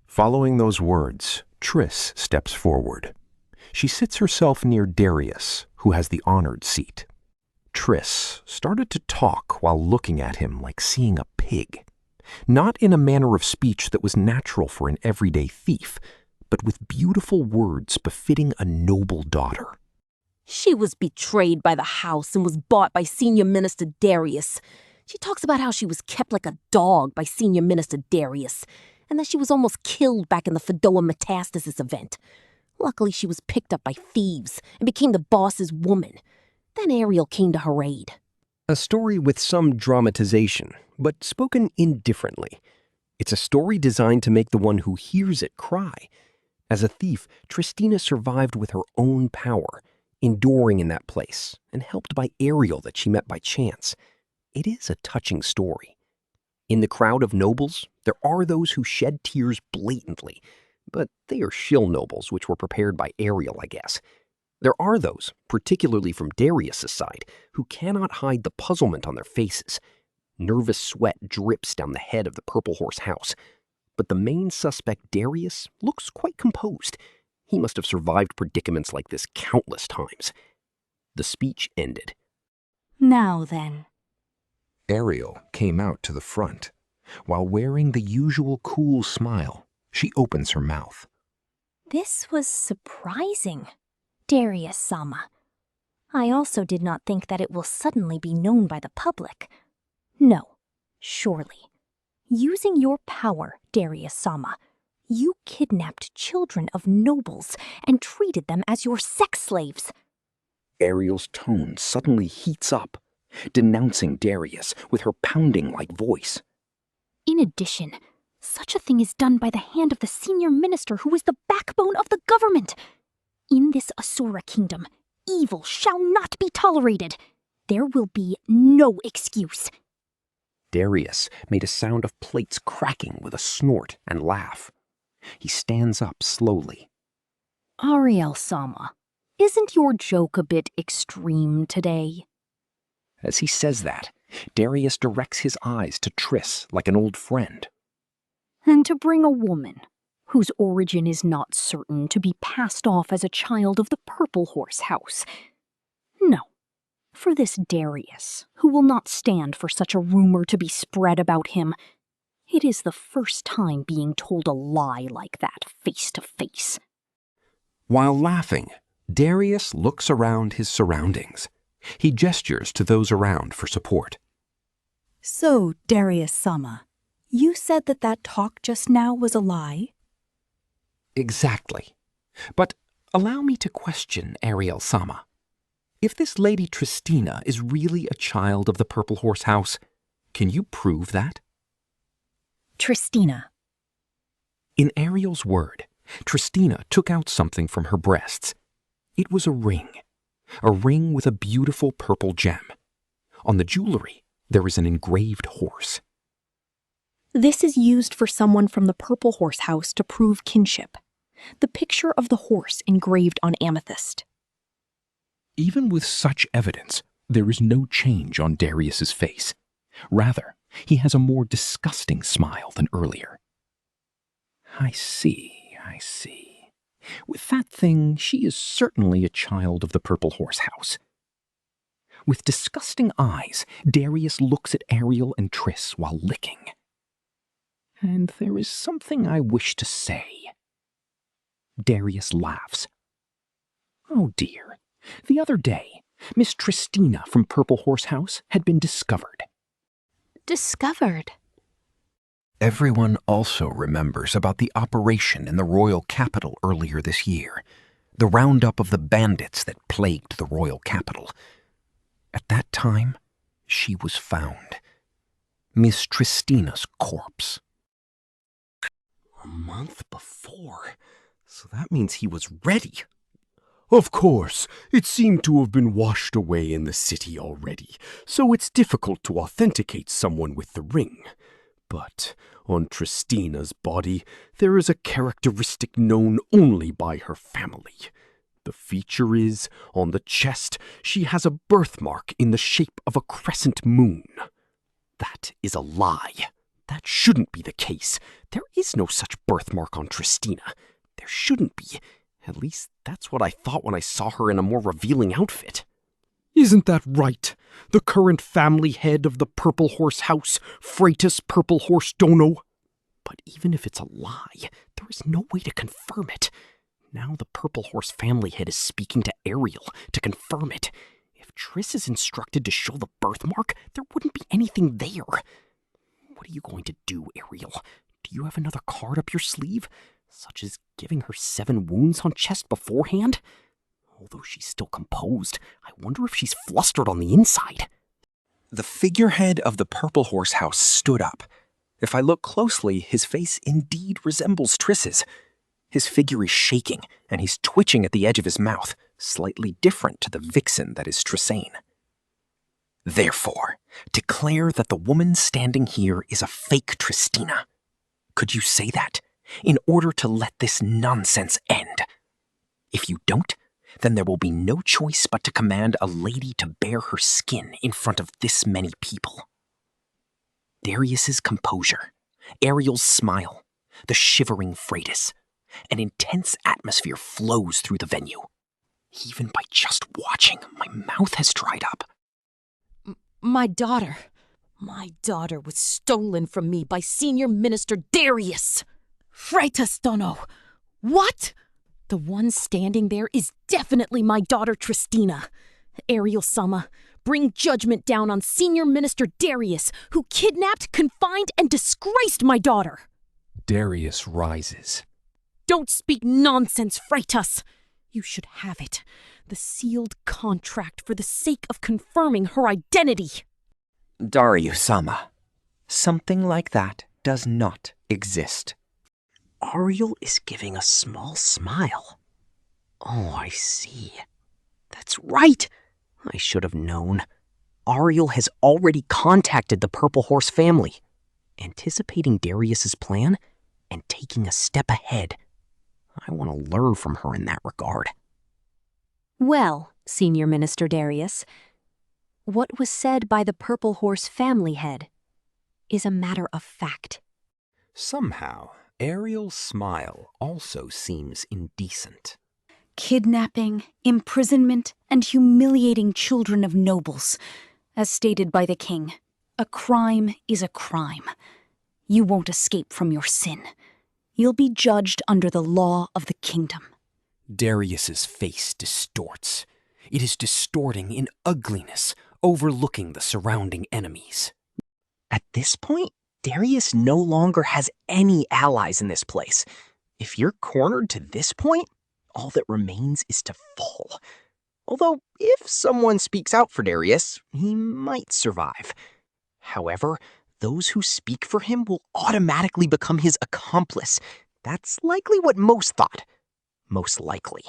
Following those words, Triss steps forward. She sits herself near Darius, who has the honored seat. Triss started to talk while looking at him like seeing a pig. Not in a manner of speech that was natural for an everyday thief, but with beautiful words befitting a noble daughter. She was betrayed by the house and was bought by Senior Minister Darius. She talks about how she was kept like a dog by Senior Minister Darius, and that she was almost killed back in the Fedora Metastasis event. Luckily, she was picked up by thieves and became the boss's woman. Then Ariel came to her aid. A story with some dramatization, but spoken indifferently. It's a story designed to make the one who hears it cry. As a thief, Tristina survived with her own power, enduring in that place, and helped by Ariel that she met by chance. It is a touching story. In the crowd of nobles, there are those who shed tears blatantly, but they are shill nobles which were prepared by Ariel, I guess. There are those, particularly from Darius' side, who cannot hide the puzzlement on their faces. Nervous sweat drips down the head of the Purple Horse house. But the main suspect, Darius, looks quite composed. He must have survived predicaments like this countless times. The speech ended. Now then. Ariel came out to the front. While wearing the usual cool smile, she opens her mouth. This was surprising, Darius-sama. I also did not think that it will suddenly be known by the public. No, surely. Using your power, Darius-sama, you kidnapped children of nobles and treated them as your sex slaves. Ariel's tone suddenly heats up, denouncing Darius with her pounding-like voice. In addition, such a thing is done by the hand of the senior minister who is the backbone of the government. In this Asura kingdom, evil shall not be tolerated. There will be no excuse. Darius made a sound of plates cracking with a snort and laugh. He stands up slowly. Ariel-sama, isn't your joke a bit extreme today? As he says that, Darius directs his eyes to Triss like an old friend. And to bring a woman, whose origin is not certain, to be passed off as a child of the Purple Horse house. No, for this Darius, who will not stand for such a rumor to be spread about him, it is the first time being told a lie like that face to face. While laughing, Darius looks around his surroundings. He gestures to those around for support. So, Darius-sama, you said that that talk just now was a lie? Exactly. But allow me to question Ariel-sama. If this Lady Tristina is really a child of the Purple Horse house, can you prove that? Tristina. In Ariel's word, Tristina took out something from her breasts. It was a ring with a beautiful purple gem. On the jewelry, there is an engraved horse. This is used for someone from the Purple Horse house to prove kinship. The picture of the horse engraved on amethyst. Even with such evidence, there is no change on Darius's face. Rather, he has a more disgusting smile than earlier. I see. With that thing, she is certainly a child of the Purple Horse house. With disgusting eyes, Darius looks at Ariel and Triss while licking. And there is something I wish to say. Darius laughs. Oh dear. The other day, Miss Tristina from Purple Horse House had been discovered. Discovered? Everyone also remembers about the operation in the royal capital earlier this year. the roundup of the bandits that plagued the royal capital. At that time, she was found. Miss Tristina's corpse. A month before? So that means he was ready. Of course, it seemed to have been washed away in the city already, so it's difficult to authenticate someone with the ring. But on Tristina's body, there is a characteristic known only by her family. The feature is, on the chest, she has a birthmark in the shape of a crescent moon. That is a lie. That shouldn't be the case. There is no such birthmark on Tristina. There shouldn't be. At least that's what I thought when I saw her in a more revealing outfit. Isn't that right? The current family head of the Purple Horse House, Freitas Purple Horse Dono? But even if it's a lie, there is no way to confirm it. Now the Purple Horse family head is speaking to Ariel to confirm it. If Triss is instructed to show the birthmark, there wouldn't be anything there. What are you going to do, Ariel? Do you have another card up your sleeve? Such as giving her 7 wounds on chest beforehand? Although she's still composed, I wonder if she's flustered on the inside. The figurehead of the Purple Horse House stood up. If I look closely, his face indeed resembles Triss's. His figure is shaking, and he's twitching at the edge of his mouth, slightly different to the vixen that is Trissane. Therefore, declare that the woman standing here is a fake Tristina. Could you say that, in order to let this nonsense end? If you don't, then there will be no choice but to command a lady to bare her skin in front of this many people. Darius's composure, Ariel's smile, the shivering Freitas. An intense atmosphere flows through the venue. Even by just watching, my mouth has dried up. My daughter was stolen from me by Senior Minister Darius. Freitas Dono. What? The one standing there is definitely my daughter Tristina. Ariel-sama, bring judgment down on Senior Minister Darius, who kidnapped, confined, and disgraced my daughter. Darius rises. Don't speak nonsense, Freitas. You should have it. The sealed contract for the sake of confirming her identity. Dario-sama, something like that does not exist. Ariel is giving a small smile. Oh, I see. That's right. I should have known. Ariel has already contacted the Purple Horse family, anticipating Darius's plan and taking a step ahead. I want to learn from her in that regard. Well, Senior Minister Darius, what was said by the Purple Horse family head is a matter of fact. Somehow, Ariel's smile also seems indecent. Kidnapping, imprisonment, and humiliating children of nobles. As stated by the king, a crime is a crime. You won't escape from your sin. You'll be judged under the law of the kingdom. Darius's face distorts. It is distorting in ugliness, overlooking the surrounding enemies. At this point, Darius no longer has any allies in this place. If you're cornered to this point, all that remains is to fall. Although, if someone speaks out for Darius, he might survive. However, those who speak for him will automatically become his accomplice. That's likely what most thought. Most likely.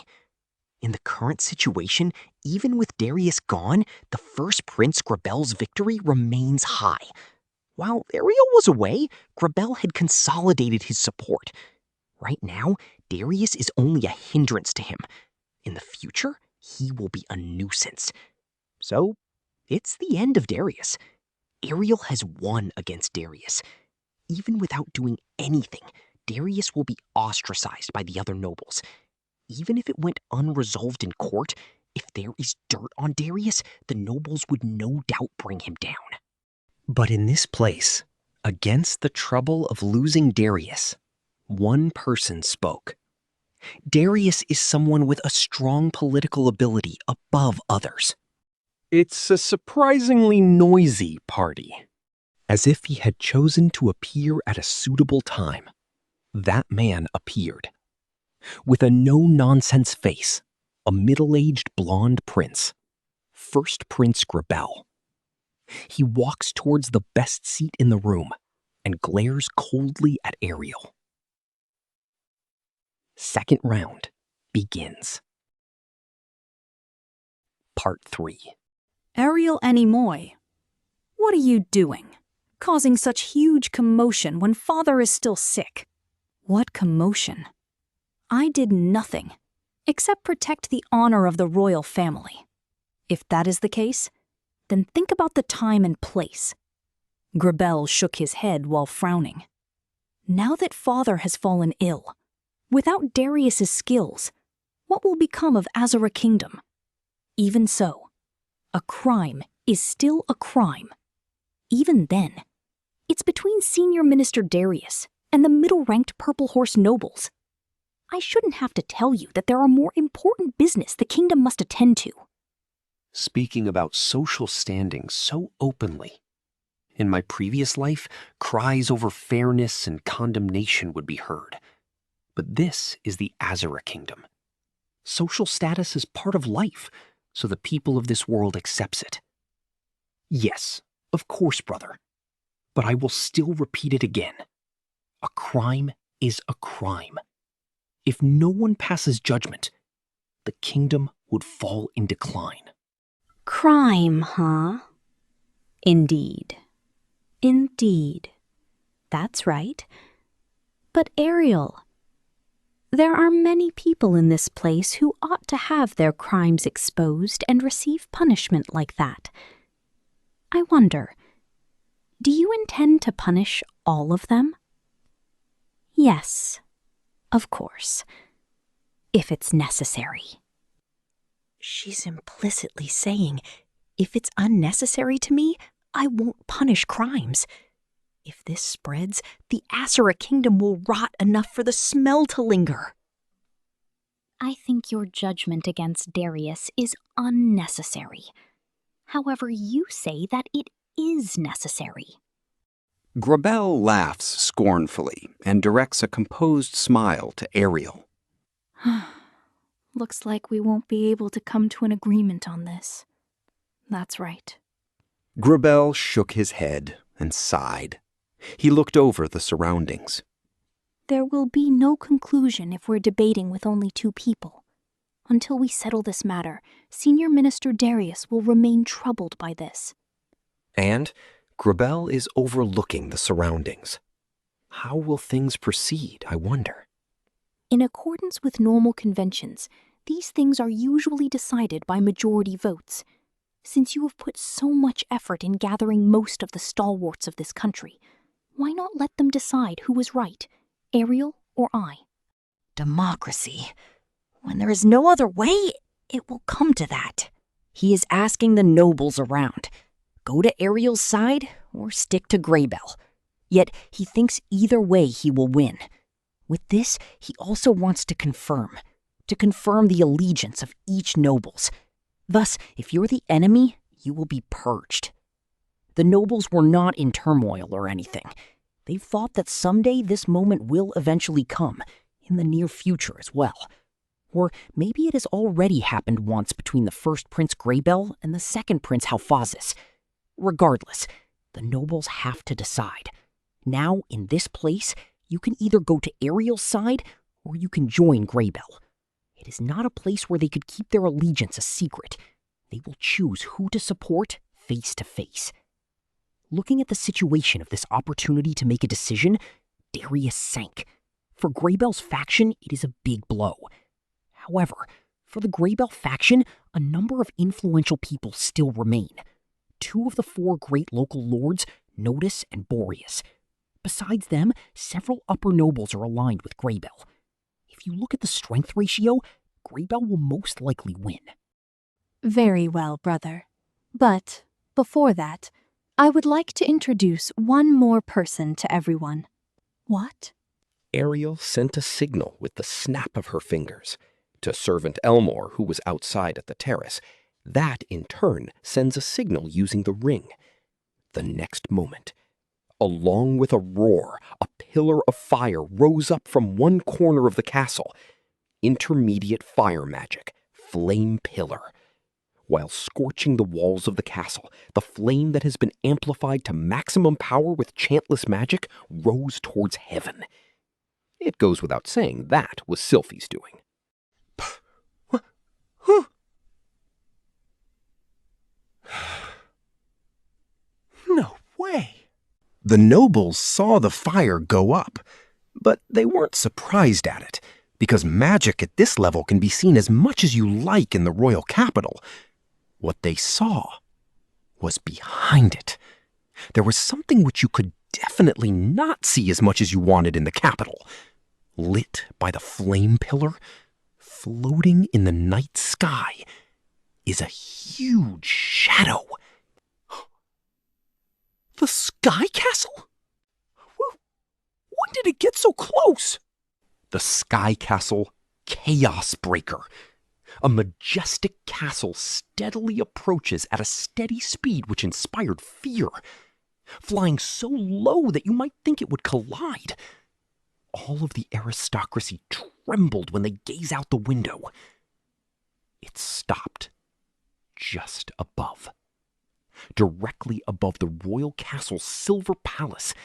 In the current situation, even with Darius gone, the first Prince Grabel's victory remains high. While Ariel was away, Grabel had consolidated his support. Right now, Darius is only a hindrance to him. In the future, he will be a nuisance. So, it's the end of Darius. Ariel has won against Darius. Even without doing anything, Darius will be ostracized by the other nobles. Even if it went unresolved in court, if there is dirt on Darius, the nobles would no doubt bring him down. But in this place, against the trouble of losing Darius, one person spoke. Darius is someone with a strong political ability above others. It's a surprisingly noisy party. As if he had chosen to appear at a suitable time, that man appeared. With a no-nonsense face, a middle-aged blonde prince, First Prince Grabel. He walks towards the best seat in the room and glares coldly at Ariel. Second round begins. Part 3. Ariel Animoy, what are you doing? Causing such huge commotion when father is still sick. What commotion? I did nothing, except protect the honor of the royal family. If that is the case, then think about the time and place. Grabel shook his head while frowning. Now that father has fallen ill, without Darius's skills, what will become of Azura Kingdom? Even so, a crime is still a crime. Even then, it's between Senior Minister Darius and the middle-ranked Purple Horse nobles. I shouldn't have to tell you that there are more important business the kingdom must attend to. Speaking about social standing so openly. In my previous life, cries over fairness and condemnation would be heard. But this is the Azura Kingdom. Social status is part of life, so the people of this world accepts it. Yes, of course, brother. But I will still repeat it again. A crime is a crime. If no one passes judgment, the kingdom would fall in decline. Crime, huh? Indeed. Indeed. That's right. But Ariel, there are many people in this place who ought to have their crimes exposed and receive punishment like that. I wonder, do you intend to punish all of them? Yes, of course, if it's necessary. She's implicitly saying, if it's unnecessary to me, I won't punish crimes. If this spreads, the Azura Kingdom will rot enough for the smell to linger. I think your judgment against Darius is unnecessary. However, you say that it is necessary. Grabel laughs scornfully and directs a composed smile to Ariel. Looks like we won't be able to come to an agreement on this. That's right. Grabel shook his head and sighed. He looked over the surroundings. There will be no conclusion if we're debating with only two people. Until we settle this matter, Senior Minister Darius will remain troubled by this. And Grabel is overlooking the surroundings. How will things proceed, I wonder? In accordance with normal conventions, these things are usually decided by majority votes. Since you have put so much effort in gathering most of the stalwarts of this country, why not let them decide who was right, Ariel or I? Democracy. When there is no other way, it will come to that. He is asking the nobles around, go to Ariel's side or stick to Greybell. Yet he thinks either way he will win. With this, he also wants to confirm the allegiance of each nobles. Thus, if you're the enemy, you will be purged. The nobles were not in turmoil or anything. They thought that someday this moment will eventually come, in the near future as well. Or maybe it has already happened once between the first Prince Greybell and the second Prince Halphazis. Regardless, the nobles have to decide. Now, in this place, you can either go to Ariel's side or you can join Greybell. It is not a place where they could keep their allegiance a secret. They will choose who to support face to face. Looking at the situation of this opportunity to make a decision, Darius sank. For Greybell's faction, it is a big blow. However, for the Greybell faction, a number of influential people still remain. 2 of the 4 great local lords, Notice and Boreas. Besides them, several upper nobles are aligned with Greybell. If you look at the strength ratio, Greybell will most likely win. Very well, brother. But, before that, I would like to introduce one more person to everyone. What? Ariel sent a signal with the snap of her fingers to Servant Elmore, who was outside at the terrace. That, in turn, sends a signal using the ring. The next moment, along with a roar, a pillar of fire rose up from one corner of the castle. intermediate fire magic, Flame Pillar. While scorching the walls of the castle, the flame that has been amplified to maximum power with chantless magic rose towards heaven. It goes without saying that was Sylphie's doing. No way. The nobles saw the fire go up, but they weren't surprised at it, because magic at this level can be seen as much as you like in the royal capital. What they saw was behind it. There was something which you could definitely not see as much as you wanted in the capital. Lit by the flame pillar, floating in the night sky, is a huge shadow. The Sky Castle? When did it get so close? The Sky Castle Chaos Breaker. A majestic castle steadily approaches at a steady speed which inspired fear, flying so low that you might think it would collide. All of the aristocracy trembled when they gazed out the window. It stopped just above. Directly above the royal castle's silver palace,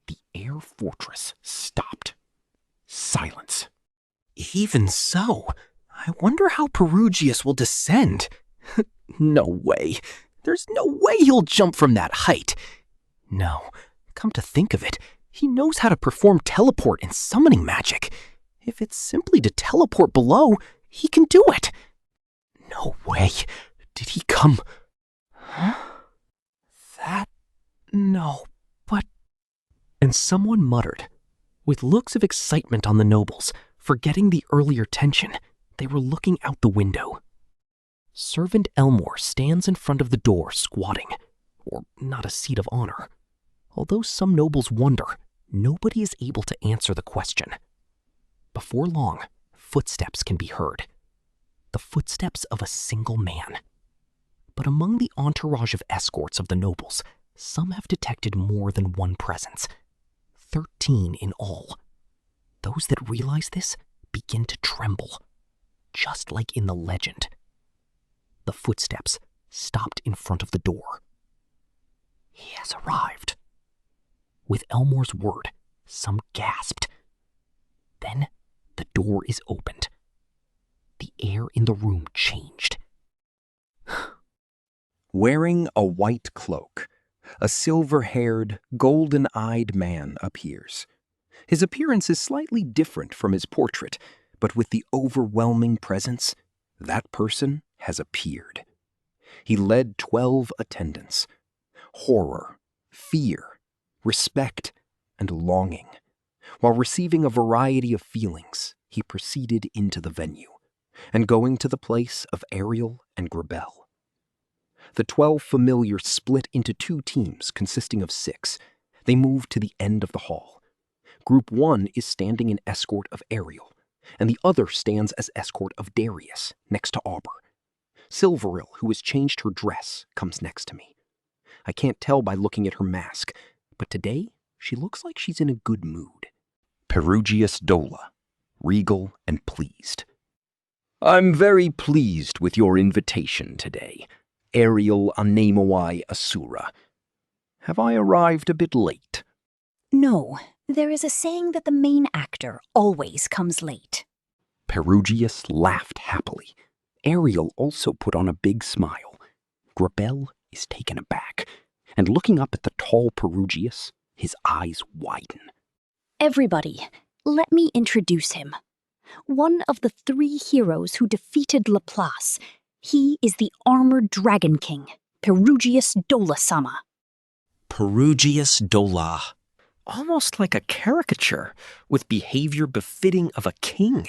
the air fortress stopped. Silence. Even so, I wonder how Perugius will descend. No way. There's no way he'll jump from that height. No, come to think of it, he knows how to perform teleport and summoning magic. If it's simply to teleport below, he can do it. No way. Did he come? Huh? No, but... And someone muttered. With looks of excitement on the nobles, forgetting the earlier tension, they were looking out the window. Servant Elmore stands in front of the door squatting, or not a seat of honor. Although some nobles wonder, nobody is able to answer the question. Before long, footsteps can be heard. The footsteps of a single man. But among the entourage of escorts of the nobles, some have detected more than one presence. 13 in all. Those that realize this begin to tremble, just like in the legend. The footsteps stopped in front of the door. He has arrived. With Elmore's word, some gasped. Then the door is opened. The air in the room changed. Wearing a white cloak, a silver-haired, golden-eyed man appears. His appearance is slightly different from his portrait, but with the overwhelming presence, that person has appeared. He led 12 attendants. Horror, fear, respect, and longing. While receiving a variety of feelings, he proceeded into the venue, and going to the place of Ariel and Grabel. The 12 familiars split into 2 teams consisting of 6. They moved to the end of the hall. Group 1 is standing in escort of Ariel, and the other stands as escort of Darius, next to Auber. Silveril, who has changed her dress, comes next to me. I can't tell by looking at her mask, but today she looks like she's in a good mood. Perugius Dola, regal and pleased. I'm very pleased with your invitation today, Ariel Anemoi Asura. Have I arrived a bit late? No, there is a saying that the main actor always comes late. Perugius laughed happily. Ariel also put on a big smile. Grabel is taken aback, and looking up at the tall Perugius, his eyes widen. Everybody, let me introduce him. One of the 3 heroes who defeated Laplace. He is the armored dragon king, Perugius Dola-sama. Perugius Dola. Almost like a caricature, with behavior befitting of a king.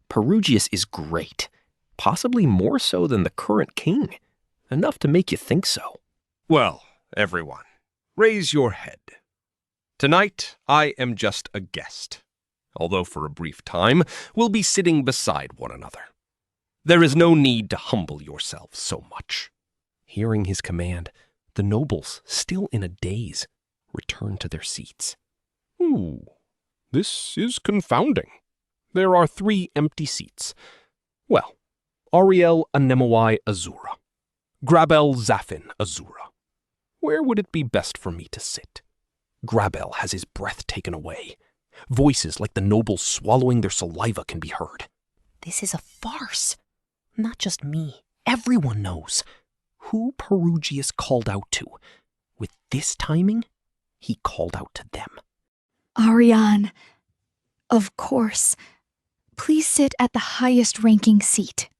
Perugius is great, possibly more so than the current king. Enough to make you think so. Well, everyone, raise your head. Tonight, I am just a guest, although for a brief time, we'll be sitting beside one another. There is no need to humble yourselves so much. Hearing his command, the nobles, still in a daze, returned to their seats. Ooh, this is confounding. There are 3 empty seats. Well, Ariel Anemoi Azura. Grabel Zaffin Azura. Where would it be best for me to sit? Grabel has his breath taken away. Voices like the nobles swallowing their saliva can be heard. This is a farce. Not just me. Everyone knows. Who Perugius called out to. With this timing, he called out to them. Ariane, of course. Please sit at the highest ranking seat.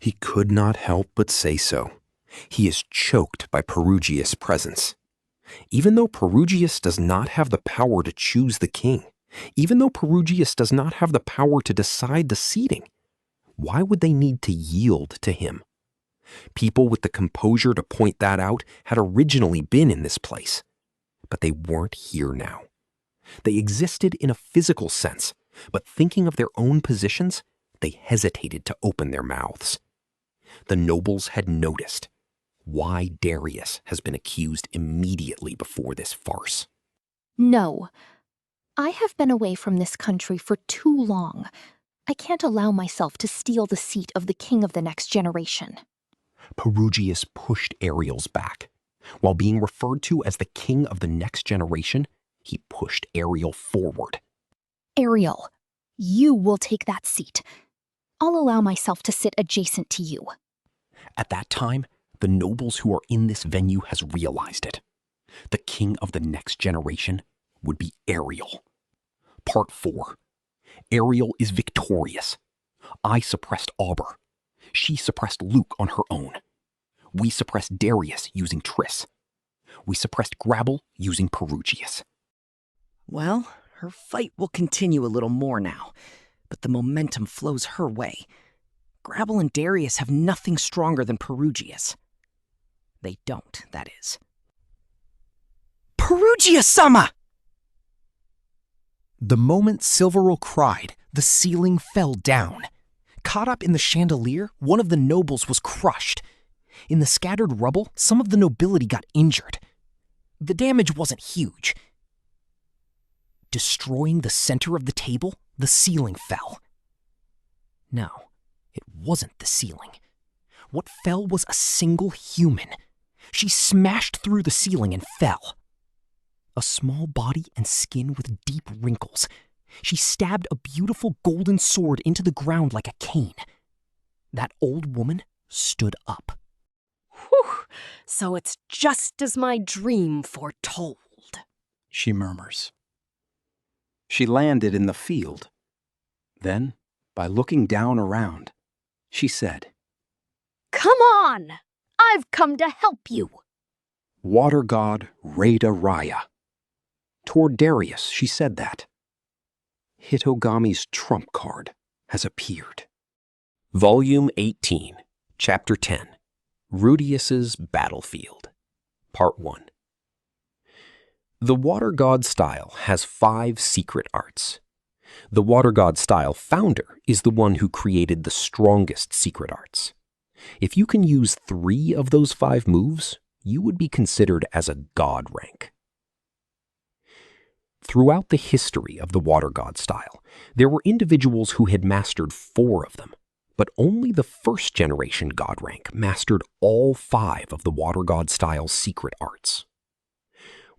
He could not help but say so. He is choked by Perugius' presence. Even though Perugius does not have the power to choose the king, even though Perugius does not have the power to decide the seating, why would they need to yield to him? People with the composure to point that out had originally been in this place, but they weren't here now. They existed in a physical sense, but thinking of their own positions, they hesitated to open their mouths. The nobles had noticed. Why Darius has been accused immediately before this farce. No. I have been away from this country for too long. I can't allow myself to steal the seat of the king of the next generation. Perugius pushed Ariel's back. While being referred to as the king of the next generation, he pushed Ariel forward. Ariel, you will take that seat. I'll allow myself to sit adjacent to you. At that time, the nobles who are in this venue has realized it. The king of the next generation would be Ariel. Part 4. Ariel is victorious. I suppressed Auber. She suppressed Luke on her own. We suppressed Darius using Triss. We suppressed Grabel using Perugius. Well, her fight will continue a little more now, but the momentum flows her way. Grabel and Darius have nothing stronger than Perugius. They don't, that is. Perugius-sama! The moment Silveril cried, the ceiling fell down. Caught up in the chandelier, one of the nobles was crushed. In the scattered rubble, some of the nobility got injured. The damage wasn't huge. Destroying the center of the table, the ceiling fell. No, it wasn't the ceiling. What fell was a single human. She smashed through the ceiling and fell. A small body and skin with deep wrinkles. She stabbed a beautiful golden sword into the ground like a cane. That old woman stood up. Whew, so it's just as my dream foretold, she murmurs. She landed in the field. Then, by looking down around, she said, "Come on! I've come to help you." Water god Rada Raya. Toward Darius, she said that. Hitogami's trump card has appeared. Volume 18, Chapter 10, Rudeus's Battlefield, Part 1. The Water God style has 5 secret arts. The Water God style founder is the one who created the strongest secret arts. If you can use 3 of those 5 moves, you would be considered as a god rank. Throughout the history of the Water God style, there were individuals who had mastered 4 of them, but only the first generation god rank mastered all 5 of the Water God style's secret arts.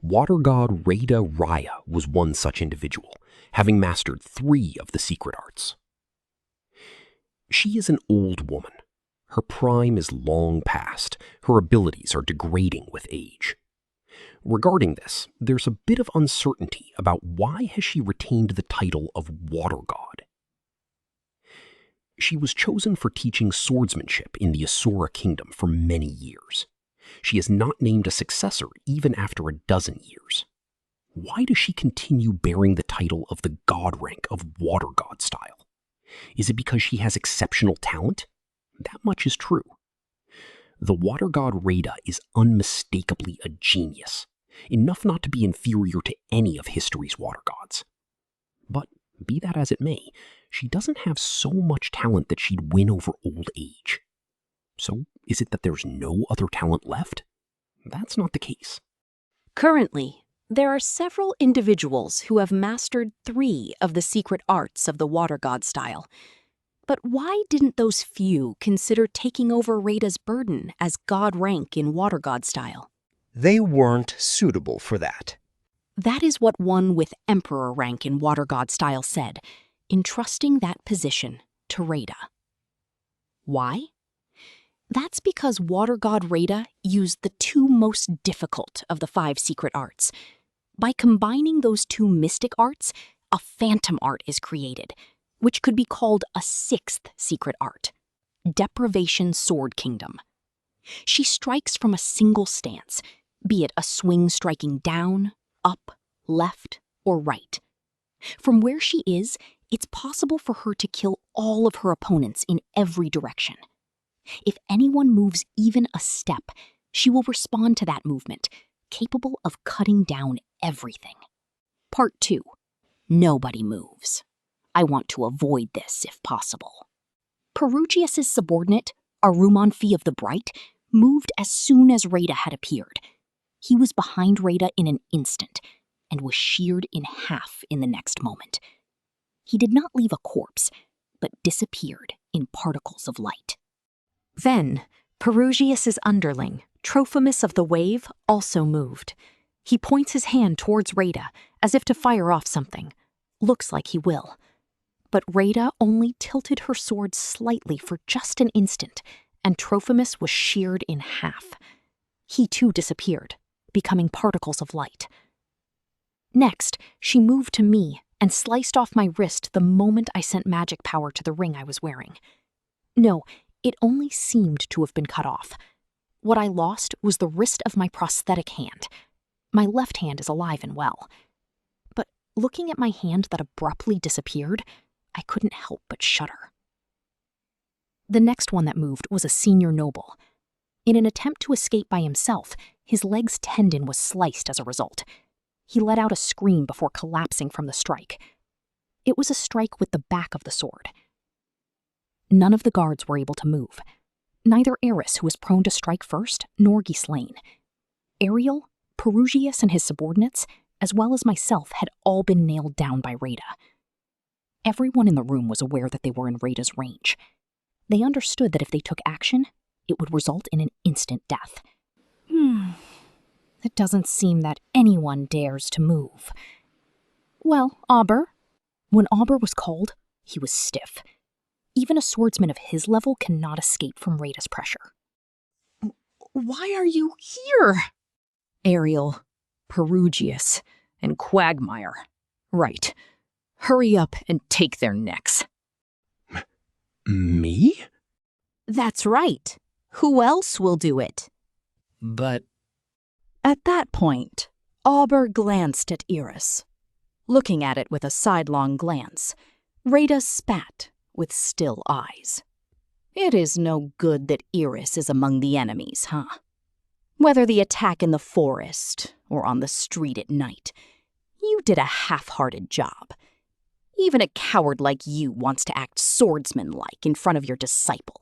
Water God Rada Raya was one such individual, having mastered 3 of the secret arts. She is an old woman. Her prime is long past. Her abilities are degrading with age. Regarding this, there's a bit of uncertainty about why has she retained the title of Water God. She was chosen for teaching swordsmanship in the Asura kingdom for many years. She is not named a successor even after a dozen years. Why does she continue bearing the title of the god rank of Water God style? Is it because she has exceptional talent? That much is true. The Water God Rada is unmistakably a genius, enough not to be inferior to any of history's water gods. But be that as it may, she doesn't have so much talent that she'd win over old age. So is it that there's no other talent left? That's not the case. Currently, There are several individuals who have mastered 3 of the secret arts of the water god style. But why didn't those few consider taking over Rada's burden as god rank in water god style? They weren't suitable for that. That is what one with emperor rank in water god style said, entrusting that position to Rada. Why? That's because water god Rada used the 2 most difficult of the 5 secret arts. By combining those 2 mystic arts, a phantom art is created, which could be called a 6th secret art, Deprivation Sword Kingdom. She strikes from a single stance, be it a swing striking down, up, left, or right. From where she is, it's possible for her to kill all of her opponents in every direction. If anyone moves even a step, she will respond to that movement, capable of cutting down everything. Part 2. Nobody moves. I want to avoid this if possible. Perugius's subordinate, Arumanfi of the Bright, moved as soon as Rada had appeared. He was behind Rada in an instant, and was sheared in half in the next moment. He did not leave a corpse, but disappeared in particles of light. Then, Perugius's underling, Trophimus of the Wave, also moved. He points his hand towards Rada, as if to fire off something. Looks like he will. But Rada only tilted her sword slightly for just an instant, and Trophimus was sheared in half. He too disappeared, becoming particles of light. Next, she moved to me and sliced off my wrist the moment I sent magic power to the ring I was wearing. No, it only seemed to have been cut off. What I lost was the wrist of my prosthetic hand. My left hand is alive and well. But looking at my hand that abruptly disappeared, I couldn't help but shudder. The next one that moved was a senior noble. In an attempt to escape by himself, his leg's tendon was sliced as a result. He let out a scream before collapsing from the strike. It was a strike with the back of the sword. None of the guards were able to move. Neither Eris, who was prone to strike first, nor Ghislaine. Ariel, Perugius, and his subordinates, as well as myself, had all been nailed down by Rada. Everyone in the room was aware that they were in Rada's range. They understood that if they took action, it would result in an instant death. It doesn't seem that anyone dares to move. Well, Auber. When Auber was called, he was stiff. Even a swordsman of his level cannot escape from Rada's pressure. Why are you here? Ariel, Perugius, and Quagmire. Right. Hurry up and take their necks. Me? That's right. Who else will do it? But... At that point, Auber glanced at Eris. Looking at it with a sidelong glance, Rada spat with still eyes. It is no good that Eris is among the enemies, huh? Whether the attack in the forest or on the street at night, you did a half-hearted job. Even a coward like you wants to act swordsman-like in front of your disciple.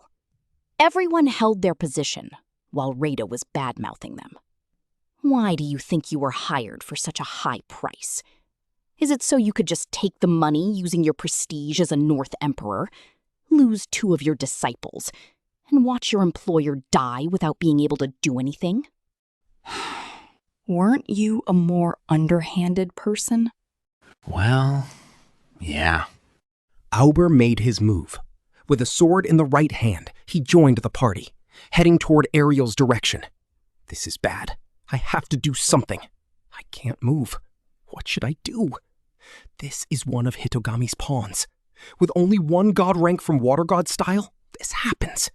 Everyone held their position while Rada was bad-mouthing them. Why do you think you were hired for such a high price? Is it so you could just take the money using your prestige as a North Emperor, lose 2 of your disciples, and watch your employer die without being able to do anything? Weren't you a more underhanded person? Well, yeah. Auber made his move. With a sword in the right hand, he joined the party, heading toward Ariel's direction. This is bad. I have to do something. I can't move. What should I do? This is one of Hitogami's pawns. With only 1 god rank from Water God style, this happens.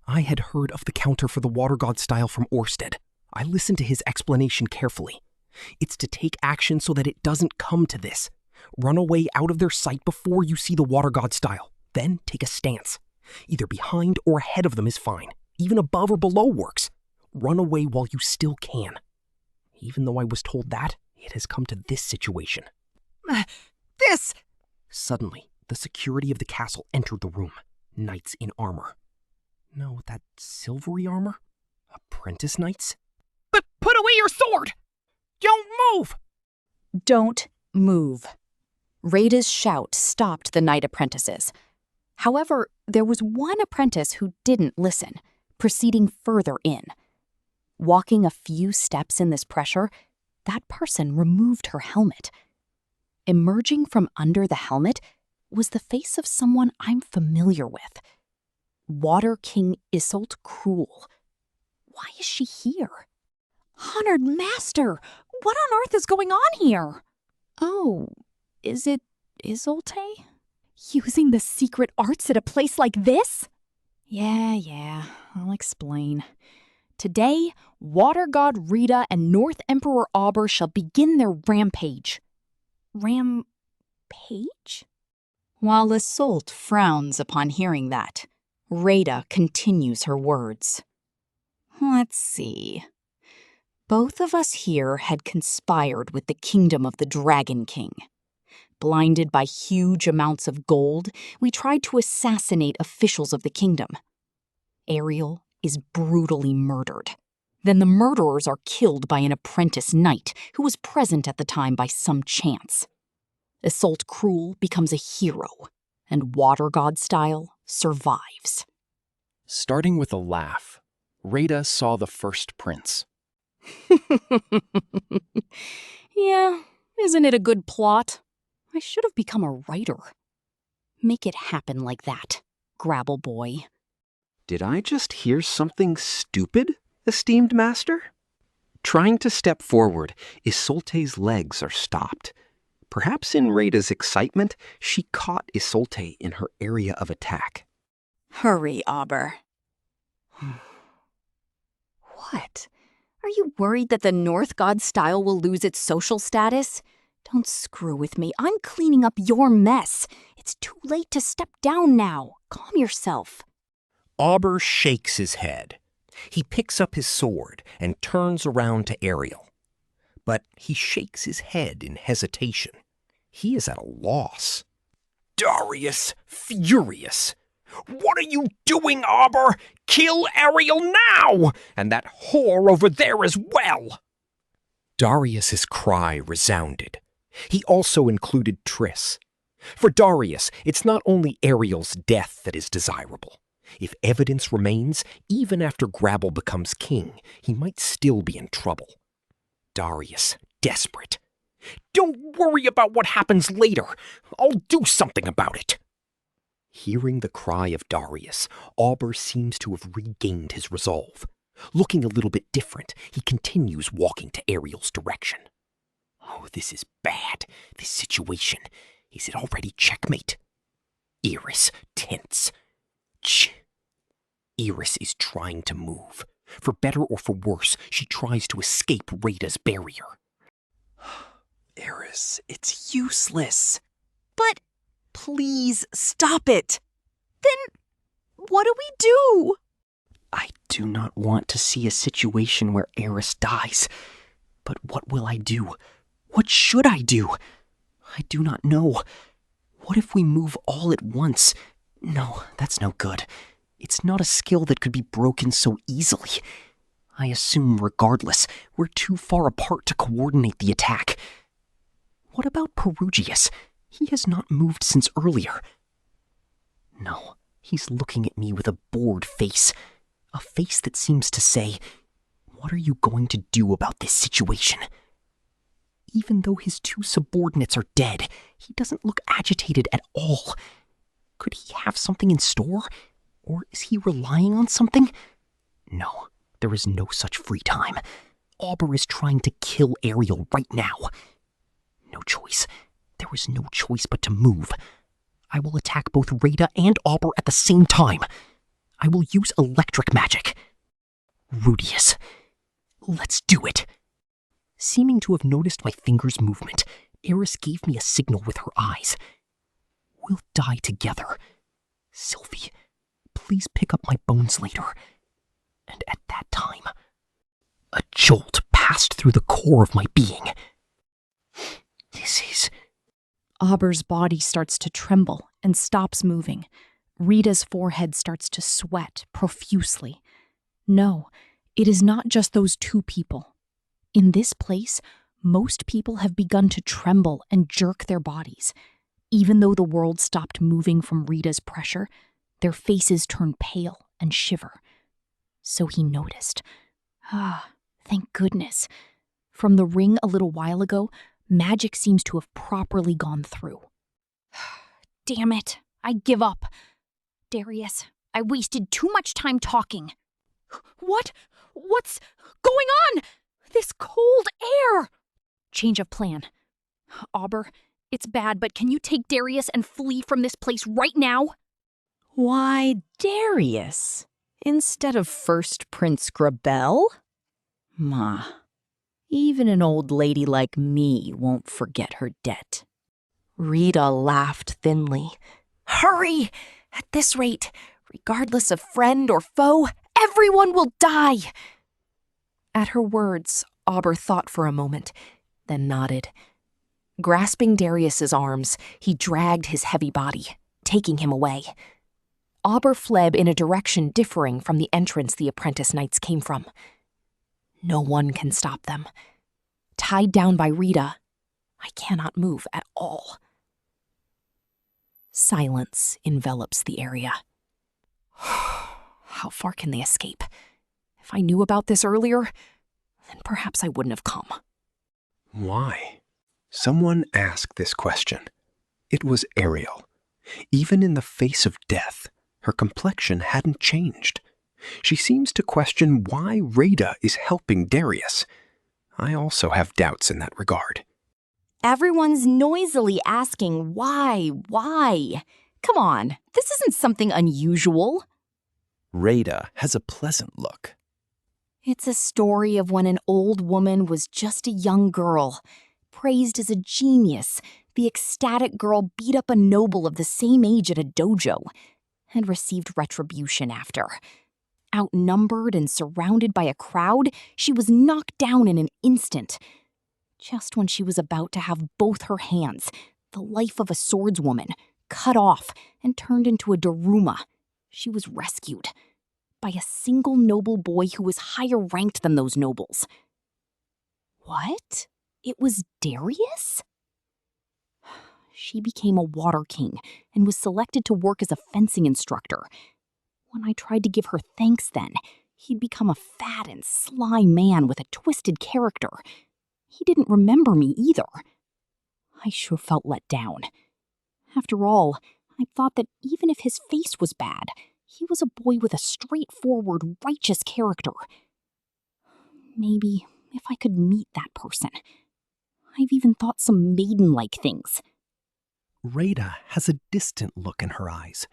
I had heard of the counter for the Water God style from Orsted. I listened to his explanation carefully. It's to take action so that it doesn't come to this. Run away out of their sight before you see the Water God style. Then take a stance. Either behind or ahead of them is fine. Even above or below works. Run away while you still can. Even though I was told that, it has come to this situation. This! Suddenly, the security of the castle entered the room. Knights in armor. No, that silvery armor? Apprentice knights? But put away your sword! Don't move! Don't move. Rada's shout stopped the knight apprentices. However, there was one apprentice who didn't listen, proceeding further in. Walking a few steps in this pressure, that person removed her helmet. Emerging from under the helmet was the face of someone I'm familiar with. Water King Iseult Cruel. Why is she here? Honored Master, what on earth is going on here? Oh, is it Iseult? Using the secret arts at a place like this? Yeah, I'll explain. Today, Water God Rita and North Emperor Auber shall begin their rampage. Rampage? While Iseult frowns upon hearing that, Rada continues her words. Let's see. Both of us here had conspired with the kingdom of the Dragon King. Blinded by huge amounts of gold, we tried to assassinate officials of the kingdom. Ariel is brutally murdered. Then the murderers are killed by an apprentice knight who was present at the time by some chance. Iseult Cruel becomes a hero, and Water God style survives. Starting with a laugh, Rada saw the first prince. Yeah, isn't it a good plot? I should have become a writer. Make it happen like that, Grabble Boy. Did I just hear something stupid, esteemed master? Trying to step forward, Iseult's legs are stopped. Perhaps in Rada's excitement, she caught Iseult in her area of attack. Hurry, Auber. What? Are you worried that the North God style will lose its social status? Don't screw with me. I'm cleaning up your mess. It's too late to step down now. Calm yourself. Auber shakes his head. He picks up his sword and turns around to Ariel. But he shakes his head in hesitation. He is at a loss. Darius, furious. What are you doing, Auber? Kill Ariel now! And that whore over there as well! Darius's cry resounded. He also included Triss. For Darius, it's not only Ariel's death that is desirable. If evidence remains, even after Grabble becomes king, he might still be in trouble. Darius, desperate. Don't worry about what happens later. I'll do something about it. Hearing the cry of Darius, Auber seems to have regained his resolve. Looking a little bit different, he continues walking to Ariel's direction. Oh, this is bad. This situation. Is it already checkmate? Iris, tense. Iris is trying to move. For better or for worse, she tries to escape Rada's barrier. Iris, it's useless. But please stop it. Then what do we do? I do not want to see a situation where Eris dies. But what will I do? What should I do? I do not know. What if we move all at once? No, that's no good. It's not a skill that could be broken so easily. I assume, regardless, we're too far apart to coordinate the attack. What about Perugius? He has not moved since earlier. No, he's looking at me with a bored face. A face that seems to say, "What are you going to do about this situation?" Even though his two subordinates are dead, he doesn't look agitated at all. Could he have something in store? Or is he relying on something? No, there is no such free time. Auber is trying to kill Ariel right now. No choice. There is no choice but to move. I will attack both Rada and Auber at the same time. I will use electric magic. Rudeus, let's do it. Seeming to have noticed my finger's movement, Eris gave me a signal with her eyes. We'll die together. Sylvie, please pick up my bones later. And at that time, a jolt passed through the core of my being. This is... Auber's body starts to tremble and stops moving. Rita's forehead starts to sweat profusely. No, it is not just those two people. In this place, Most people have begun to tremble and jerk their bodies. Even though the world stopped moving from Rita's pressure, their faces turned pale and shiver. So he noticed. Thank goodness. From the ring a little while ago, magic seems to have properly gone through. Damn it, I give up. Darius, I wasted too much time talking. What's going on? This cold air! Change of plan. Auber, it's bad, but can you take Darius and flee from this place right now? Why, Darius? Instead of first Prince Grabel? Ma, even an old lady like me won't forget her debt. Rita laughed thinly. Hurry! At this rate, regardless of friend or foe, everyone will die! At her words, Auber thought for a moment, then nodded. Grasping Darius's arms, he dragged his heavy body, taking him away. Auber fled in a direction differing from the entrance the apprentice knights came from. No one can stop them. Tied down by Rita, I cannot move at all. Silence envelops the area. How far can they escape? If I knew about this earlier, then perhaps I wouldn't have come. Why? Someone asked this question. It was Ariel. Even in the face of death, her complexion hadn't changed. She seems to question why Rada is helping Darius. I also have doubts in that regard. Everyone's noisily asking why? Come on, this isn't something unusual. Rada has a pleasant look. It's a story of when an old woman was just a young girl, praised as a genius. The ecstatic girl beat up a noble of the same age at a dojo and received retribution after. Outnumbered and surrounded by a crowd, she was knocked down in an instant. Just when she was about to have both her hands, the life of a swordswoman, cut off and turned into a Daruma, she was rescued by a single noble boy who was higher ranked than those nobles. What? It was Darius? She became a water king and was selected to work as a fencing instructor. When I tried to give her thanks then, he'd become a fat and sly man with a twisted character. He didn't remember me either. I sure felt let down. After all, I thought that even if his face was bad, he was a boy with a straightforward, righteous character. Maybe if I could meet that person. I've even thought some maiden-like things. Rada has a distant look in her eyes,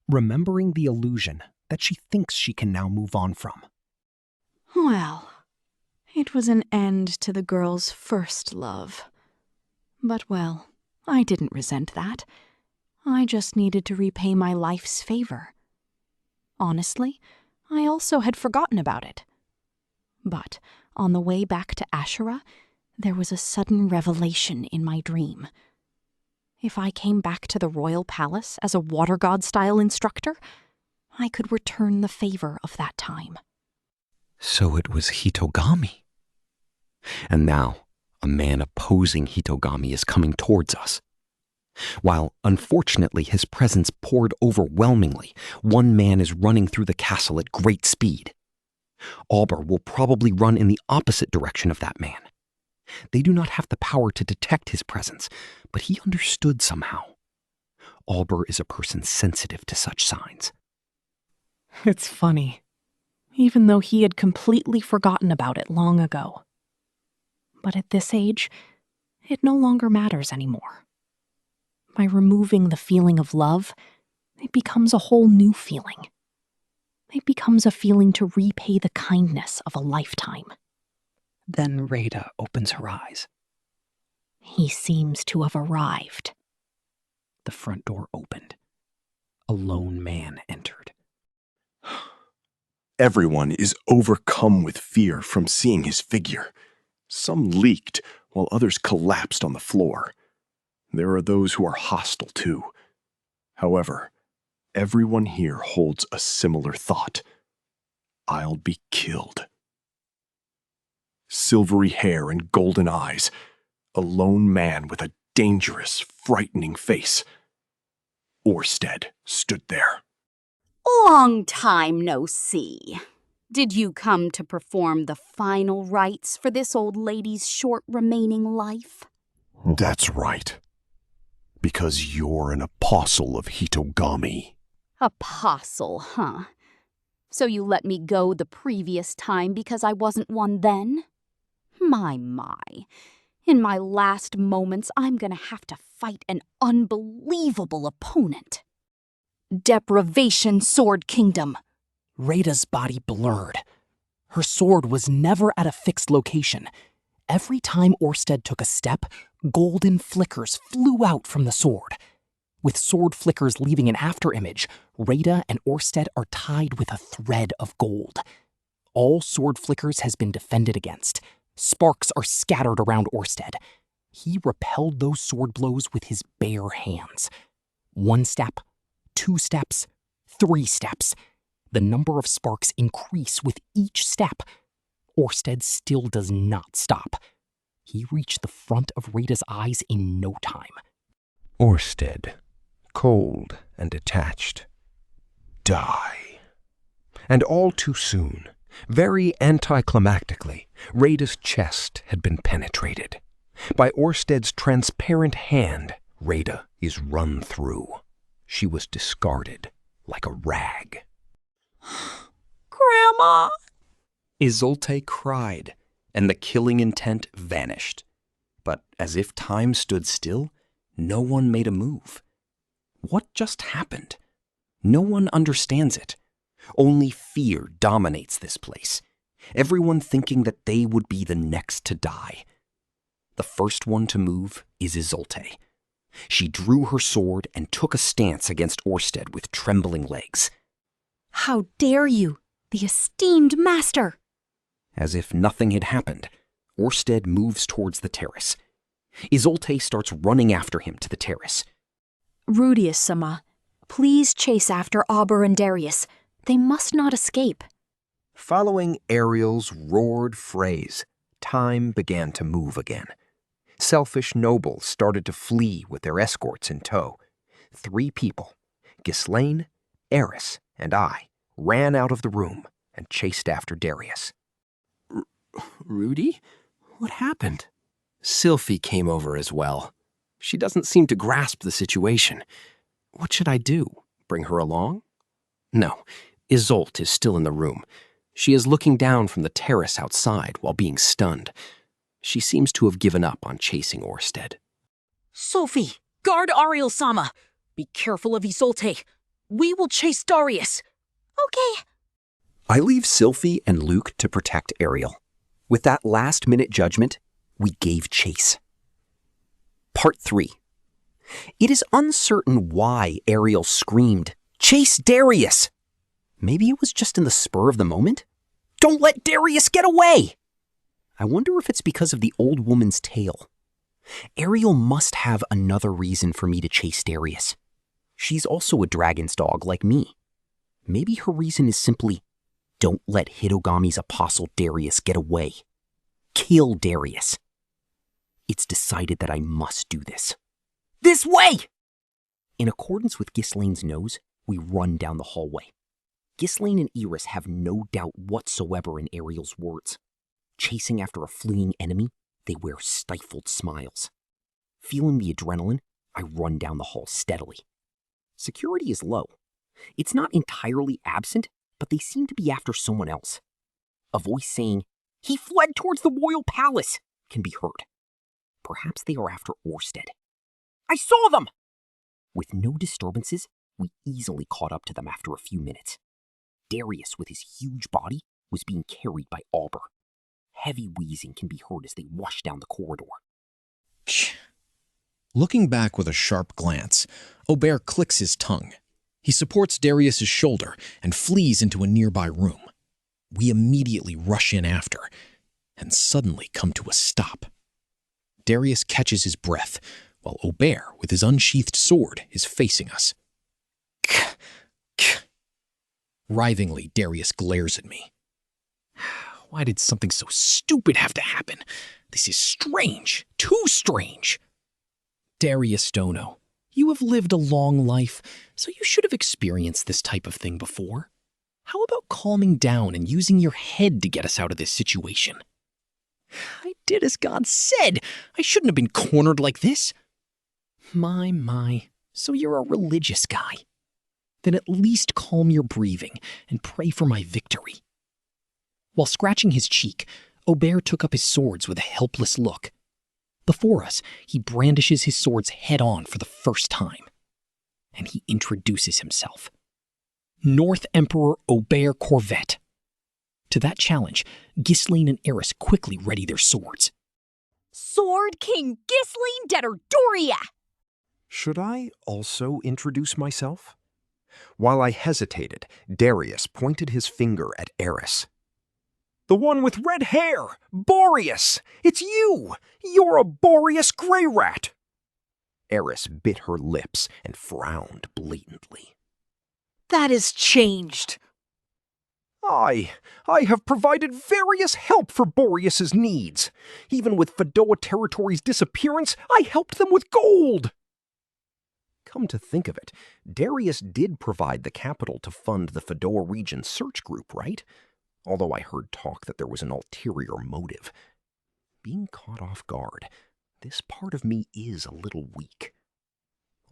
remembering the illusion that she thinks she can now move on from. Well, it was an end to the girl's first love. But well, I didn't resent that. I just needed to repay my life's favor. Honestly, I also had forgotten about it. But on the way back to Ashura, there was a sudden revelation in my dream. If I came back to the royal palace as a water god-style instructor, I could return the favor of that time. So it was Hitogami. And now, a man opposing Hitogami is coming towards us. While, unfortunately, his presence poured overwhelmingly, one man is running through the castle at great speed. Auber will probably run in the opposite direction of that man. They do not have the power to detect his presence, but he understood somehow. Auber is a person sensitive to such signs. It's funny, even though he had completely forgotten about it long ago. But at this age, it no longer matters anymore. By removing the feeling of love, it becomes a whole new feeling. It becomes a feeling to repay the kindness of a lifetime. Then Rada opens her eyes. He seems to have arrived. The front door opened. A lone man entered. Everyone is overcome with fear from seeing his figure. Some leaked, while others collapsed on the floor. There are those who are hostile too. However, everyone here holds a similar thought. I'll be killed. silvery hair and golden eyes, a lone man with a dangerous, frightening face. Orsted stood there. Long time no see. Did you come to perform the final rites for this old lady's short remaining life? That's right. Because you're an apostle of Hitogami. Apostle, huh? So you let me go the previous time because I wasn't one then? My. In my last moments, I'm gonna have to fight an unbelievable opponent. Deprivation Sword Kingdom. Rada's body blurred. Her sword was never at a fixed location. Every time Orsted took a step, golden flickers flew out from the sword. With sword flickers leaving an afterimage, Rada and Orsted are tied with a thread of gold. All sword flickers has been defended against. Sparks are scattered around Orsted. He repelled those sword blows with his bare hands. 1 step, 2 steps, 3 steps. The number of sparks increase with each step. Orsted still does not stop. He reached the front of Rada's eyes in no time. Orsted, cold and detached. Die. And all too soon, very anticlimactically, Rada's chest had been penetrated. By Orsted's transparent hand, Rada is run through. She was discarded like a rag. Grandma! Iseult cried, and the killing intent vanished. But as if time stood still, no one made a move. What just happened? No one understands it. Only fear dominates this place. Everyone thinking that they would be the next to die. The first one to move is Iseult. She drew her sword and took a stance against Orsted with trembling legs. How dare you, the esteemed master! As if nothing had happened, Orsted moves towards the terrace. Iseult starts running after him to the terrace. Rudeus-sama, please chase after Auber and Darius. They must not escape. Following Ariel's roared phrase, time began to move again. Selfish nobles started to flee with their escorts in tow. 3 people, Ghislaine, Eris, and I, ran out of the room and chased after Darius. Rudy? What happened? Sylphie came over as well. She doesn't seem to grasp the situation. What should I do? Bring her along? No, Iseult is still in the room. She is looking down from the terrace outside while being stunned. She seems to have given up on chasing Orsted. Sophie, guard Ariel-sama. Be careful of Iseult. We will chase Darius. Okay. I leave Sylphie and Luke to protect Ariel. With that last-minute judgment, we gave chase. Part 3. It is uncertain why Ariel screamed, "Chase Darius!" Maybe it was just in the spur of the moment? Don't let Darius get away! I wonder if it's because of the old woman's tale. Ariel must have another reason for me to chase Darius. She's also a dragon's dog like me. Maybe her reason is simply, don't let Hitogami's apostle Darius get away. Kill Darius. It's decided that I must do this. This way! In accordance with Ghislaine's nose, we run down the hallway. Ghislaine and Eris have no doubt whatsoever in Ariel's words. Chasing after a fleeing enemy, they wear stifled smiles. Feeling the adrenaline, I run down the hall steadily. Security is low. It's not entirely absent, but they seem to be after someone else. A voice saying, "He fled towards the royal palace," can be heard. Perhaps they are after Orsted. I saw them! With no disturbances, we easily caught up to them after a few minutes. Darius, with his huge body, was being carried by Auber. Heavy wheezing can be heard as they rush down the corridor. Looking back with a sharp glance, Aubert clicks his tongue. He supports Darius's shoulder and flees into a nearby room. We immediately rush in after, and suddenly come to a stop. Darius catches his breath, while Aubert, with his unsheathed sword, is facing us. Writhingly, Darius glares at me. Why did something so stupid have to happen? This is strange. Too strange. Darius Dono, you have lived a long life, so you should have experienced this type of thing before. How about calming down and using your head to get us out of this situation? I did as God said. I shouldn't have been cornered like this. My. So you're a religious guy. Then at least calm your breathing and pray for my victory. While scratching his cheek, Aubert took up his swords with a helpless look. Before us, he brandishes his swords head-on for the first time. And he introduces himself. North Emperor Aubert Corvette. To that challenge, Ghislaine and Eris quickly ready their swords. Sword King Ghislaine Doria! Should I also introduce myself? While I hesitated, Darius pointed his finger at Eris. The one with red hair! Boreas! It's you! You're a Rudeus Greyrat! Eris bit her lips and frowned blatantly. That has changed. I have provided various help for Boreas's needs. Even with Fedoa territory's disappearance, I helped them with gold. Come to think of it, Darius did provide the capital to fund the Fedoa region search group, right? Although I heard talk that there was an ulterior motive. Being caught off guard, this part of me is a little weak.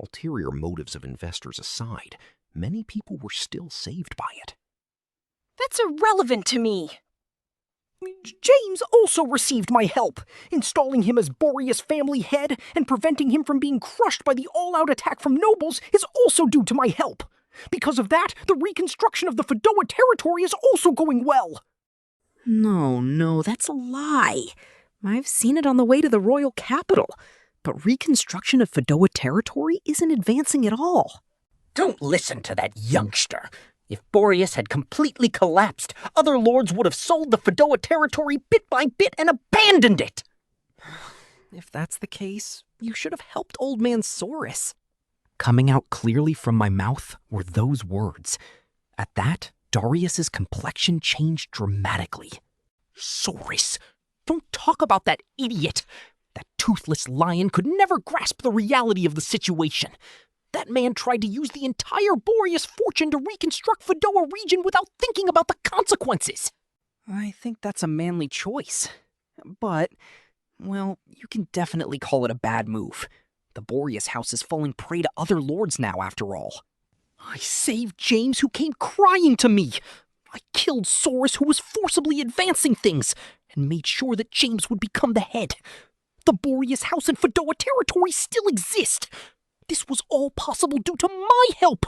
Ulterior motives of investors aside, many people were still saved by it. That's irrelevant to me. James also received my help, installing him as Boreas' family head and preventing him from being crushed by the all-out attack from nobles is also due to my help. Because of that, the reconstruction of the Fedoa territory is also going well. No, that's a lie. I've seen it on the way to the royal capital, but reconstruction of Fedoa territory isn't advancing at all. Don't listen to that youngster. If Boreas had completely collapsed, other lords would have sold the Fedoa territory bit by bit and abandoned it. If that's the case, you should have helped old man Saurus. Coming out clearly from my mouth were those words. At that, Darius's complexion changed dramatically. Saurus, don't talk about that idiot. That toothless lion could never grasp the reality of the situation. That man tried to use the entire Boreas fortune to reconstruct Fedoa region without thinking about the consequences. I think that's a manly choice. But, well, you can definitely call it a bad move. The Boreas house is falling prey to other lords now, after all. I saved James, who came crying to me. I killed Saurus, who was forcibly advancing things, and made sure that James would become the head. The Boreas house and Fedoa territory still exist. This was all possible due to my help.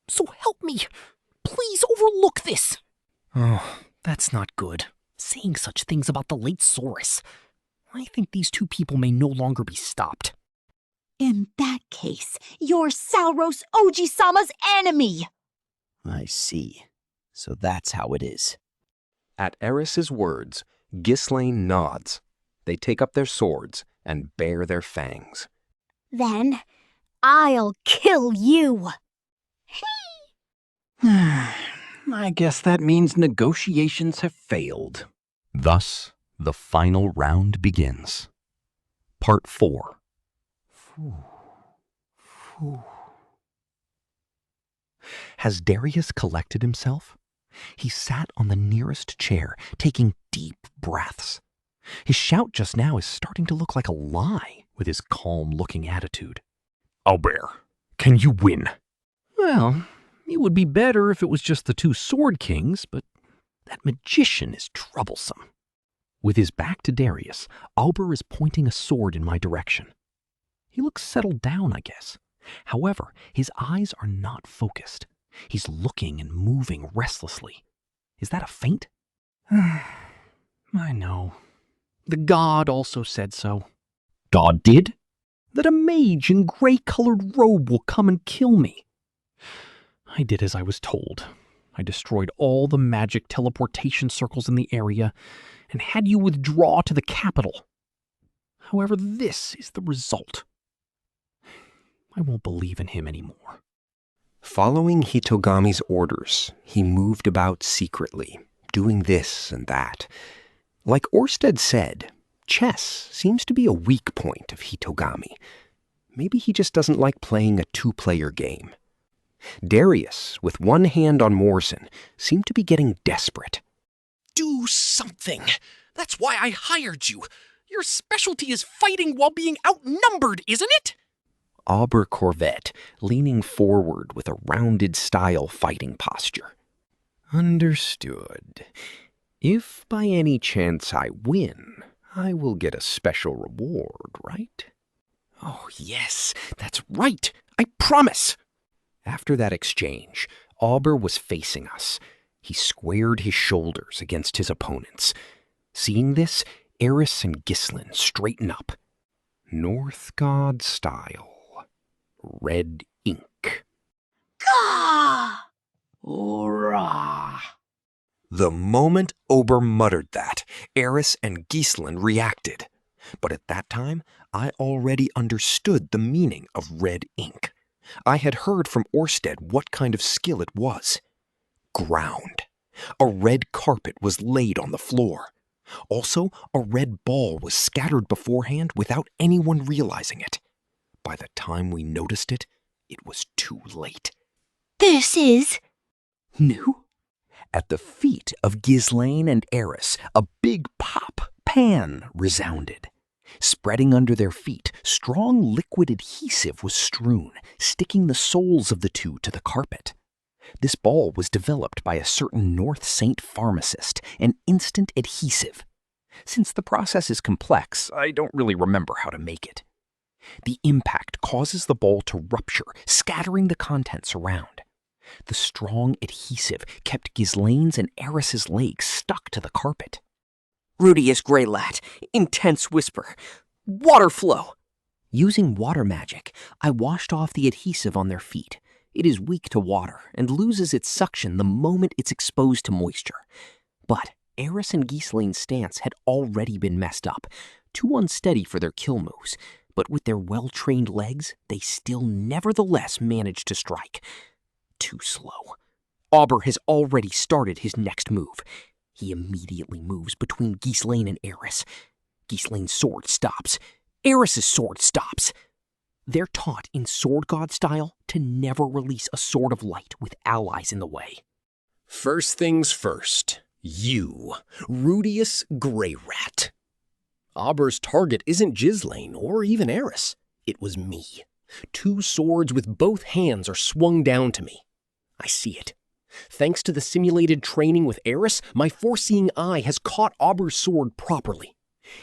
So help me. Please overlook this. Oh, that's not good. Saying such things about the late Saurus. I think these two people may no longer be stopped. In that case, you're Sauros Oji-sama's enemy! I see. So that's how it is. At Eris's words, Ghislaine nods. They take up their swords and bare their fangs. Then I'll kill you. I guess that means negotiations have failed. Thus, the final round begins. Part 4. Has Darius collected himself? He sat on the nearest chair, taking deep breaths. His shout just now is starting to look like a lie with his calm-looking attitude. Aubert, can you win? Well, it would be better if it was just the two sword kings, but that magician is troublesome. With his back to Darius, Aubert is pointing a sword in my direction. He looks settled down, I guess. However, his eyes are not focused. He's looking and moving restlessly. Is that a feint? I know. The god also said so. God did? That a mage in gray-colored robe will come and kill me. I did as I was told. I destroyed all the magic teleportation circles in the area and had you withdraw to the capital. However, this is the result. I won't believe in him anymore. Following Hitogami's orders, he moved about secretly, doing this and that. Like Orsted said, chess seems to be a weak point of Hitogami. Maybe he just doesn't like playing a two-player game. Darius, with one hand on Morrison, seemed to be getting desperate. Do something! That's why I hired you! Your specialty is fighting while being outnumbered, isn't it? Auber Corvette, leaning forward with a rounded style fighting posture. Understood. If by any chance I win, I will get a special reward, right? Oh, yes, that's right. I promise. After that exchange, Auber was facing us. He squared his shoulders against his opponents. Seeing this, Eris and Ghislain straighten up. North God style. Red ink. Gah! Ora! The moment Ober muttered that, Eris and Ghislain reacted. But at that time, I already understood the meaning of red ink. I had heard from Orsted what kind of skill it was. Ground. A red carpet was laid on the floor. Also, a red ball was scattered beforehand without anyone realizing it. By the time we noticed it, it was too late. This is... new? At the feet of Ghislain and Eris, a big pan resounded. Spreading under their feet, strong liquid adhesive was strewn, sticking the soles of the two to the carpet. This ball was developed by a certain North Saint pharmacist, an instant adhesive. Since the process is complex, I don't really remember how to make it. The impact causes the ball to rupture, scattering the contents around. The strong adhesive kept Ghislain's and Eris's legs stuck to the carpet. Rudeus Greyrat, intense whisper, water flow. Using water magic, I washed off the adhesive on their feet. It is weak to water and loses its suction the moment it's exposed to moisture. But Eris and Ghislain's stance had already been messed up, too unsteady for their kill moves. But with their well-trained legs, they still nevertheless managed to strike. Too slow. Auber has already started his next move. He immediately moves between Ghislain and Eris. Ghislain's sword stops. Eris's sword stops. They're taught in Sword God style to never release a sword of light with allies in the way. First things first. You, Rudeus Greyrat. Auber's target isn't Ghislain or even Eris. It was me. 2 swords with both hands are swung down to me. I see it. Thanks to the simulated training with Eris, my foreseeing eye has caught Auber's sword properly.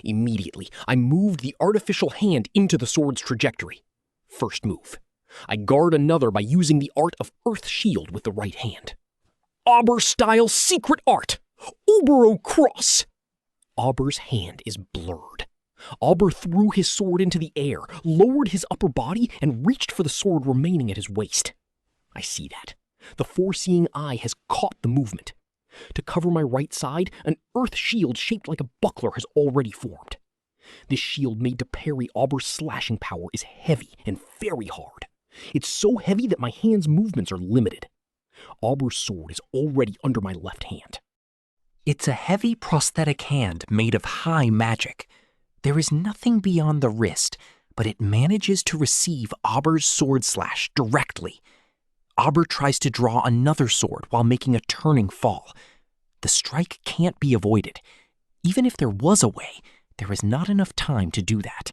Immediately, I moved the artificial hand into the sword's trajectory. First move. I guard another by using the art of Earth Shield with the right hand. Auber-style secret art! Obero Cross! Auber's hand is blurred. Auber threw his sword into the air, lowered his upper body, and reached for the sword remaining at his waist. I see that. The foreseeing eye has caught the movement. To cover my right side, an earth shield shaped like a buckler has already formed. This shield made to parry Auber's slashing power is heavy and very hard. It's so heavy that my hand's movements are limited. Auber's sword is already under my left hand. It's a heavy prosthetic hand made of high magic. There is nothing beyond the wrist, but it manages to receive Auber's sword slash directly. Auber tries to draw another sword while making a turning fall. The strike can't be avoided. Even if there was a way, there is not enough time to do that.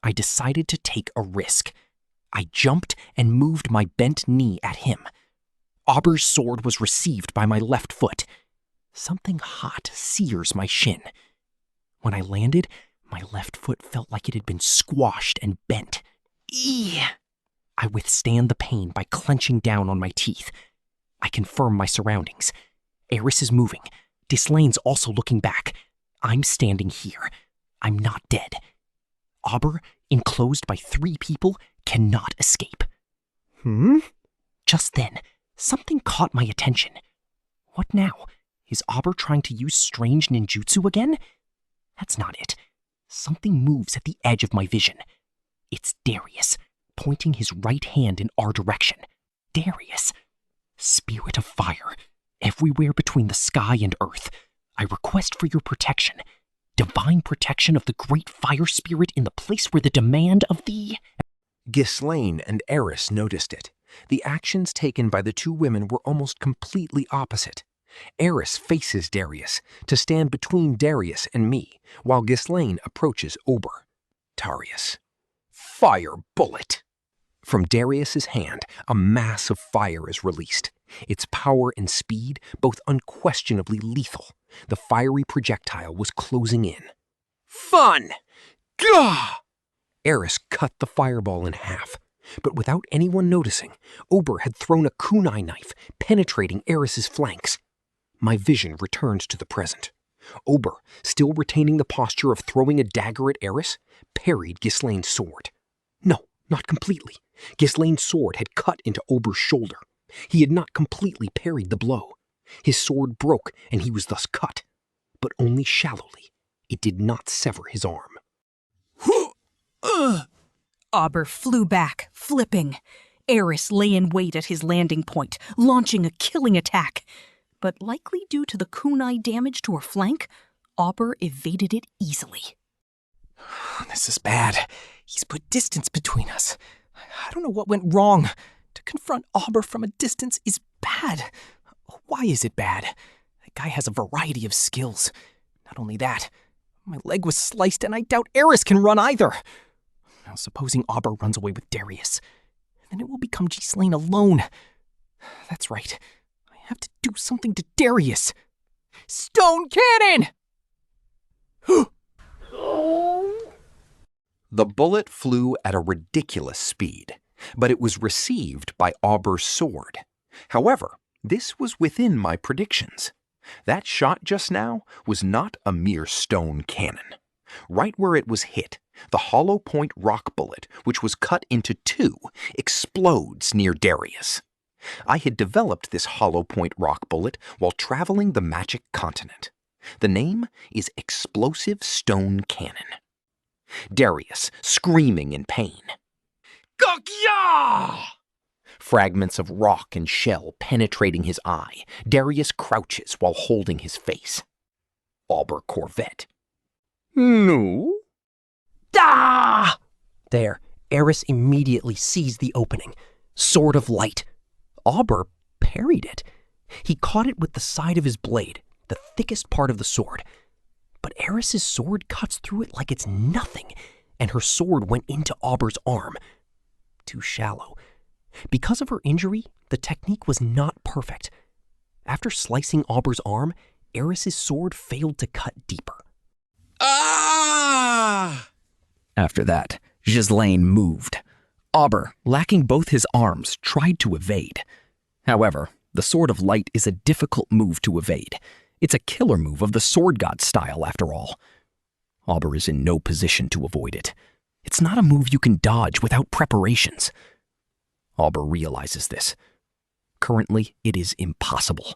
I decided to take a risk. I jumped and moved my bent knee at him. Auber's sword was received by my left foot. Something hot sears my shin. When I landed, my left foot felt like it had been squashed and bent. Eee! I withstand the pain by clenching down on my teeth. I confirm my surroundings. Eris is moving. Ghislain's also looking back. I'm standing here. I'm not dead. Auber, enclosed by 3 people, cannot escape. Just then, something caught my attention. What now? Is Auber trying to use strange ninjutsu again? That's not it. Something moves at the edge of my vision. It's Darius, pointing his right hand in our direction. Darius. Spirit of fire. everywhere between the sky and earth. I request for your protection. Divine protection of the great fire spirit in the place where the demand of the... Ghislaine and Eris noticed it. The actions taken by the two women were almost completely opposite. Eris faces Darius to stand between Darius and me, while Ghislaine approaches Ober. Darius. Fire bullet! From Darius's hand, a mass of fire is released. Its power and speed, both unquestionably lethal. The fiery projectile was closing in. Fun! Gah! Eris cut the fireball in half. But without anyone noticing, Ober had thrown a kunai knife, penetrating Eris's flanks. My vision returned to the present. Ober, still retaining the posture of throwing a dagger at Eris, parried Ghislaine's sword. No, not completely. Ghislaine's sword had cut into Ober's shoulder. He had not completely parried the blow. His sword broke, and he was thus cut, but only shallowly. It did not sever his arm. Ober flew back, flipping. Eris lay in wait at his landing point, launching a killing attack. But likely due to the kunai damage to her flank, Ober evaded it easily. This is bad. He's put distance between us. I don't know what went wrong. To confront Ober from a distance is bad. Why is it bad? That guy has a variety of skills. Not only that, my leg was sliced and I doubt Eris can run either. Now, supposing Ober runs away with Darius, then it will become Ghislaine alone. That's right. I have to do something to Darius. Stone cannon! The bullet flew at a ridiculous speed, but it was received by Ober's sword. However, this was within my predictions. That shot just now was not a mere stone cannon. Right where it was hit, the hollow point rock bullet, which was cut into two, explodes near Darius. I had developed this hollow point rock bullet while traveling the magic continent. The name is Explosive Stone Cannon. Darius, screaming in pain. Gokya! Fragments of rock and shell penetrating his eye, Darius crouches while holding his face. Ober Corvette. No? Ah! There, Eris immediately seized the opening. Sword of light. Ober parried it. He caught it with the side of his blade, the thickest part of the sword. But Eris's sword cuts through it like it's nothing, and her sword went into Ober's arm. Too shallow. Because of her injury, the technique was not perfect. After slicing Ober's arm, Eris's sword failed to cut deeper. Ah! After that, Ghislaine moved. Ober, lacking both his arms, tried to evade. However, the Sword of Light is a difficult move to evade. It's a killer move of the Sword God style, after all. Ober is in no position to avoid it. It's not a move you can dodge without preparations. Ober realizes this. Currently, it is impossible.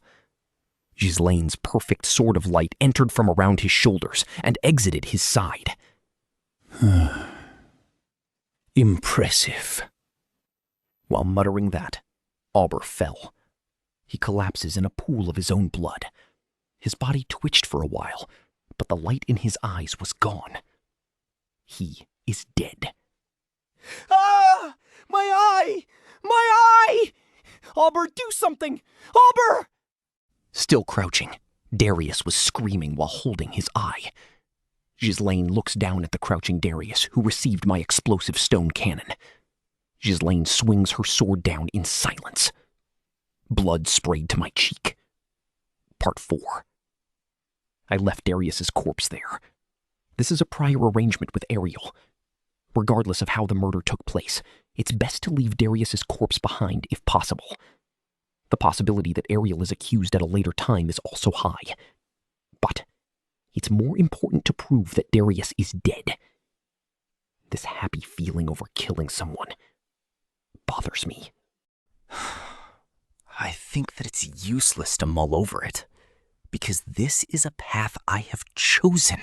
Ghislaine's perfect Sword of Light entered from around his shoulders and exited his side. Impressive. While muttering that, Ober fell. He collapses in a pool of his own blood. His body twitched for a while, but the light in his eyes was gone. He is dead. Ah! My eye! My eye! Ober, do something! Ober! Still crouching, Darius was screaming while holding his eye. Ghislaine looks down at the crouching Darius, who received my explosive stone cannon. Ghislaine swings her sword down in silence. Blood sprayed to my cheek. Part 4. I left Darius's corpse there. This is a prior arrangement with Ariel. Regardless of how the murder took place, it's best to leave Darius's corpse behind if possible. The possibility that Ariel is accused at a later time is also high. But it's more important to prove that Darius is dead. This happy feeling over killing someone bothers me. I think that it's useless to mull over it, because this is a path I have chosen.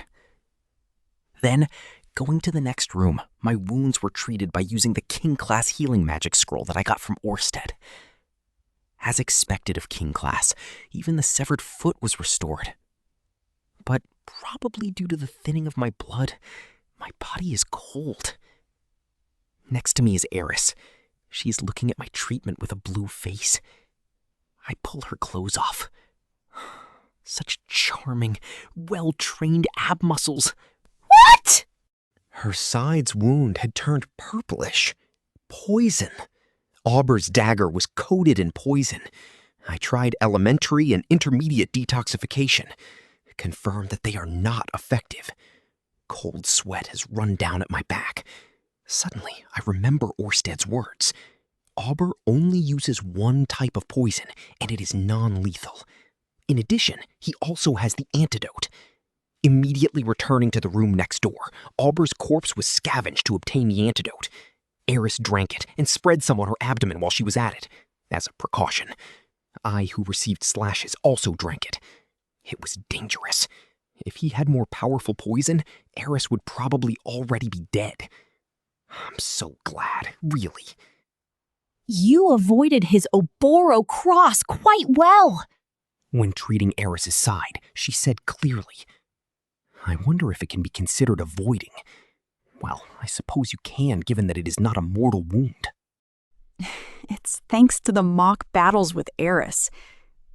Then, going to the next room, my wounds were treated by using the King-class healing magic scroll that I got from Orsted. As expected of King Class, even the severed foot was restored. But probably due to the thinning of my blood, my body is cold. Next to me is Eris. She is looking at my treatment with a blue face. I pull her clothes off. Such charming, well-trained ab muscles. What? Her side's wound had turned purplish. Poison. Auber's dagger was coated in poison. I tried elementary and intermediate detoxification. Confirmed that they are not effective. Cold sweat has run down at my back. Suddenly, I remember Orsted's words. Auber only uses one type of poison, and it is non-lethal. In addition, he also has the antidote. Immediately returning to the room next door, Auber's corpse was scavenged to obtain the antidote. Eris drank it and spread some on her abdomen while she was at it, as a precaution. I, who received slashes, also drank it. It was dangerous. If he had more powerful poison, Eris would probably already be dead. I'm so glad, really. You avoided his Oboro cross quite well. When treating Eris's side, she said clearly, I wonder if it can be considered avoiding. Well, I suppose you can, given that it is not a mortal wound. It's thanks to the mock battles with Eris.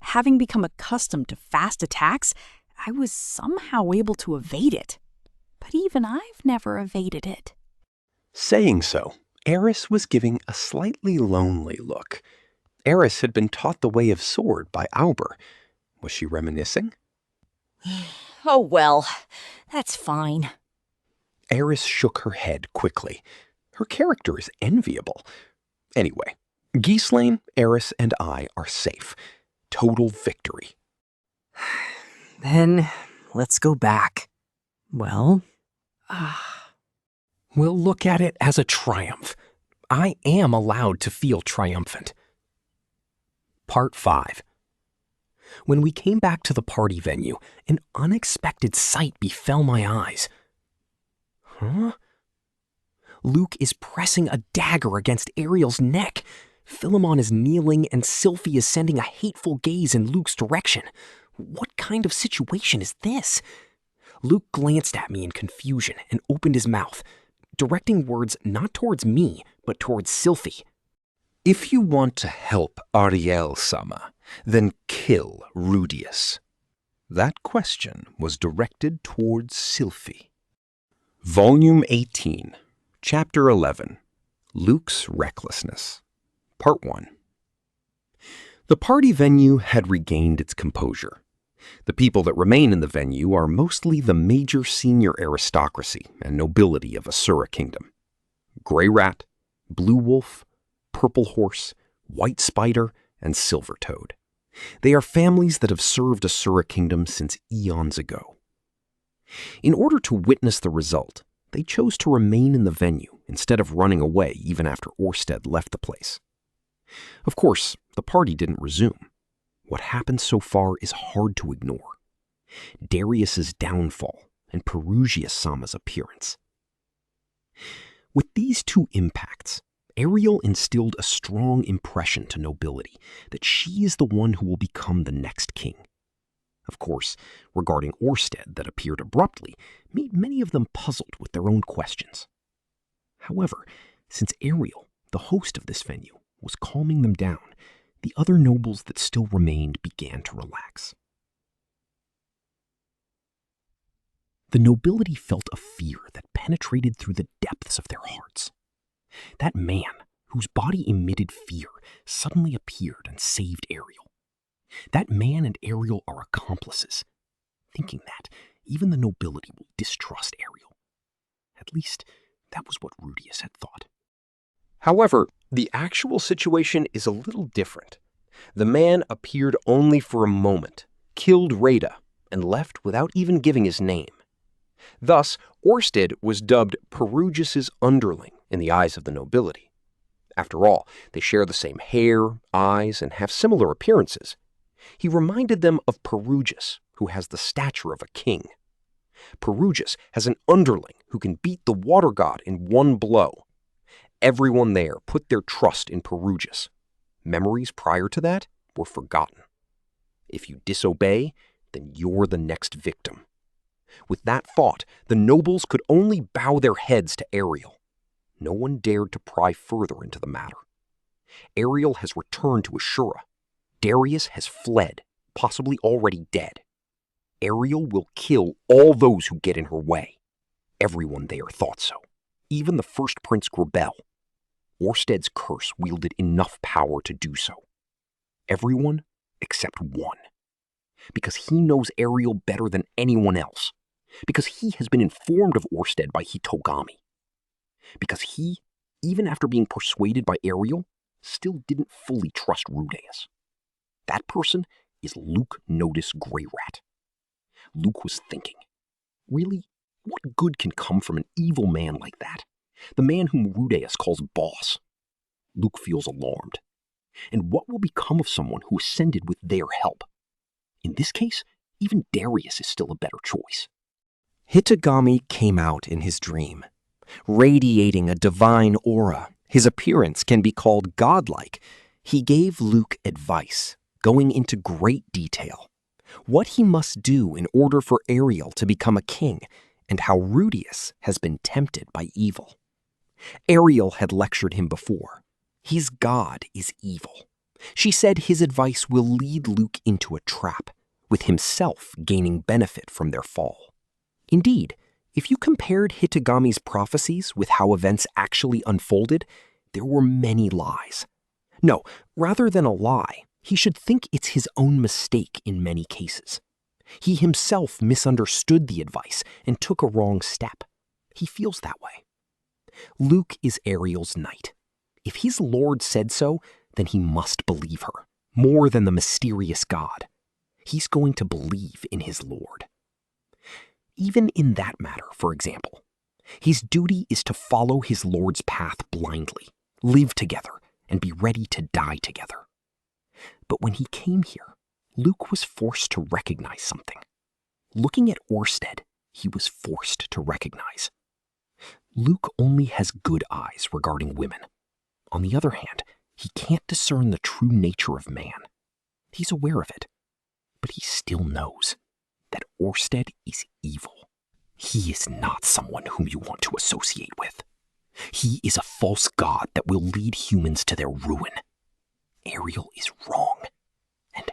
Having become accustomed to fast attacks, I was somehow able to evade it. But even I've never evaded it. Saying so, Eris was giving a slightly lonely look. Eris had been taught the way of sword by Auber. Was she reminiscing? Oh, well, that's fine. Eris shook her head quickly. Her character is enviable. Anyway, Ghislaine, Eris, and I are safe. Total victory. Then, let's go back. Well, We'll look at it as a triumph. I am allowed to feel triumphant. Part 5. When we came back to the party venue, an unexpected sight befell my eyes. Huh? Luke is pressing a dagger against Ariel's neck. Philemon is kneeling and Sylphie is sending a hateful gaze in Luke's direction. What kind of situation is this? Luke glanced at me in confusion and opened his mouth, directing words not towards me, but towards Sylphie. If you want to help Ariel-sama, then kill Rudeus. That question was directed towards Sylphie. Volume 18, Chapter 11, Luke's Recklessness, Part 1. The party venue had regained its composure. The people that remain in the venue are mostly the major senior aristocracy and nobility of Asura Kingdom. Greyrat, Blue Wolf, Purple Horse, White Spider, and Silver Toad. They are families that have served Asura Kingdom since eons ago. In order to witness the result, they chose to remain in the venue instead of running away even after Orsted left the place. Of course, the party didn't resume. What happened so far is hard to ignore. Darius's downfall and Perugius-sama's appearance. With these two impacts, Ariel instilled a strong impression to nobility that she is the one who will become the next king. Of course, regarding Orsted that appeared abruptly, made many of them puzzled with their own questions. However, since Ariel, the host of this venue, was calming them down, the other nobles that still remained began to relax. The nobility felt a fear that penetrated through the depths of their hearts. That man, whose body emitted fear, suddenly appeared and saved Ariel. That man and Ariel are accomplices. Thinking that, even the nobility will distrust Ariel. At least, that was what Rudeus had thought. However, the actual situation is a little different. The man appeared only for a moment, killed Rada, and left without even giving his name. Thus, Orsted was dubbed Perugius's underling in the eyes of the nobility. After all, they share the same hair, eyes, and have similar appearances. He reminded them of Perugius, who has the stature of a king. Perugius has an underling who can beat the water god in one blow. Everyone there put their trust in Perugius. Memories prior to that were forgotten. If you disobey, then you're the next victim. With that thought, the nobles could only bow their heads to Ariel. No one dared to pry further into the matter. Ariel has returned to Ashura. Darius has fled, possibly already dead. Ariel will kill all those who get in her way. Everyone there thought so, even the first Prince Grabel. Orsted's curse wielded enough power to do so. Everyone except one. Because he knows Ariel better than anyone else. Because he has been informed of Orsted by Hitogami. Because he, even after being persuaded by Ariel, still didn't fully trust Rudeus. That person is Rudeus Greyrat. Luke was thinking, really, what good can come from an evil man like that? The man whom Rudeus calls boss. Luke feels alarmed. And what will become of someone who ascended with their help? In this case, even Darius is still a better choice. Hitogami came out in his dream. Radiating a divine aura, his appearance can be called godlike. He gave Luke advice, going into great detail. What he must do in order for Ariel to become a king, and how Rudeus has been tempted by evil. Ariel had lectured him before. His god is evil. She said his advice will lead Luke into a trap, with himself gaining benefit from their fall. Indeed, if you compared Hitogami's prophecies with how events actually unfolded, there were many lies. No, rather than a lie, he should think it's his own mistake in many cases. He himself misunderstood the advice and took a wrong step. He feels that way. Luke is Ariel's knight. If his lord said so, then he must believe her, more than the mysterious god. He's going to believe in his lord. Even in that matter, for example, his duty is to follow his lord's path blindly, live together, and be ready to die together. But when he came here, Luke was forced to recognize something. Looking at Orsted, he was forced to recognize. Luke only has good eyes regarding women. On the other hand, he can't discern the true nature of man. He's aware of it, but he still knows that Orsted is evil. He is not someone whom you want to associate with. He is a false god that will lead humans to their ruin. Ariel is wrong, and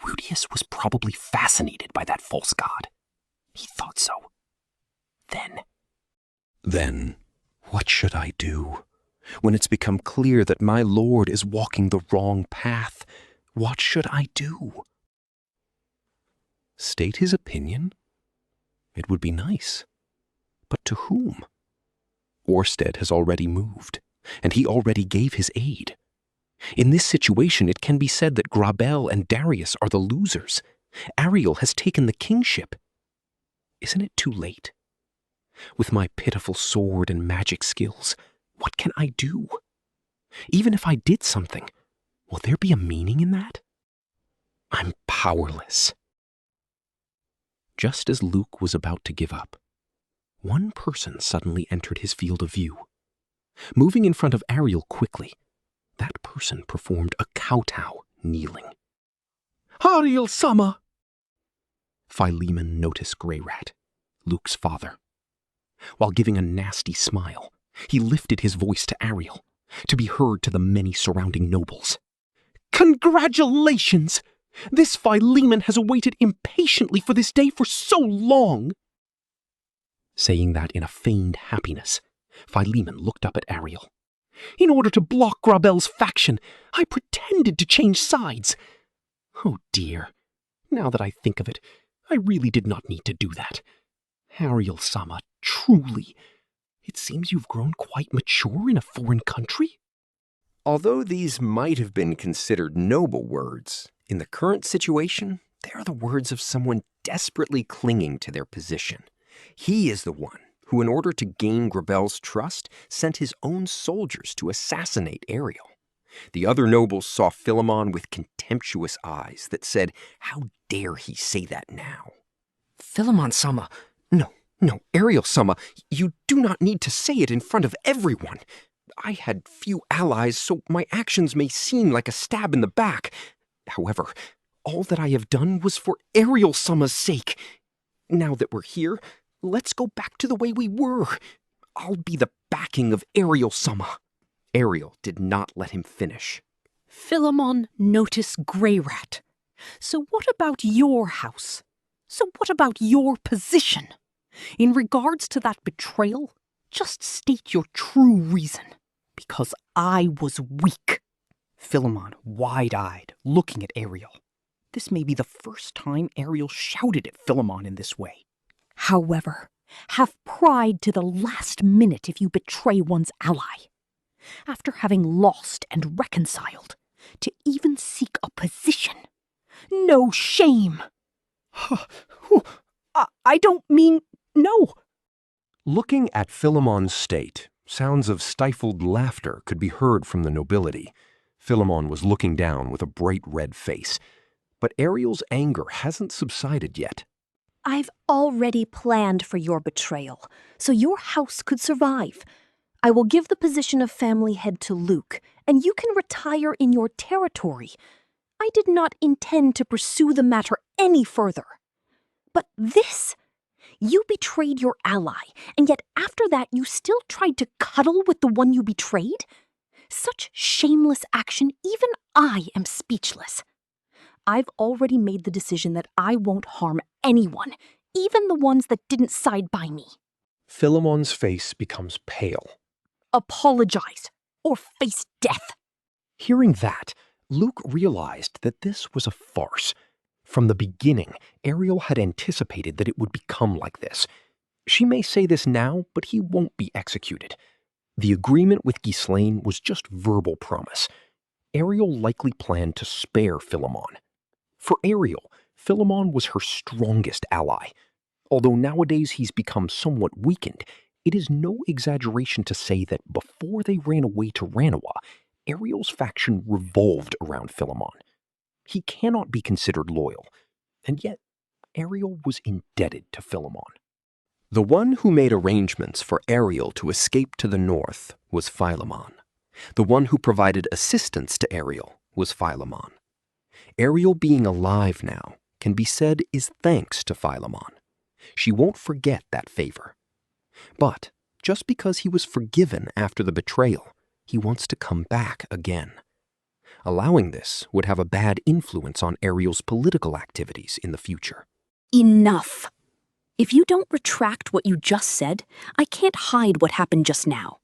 Rudeus was probably fascinated by that false god. He thought so. Then, what should I do? When it's become clear that my lord is walking the wrong path, what should I do? State his opinion? It would be nice. But to whom? Orsted has already moved, and he already gave his aid. In this situation, it can be said that Grabel and Darius are the losers. Ariel has taken the kingship. Isn't it too late? With my pitiful sword and magic skills, what can I do? Even if I did something, will there be a meaning in that? I'm powerless. Just as Luke was about to give up, one person suddenly entered his field of view. Moving in front of Ariel quickly, that person performed a kowtow, kneeling. Ariel-sama! Philemon noticed Greyrat, Luke's father. While giving a nasty smile, he lifted his voice to Ariel, to be heard to the many surrounding nobles. Congratulations! This Philemon has awaited impatiently for this day for so long! Saying that in a feigned happiness, Philemon looked up at Ariel. In order to block Grabel's faction, I pretended to change sides. Oh dear, now that I think of it, I really did not need to do that. Ariel-sama, truly, it seems you've grown quite mature in a foreign country. Although these might have been considered noble words, in the current situation, they are the words of someone desperately clinging to their position. He is the one who, in order to gain Grabel's trust, sent his own soldiers to assassinate Ariel. The other nobles saw Philemon with contemptuous eyes that said, "How dare he say that now?" Philemon-sama, no, Ariel-sama, you do not need to say it in front of everyone. I had few allies, so my actions may seem like a stab in the back. However, all that I have done was for Ariel-sama's sake. Now that we're here, let's go back to the way we were. I'll be the backing of Ariel-sama. Ariel did not let him finish. Philemon Notice Greyrat. So what about your house? So what about your position? In regards to that betrayal, just state your true reason. Because I was weak. Philemon, wide-eyed, looking at Ariel. This may be the first time Ariel shouted at Philemon in this way. However, have pride to the last minute if you betray one's ally. After having lost and reconciled, to even seek a position. No shame! I don't mean no. Looking at Philemon's state, sounds of stifled laughter could be heard from the nobility. Philemon was looking down with a bright red face. But Ariel's anger hasn't subsided yet. I've already planned for your betrayal, so your house could survive. I will give the position of family head to Luke, and you can retire in your territory. I did not intend to pursue the matter any further. But this? You betrayed your ally, and yet after that you still tried to cuddle with the one you betrayed? Such shameless action, even I am speechless. I've already made the decision that I won't harm anyone, even the ones that didn't side by me. Philemon's face becomes pale. Apologize, or face death. Hearing that, Luke realized that this was a farce. From the beginning, Ariel had anticipated that it would become like this. She may say this now, but he won't be executed. The agreement with Ghislaine was just verbal promise. Ariel likely planned to spare Philemon. For Ariel, Philemon was her strongest ally. Although nowadays he's become somewhat weakened, it is no exaggeration to say that before they ran away to Ranawa, Ariel's faction revolved around Philemon. He cannot be considered loyal, and yet Ariel was indebted to Philemon. The one who made arrangements for Ariel to escape to the north was Philemon. The one who provided assistance to Ariel was Philemon. Ariel being alive now can be said is thanks to Philemon. She won't forget that favor. But just because he was forgiven after the betrayal, he wants to come back again. Allowing this would have a bad influence on Ariel's political activities in the future. Enough. If you don't retract what you just said, I can't hide what happened just now.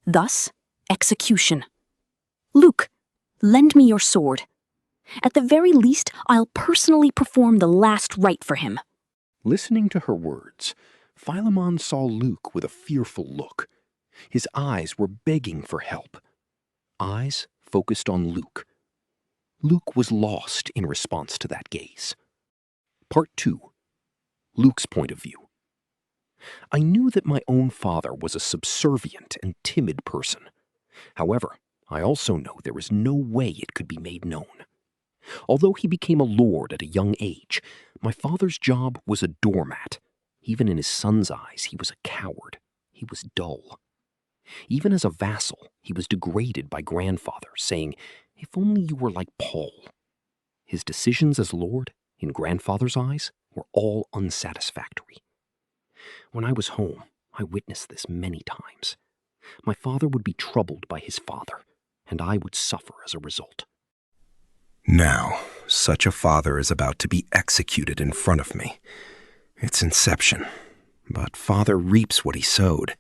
Thus, execution. Luke, lend me your sword. At the very least, I'll personally perform the last rite for him. Listening to her words, Philemon saw Luke with a fearful look. His eyes were begging for help. Eyes focused on Luke. Luke was lost in response to that gaze. Part 2. Luke's point of view. I knew that my own father was a subservient and timid person. However, I also know there is no way it could be made known. Although he became a lord at a young age, my father's job was a doormat. Even in his son's eyes, he was a coward. He was dull. Even as a vassal, he was degraded by grandfather, saying, "If only you were like Paul." His decisions as lord, in grandfather's eyes, were all unsatisfactory. When I was home, I witnessed this many times. My father would be troubled by his father, and I would suffer as a result. Now, such a father is about to be executed in front of me. It's inception, but father reaps what he sowed.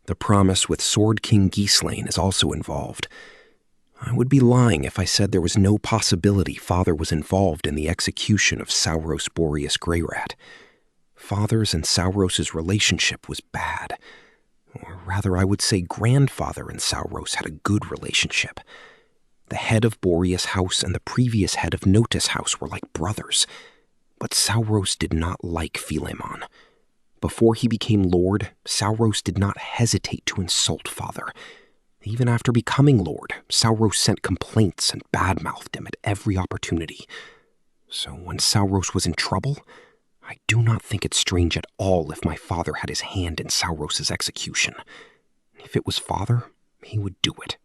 The promise with Sword King Ghislaine is also involved. I would be lying if I said there was no possibility father was involved in the execution of Sauros Boreas Greyrat. Father's and Sauros' relationship was bad. Or rather, I would say grandfather and Sauros had a good relationship. The head of Boreas House and the previous head of Notice House were like brothers. But Sauros did not like Philemon. Before he became lord, Sauros did not hesitate to insult father. Even after becoming lord, Sauros sent complaints and badmouthed him at every opportunity. So when Sauros was in trouble, I do not think it strange at all if my father had his hand in Sauros' execution. If it was father, he would do it.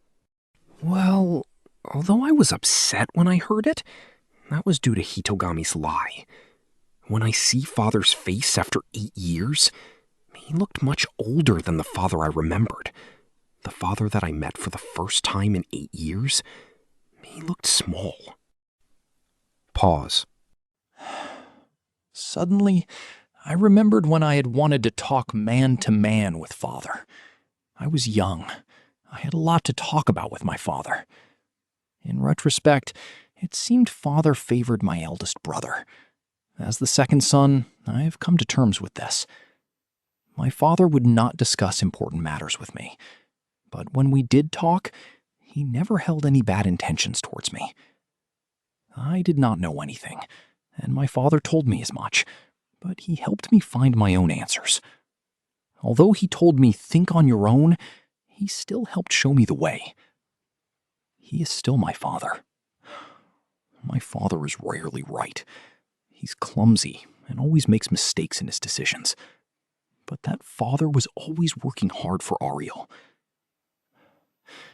Well, Although I was upset when I heard it, that was due to Hitogami's lie. When I see Father's face after 8 years, he looked much older than the father I remembered. The father that I met for the first time in 8 years, he looked small. Pause. Suddenly, I remembered when I had wanted to talk man to man with Father. I was young. I had a lot to talk about with my father. In retrospect, it seemed Father favored my eldest brother. As the second son, I have come to terms with this. My father would not discuss important matters with me, but when we did talk, he never held any bad intentions towards me. I did not know anything, and my father told me as much, but he helped me find my own answers. Although he told me think on your own, he still helped show me the way. He is still my father. My father is rarely right. He's clumsy and always makes mistakes in his decisions. But that father was always working hard for Ariel.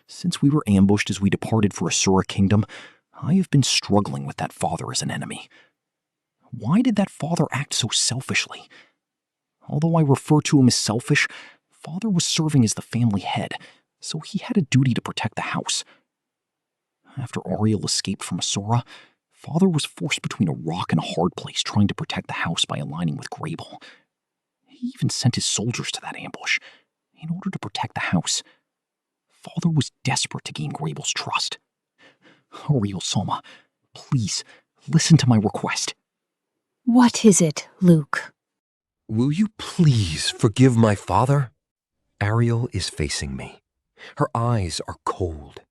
Since we were ambushed as we departed for Asura Kingdom, I have been struggling with that father as an enemy. Why did that father act so selfishly? Although I refer to him as selfish, Father was serving as the family head, so he had a duty to protect the house. After Ariel escaped from Asura, Father was forced between a rock and a hard place trying to protect the house by aligning with Grable. He even sent his soldiers to that ambush in order to protect the house. Father was desperate to gain Grable's trust. Ariel Soma, please listen to my request. What is it, Luke? Will you please forgive my father? Ariel is facing me. Her eyes are cold.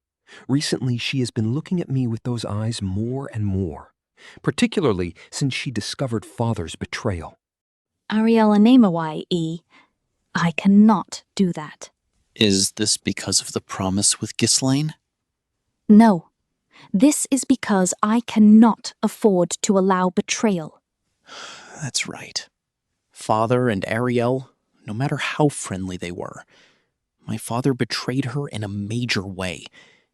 Recently, she has been looking at me with those eyes more and more, particularly since she discovered Father's betrayal. Ariel Anemawai, E. I cannot do that. Is this because of the promise with Ghislaine? No. This is because I cannot afford to allow betrayal. That's right. Father and Ariel, no matter how friendly they were, my father betrayed her in a major way,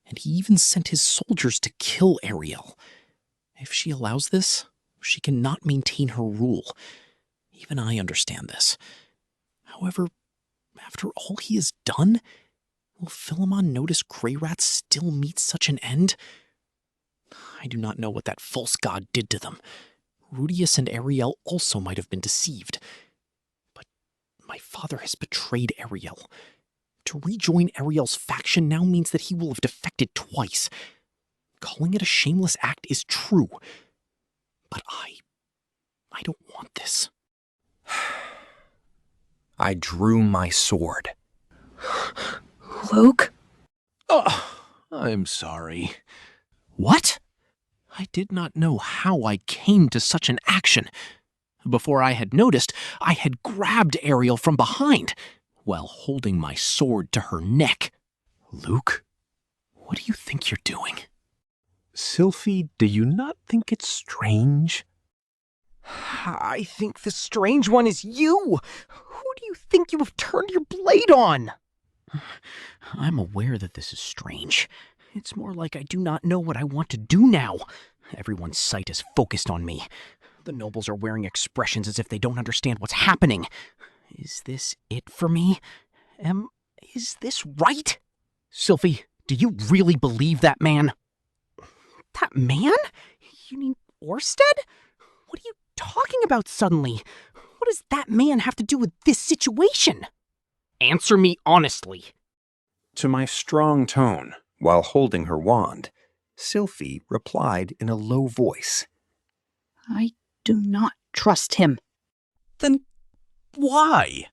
and he even sent his soldiers to kill Ariel. If she allows this, she cannot maintain her rule. Even I understand this. However, after all he has done, will Philemon notice Greyrat still meets such an end? I do not know what that false god did to them. Rudeus and Ariel also might have been deceived. But my father has betrayed Ariel. To rejoin Ariel's faction now means that he will have defected twice. Calling it a shameless act is true. But I don't want this. I drew my sword. Luke? Oh, I'm sorry. What? I did not know how I came to such an action. Before I had noticed, I had grabbed Ariel from behind, while holding my sword to her neck. Luke, what do you think you're doing? Sylphie, do you not think it's strange? I think the strange one is you! Who do you think you have turned your blade on? I'm aware that this is strange. It's more like I do not know what I want to do now. Everyone's sight is focused on me. The nobles are wearing expressions as if they don't understand what's happening. Is this it for me? Is this right? Sylphie, do you really believe that man? That man? You mean Orsted? What are you talking about suddenly? What does that man have to do with this situation? Answer me honestly. To my strong tone, while holding her wand, Sylphie replied in a low voice. I do not trust him. Then why?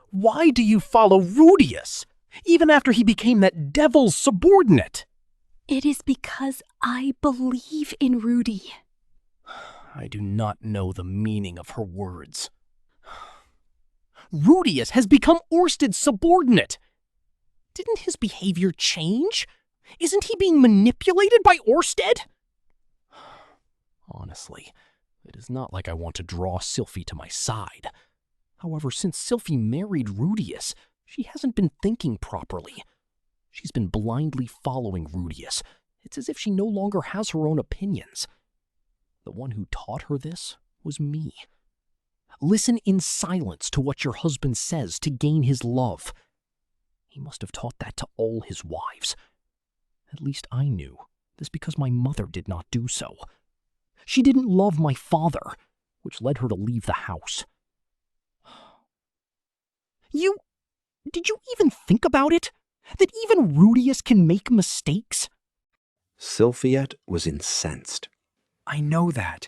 Why do you follow Rudeus, even after he became that devil's subordinate? It is because I believe in Rudy. I do not know the meaning of her words. Rudeus has become Orsted's subordinate. Didn't his behavior change? Isn't he being manipulated by Orsted? Honestly, it is not like I want to draw Sylphie to my side. However, since Sylphie married Rudeus, she hasn't been thinking properly. She's been blindly following Rudeus, It's as if she no longer has her own opinions. The one who taught her this was me. Listen in silence to what your husband says to gain his love. He must have taught that to all his wives. At least I knew this because my mother did not do so. She didn't love my father, which led her to leave the house. Did you even think about it? That even Rudeus can make mistakes? Sylphiette was incensed. I know that,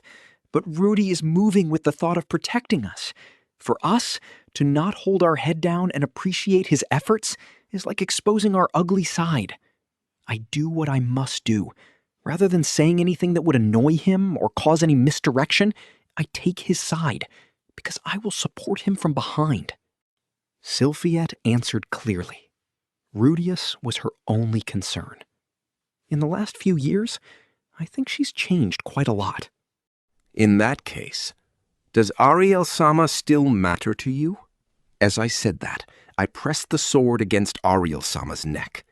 but Rudy is moving with the thought of protecting us. For us to not hold our head down and appreciate his efforts is like exposing our ugly side. I do what I must do. Rather than saying anything that would annoy him or cause any misdirection, I take his side, because I will support him from behind. Sylphiette answered clearly. Rudeus was her only concern. In the last few years, I think she's changed quite a lot. In that case, does Ariel-sama still matter to you? As I said that, I pressed the sword against Ariel-sama's neck.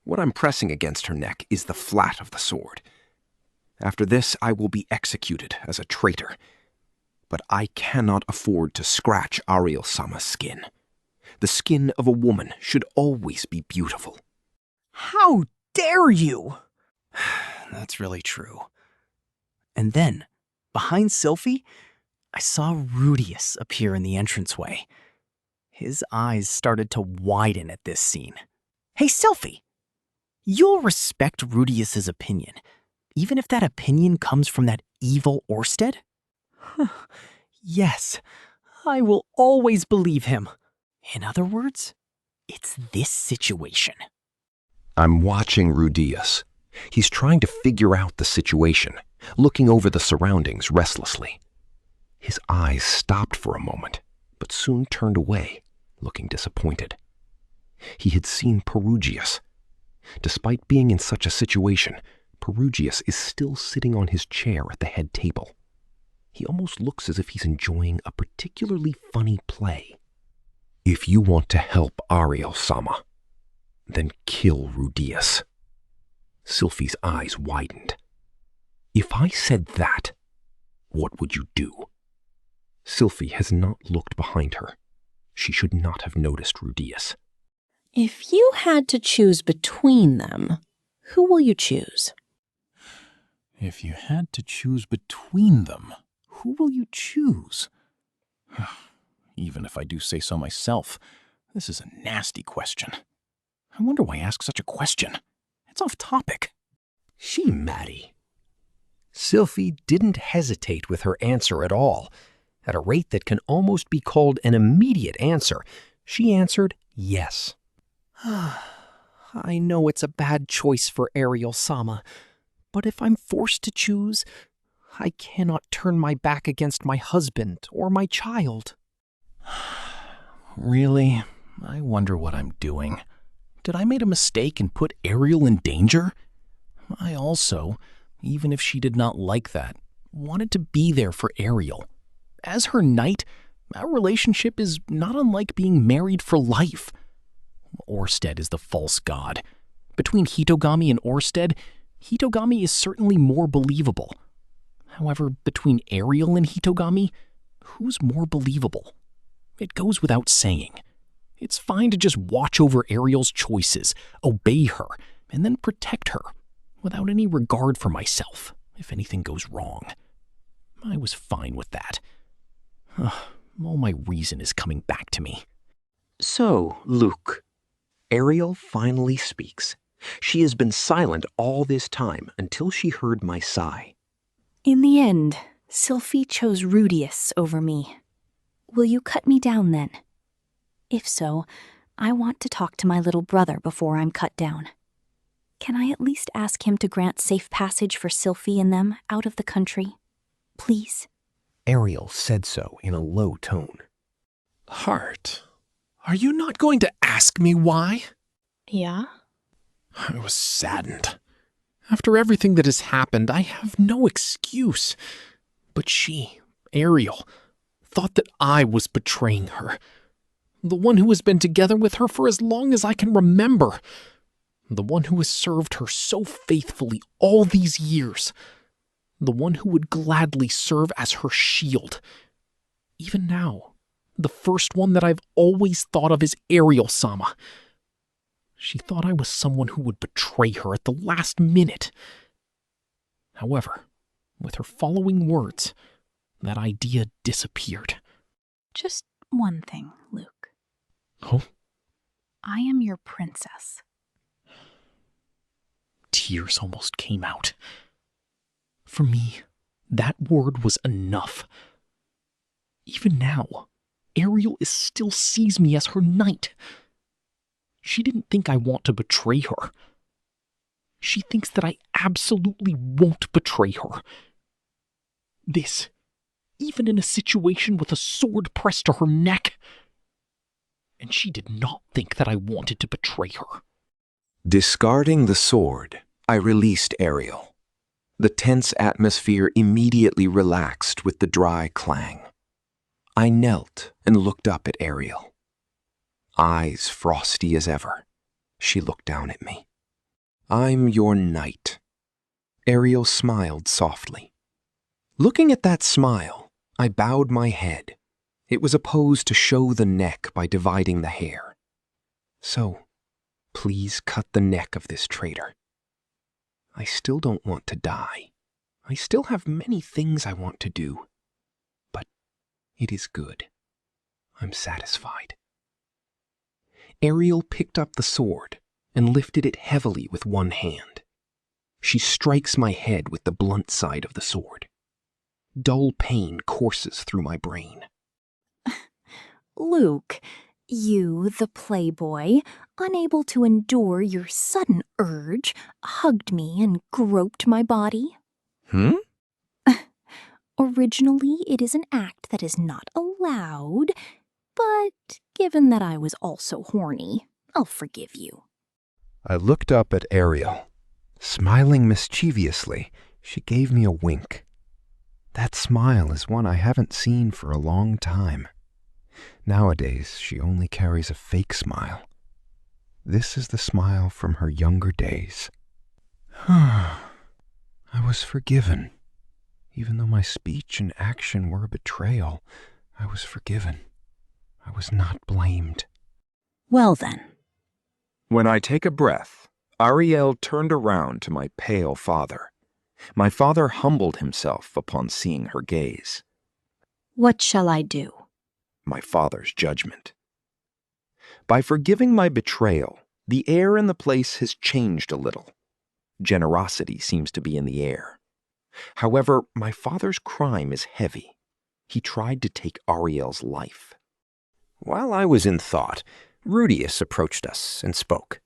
What I'm pressing against her neck is the flat of the sword. After this, I will be executed as a traitor. But I cannot afford to scratch Ariel-sama's skin. The skin of a woman should always be beautiful. How dare you? That's really true. And then, behind Sylphie, I saw Rudeus appear in the entranceway. His eyes started to widen at this scene. Hey, Sylphie! You'll respect Rudeus's opinion, even if that opinion comes from that evil Orsted? Yes, I will always believe him. In other words, it's this situation. I'm watching Rudeus. He's trying to figure out the situation, looking over the surroundings restlessly. His eyes stopped for a moment, but soon turned away, looking disappointed. He had seen Perugius. Despite being in such a situation, Perugius is still sitting on his chair at the head table. He almost looks as if he's enjoying a particularly funny play. If you want to help Ariel-sama, then kill Rudeus. Sylphie's eyes widened. If I said that, what would you do? Sylphie has not looked behind her. She should not have noticed Rudeus. If you had to choose between them, who will you choose? If you had to choose between them, who will you choose? Even if I do say so myself, this is a nasty question. I wonder why I ask such a question. It's off topic. She Maddie. Sylphie didn't hesitate with her answer at all. At a rate that can almost be called an immediate answer, she answered yes. I know it's a bad choice for Ariel-sama, but if I'm forced to choose, I cannot turn my back against my husband or my child. Really? I wonder what I'm doing. Did I make a mistake and put Ariel in danger? I also, even if she did not like that, wanted to be there for Ariel. As her knight, our relationship is not unlike being married for life. Orsted is the false god. Between Hitogami and Orsted, Hitogami is certainly more believable. However, between Ariel and Hitogami, who's more believable? It goes without saying. It's fine to just watch over Ariel's choices, obey her, and then protect her, without any regard for myself, if anything goes wrong. I was fine with that. All my reason is coming back to me. So, Luke, Ariel finally speaks. She has been silent all this time until she heard my sigh. In the end, Sylphie chose Rudeus over me. Will you cut me down then? If so, I want to talk to my little brother before I'm cut down. Can I at least ask him to grant safe passage for Sylphie and them out of the country? Please? Ariel said so in a low tone. Heart, are you not going to ask me why? Yeah? I was saddened. After everything that has happened, I have no excuse. But she, Ariel, thought that I was betraying her. The one who has been together with her for as long as I can remember. The one who has served her so faithfully all these years. The one who would gladly serve as her shield. Even now, the first one that I've always thought of is Ariel-sama. She thought I was someone who would betray her at the last minute. However, with her following words, that idea disappeared. Just one thing, Luke. Oh? I am your princess. Tears almost came out. For me, that word was enough. Even now, Ariel still sees me as her knight. She didn't think I want to betray her. She thinks that I absolutely won't betray her. This, even in a situation with a sword pressed to her neck. And she did not think that I wanted to betray her. Discarding the sword, I released Ariel. The tense atmosphere immediately relaxed with the dry clang. I knelt and looked up at Ariel. Eyes frosty as ever, she looked down at me. I'm your knight. Ariel smiled softly. Looking at that smile, I bowed my head. It was a pose to show the neck by dividing the hair. So, please cut the neck of this traitor. I still don't want to die. I still have many things I want to do. But it is good. I'm satisfied. Ariel picked up the sword and lifted it heavily with one hand. She strikes my head with the blunt side of the sword. Dull pain courses through my brain. Luke, you, the playboy, unable to endure your sudden urge, hugged me and groped my body. Originally, it is an act that is not allowed, but given that I was also horny, I'll forgive you. I looked up at Ariel. Smiling mischievously, she gave me a wink. That smile is one I haven't seen for a long time. Nowadays, she only carries a fake smile. This is the smile from her younger days. I was forgiven. Even though my speech and action were a betrayal, I was forgiven. I was not blamed. Well then. When I take a breath, Ariel turned around to my pale father. My father humbled himself upon seeing her gaze. What shall I do? My father's judgment. By forgiving my betrayal, the air in the place has changed a little. Generosity seems to be in the air. However, my father's crime is heavy. He tried to take Ariel's life. While I was in thought, Rudeus approached us and spoke.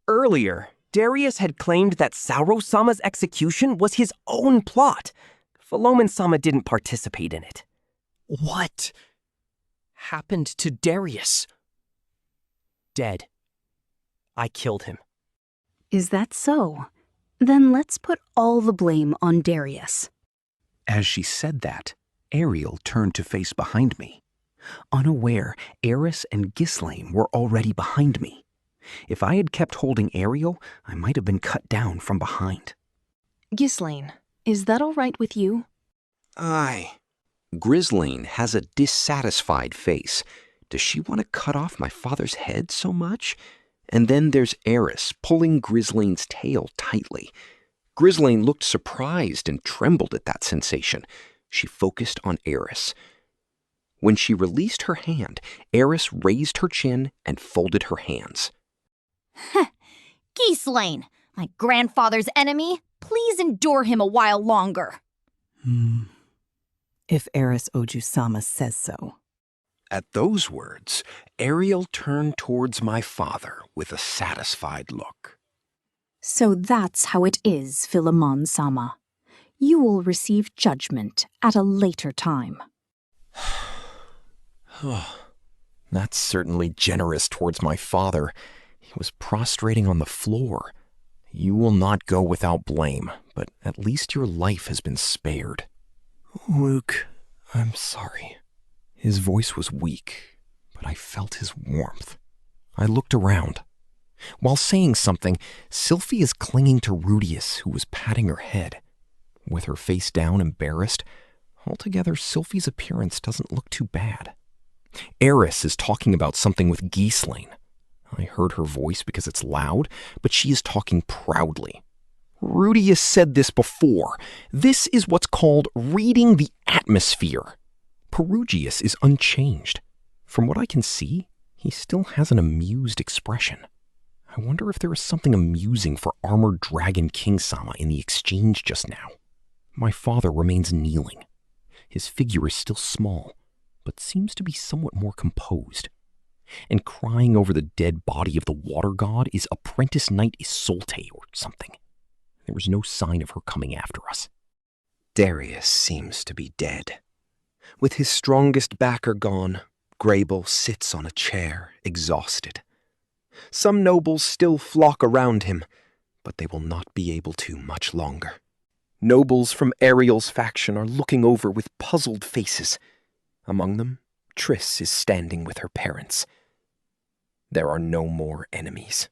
Earlier, Darius had claimed that Sauro-sama's execution was his own plot. Philomen-sama didn't participate in it. What happened to Darius? Dead. I killed him. Is that so? Then let's put all the blame on Darius. As she said that, Ariel turned to face behind me. Unaware, Eris and Ghislaine were already behind me. If I had kept holding Ariel, I might have been cut down from behind. Ghislaine, is that all right with you? Aye. Ghislaine has a dissatisfied face. Does she want to cut off my father's head so much? And then there's Eris pulling Ghislaine's tail tightly. Ghislaine looked surprised and trembled at that sensation. She focused on Eris. When she released her hand, Eris raised her chin and folded her hands. Ghislaine, my grandfather's enemy, please endure him a while longer. If Eris Oju-sama says so. At those words, Ariel turned towards my father with a satisfied look. So that's how it is, Philemon-sama. You will receive judgment at a later time. That's certainly generous towards my father. He was prostrating on the floor. You will not go without blame, but at least your life has been spared. Luke, I'm sorry. His voice was weak, but I felt his warmth. I looked around. While saying something, Sylphie is clinging to Rudeus, who was patting her head. With her face down, embarrassed, altogether Sylphie's appearance doesn't look too bad. Eris is talking about something with Ghislaine. I heard her voice because it's loud, but she is talking proudly. Rudeus said this before. This is what's called reading the atmosphere. Perugius is unchanged. From what I can see, he still has an amused expression. I wonder if there is something amusing for Armored Dragon King-sama in the exchange just now. My father remains kneeling. His figure is still small, but seems to be somewhat more composed. And crying over the dead body of the water god is Apprentice Knight Isolte or something. There was no sign of her coming after us. Darius seems to be dead. With his strongest backer gone, Grable sits on a chair, exhausted. Some nobles still flock around him, but they will not be able to much longer. Nobles from Ariel's faction are looking over with puzzled faces. Among them, Triss is standing with her parents. There are no more enemies.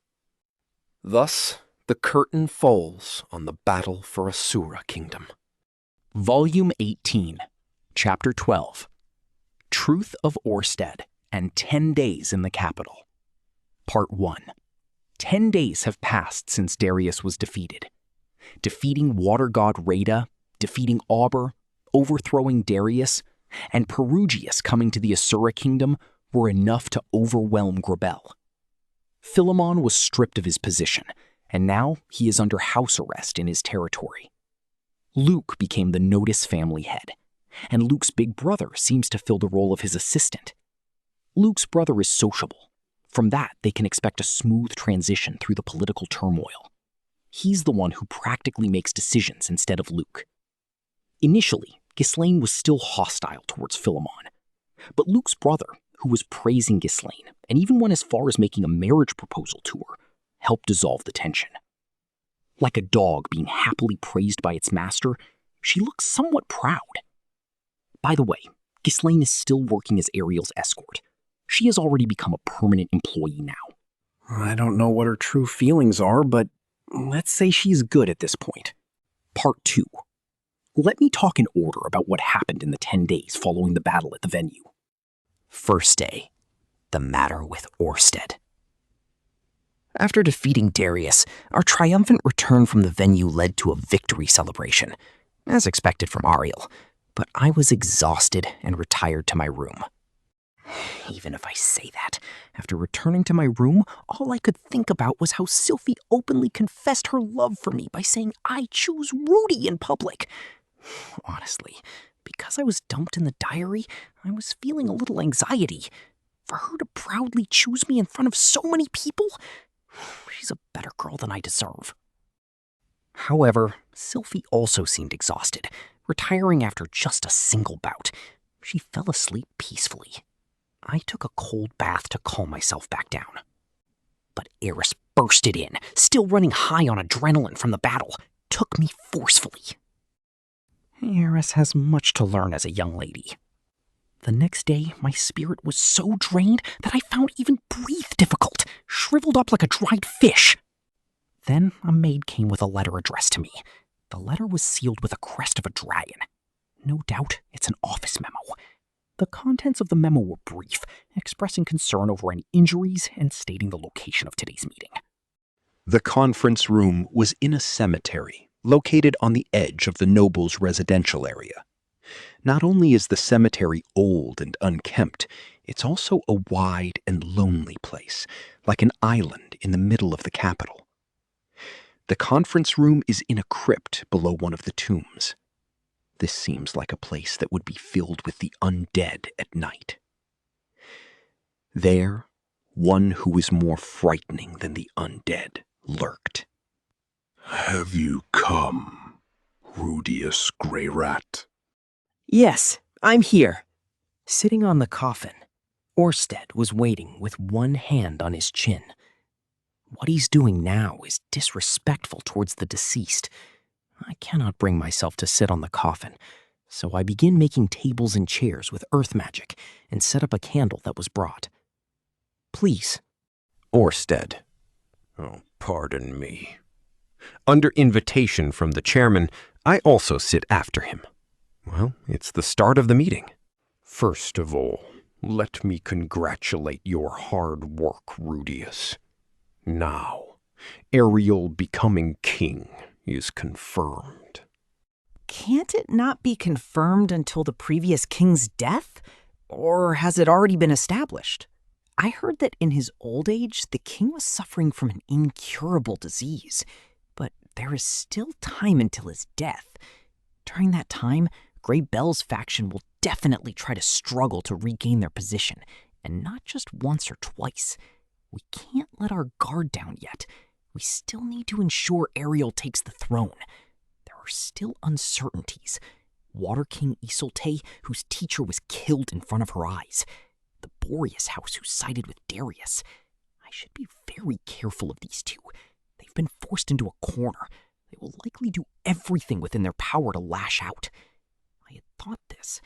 Thus, the curtain falls on the battle for Asura Kingdom. Volume 18, Chapter 12, Truth of Orsted and 10 Days in the Capital. Part 1. 10 days have passed since Darius was defeated. Defeating water god Rada, defeating Auber, overthrowing Darius, and Perugius coming to the Asura Kingdom were enough to overwhelm Grabel. Philemon was stripped of his position, and now he is under house arrest in his territory. Luke became the Notice family head, and Luke's big brother seems to fill the role of his assistant. Luke's brother is sociable. From that, they can expect a smooth transition through the political turmoil. He's the one who practically makes decisions instead of Luke. Initially, Ghislaine was still hostile towards Philemon, but Luke's brother, who was praising Ghislaine and even went as far as making a marriage proposal to her, helped dissolve the tension. Like a dog being happily praised by its master, she looks somewhat proud. By the way, Ghislaine is still working as Ariel's escort. She has already become a permanent employee now. I don't know what her true feelings are, but let's say she's good at this point. Part 2. Let me talk in order about what happened in the 10 days following the battle at the venue. First day, the matter with Orsted. After defeating Darius, our triumphant return from the venue led to a victory celebration, as expected from Ariel, but I was exhausted and retired to my room. Even if I say that, after returning to my room, all I could think about was how Sylphie openly confessed her love for me by saying I choose Rudy in public. Honestly, because I was dumped in the diary, I was feeling a little anxiety. For her to proudly choose me in front of so many people, she's a better girl than I deserve. However, Sylphie also seemed exhausted, retiring after just a single bout. She fell asleep peacefully. I took a cold bath to calm myself back down. But Eris bursted in, still running high on adrenaline from the battle, took me forcefully. Eris has much to learn as a young lady. The next day, my spirit was so drained that I found even breathe difficult, shriveled up like a dried fish. Then a maid came with a letter addressed to me. The letter was sealed with a crest of a dragon. No doubt it's an office memo. The contents of the memo were brief, expressing concern over any injuries and stating the location of today's meeting. The conference room was in a cemetery located on the edge of the noble's residential area. Not only is the cemetery old and unkempt, it's also a wide and lonely place, like an island in the middle of the capital. The conference room is in a crypt below one of the tombs. This seems like a place that would be filled with the undead at night. There, one who is more frightening than the undead lurked. Have you come, Rudeus Greyrat? Yes, I'm here. Sitting on the coffin, Orsted was waiting with one hand on his chin. What he's doing now is disrespectful towards the deceased. I cannot bring myself to sit on the coffin, so I begin making tables and chairs with earth magic and set up a candle that was brought. Please. Orsted, Oh, pardon me. Under invitation from the chairman, I also sit after him. Well, it's the start of the meeting. First of all, let me congratulate your hard work, Rudeus. Now, Ariel becoming king is confirmed. Can't it not be confirmed until the previous king's death? Or has it already been established? I heard that in his old age, the king was suffering from an incurable disease, but there is still time until his death. During that time, Grey Bell's faction will definitely try to struggle to regain their position, and not just once or twice. We can't let our guard down yet. We still need to ensure Ariel takes the throne. There are still uncertainties. Water King Iseult, whose teacher was killed in front of her eyes. The Boreas house, who sided with Darius. I should be very careful of these two. They've been forced into a corner. They will likely do everything within their power to lash out. I had thought this,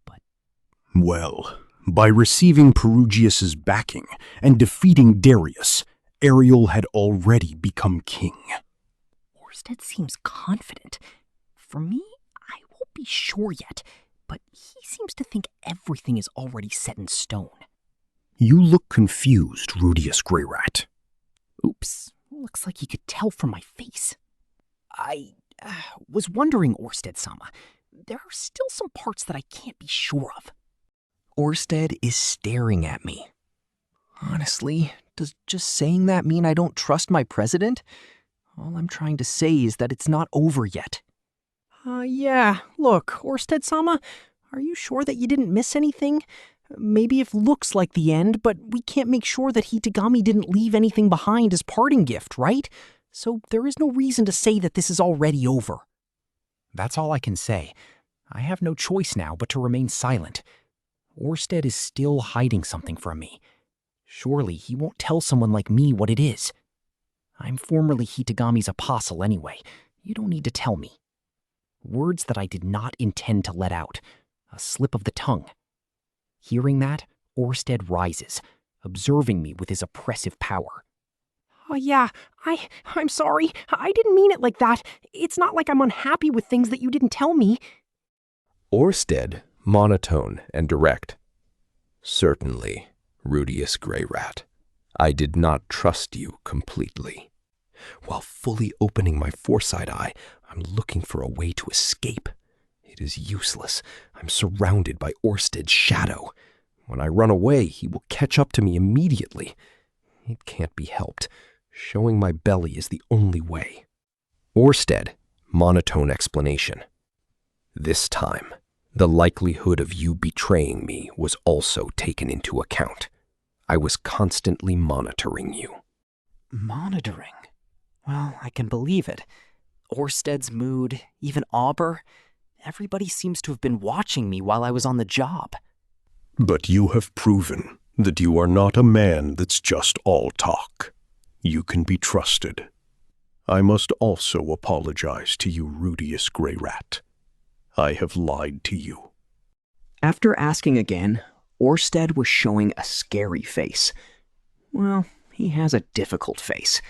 but... Well, by receiving Perugius's backing and defeating Darius, Ariel had already become king. Orsted seems confident. For me, I won't be sure yet, but he seems to think everything is already set in stone. You look confused, Rudeus Greyrat. Oops, looks like he could tell from my face. I was wondering, Orsted-sama, there are still some parts that I can't be sure of. Orsted is staring at me. Honestly, does just saying that mean I don't trust my president? All I'm trying to say is that it's not over yet. Yeah, look, Orsted-sama, are you sure that you didn't miss anything? Maybe it looks like the end, but we can't make sure that Hitagami didn't leave anything behind as parting gift, right? So there is no reason to say that this is already over. That's all I can say. I have no choice now but to remain silent. Orsted is still hiding something from me. Surely he won't tell someone like me what it is. I'm formerly Hitagami's apostle anyway. You don't need to tell me. Words that I did not intend to let out. A slip of the tongue. Hearing that, Orsted rises, observing me with his oppressive power. Oh yeah, I'm sorry. I didn't mean it like that. It's not like I'm unhappy with things that you didn't tell me. Orsted, monotone and direct. Certainly, Rudeus Greyrat. I did not trust you completely. While fully opening my foresight eye, I'm looking for a way to escape. It is useless. I'm surrounded by Orsted's shadow. When I run away, he will catch up to me immediately. It can't be helped. Showing my belly is the only way. Orsted, monotone explanation. This time, the likelihood of you betraying me was also taken into account. I was constantly monitoring you. Monitoring? Well, I can believe it. Orsted's mood, even Auber, everybody seems to have been watching me while I was on the job. But you have proven that you are not a man that's just all talk. You can be trusted. I must also apologize to you, Rudeus Greyrat. I have lied to you. After asking again, Orsted was showing a scary face. Well, he has a difficult face.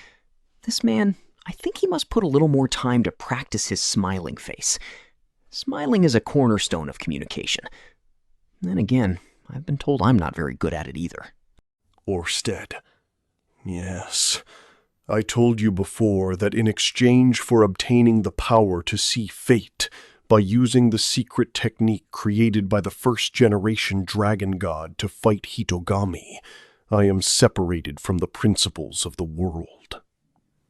This man, I think he must put a little more time to practice his smiling face. Smiling is a cornerstone of communication. Then again, I've been told I'm not very good at it either. Orsted. Yes. I told you before that in exchange for obtaining the power to see fate by using the secret technique created by the first-generation dragon god to fight Hitogami, I am separated from the principles of the world.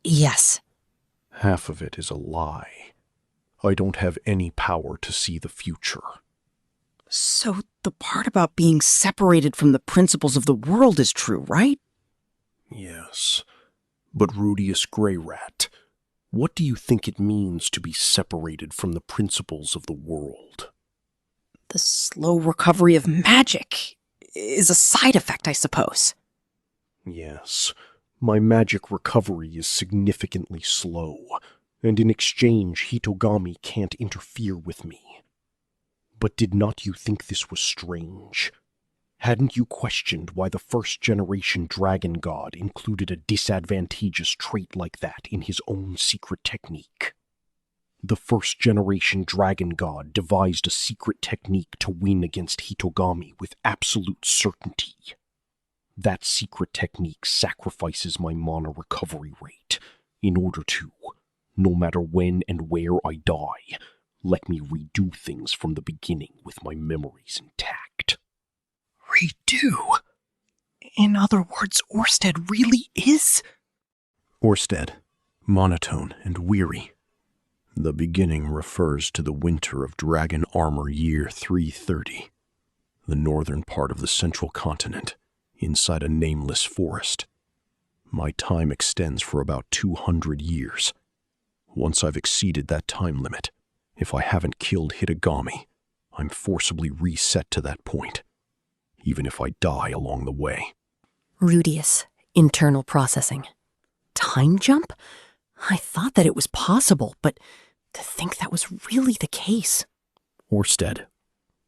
Yes. Half of it is a lie. I don't have any power to see the future. So the part about being separated from the principles of the world is true, right? Yes. But Rudeus Greyrat, what do you think it means to be separated from the principles of the world? The slow recovery of magic is a side effect, I suppose. Yes. My magic recovery is significantly slow, and in exchange, Hitogami can't interfere with me. But did not you think this was strange? Hadn't you questioned why the first-generation dragon god included a disadvantageous trait like that in his own secret technique? The first-generation dragon god devised a secret technique to win against Hitogami with absolute certainty. That secret technique sacrifices my mana recovery rate in order to, no matter when and where I die, let me redo things from the beginning with my memories intact. Redo? In other words, Orsted really is... Orsted, monotone and weary. The beginning refers to the winter of Dragon Armor Year 330, the northern part of the central continent, inside a nameless forest. My time extends for about 200 years. Once I've exceeded that time limit, if I haven't killed Hitogami, I'm forcibly reset to that point, even if I die along the way. Rudeus, internal processing. Time jump? I thought that it was possible, but to think that was really the case. Orsted,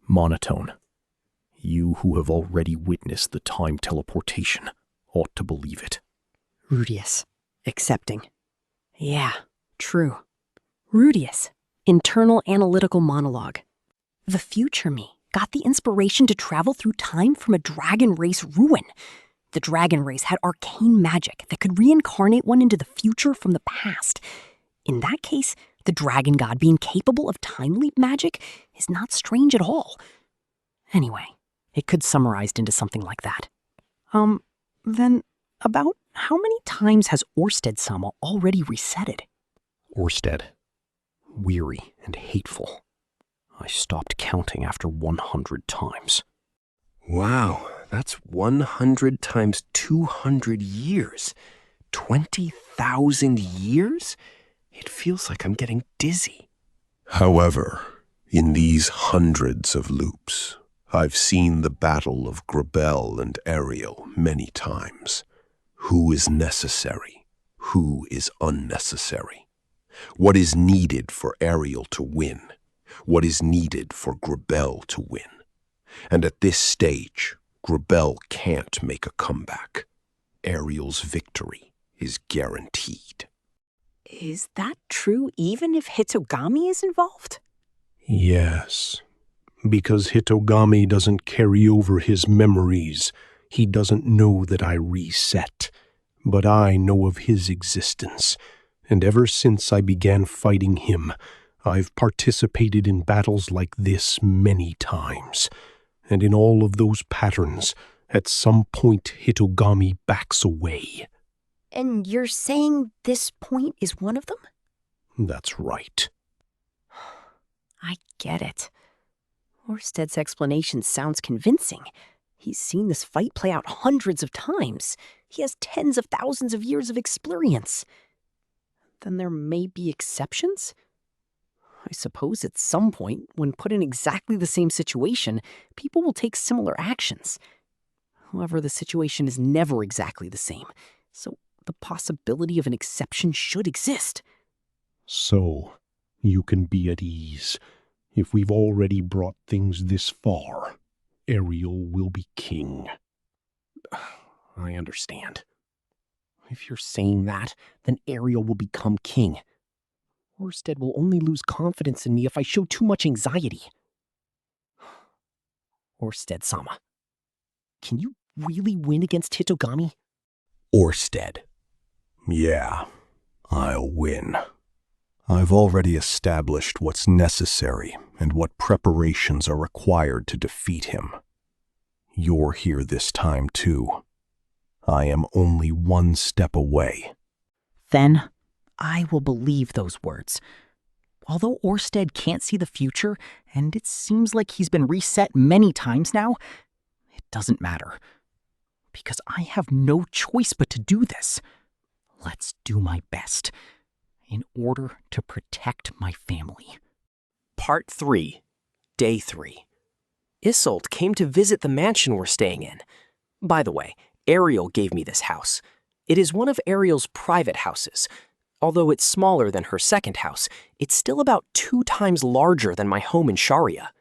monotone. You who have already witnessed the time teleportation ought to believe it. Rudeus, accepting. Yeah, true. Rudeus, internal analytical monologue. The future me got the inspiration to travel through time from a dragon race ruin. The dragon race had arcane magic that could reincarnate one into the future from the past. In that case, the dragon god being capable of time leap magic is not strange at all. Anyway, it could summarized into something like that. Then about how many times has Orsted-sama already resetted? Orsted, weary and hateful. I stopped counting after 100 times. Wow, that's 100 times 200 years. 20,000 years? It feels like I'm getting dizzy. However, in these hundreds of loops, I've seen the battle of Grabel and Ariel many times. Who is necessary? Who is unnecessary? What is needed for Ariel to win? What is needed for Grabel to win? And at this stage, Grabel can't make a comeback. Ariel's victory is guaranteed. Is that true even if Hitogami is involved? Yes, because Hitogami doesn't carry over his memories. He doesn't know that I reset, but I know of his existence, and ever since I began fighting him, I've participated in battles like this many times, and in all of those patterns, at some point Hitogami backs away. And you're saying this point is one of them? That's right. I get it. Orsted's explanation sounds convincing. He's seen this fight play out hundreds of times. He has tens of thousands of years of experience. Then there may be exceptions? I suppose at some point, when put in exactly the same situation, people will take similar actions. However, the situation is never exactly the same, so the possibility of an exception should exist. So, you can be at ease. If we've already brought things this far, Ariel will be king. I understand. If you're saying that, then Ariel will become king. Orsted will only lose confidence in me if I show too much anxiety. Orsted-sama, can you really win against Hitogami? Orsted. Yeah, I'll win. I've already established what's necessary and what preparations are required to defeat him. You're here this time, too. I am only one step away. Then, I will believe those words. Although Orsted can't see the future, and it seems like he's been reset many times now, it doesn't matter. Because I have no choice but to do this. Let's do my best, in order to protect my family. Part 3, Day 3. Isolde came to visit the mansion we're staying in. By the way, Ariel gave me this house. It is one of Ariel's private houses. Although it's smaller than her second house, it's still about 2 times larger than my home in Sharia.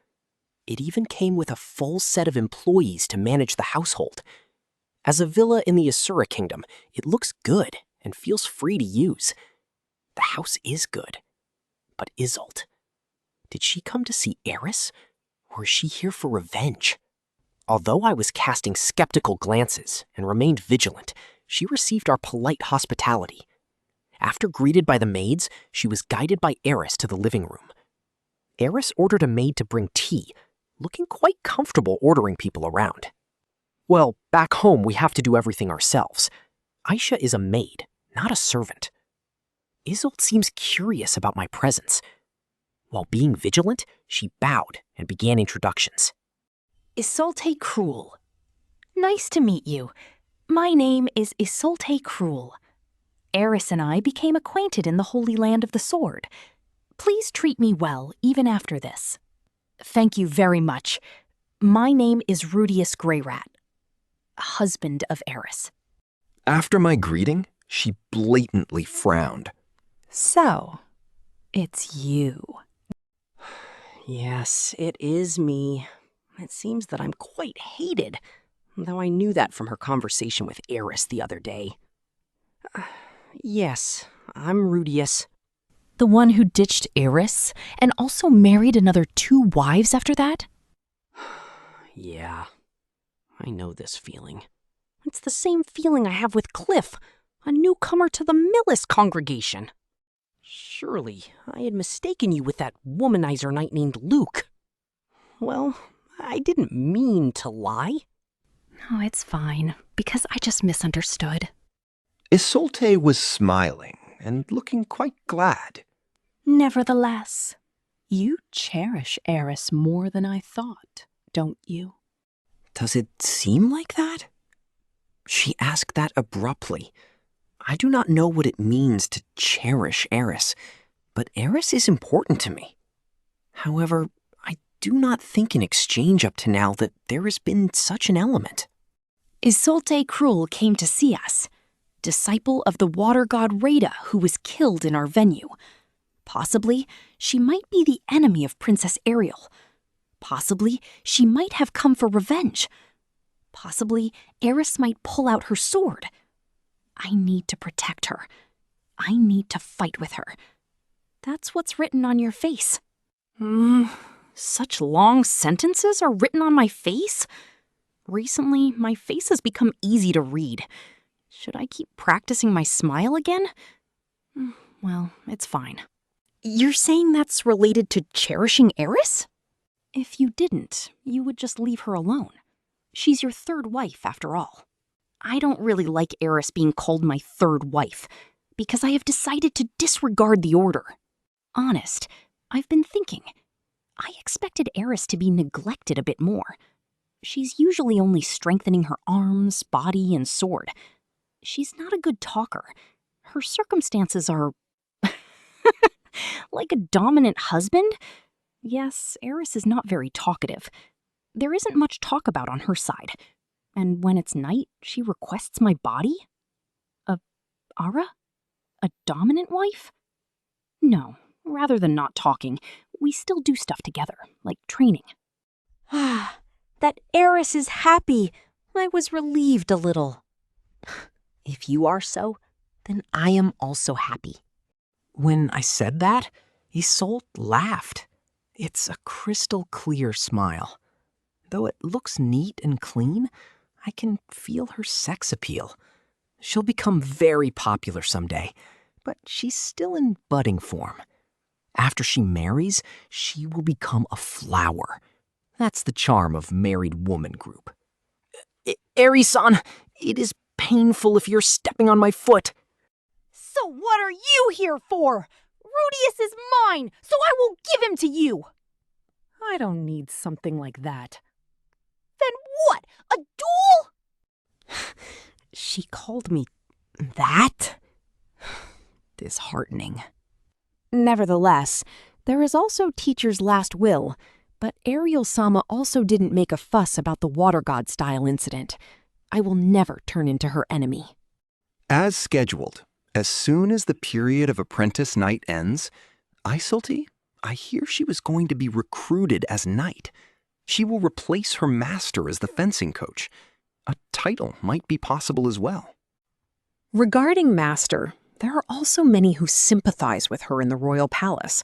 It even came with a full set of employees to manage the household. As a villa in the Asura kingdom, it looks good and feels free to use. The house is good. But Iseult, did she come to see Eris, or is she here for revenge? Although I was casting skeptical glances and remained vigilant, she received our polite hospitality. After greeted by the maids, she was guided by Eris to the living room. Eris ordered a maid to bring tea, looking quite comfortable ordering people around. Well, back home we have to do everything ourselves. Aisha is a maid, not a servant. Iseult seems curious about my presence. While being vigilant, she bowed and began introductions. Iseult Cruel. Nice to meet you. My name is Iseult Cruel. Eris and I became acquainted in the Holy Land of the Sword. Please treat me well, even after this. Thank you very much. My name is Rudeus Greyrat, husband of Eris. After my greeting, she blatantly frowned. So, it's you. Yes, it is me. It seems that I'm quite hated, though I knew that from her conversation with Eris the other day. Yes, I'm Rudeus. The one who ditched Eris and also married another 2 wives after that? Yeah, I know this feeling. It's the same feeling I have with Cliff, a newcomer to the Millis congregation. Surely I had mistaken you with that womanizer knight named Luke. Well, I didn't mean to lie. Oh, it's fine, because I just misunderstood. Iseult was smiling and looking quite glad. Nevertheless, you cherish Eris more than I thought, don't you? Does it seem like that? She asked that abruptly. I do not know what it means to cherish Eris, but Eris is important to me. However, I do not think in exchange up to now that there has been such an element. Iseult Cruel came to see us, disciple of the water god Rada, who was killed in our venue. Possibly, she might be the enemy of Princess Ariel. Possibly, she might have come for revenge. Possibly, Eris might pull out her sword. I need to protect her. I need to fight with her. That's what's written on your face. Such long sentences are written on my face? Recently, my face has become easy to read. Should I keep practicing my smile again? Well, it's fine. You're saying that's related to cherishing Eris? If you didn't, you would just leave her alone. She's your 3rd wife, after all. I don't really like Eris being called my 3rd wife, because I have decided to disregard the order. Honest, I've been thinking. I expected Eris to be neglected a bit more. She's usually only strengthening her arms, body, and sword. She's not a good talker. Her circumstances are... like a dominant husband? Yes, Eris is not very talkative. There isn't much talk about on her side. And when it's night, she requests my body? Ara? A dominant wife? No, rather than not talking, we still do stuff together, like training. Ah, that Eris is happy. I was relieved a little. If you are so, then I am also happy. When I said that, Iseult laughed. It's a crystal clear smile. Though it looks neat and clean, I can feel her sex appeal. She'll become very popular someday, but she's still in budding form. After she marries, she will become a flower. That's the charm of married woman group. Eri-san, it is painful if you're stepping on my foot. So what are you here for? Rudeus is mine, so I will give him to you. I don't need something like that. Then what? A duel? She called me that? Disheartening. Nevertheless, there is also Teacher's last will, but Ariel-sama also didn't make a fuss about the water god style incident. I will never turn into her enemy. As scheduled, as soon as the period of apprentice night ends, Iseult, I hear she was going to be recruited as knight. She will replace her master as the fencing coach. A title might be possible as well. Regarding Master, there are also many who sympathize with her in the royal palace.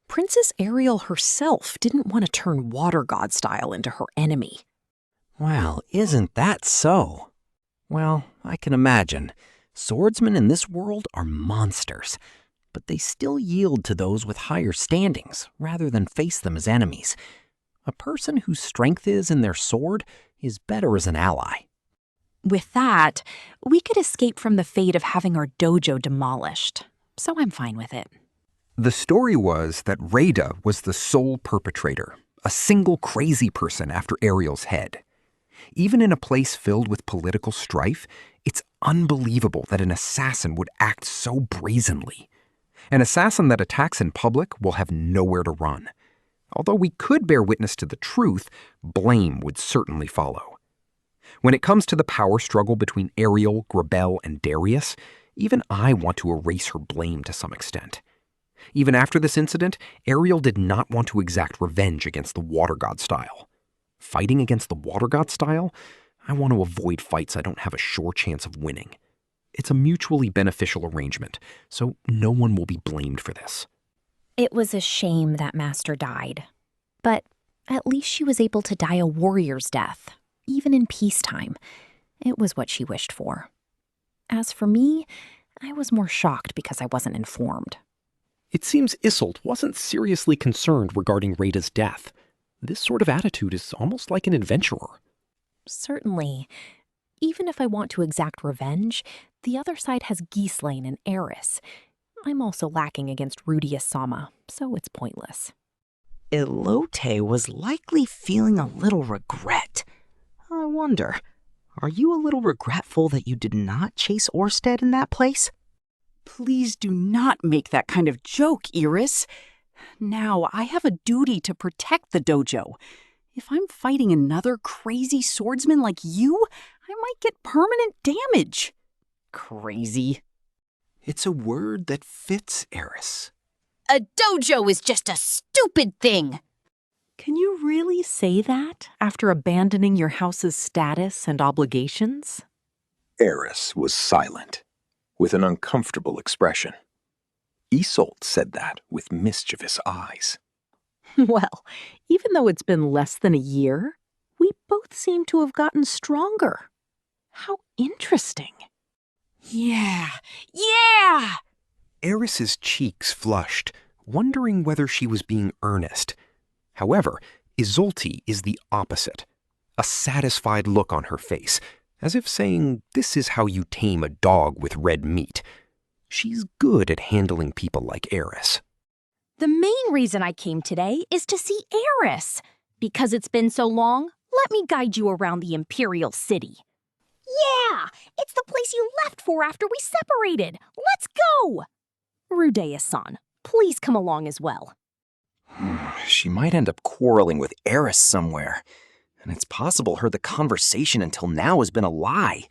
Princess Ariel herself didn't want to turn water god style into her enemy. Well, isn't that so? Well, I can imagine. Swordsmen in this world are monsters, but they still yield to those with higher standings rather than face them as enemies. A person whose strength is in their sword is better as an ally. With that, we could escape from the fate of having our dojo demolished, so I'm fine with it. The story was that Rada was the sole perpetrator, a single crazy person after Ariel's head. Even in a place filled with political strife, it's unbelievable that an assassin would act so brazenly. An assassin that attacks in public will have nowhere to run. Although we could bear witness to the truth, blame would certainly follow. When it comes to the power struggle between Ariel, Grabel, and Darius, even I want to erase her blame to some extent. Even after this incident, Ariel did not want to exact revenge against the Water God style. Fighting against the Water God style? I want to avoid fights I don't have a sure chance of winning. It's a mutually beneficial arrangement, so no one will be blamed for this. It was a shame that Master died, but at least she was able to die a warrior's death, even in peacetime. It was what she wished for. As for me, I was more shocked because I wasn't informed. It seems Isolde wasn't seriously concerned regarding Rada's death. This sort of attitude is almost like an adventurer. Certainly. Even if I want to exact revenge, the other side has Ghislaine and Eris. I'm also lacking against Rudeus Sama, so it's pointless. Elote was likely feeling a little regret. I wonder, are you a little regretful that you did not chase Orsted in that place? Please do not make that kind of joke, Iris. Now, I have a duty to protect the dojo. If I'm fighting another crazy swordsman like you, I might get permanent damage. Crazy. It's a word that fits Eris. A dojo is just a stupid thing. Can you really say that after abandoning your house's status and obligations? Eris was silent, with an uncomfortable expression. Isolde said that with mischievous eyes. Well, even though it's been less than a year, we both seem to have gotten stronger. How interesting. Yeah! Eris's cheeks flushed, wondering whether she was being earnest. However, Isolde is the opposite. A satisfied look on her face, as if saying, "This is how you tame a dog with red meat." She's good at handling people like Eris. The main reason I came today is to see Eris. Because it's been so long, let me guide you around the Imperial City. Yeah! It's the place you left for after we separated. Let's go! Rudeus-san, please come along as well. She might end up quarreling with Eris somewhere. And it's possible the conversation until now has been a lie.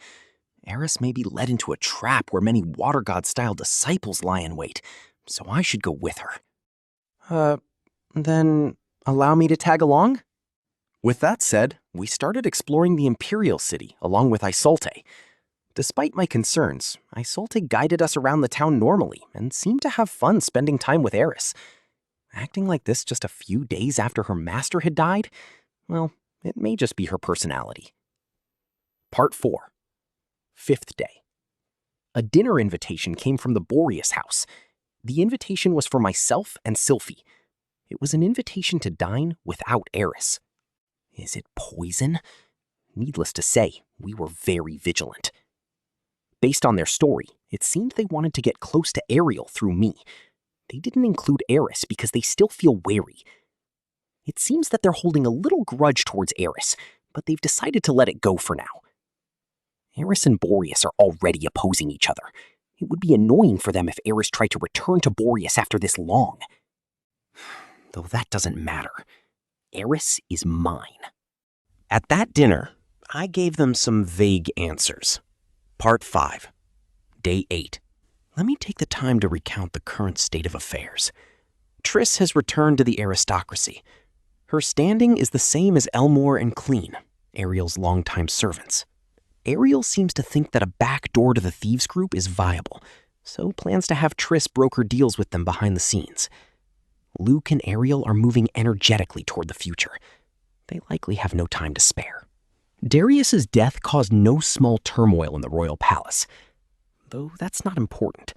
Eris may be led into a trap where many Water God-style disciples lie in wait, so I should go with her. Then allow me to tag along? With that said, we started exploring the Imperial City along with Isolde. Despite my concerns, Isolde guided us around the town normally and seemed to have fun spending time with Eris. Acting like this just a few days after her master had died? Well, it may just be her personality. Part 4. 5th day. A dinner invitation came from the Boreas house. The invitation was for myself and Sylphie. It was an invitation to dine without Eris. Is it poison? Needless to say, we were very vigilant. Based on their story, it seemed they wanted to get close to Ariel through me. They didn't include Eris because they still feel wary. It seems that they're holding a little grudge towards Eris, but they've decided to let it go for now. Eris and Boreas are already opposing each other. It would be annoying for them if Eris tried to return to Boreas after this long. Though that doesn't matter. Eris is mine. At that dinner, I gave them some vague answers. Part 5. Day 8. Let me take the time to recount the current state of affairs. Triss has returned to the aristocracy. Her standing is the same as Elmore and Clean, Ariel's longtime servants. Ariel seems to think that a back door to the thieves group is viable, so plans to have Triss broker deals with them behind the scenes. Luke and Ariel are moving energetically toward the future. They likely have no time to spare. Darius's death caused no small turmoil in the royal palace, though that's not important,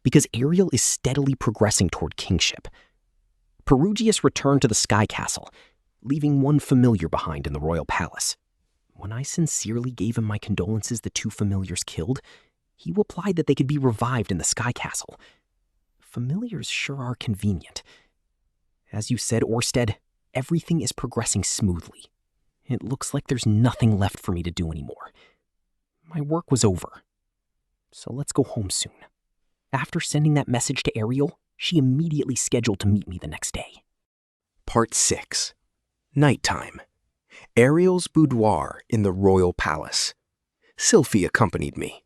because Ariel is steadily progressing toward kingship. Perugius returned to the Sky Castle, leaving one familiar behind in the royal palace. When I sincerely gave him my condolences the two familiars killed, he replied that they could be revived in the Sky Castle. Familiars sure are convenient. As you said, Orsted, everything is progressing smoothly. It looks like there's nothing left for me to do anymore. My work was over. So let's go home soon. After sending that message to Ariel, she immediately scheduled to meet me the next day. Part 6. Nighttime. Ariel's boudoir in the royal palace. Sylphie accompanied me.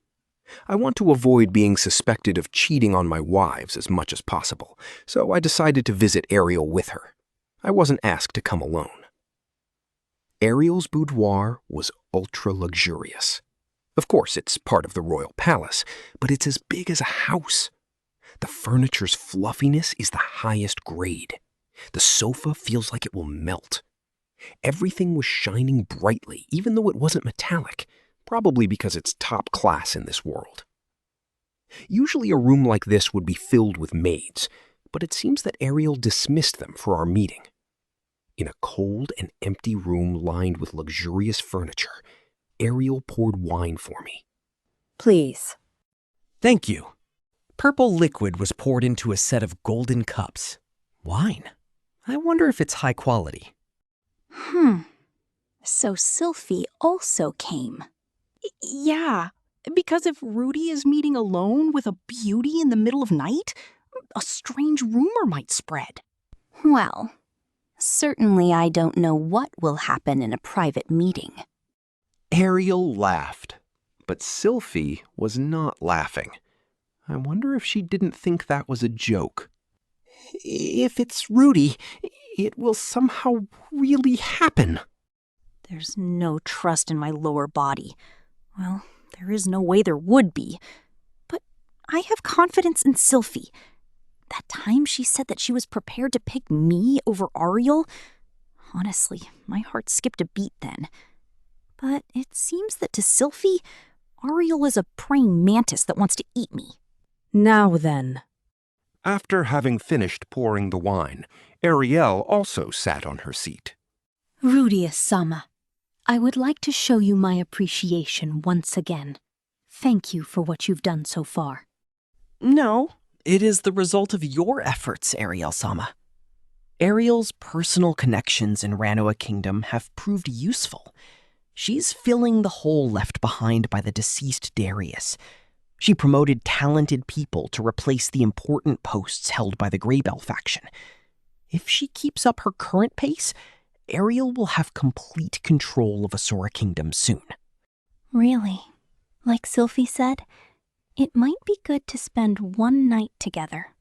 I want to avoid being suspected of cheating on my wives as much as possible, so I decided to visit Ariel with her. I wasn't asked to come alone. Ariel's boudoir was ultra-luxurious. Of course, it's part of the royal palace, but it's as big as a house. The furniture's fluffiness is the highest grade. The sofa feels like it will melt. Everything was shining brightly, even though it wasn't metallic, probably because it's top class in this world. Usually a room like this would be filled with maids, but it seems that Ariel dismissed them for our meeting. In a cold and empty room lined with luxurious furniture, Ariel poured wine for me. Please. Thank you. Purple liquid was poured into a set of golden cups. Wine. I wonder if it's high quality. So Sylphie also came. Yeah, because if Rudy is meeting alone with a beauty in the middle of night, a strange rumor might spread. Well, certainly I don't know what will happen in a private meeting. Ariel laughed, but Sylphie was not laughing. I wonder if she didn't think that was a joke. If it's Rudy, it will somehow really happen. There's no trust in my lower body. Well, there is no way there would be. But I have confidence in Sylphie. That time she said that she was prepared to pick me over Ariel, honestly, my heart skipped a beat then. But it seems that to Sylphie, Ariel is a praying mantis that wants to eat me. Now then. After having finished pouring the wine, Ariel also sat on her seat. Rudeus-sama, I would like to show you my appreciation once again. Thank you for what you've done so far. No, it is the result of your efforts, Ariel-sama. Ariel's personal connections in Ranoa Kingdom have proved useful. She's filling the hole left behind by the deceased Darius. She promoted talented people to replace the important posts held by the Greybell faction. If she keeps up her current pace, Ariel will have complete control of Asura Kingdom soon. Really? Like Sylphie said, it might be good to spend one night together.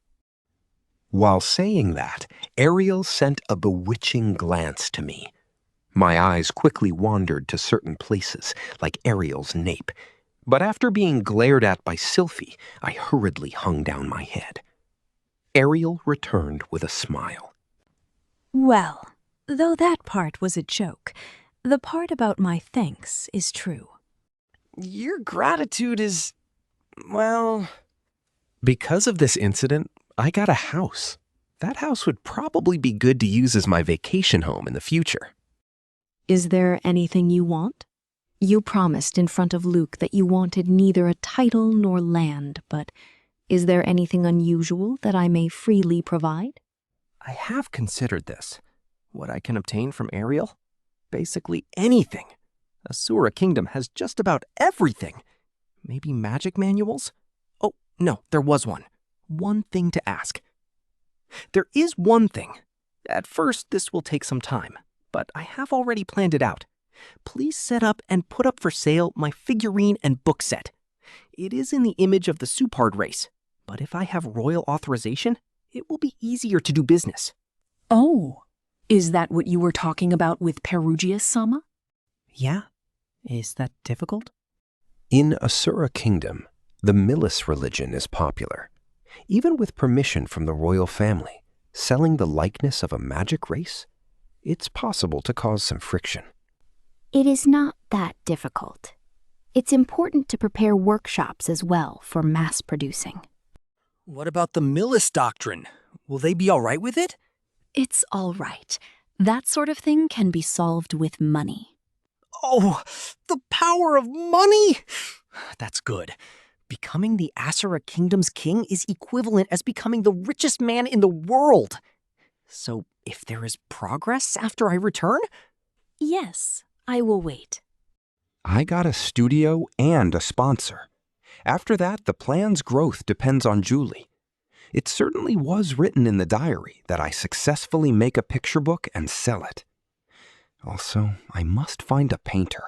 While saying that, Ariel sent a bewitching glance to me. My eyes quickly wandered to certain places, like Ariel's nape, but after being glared at by Sylphie, I hurriedly hung down my head. Ariel returned with a smile. Well, though that part was a joke, the part about my thanks is true. Your gratitude is, well... Because of this incident, I got a house. That house would probably be good to use as my vacation home in the future. Is there anything you want? You promised in front of Luke that you wanted neither a title nor land, but is there anything unusual that I may freely provide? I have considered this. What I can obtain from Ariel? Basically anything. Asura Kingdom has just about everything. Maybe magic manuals? Oh, no, there was one. One thing to ask. There is one thing. At first, this will take some time, but I have already planned it out. Please set up and put up for sale my figurine and book set. It is in the image of the Supard race, but if I have royal authorization, it will be easier to do business. Oh, Is that what you were talking about with Perugia-sama? Yeah? Is that difficult? In Asura Kingdom, the Milis religion is popular. Even with permission from the royal family, selling the likeness of a magic race, it's possible to cause some friction. It is not that difficult. It's important to prepare workshops as well for mass producing. What about the Milis doctrine? Will they be all right with it? It's all right. That sort of thing can be solved with money. Oh, the power of money! That's good. Becoming the Asura Kingdom's king is equivalent as becoming the richest man in the world. So if there is progress after I return? Yes, I will wait. I got a studio and a sponsor. After that, the plan's growth depends on Julie. It certainly was written in the diary that I successfully make a picture book and sell it. Also, I must find a painter.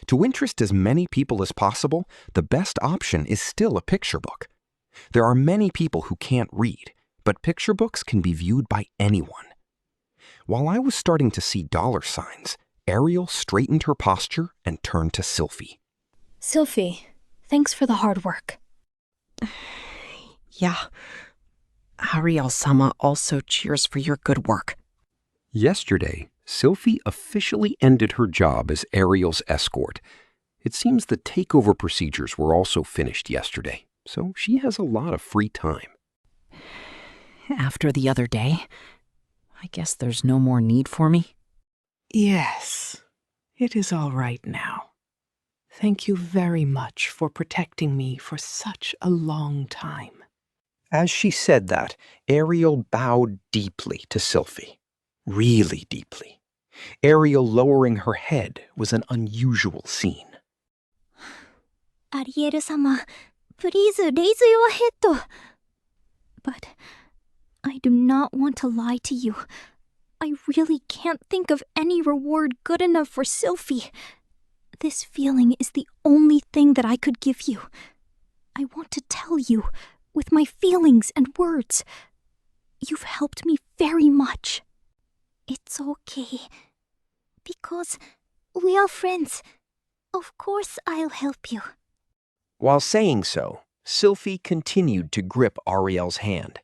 To interest as many people as possible, the best option is still a picture book. There are many people who can't read, but picture books can be viewed by anyone. While I was starting to see dollar signs, Ariel straightened her posture and turned to Sylphie. Sylphie, thanks for the hard work. Yeah. Ariel-sama also cheers for your good work. Yesterday, Sylphie officially ended her job as Ariel's escort. It seems the takeover procedures were also finished yesterday, so she has a lot of free time. After the other day, I guess there's no more need for me. Yes, it is all right now. Thank you very much for protecting me for such a long time. As she said that, Ariel bowed deeply to Sylphie. Really deeply. Ariel lowering her head was an unusual scene. Ariel-sama, please raise your head. But I do not want to lie to you. I really can't think of any reward good enough for Sylphie. This feeling is the only thing that I could give you. I want to tell you, with my feelings and words. You've helped me very much. It's okay. Because we are friends. Of course I'll help you. While saying so, Sylphie continued to grip Ariel's hand.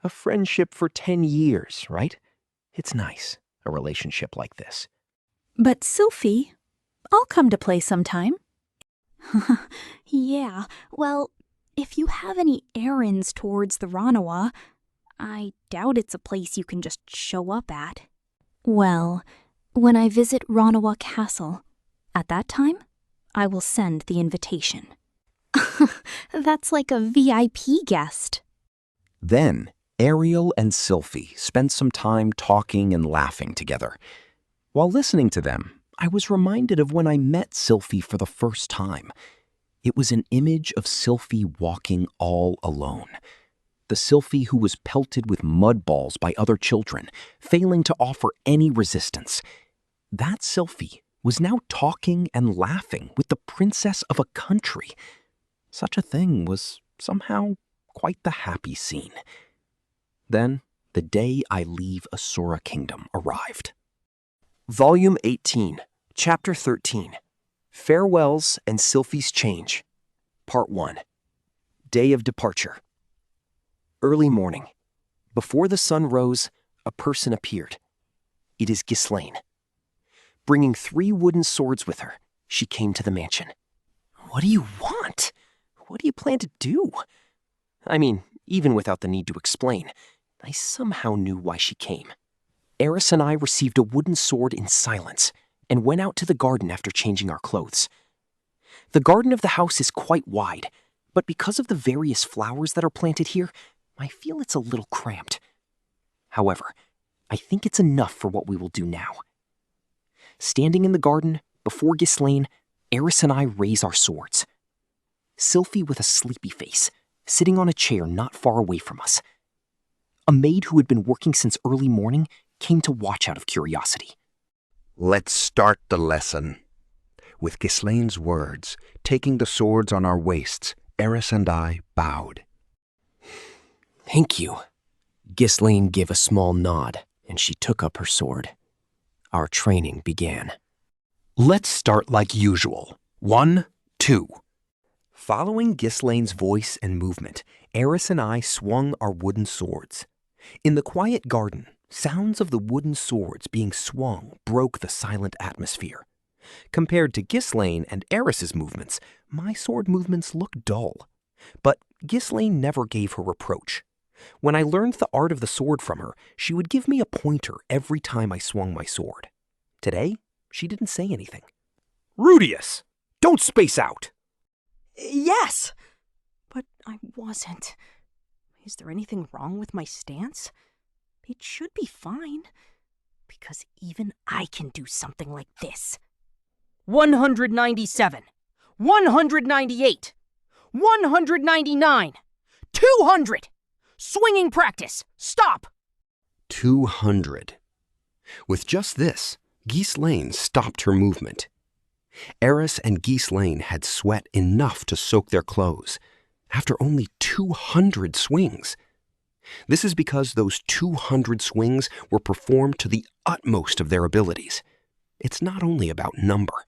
A friendship for 10 years, right? It's nice, a relationship like this. But Sylphie, I'll come to play sometime. Yeah, well, if you have any errands towards the Ranawa, I doubt it's a place you can just show up at. Well, when I visit Ranawa Castle, at that time, I will send the invitation. That's like a VIP guest. Then, Ariel and Sylphie spent some time talking and laughing together. While listening to them, I was reminded of when I met Sylphie for the first time. It was an image of Sylphie walking all alone. The Sylphie who was pelted with mud balls by other children, failing to offer any resistance. That Sylphie was now talking and laughing with the princess of a country. Such a thing was somehow quite the happy scene. Then, the day I leave Asura Kingdom arrived. Volume 18, Chapter 13, Farewells and Sylphie's Change, Part 1, Day of Departure. Early morning. Before the sun rose, a person appeared. It is Ghislaine. Bringing 3 wooden swords with her, she came to the mansion. What do you want? What do you plan to do? I mean, even without the need to explain, I somehow knew why she came. Eris and I received a wooden sword in silence and went out to the garden after changing our clothes. The garden of the house is quite wide, but because of the various flowers that are planted here, I feel it's a little cramped. However, I think it's enough for what we will do now. Standing in the garden, before Ghislaine, Eris and I raise our swords. Sylphie with a sleepy face, sitting on a chair not far away from us. A maid who had been working since early morning came to watch out of curiosity. Let's start the lesson. With Ghislaine's words, taking the swords on our waists, Eris and I bowed. Thank you. Ghislaine gave a small nod and she took up her sword. Our training began. Let's start like usual. 1, 2. Following Ghislaine's voice and movement, Eris and I swung our wooden swords. In the quiet garden, sounds of the wooden swords being swung broke the silent atmosphere. Compared to Ghislaine and Eris's movements, my sword movements looked dull. But Ghislaine never gave her reproach. When I learned the art of the sword from her, she would give me a pointer every time I swung my sword. Today, she didn't say anything. Rudeus, don't space out! Yes, but I wasn't. Is there anything wrong with my stance? It should be fine, because even I can do something like this. 197, 198, 199, 200! Swinging practice! Stop! 200. With just this, Ghislaine stopped her movement. Eris and Ghislaine had sweat enough to soak their clothes after only 200 swings. This is because those 200 swings were performed to the utmost of their abilities. It's not only about number.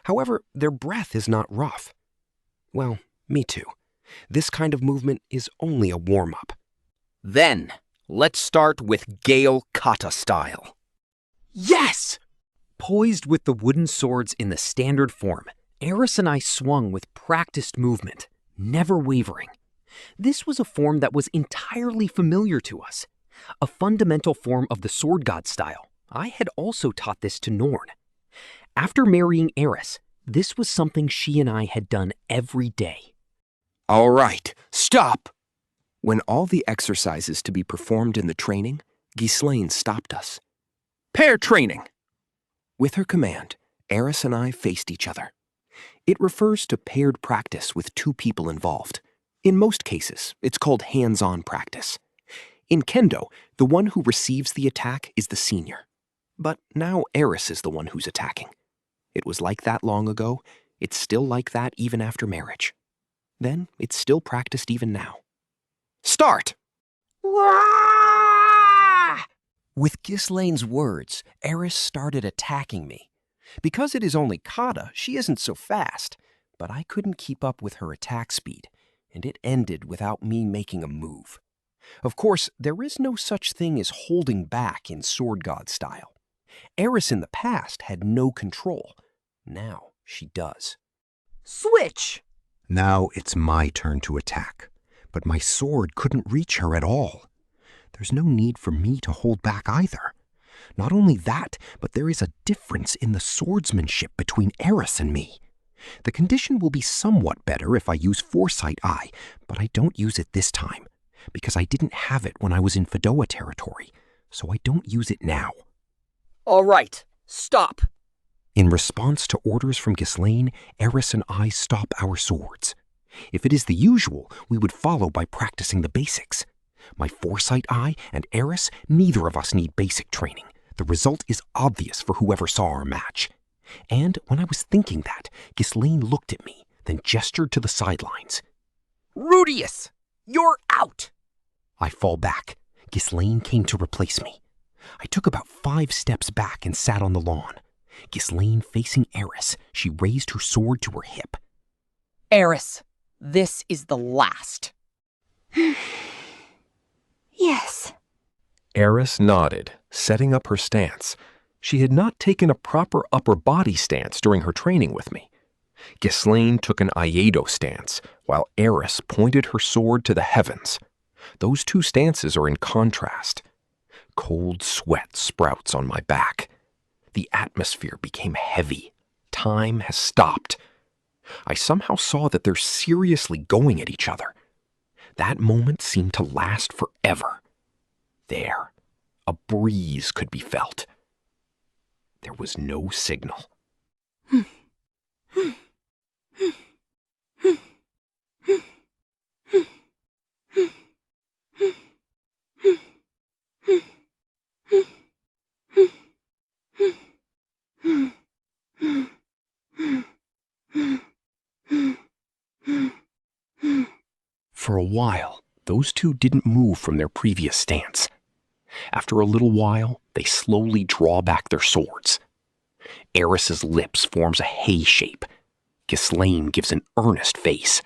However, their breath is not rough. Well, me too. This kind of movement is only a warm-up. Then, let's start with Gale Kata style. Yes! Poised with the wooden swords in the standard form, Eris and I swung with practiced movement, never wavering. This was a form that was entirely familiar to us, a fundamental form of the sword god style. I had also taught this to Norn. After marrying Eris, this was something she and I had done every day. All right, stop! When all the exercises to be performed in the training, Ghislaine stopped us. Pair training! With her command, Eris and I faced each other. It refers to paired practice with 2 people involved. In most cases, it's called hands-on practice. In Kendo, the one who receives the attack is the senior. But now Eris is the one who's attacking. It was like that long ago. It's still like that even after marriage. Then it's still practiced even now. Start! With Ghislaine's words, Eris started attacking me. Because it is only kata, she isn't so fast, but I couldn't keep up with her attack speed, and it ended without me making a move. Of course, there is no such thing as holding back in Sword God style. Eris in the past had no control. Now she does. Switch! Now it's my turn to attack, but my sword couldn't reach her at all. There's no need for me to hold back either. Not only that, but there is a difference in the swordsmanship between Eris and me. The condition will be somewhat better if I use Foresight Eye, but I don't use it this time, because I didn't have it when I was in Fedoa territory, so I don't use it now. All right, stop. In response to orders from Ghislaine, Eris and I stop our swords. If it is the usual, we would follow by practicing the basics. My Foresight Eye and Eris, neither of us need basic training. The result is obvious for whoever saw our match. And when I was thinking that, Ghislaine looked at me, then gestured to the sidelines. Rudeus, you're out! I fall back. Ghislaine came to replace me. I took about 5 steps back and sat on the lawn. Ghislaine facing Eris, she raised her sword to her hip. Eris, this is the last. Yes. Eris nodded, setting up her stance. She had not taken a proper upper body stance during her training with me. Ghislaine took an Iedo stance, while Eris pointed her sword to the heavens. Those 2 stances are in contrast. Cold sweat sprouts on my back. The atmosphere became heavy. Time has stopped. I somehow saw that they're seriously going at each other. That moment seemed to last forever. There, a breeze could be felt. There was no signal. For a while, those 2 didn't move from their previous stance. After a little while, they slowly draw back their swords. Eris's lips forms a hay shape. Ghislaine gives an earnest face.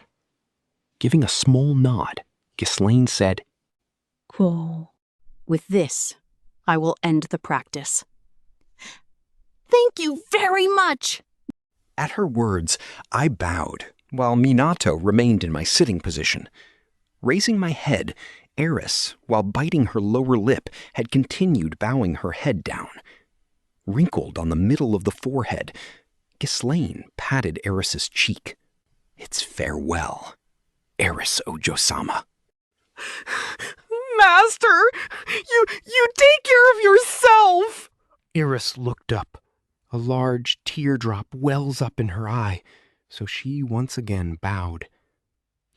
Giving a small nod, Ghislaine said, Cool. With this, I will end the practice. Thank you very much. At her words, I bowed, while Minato remained in my sitting position. Raising my head, Eris, while biting her lower lip, had continued bowing her head down. Wrinkled on the middle of the forehead, Ghislaine patted Eris's cheek. It's farewell, Eris Ojo-sama. Master, you take care of yourself! Eris looked up. A large teardrop wells up in her eye, so she once again bowed.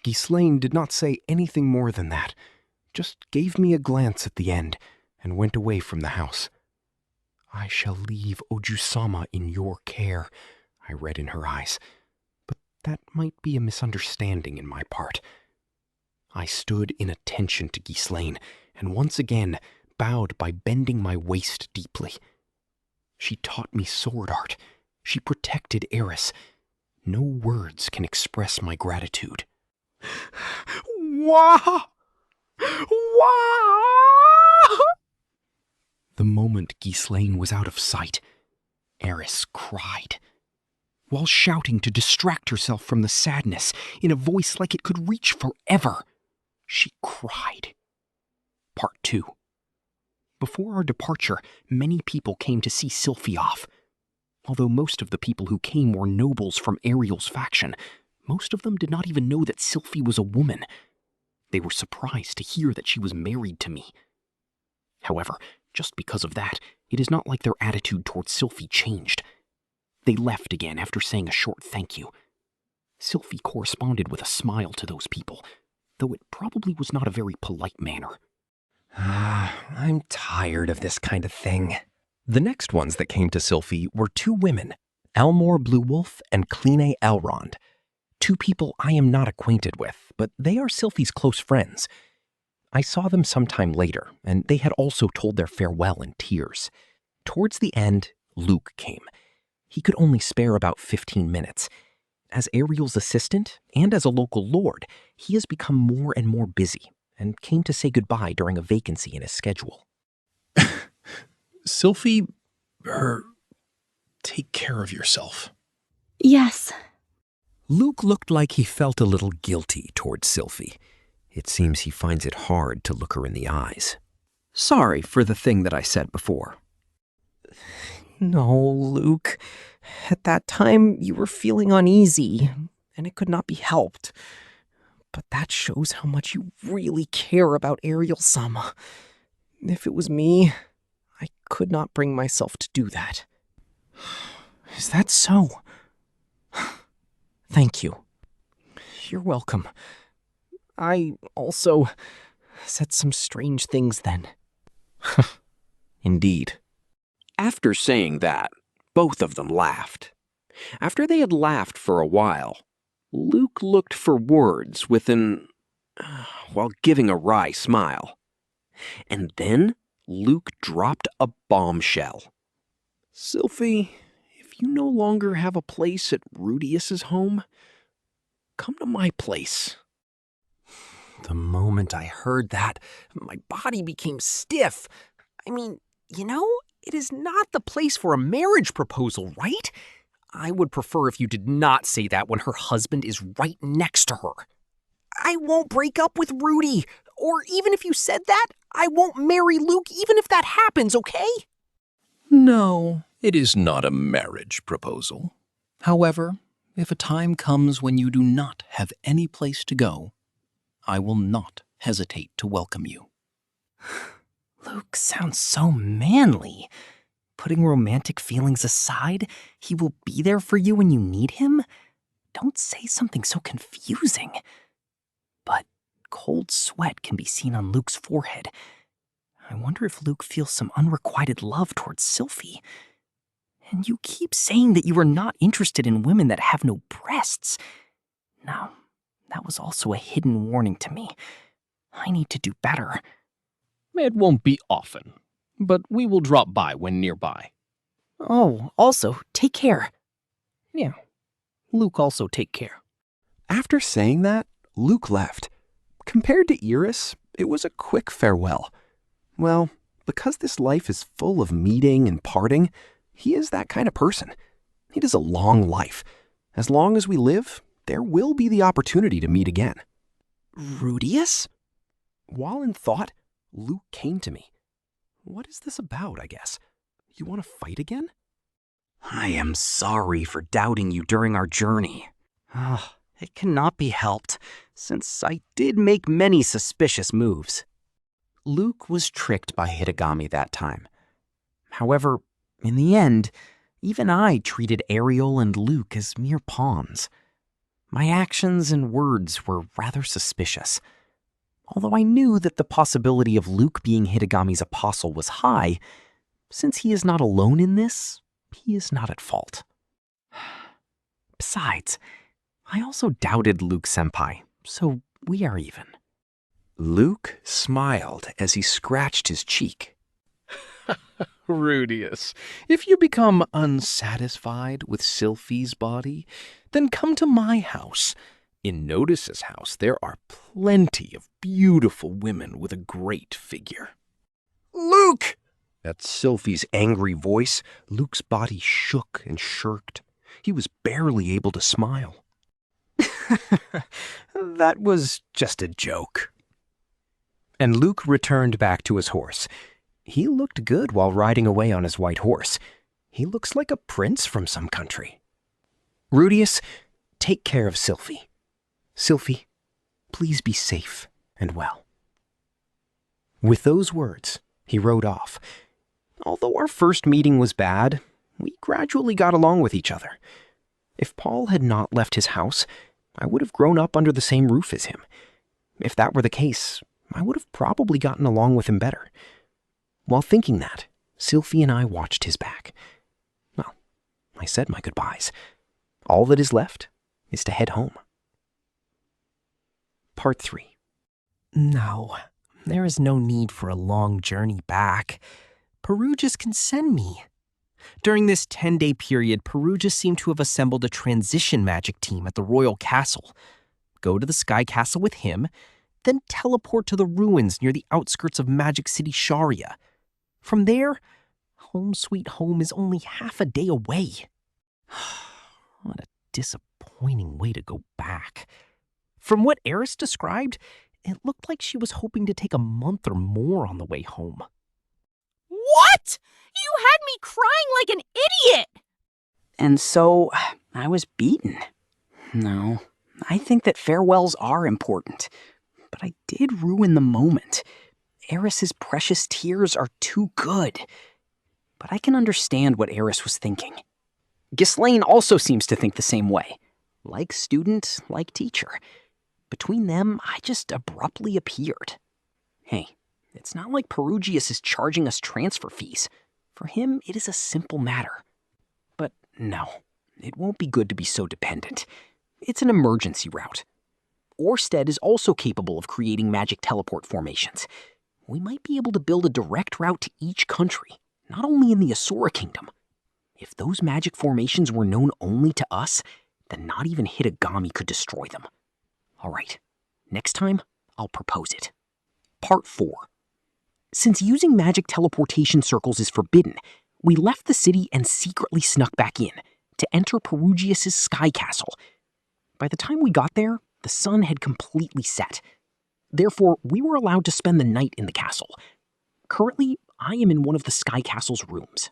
Ghislaine did not say anything more than that, just gave me a glance at the end and went away from the house. I shall leave Oju-sama in your care, I read in her eyes, but that might be a misunderstanding in my part. I stood in attention to Ghislaine and once again bowed by bending my waist deeply. She taught me sword art. She protected Eris. No words can express my gratitude. Wah! Wah! The moment Ghislaine was out of sight, Eris cried. While shouting to distract herself from the sadness in a voice like it could reach forever, she cried. Part 2. Before our departure, many people came to see Sylphie off. Although most of the people who came were nobles from Ariel's faction, most of them did not even know that Sylphie was a woman. They were surprised to hear that she was married to me. However, just because of that, it is not like their attitude towards Sylphie changed. They left again after saying a short thank you. Sylphie corresponded with a smile to those people, though it probably was not a very polite manner. I'm tired of this kind of thing. The next ones that came to Sylphie were two women, Elmore Bluewolf and Kline Elrond. Two people I am not acquainted with, but they are Sylphie's close friends. I saw them sometime later, and they had also told their farewell in tears. Towards the end, Luke came. He could only spare about 15 minutes. As Ariel's assistant, and as a local lord, he has become more and more busy, and came to say goodbye during a vacancy in his schedule. Sylphie, take care of yourself. Yes. Luke looked like he felt a little guilty towards Sylphie. It seems he finds it hard to look her in the eyes. Sorry for the thing that I said before. No, Luke. At that time, you were feeling uneasy, and it could not be helped. But that shows how much you really care about Ariel-sama. If it was me, I could not bring myself to do that. Is that so? Thank you. You're welcome. I also said some strange things then. Indeed. After saying that, both of them laughed. After they had laughed for a while, Luke looked for words with while giving a wry smile. And then Luke dropped a bombshell. Sylphie, if you no longer have a place at Rudeus's home, come to my place. The moment I heard that, my body became stiff. I mean, it is not the place for a marriage proposal, right? I would prefer if you did not say that when her husband is right next to her. I won't break up with Rudy, or even if you said that, I won't marry Luke even if that happens, okay? No, it is not a marriage proposal. However, if a time comes when you do not have any place to go, I will not hesitate to welcome you. Luke sounds so manly. Putting romantic feelings aside, he will be there for you when you need him? Don't say something so confusing. But cold sweat can be seen on Luke's forehead. I wonder if Luke feels some unrequited love towards Sylphie. And you keep saying that you are not interested in women that have no breasts. Now, that was also a hidden warning to me. I need to do better. It won't be often, but we will drop by when nearby. Oh, also, take care. Yeah, Luke also take care. After saying that, Luke left. Compared to Iris, it was a quick farewell. Well, because this life is full of meeting and parting, he is that kind of person. It is a long life. As long as we live, there will be the opportunity to meet again. Rudeus? While in thought, Luke came to me. What is this about, I guess? You want to fight again? I am sorry for doubting you during our journey. It cannot be helped, since I did make many suspicious moves. Luke was tricked by Hitagami that time. However, in the end, even I treated Ariel and Luke as mere pawns. My actions and words were rather suspicious. Although I knew that the possibility of Luke being Hitagami's apostle was high, since he is not alone in this, he is not at fault. Besides, I also doubted Luke Senpai, so we are even. Luke smiled as he scratched his cheek. Rudeus, if you become unsatisfied with Sylphie's body, then come to my house. In Notice's house, there are plenty of beautiful women with a great figure. Luke! At Sylphie's angry voice, Luke's body shook and shirked. He was barely able to smile. That was just a joke. And Luke returned back to his horse. He looked good while riding away on his white horse. He looks like a prince from some country. Rudeus, take care of Sylphie. Sylphie, please be safe and well. With those words, he rode off. Although our first meeting was bad, we gradually got along with each other. If Paul had not left his house, I would have grown up under the same roof as him. If that were the case, I would have probably gotten along with him better. While thinking that, Sylphie and I watched his back. Well, I said my goodbyes. All that is left is to head home. Part 3. No, there is no need for a long journey back. Perugius can send me. During this 10-day period, Perugius seemed to have assembled a transition magic team at the royal castle. Go to the Sky Castle with him, then teleport to the ruins near the outskirts of Magic City Sharia. From there, home sweet home is only half a day away. What a disappointing way to go back. From what Eris described, it looked like she was hoping to take a month or more on the way home. What? You had me crying like an idiot! And so, I was beaten. No, I think that farewells are important, but I did ruin the moment. Eris's precious tears are too good. But I can understand what Eris was thinking. Ghislaine also seems to think the same way. Like student, like teacher. Between them, I just abruptly appeared. Hey, it's not like Perugius is charging us transfer fees. For him, it is a simple matter. But no, it won't be good to be so dependent. It's an emergency route. Orsted is also capable of creating magic teleport formations. We might be able to build a direct route to each country, not only in the Asura Kingdom. If those magic formations were known only to us, then not even Hitagami could destroy them. All right, next time, I'll propose it. Part 4. Since using magic teleportation circles is forbidden, we left the city and secretly snuck back in to enter Perugius' Sky Castle. By the time we got there, the sun had completely set. Therefore, we were allowed to spend the night in the castle. Currently, I am in one of the Sky Castle's rooms.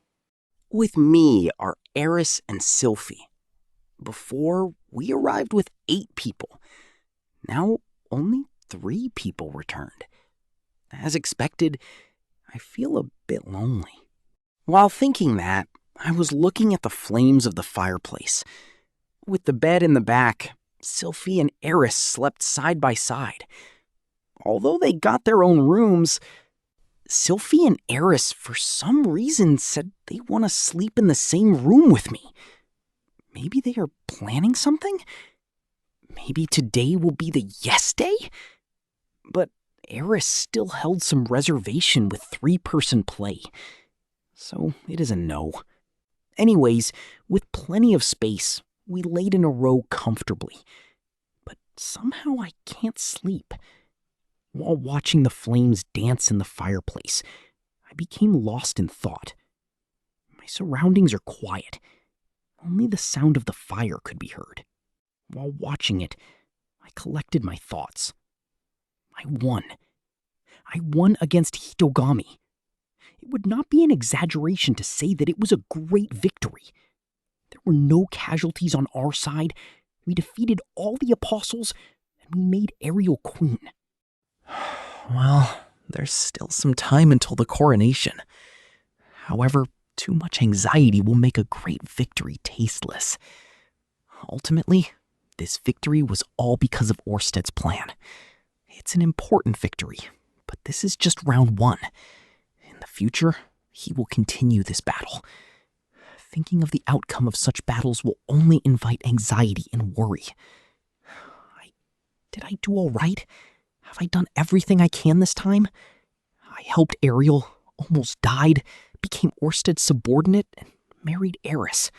With me are Eris and Sylphie. Before, we arrived with 8 people. Now, only 3 people returned. As expected, I feel a bit lonely. While thinking that, I was looking at the flames of the fireplace. With the bed in the back, Sylphie and Eris slept side by side. Although they got their own rooms, Sylphie and Eris for some reason said they want to sleep in the same room with me. Maybe they are planning something? Maybe today will be the yes day? But Eris still held some reservation with three-person play. So it is a no. Anyways, with plenty of space, we laid in a row comfortably. But somehow I can't sleep. While watching the flames dance in the fireplace, I became lost in thought. My surroundings are quiet. Only the sound of the fire could be heard. While watching it, I collected my thoughts. I won. I won against Hitogami. It would not be an exaggeration to say that it was a great victory. There were no casualties on our side. We defeated all the apostles, and we made Ariel queen. Well, there's still some time until the coronation. However, too much anxiety will make a great victory tasteless. Ultimately, this victory was all because of Orsted's plan. It's an important victory, but this is just round one. In the future, he will continue this battle. Thinking of the outcome of such battles will only invite anxiety and worry. Did I do all right? Have I done everything I can this time? I helped Ariel, almost died, became Orsted's subordinate, and married Eris.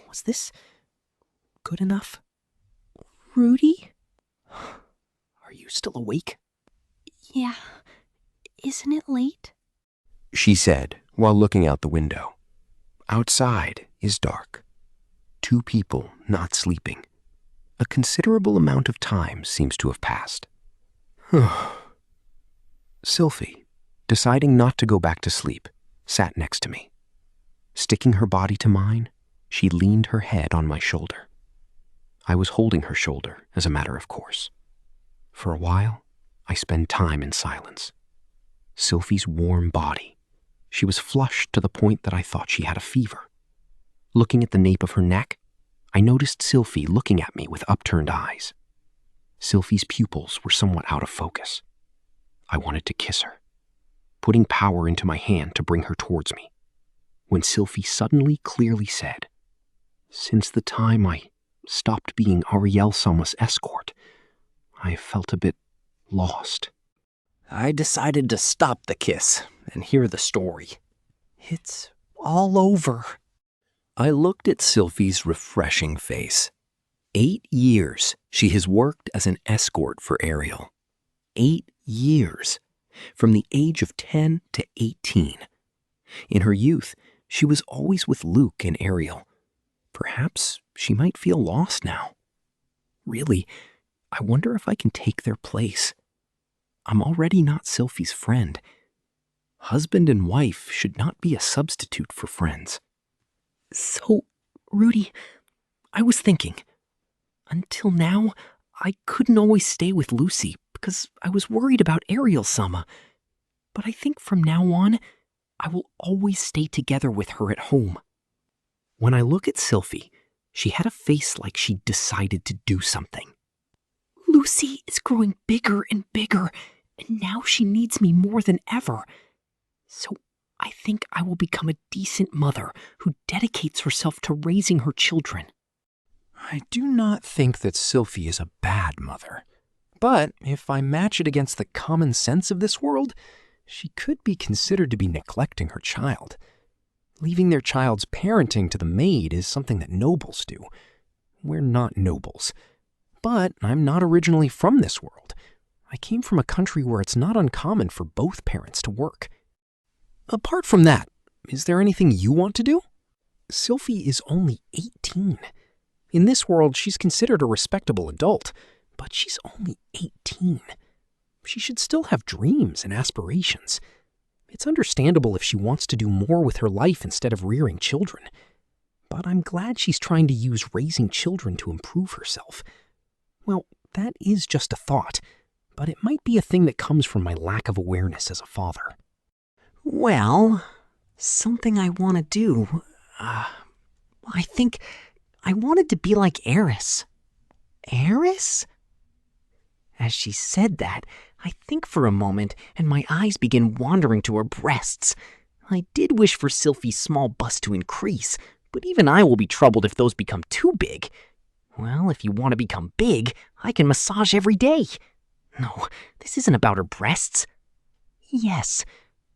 Was this good enough? Rudy? Are you still awake? Yeah. Isn't it late? She said while looking out the window. Outside is dark. 2 people not sleeping. A considerable amount of time seems to have passed. Sylphie, deciding not to go back to sleep, sat next to me. Sticking her body to mine, she leaned her head on my shoulder. I was holding her shoulder as a matter of course. For a while, I spent time in silence. Sylphie's warm body. She was flushed to the point that I thought she had a fever. Looking at the nape of her neck, I noticed Sylphie looking at me with upturned eyes. Sylphie's pupils were somewhat out of focus. I wanted to kiss her, putting power into my hand to bring her towards me, when Sylphie suddenly clearly said, "Since the time I stopped being Ariel-sama's escort, I felt a bit lost." I decided to stop the kiss and hear the story. It's all over. I looked at Sylphie's refreshing face. 8 years she has worked as an escort for Ariel. 8 years, from the age of 10 to 18. In her youth, she was always with Luke and Ariel. Perhaps she might feel lost now. Really, I wonder if I can take their place. I'm already not Sylphie's friend. Husband and wife should not be a substitute for friends. So, Rudy, I was thinking, until now, I couldn't always stay with Lucy because I was worried about Ariel-sama. But I think from now on, I will always stay together with her at home. When I look at Sylphie, she had a face like she'd decided to do something. Lucy is growing bigger and bigger, and now she needs me more than ever. So I think I will become a decent mother who dedicates herself to raising her children. I do not think that Sylphie is a bad mother. But if I match it against the common sense of this world, she could be considered to be neglecting her child. Leaving their child's parenting to the maid is something that nobles do. We're not nobles. But I'm not originally from this world. I came from a country where it's not uncommon for both parents to work. Apart from that, is there anything you want to do? Sylphie is only 18. In this world, she's considered a respectable adult, but she's only 18. She should still have dreams and aspirations. It's understandable if she wants to do more with her life instead of rearing children. But I'm glad she's trying to use raising children to improve herself. Well, that is just a thought, but it might be a thing that comes from my lack of awareness as a father. Well, something I want to do. I think I wanted to be like Eris. Eris? As she said that, I think for a moment, and my eyes begin wandering to her breasts. I did wish for Sylphie's small bust to increase, but even I will be troubled if those become too big. Well, if you want to become big, I can massage every day. No, this isn't about her breasts. Yes,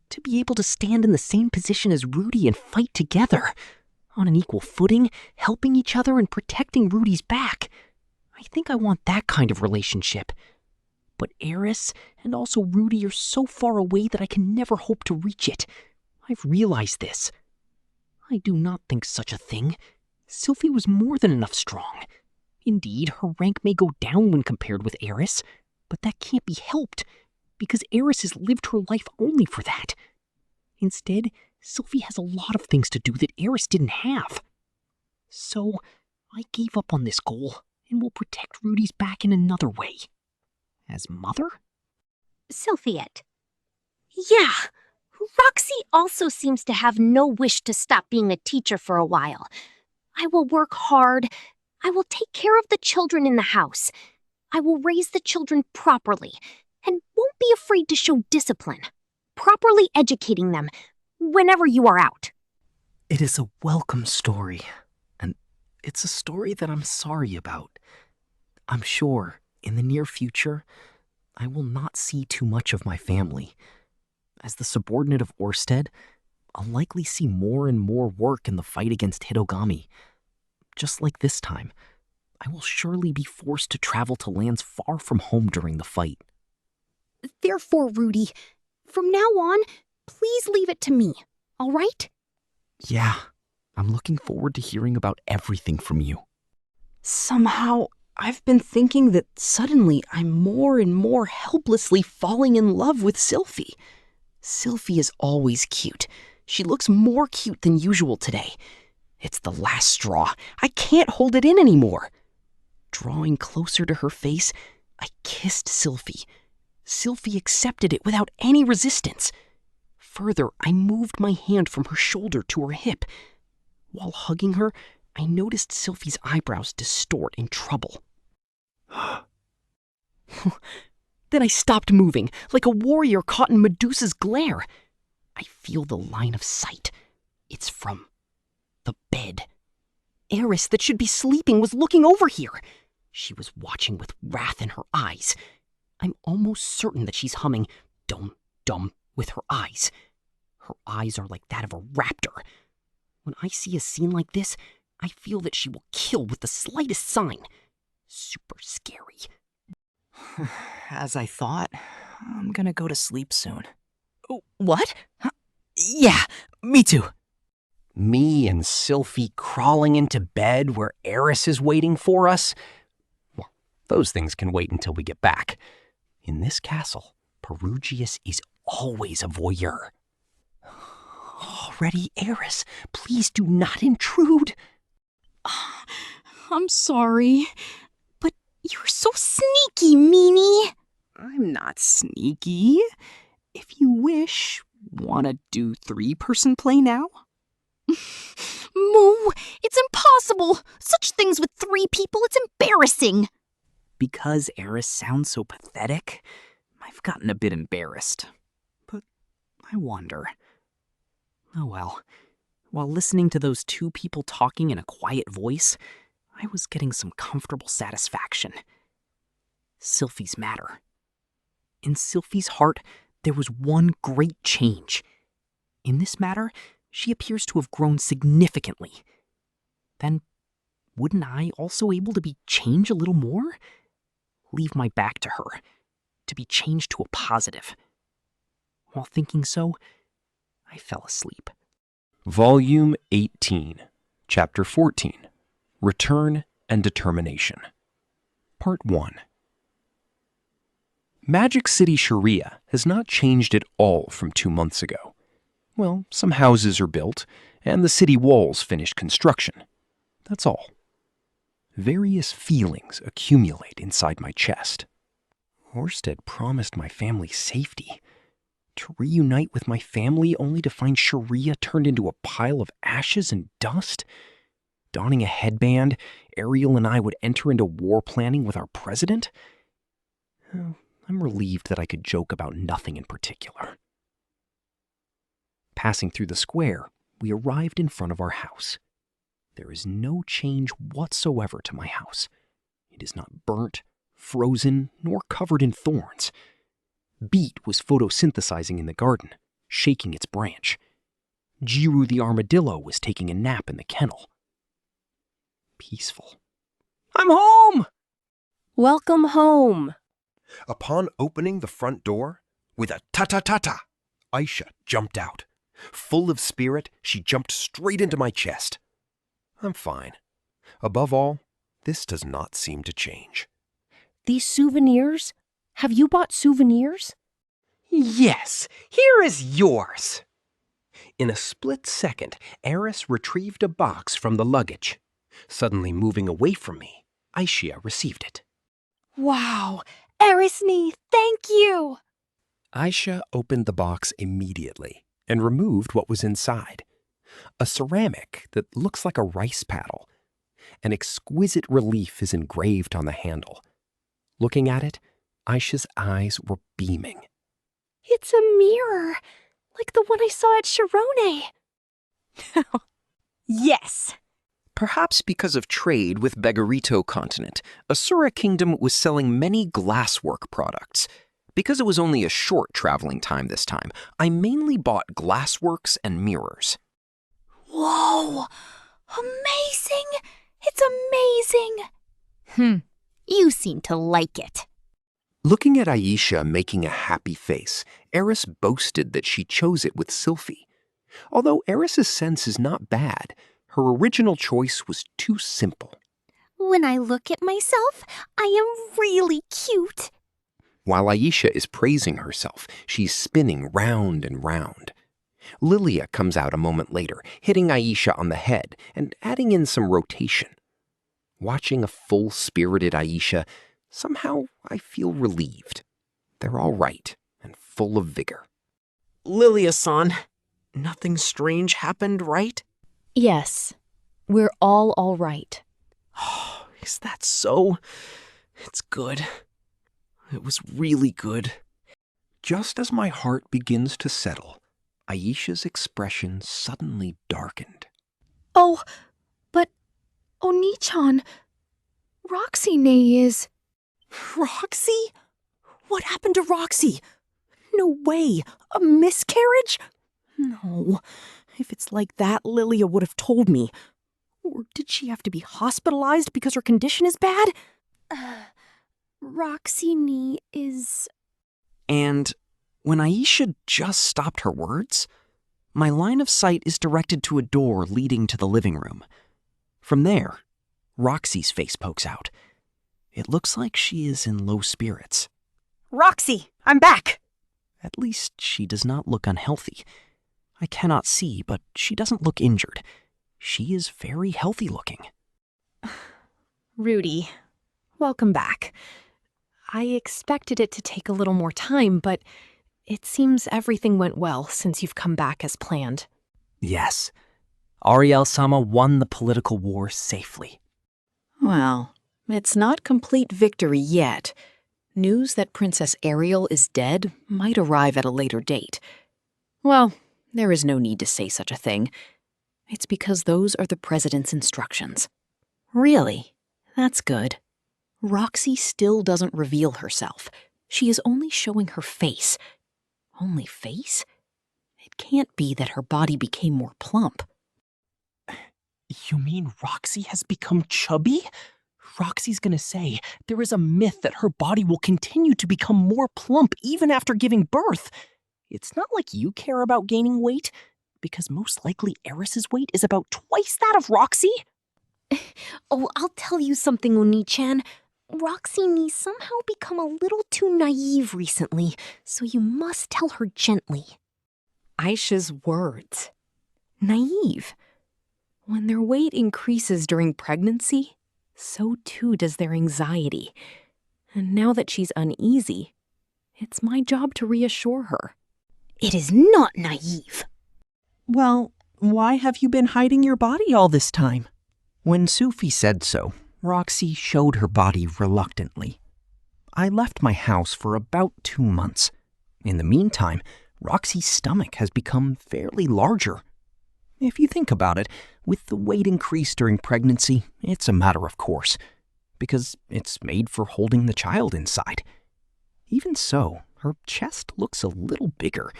to be able to stand in the same position as Rudy and fight together, on an equal footing, helping each other and protecting Rudy's back. I think I want that kind of relationship. But Eris and also Rudy are so far away that I can never hope to reach it. I've realized this. I do not think such a thing. Sylphie was more than enough strong. Indeed, her rank may go down when compared with Eris, but that can't be helped, because Eris has lived her life only for that. Instead, Sylphie has a lot of things to do that Eris didn't have. So, I gave up on this goal and will protect Rudy's back in another way. As mother? Sylphiette. Yeah, Roxy also seems to have no wish to stop being a teacher for a while. I will work hard. I will take care of the children in the house. I will raise the children properly and won't be afraid to show discipline, properly educating them whenever you are out. It is a welcome story, and it's a story that I'm sorry about. I'm sure in the near future, I will not see too much of my family. As the subordinate of Orsted, I'll likely see more and more work in the fight against Hitogami. Just like this time, I will surely be forced to travel to lands far from home during the fight. Therefore, Rudy, from now on, please leave it to me, all right? Yeah, I'm looking forward to hearing about everything from you. Somehow, I've been thinking that suddenly I'm more and more helplessly falling in love with Sylphie. Sylphie is always cute. She looks more cute than usual today. It's the last straw. I can't hold it in anymore. Drawing closer to her face, I kissed Sylphie. Sylphie accepted it without any resistance. Further, I moved my hand from her shoulder to her hip. While hugging her, I noticed Sylphie's eyebrows distort in trouble. Then I stopped moving, like a warrior caught in Medusa's glare. I feel the line of sight. It's from the bed. Eris, that should be sleeping, was looking over here. She was watching with wrath in her eyes. I'm almost certain that she's humming dum dum with her eyes. Her eyes are like that of a raptor. When I see a scene like this, I feel that she will kill with the slightest sign. Super scary. As I thought, I'm gonna go to sleep soon. What? Yeah, me too. Me and Sylphie crawling into bed where Eris is waiting for us? Well, those things can wait until we get back. In this castle, Perugius is always a voyeur. Already, Eris, please do not intrude. I'm sorry, but you're so sneaky, meanie. I'm not sneaky. If you wish, wanna do 3-person play now? Moo, it's impossible. Such things with 3 people, it's embarrassing. Because Eris sounds so pathetic, I've gotten a bit embarrassed. But I wonder. Oh well, while listening to those 2 people talking in a quiet voice, I was getting some comfortable satisfaction. Sylphie's matter. In Sylphie's heart, there was one great change. In this matter, she appears to have grown significantly. Then, wouldn't I also able to be changed a little more? Leave my back to her, to be changed to a positive. While thinking so, I fell asleep. Volume 18, Chapter 14, Return and Determination. Part 1. Magic City Sharia has not changed at all from 2 months ago. Well, some houses are built, and the city walls finished construction. That's all. Various feelings accumulate inside my chest. Orsted promised my family safety. To reunite with my family only to find Sharia turned into a pile of ashes and dust? Donning a headband, Ariel and I would enter into war planning with our president? I'm relieved that I could joke about nothing in particular. Passing through the square, we arrived in front of our house. There is no change whatsoever to my house. It is not burnt, frozen nor covered in thorns. Beet was photosynthesizing in the garden, shaking its branch. Jiru the armadillo was taking a nap in the kennel. Peaceful. I'm home! Welcome home. Upon opening the front door, with a ta-ta-ta-ta, Aisha jumped out. Full of spirit, she jumped straight into my chest. I'm fine. Above all, this does not seem to change. These souvenirs? Have you bought souvenirs? Yes, here is yours. In a split second, Eris retrieved a box from the luggage. Suddenly moving away from me, Aisha received it. Wow, Erisni, thank you! Aisha opened the box immediately and removed what was inside. A ceramic that looks like a rice paddle. An exquisite relief is engraved on the handle. Looking at it, Aisha's eyes were beaming. It's a mirror, like the one I saw at Shirone. Yes! Perhaps because of trade with Begarito continent, Asura Kingdom was selling many glasswork products. Because it was only a short traveling time this time, I mainly bought glassworks and mirrors. Whoa! Amazing! It's amazing! You seem to like it. Looking at Aisha making a happy face, Eris boasted that she chose it with Sylphie. Although Eris's sense is not bad, her original choice was too simple. When I look at myself, I am really cute. While Aisha is praising herself, she's spinning round and round. Lilia comes out a moment later, hitting Aisha on the head and adding in some rotation. Watching a full-spirited Aisha, somehow I feel relieved. They're all right and full of vigor. Lilia-san, nothing strange happened, right? Yes, we're all right. Is that so? It's good. It was really good. Just as my heart begins to settle, Aisha's expression suddenly darkened. Oh, but Oni-chan, Roxy-ne is... Roxy? What happened to Roxy? No way! A miscarriage? No. If it's like that, Lilia would have told me. Or did she have to be hospitalized because her condition is bad? Roxy-ne is... And when Aisha just stopped her words, my line of sight is directed to a door leading to the living room. From there, Roxy's face pokes out. It looks like she is in low spirits. Roxy, I'm back! At least she does not look unhealthy. I cannot see, but she doesn't look injured. She is very healthy looking. Rudy, welcome back. I expected it to take a little more time, but it seems everything went well since you've come back as planned. Yes, Ariel-sama won the political war safely. Well, it's not complete victory yet. News that Princess Ariel is dead might arrive at a later date. Well, there is no need to say such a thing. It's because those are the president's instructions. Really? That's good. Roxy still doesn't reveal herself. She is only showing her face. Only face? It can't be that her body became more plump. You mean Roxy has become chubby? Roxy's gonna say there is a myth that her body will continue to become more plump even after giving birth. It's not like you care about gaining weight, because most likely Eris's weight is about twice that of Roxy. Oh, I'll tell you something, Oni-chan. Roxy-ne's somehow become a little too naive recently, so you must tell her gently. Aisha's words. Naive. When their weight increases during pregnancy, so too does their anxiety. And now that she's uneasy, it's my job to reassure her. It is not naive. Well, why have you been hiding your body all this time? When Sufi said so, Roxy showed her body reluctantly. I left my house for about 2 months. In the meantime, Roxy's stomach has become fairly larger. If you think about it, with the weight increase during pregnancy, it's a matter of course. because it's made for holding the child inside. Even so, her chest looks a little bigger.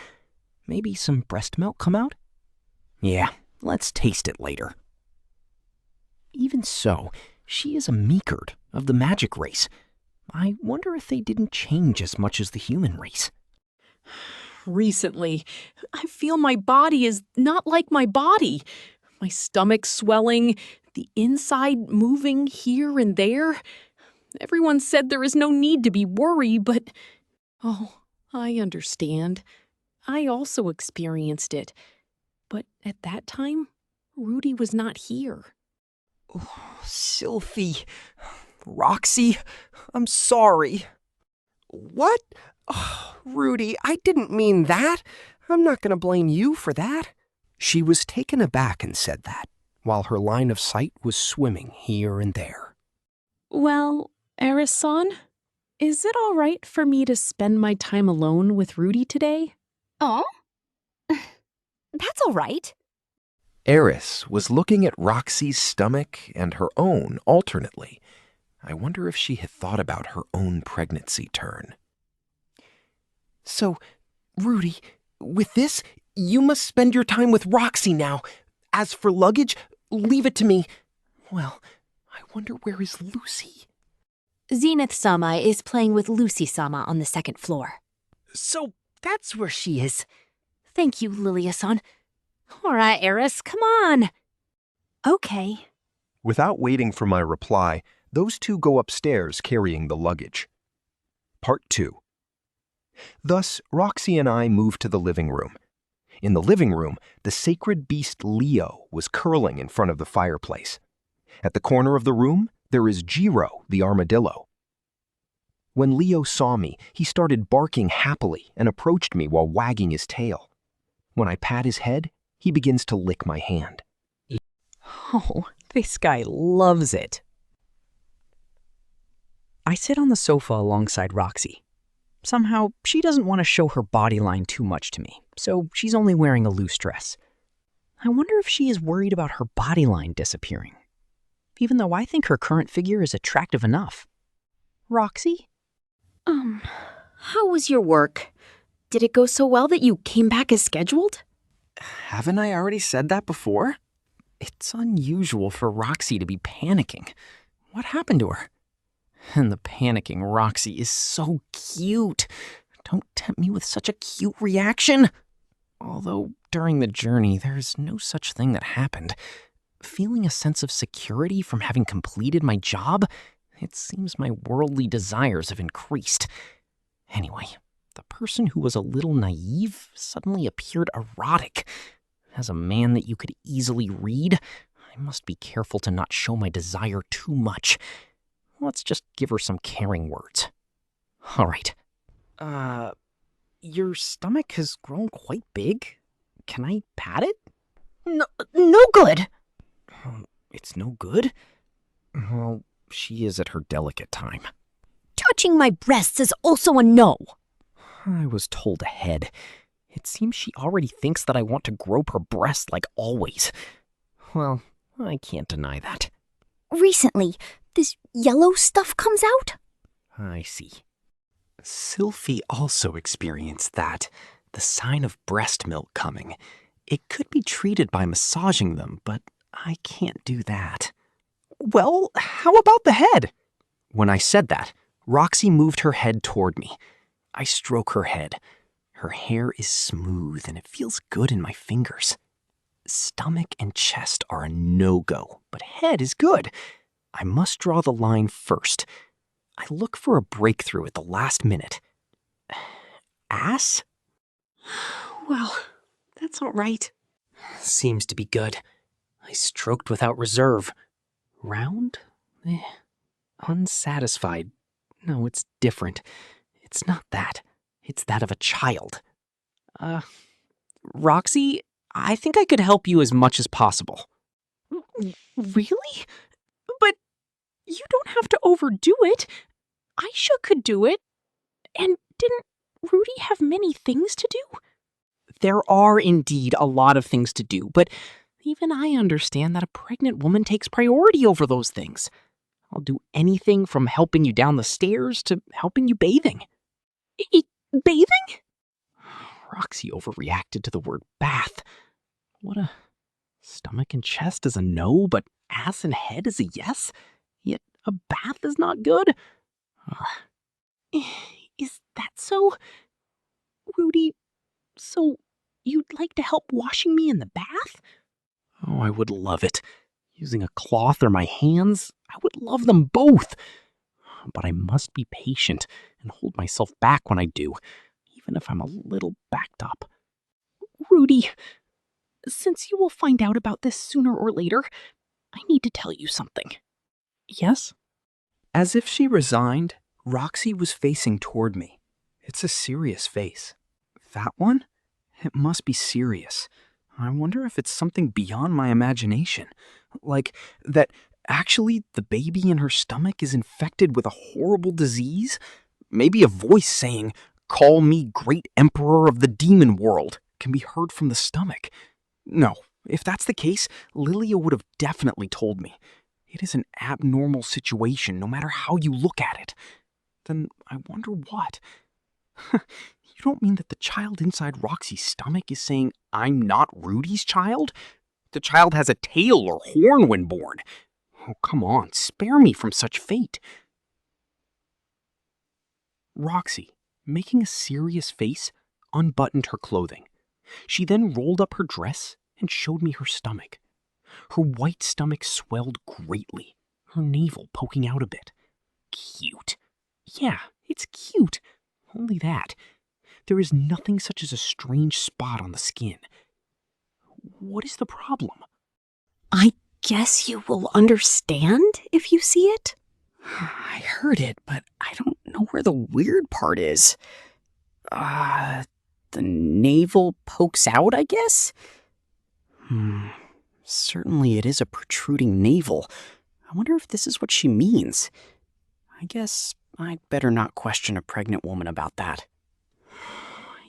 Maybe some breast milk come out? Yeah, let's taste it later. Even so, she is a Meekard of the magic race. I wonder if they didn't change as much as the human race. Recently, I feel my body is not like my body. My stomach swelling, the inside moving here and there. Everyone said there is no need to be worried, but... Oh, I understand. I also experienced it. But at that time, Rudy was not here. Oh, Sylphie. Roxy, I'm sorry. What? Oh, Rudy, I didn't mean that. I'm not going to blame you for that. She was taken aback and said that, while her line of sight was swimming here and there. Well, Eris-san, is it all right for me to spend my time alone with Rudy today? Oh? That's all right. Eris was looking at Roxy's stomach and her own alternately. I wonder if she had thought about her own pregnancy turn. So, Rudy, with this, you must spend your time with Roxy now. As for luggage, leave it to me. Well, I wonder where is Lucy? Zenith-sama is playing with Lucy-sama on the second floor. So that's where she is. Thank you, Lilia-san. All right, Eris, come on. Okay. Without waiting for my reply, those two go upstairs carrying the luggage. Part 2. Thus, Roxy and I moved to the living room. In the living room, the sacred beast Leo was curling in front of the fireplace. At the corner of the room, there is Jiro, the armadillo. When Leo saw me, he started barking happily and approached me while wagging his tail. When I pat his head, he begins to lick my hand. Oh, this guy loves it. I sit on the sofa alongside Roxy. Somehow, she doesn't want to show her body line too much to me, so she's only wearing a loose dress. I wonder if she is worried about her body line disappearing, even though I think her current figure is attractive enough. Roxy? How was your work? Did it go so well that you came back as scheduled? Haven't I already said that before? It's unusual for Roxy to be panicking. What happened to her? And the panicking Roxy is so cute. Don't tempt me with such a cute reaction. Although, during the journey, there's no such thing that happened. Feeling a sense of security from having completed my job, it seems my worldly desires have increased. Anyway, the person who was a little naive suddenly appeared erotic. As a man that you could easily read, I must be careful to not show my desire too much. Let's just give her some caring words. All right. Your stomach has grown quite big. Can I pat it? No good. It's no good? Well, she is at her delicate time. Touching my breasts is also a no. I was told ahead. It seems she already thinks that I want to grope her breast like always. Well, I can't deny that. Recently, this yellow stuff comes out? I see. Sylphie also experienced that, the sign of breast milk coming. It could be treated by massaging them, but I can't do that. Well, how about the head? When I said that, Roxy moved her head toward me. I stroke her head. Her hair is smooth and it feels good in my fingers. Stomach and chest are a no-go, but head is good. I must draw the line first. I look for a breakthrough at the last minute. Ass? Well, that's all right. Seems to be good. I stroked without reserve. Round? Unsatisfied. No, it's different. It's not that. It's that of a child. Roxy, I think I could help you as much as possible. Really? But you don't have to overdo it. Aisha could do it. And didn't Rudy have many things to do? There are indeed a lot of things to do, but even I understand that a pregnant woman takes priority over those things. I'll do anything from helping you down the stairs to helping you bathing. Bathing? Roxy overreacted to the word bath. What a... Stomach and chest is a no, but ass and head is a yes? Yet a bath is not good? Is that so? Rudy, so you'd like to help washing me in the bath? Oh, I would love it. Using a cloth or my hands, I would love them both. But I must be patient and hold myself back when I do, even if I'm a little backed up. Rudy, since you will find out about this sooner or later, I need to tell you something. Yes? As if she resigned, Roxy was facing toward me. It's a serious face. That one? It must be serious. I wonder if it's something beyond my imagination. Like that actually the baby in her stomach is infected with a horrible disease? Maybe a voice saying, "Call me great emperor of the demon world," can be heard from the stomach. No, if that's the case, Lilia would have definitely told me. It is an abnormal situation, no matter how you look at it. Then I wonder what. You don't mean that the child inside Roxy's stomach is saying, "I'm not Rudy's child"? The child has a tail or horn when born. Oh, come on, spare me from such fate. Roxy, making a serious face, unbuttoned her clothing. She then rolled up her dress and showed me her stomach. Her white stomach swelled greatly, her navel poking out a bit. Cute. Yeah, it's cute. Only that. There is nothing such as a strange spot on the skin. What is the problem? I guess you will understand if you see it? I heard it, but I don't know where the weird part is. The navel pokes out, I guess? Certainly it is a protruding navel. I wonder if this is what she means. I guess I'd better not question a pregnant woman about that.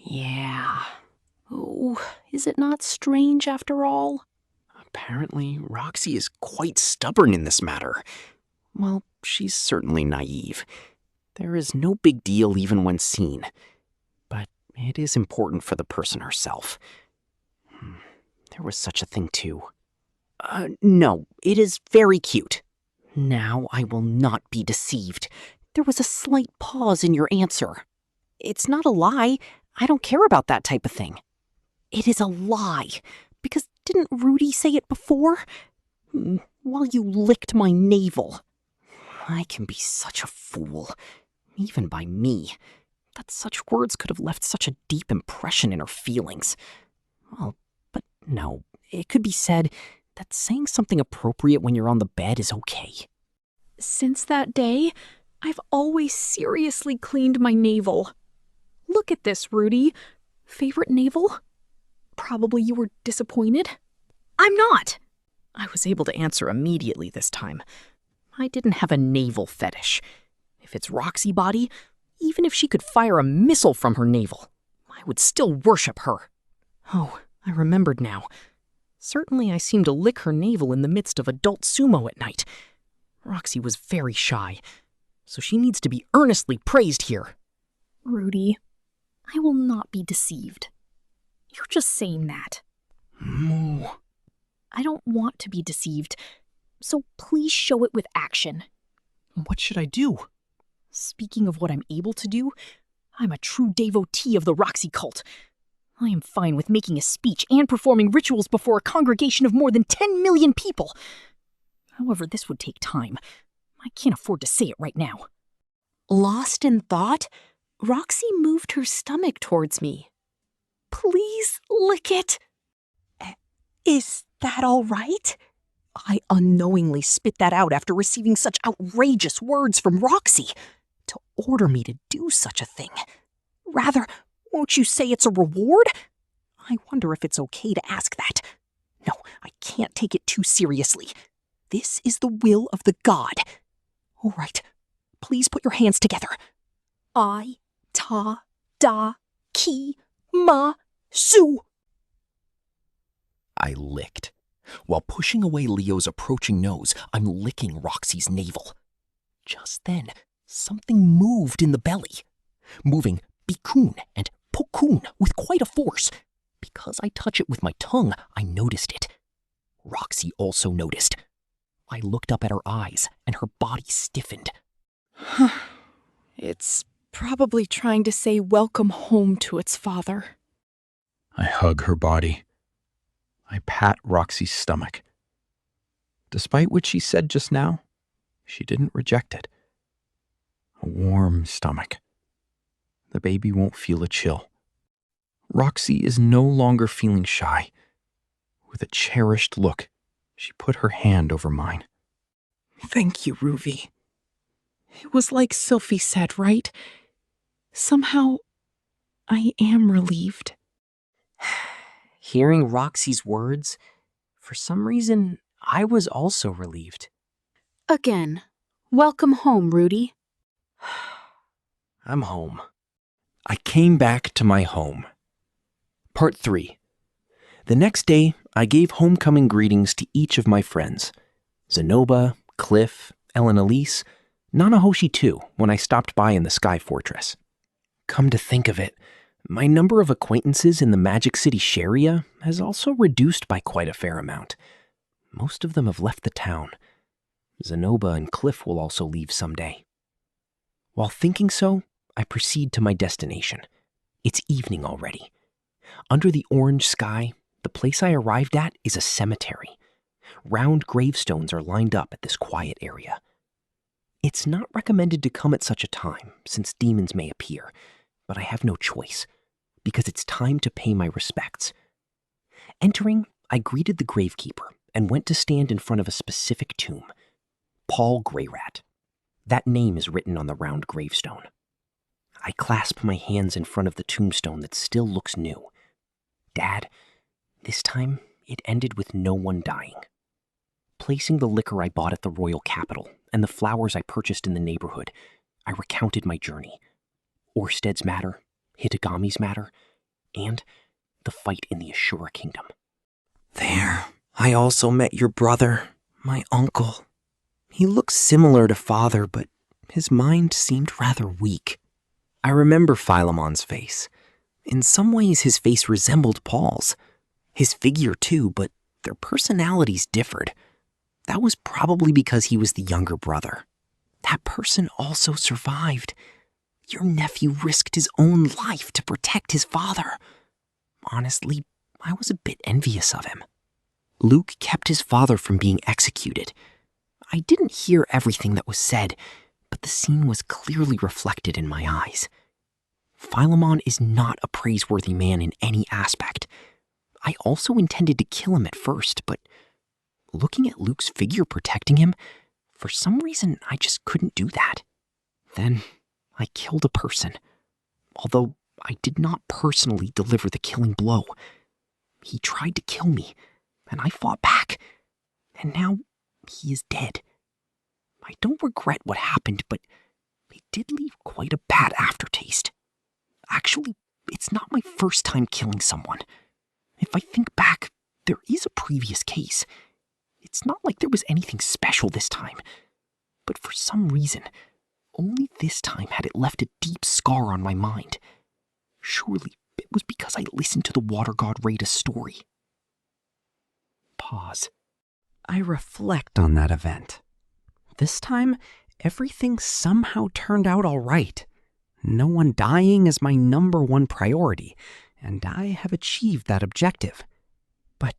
Yeah. Oh, is it not strange after all? Apparently, Roxy is quite stubborn in this matter. Well, she's certainly naive. There is no big deal even when seen. But it is important for the person herself. There was such a thing too. No, it is very cute. Now I will not be deceived. There was a slight pause in your answer. It's not a lie. I don't care about that type of thing. It is a lie. Because didn't Rudy say it before? While you licked my navel. I can be such a fool. Even by me. That such words could have left such a deep impression in her feelings. Well, but no. It could be said that saying something appropriate when you're on the bed is okay. Since that day, I've always seriously cleaned my navel. Look at this, Rudy. Favorite navel? Probably you were disappointed. I'm not! I was able to answer immediately this time. I didn't have a navel fetish. If it's Roxy body, even if she could fire a missile from her navel, I would still worship her. Oh, I remembered now. Certainly I seemed to lick her navel in the midst of adult sumo at night. Roxy was very shy, so she needs to be earnestly praised here. Rudy, I will not be deceived. You're just saying that. Moo. I don't want to be deceived, so please show it with action. What should I do? Speaking of what I'm able to do, I'm a true devotee of the Roxy cult. I am fine with making a speech and performing rituals before a congregation of more than 10 million people. However, this would take time. I can't afford to say it right now. Lost in thought, Roxy moved her stomach towards me. Please lick it. Is that all right? I unknowingly spit that out after receiving such outrageous words from Roxy. To order me to do such a thing. Rather, won't you say it's a reward? I wonder if it's okay to ask that. No, I can't take it too seriously. This is the will of the god. All right, please put your hands together. I, ta, da, ki, ma, su. I licked. While pushing away Leo's approaching nose, I'm licking Roxy's navel. Just then, something moved in the belly, moving bikun and pokun with quite a force. Because I touch it with my tongue, I noticed it. Roxy also noticed. I looked up at her eyes, and her body stiffened. It's probably trying to say welcome home to its father. I hug her body. I pat Roxy's stomach. Despite what she said just now, she didn't reject it. A warm stomach. The baby won't feel a chill. Roxy is no longer feeling shy. With a cherished look, she put her hand over mine. Thank you, Ruvi. It was like Sylphie said, right? Somehow, I am relieved. Hearing Roxy's words, for some reason, I was also relieved. Again, welcome home, Rudy. I'm home. I came back to my home. Part 3. The next day, I gave homecoming greetings to each of my friends. Zenoba, Cliff, Ellen Elise, Nanahoshi too, when I stopped by in the Sky Fortress. Come to think of it, my number of acquaintances in the Magic City Sharia has also reduced by quite a fair amount. Most of them have left the town. Zenoba and Cliff will also leave someday. While thinking so, I proceed to my destination. It's evening already. Under the orange sky, the place I arrived at is a cemetery. Round gravestones are lined up at this quiet area. It's not recommended to come at such a time, since demons may appear, but I have no choice, because it's time to pay my respects. Entering, I greeted the gravekeeper and went to stand in front of a specific tomb. Paul Greyrat. That name is written on the round gravestone. I clasp my hands in front of the tombstone that still looks new. Dad, this time it ended with no one dying. Placing the liquor I bought at the royal capital and the flowers I purchased in the neighborhood, I recounted my journey. Orsted's matter, Hitagami's matter, and the fight in the Ashura kingdom. There, I also met your brother, my uncle. He looked similar to father, but his mind seemed rather weak. I remember Philemon's face. In some ways, his face resembled Paul's. His figure too, but their personalities differed. That was probably because he was the younger brother. That person also survived. Your nephew risked his own life to protect his father. Honestly, I was a bit envious of him. Luke kept his father from being executed. I didn't hear everything that was said, but the scene was clearly reflected in my eyes. Philemon is not a praiseworthy man in any aspect. I also intended to kill him at first, but looking at Luke's figure protecting him, for some reason I just couldn't do that. Then I killed a person, although I did not personally deliver the killing blow. He tried to kill me, and I fought back, and now he is dead. I don't regret what happened, but it did leave quite a bad aftertaste. Actually, it's not my first time killing someone. If I think back, there is a previous case. It's not like there was anything special this time. But for some reason, only this time had it left a deep scar on my mind. Surely it was because I listened to the water god Rada's story. Pause. I reflect on that event. This time, everything somehow turned out all right. No one dying is my number one priority, and I have achieved that objective. But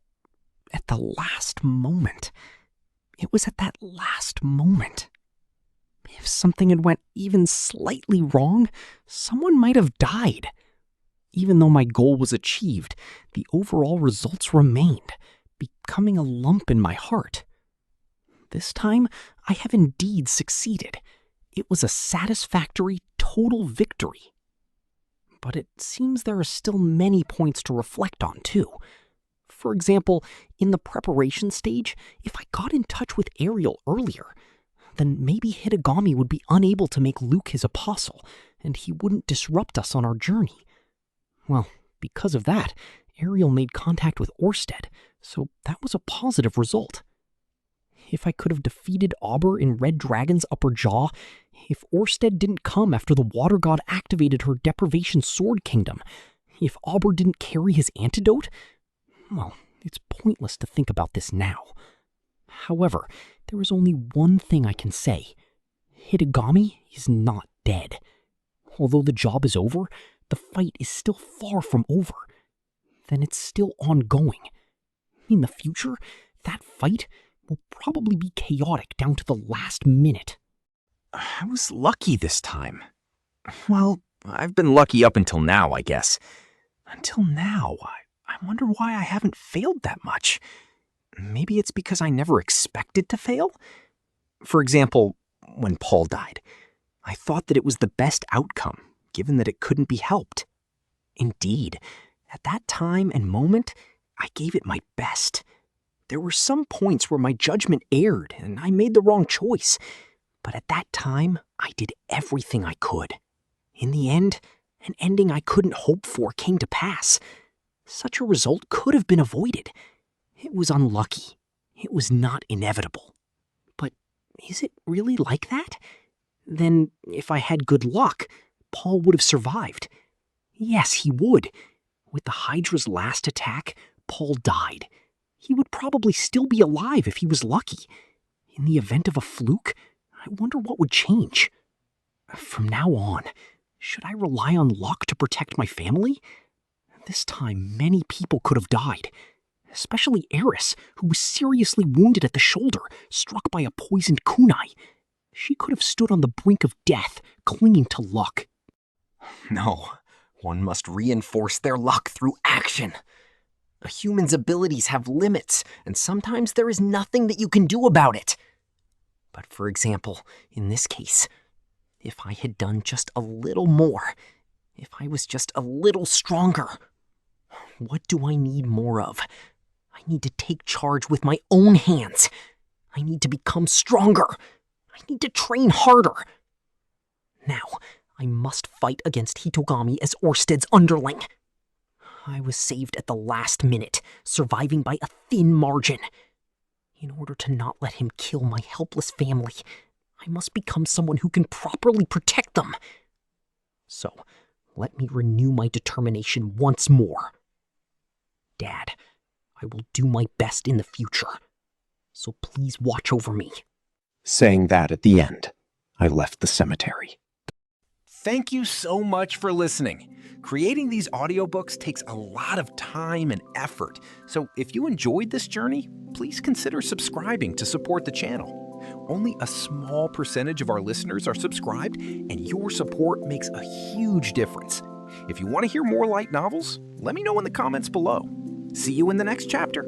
at the last moment, it was at that last moment. If something had went even slightly wrong, someone might have died. Even though my goal was achieved, the overall results remained, becoming a lump in my heart. This time, I have indeed succeeded. It was a satisfactory, total victory. But it seems there are still many points to reflect on, too. For example, in the preparation stage, if I got in touch with Ariel earlier, then maybe Hitagami would be unable to make Luke his apostle, and he wouldn't disrupt us on our journey. Well, because of that, Ariel made contact with Orsted, so that was a positive result. if I could have defeated Auber in Red Dragon's upper jaw, if Orsted didn't come after the Water God activated her Deprivation Sword Kingdom, if Auber didn't carry his antidote, well, it's pointless to think about this now. However, there is only one thing I can say. Hitagami is not dead. Although the job is over, the fight is still far from over. Then it's still ongoing. In the future, that fight will probably be chaotic down to the last minute. I was lucky this time. Well, I've been lucky up until now, I guess. Until now, I wonder why I haven't failed that much. Maybe it's because I never expected to fail? For example, when Paul died, I thought that it was the best outcome, given that it couldn't be helped. Indeed, at that time and moment, I gave it my best. There were some points where my judgment erred and I made the wrong choice. But at that time, I did everything I could. In the end, an ending I couldn't hope for came to pass. Such a result could have been avoided. It was unlucky. It was not inevitable. But is it really like that? Then, if I had good luck, Paul would have survived. Yes, he would. With the Hydra's last attack, Paul died. He would probably still be alive if he was lucky. In the event of a fluke, I wonder what would change. From now on, should I rely on luck to protect my family? This time, many people could have died. Especially Eris, who was seriously wounded at the shoulder, struck by a poisoned kunai. She could have stood on the brink of death, clinging to luck. No, one must reinforce their luck through action. A human's abilities have limits, and sometimes there is nothing that you can do about it. But for example, in this case, if I had done just a little more, if I was just a little stronger, what do I need more of? I need to take charge with my own hands. I need to become stronger. I need to train harder. Now, I must fight against Hitogami as Orsted's underling. I was saved at the last minute, surviving by a thin margin. In order to not let him kill my helpless family, I must become someone who can properly protect them. So, let me renew my determination once more. Dad, I will do my best in the future, so please watch over me. Saying that at the end, I left the cemetery. Thank you so much for listening. Creating these audiobooks takes a lot of time and effort, so if you enjoyed this journey, please consider subscribing to support the channel. Only a small percentage of our listeners are subscribed, and your support makes a huge difference. If you want to hear more light novels, let me know in the comments below. See you in the next chapter.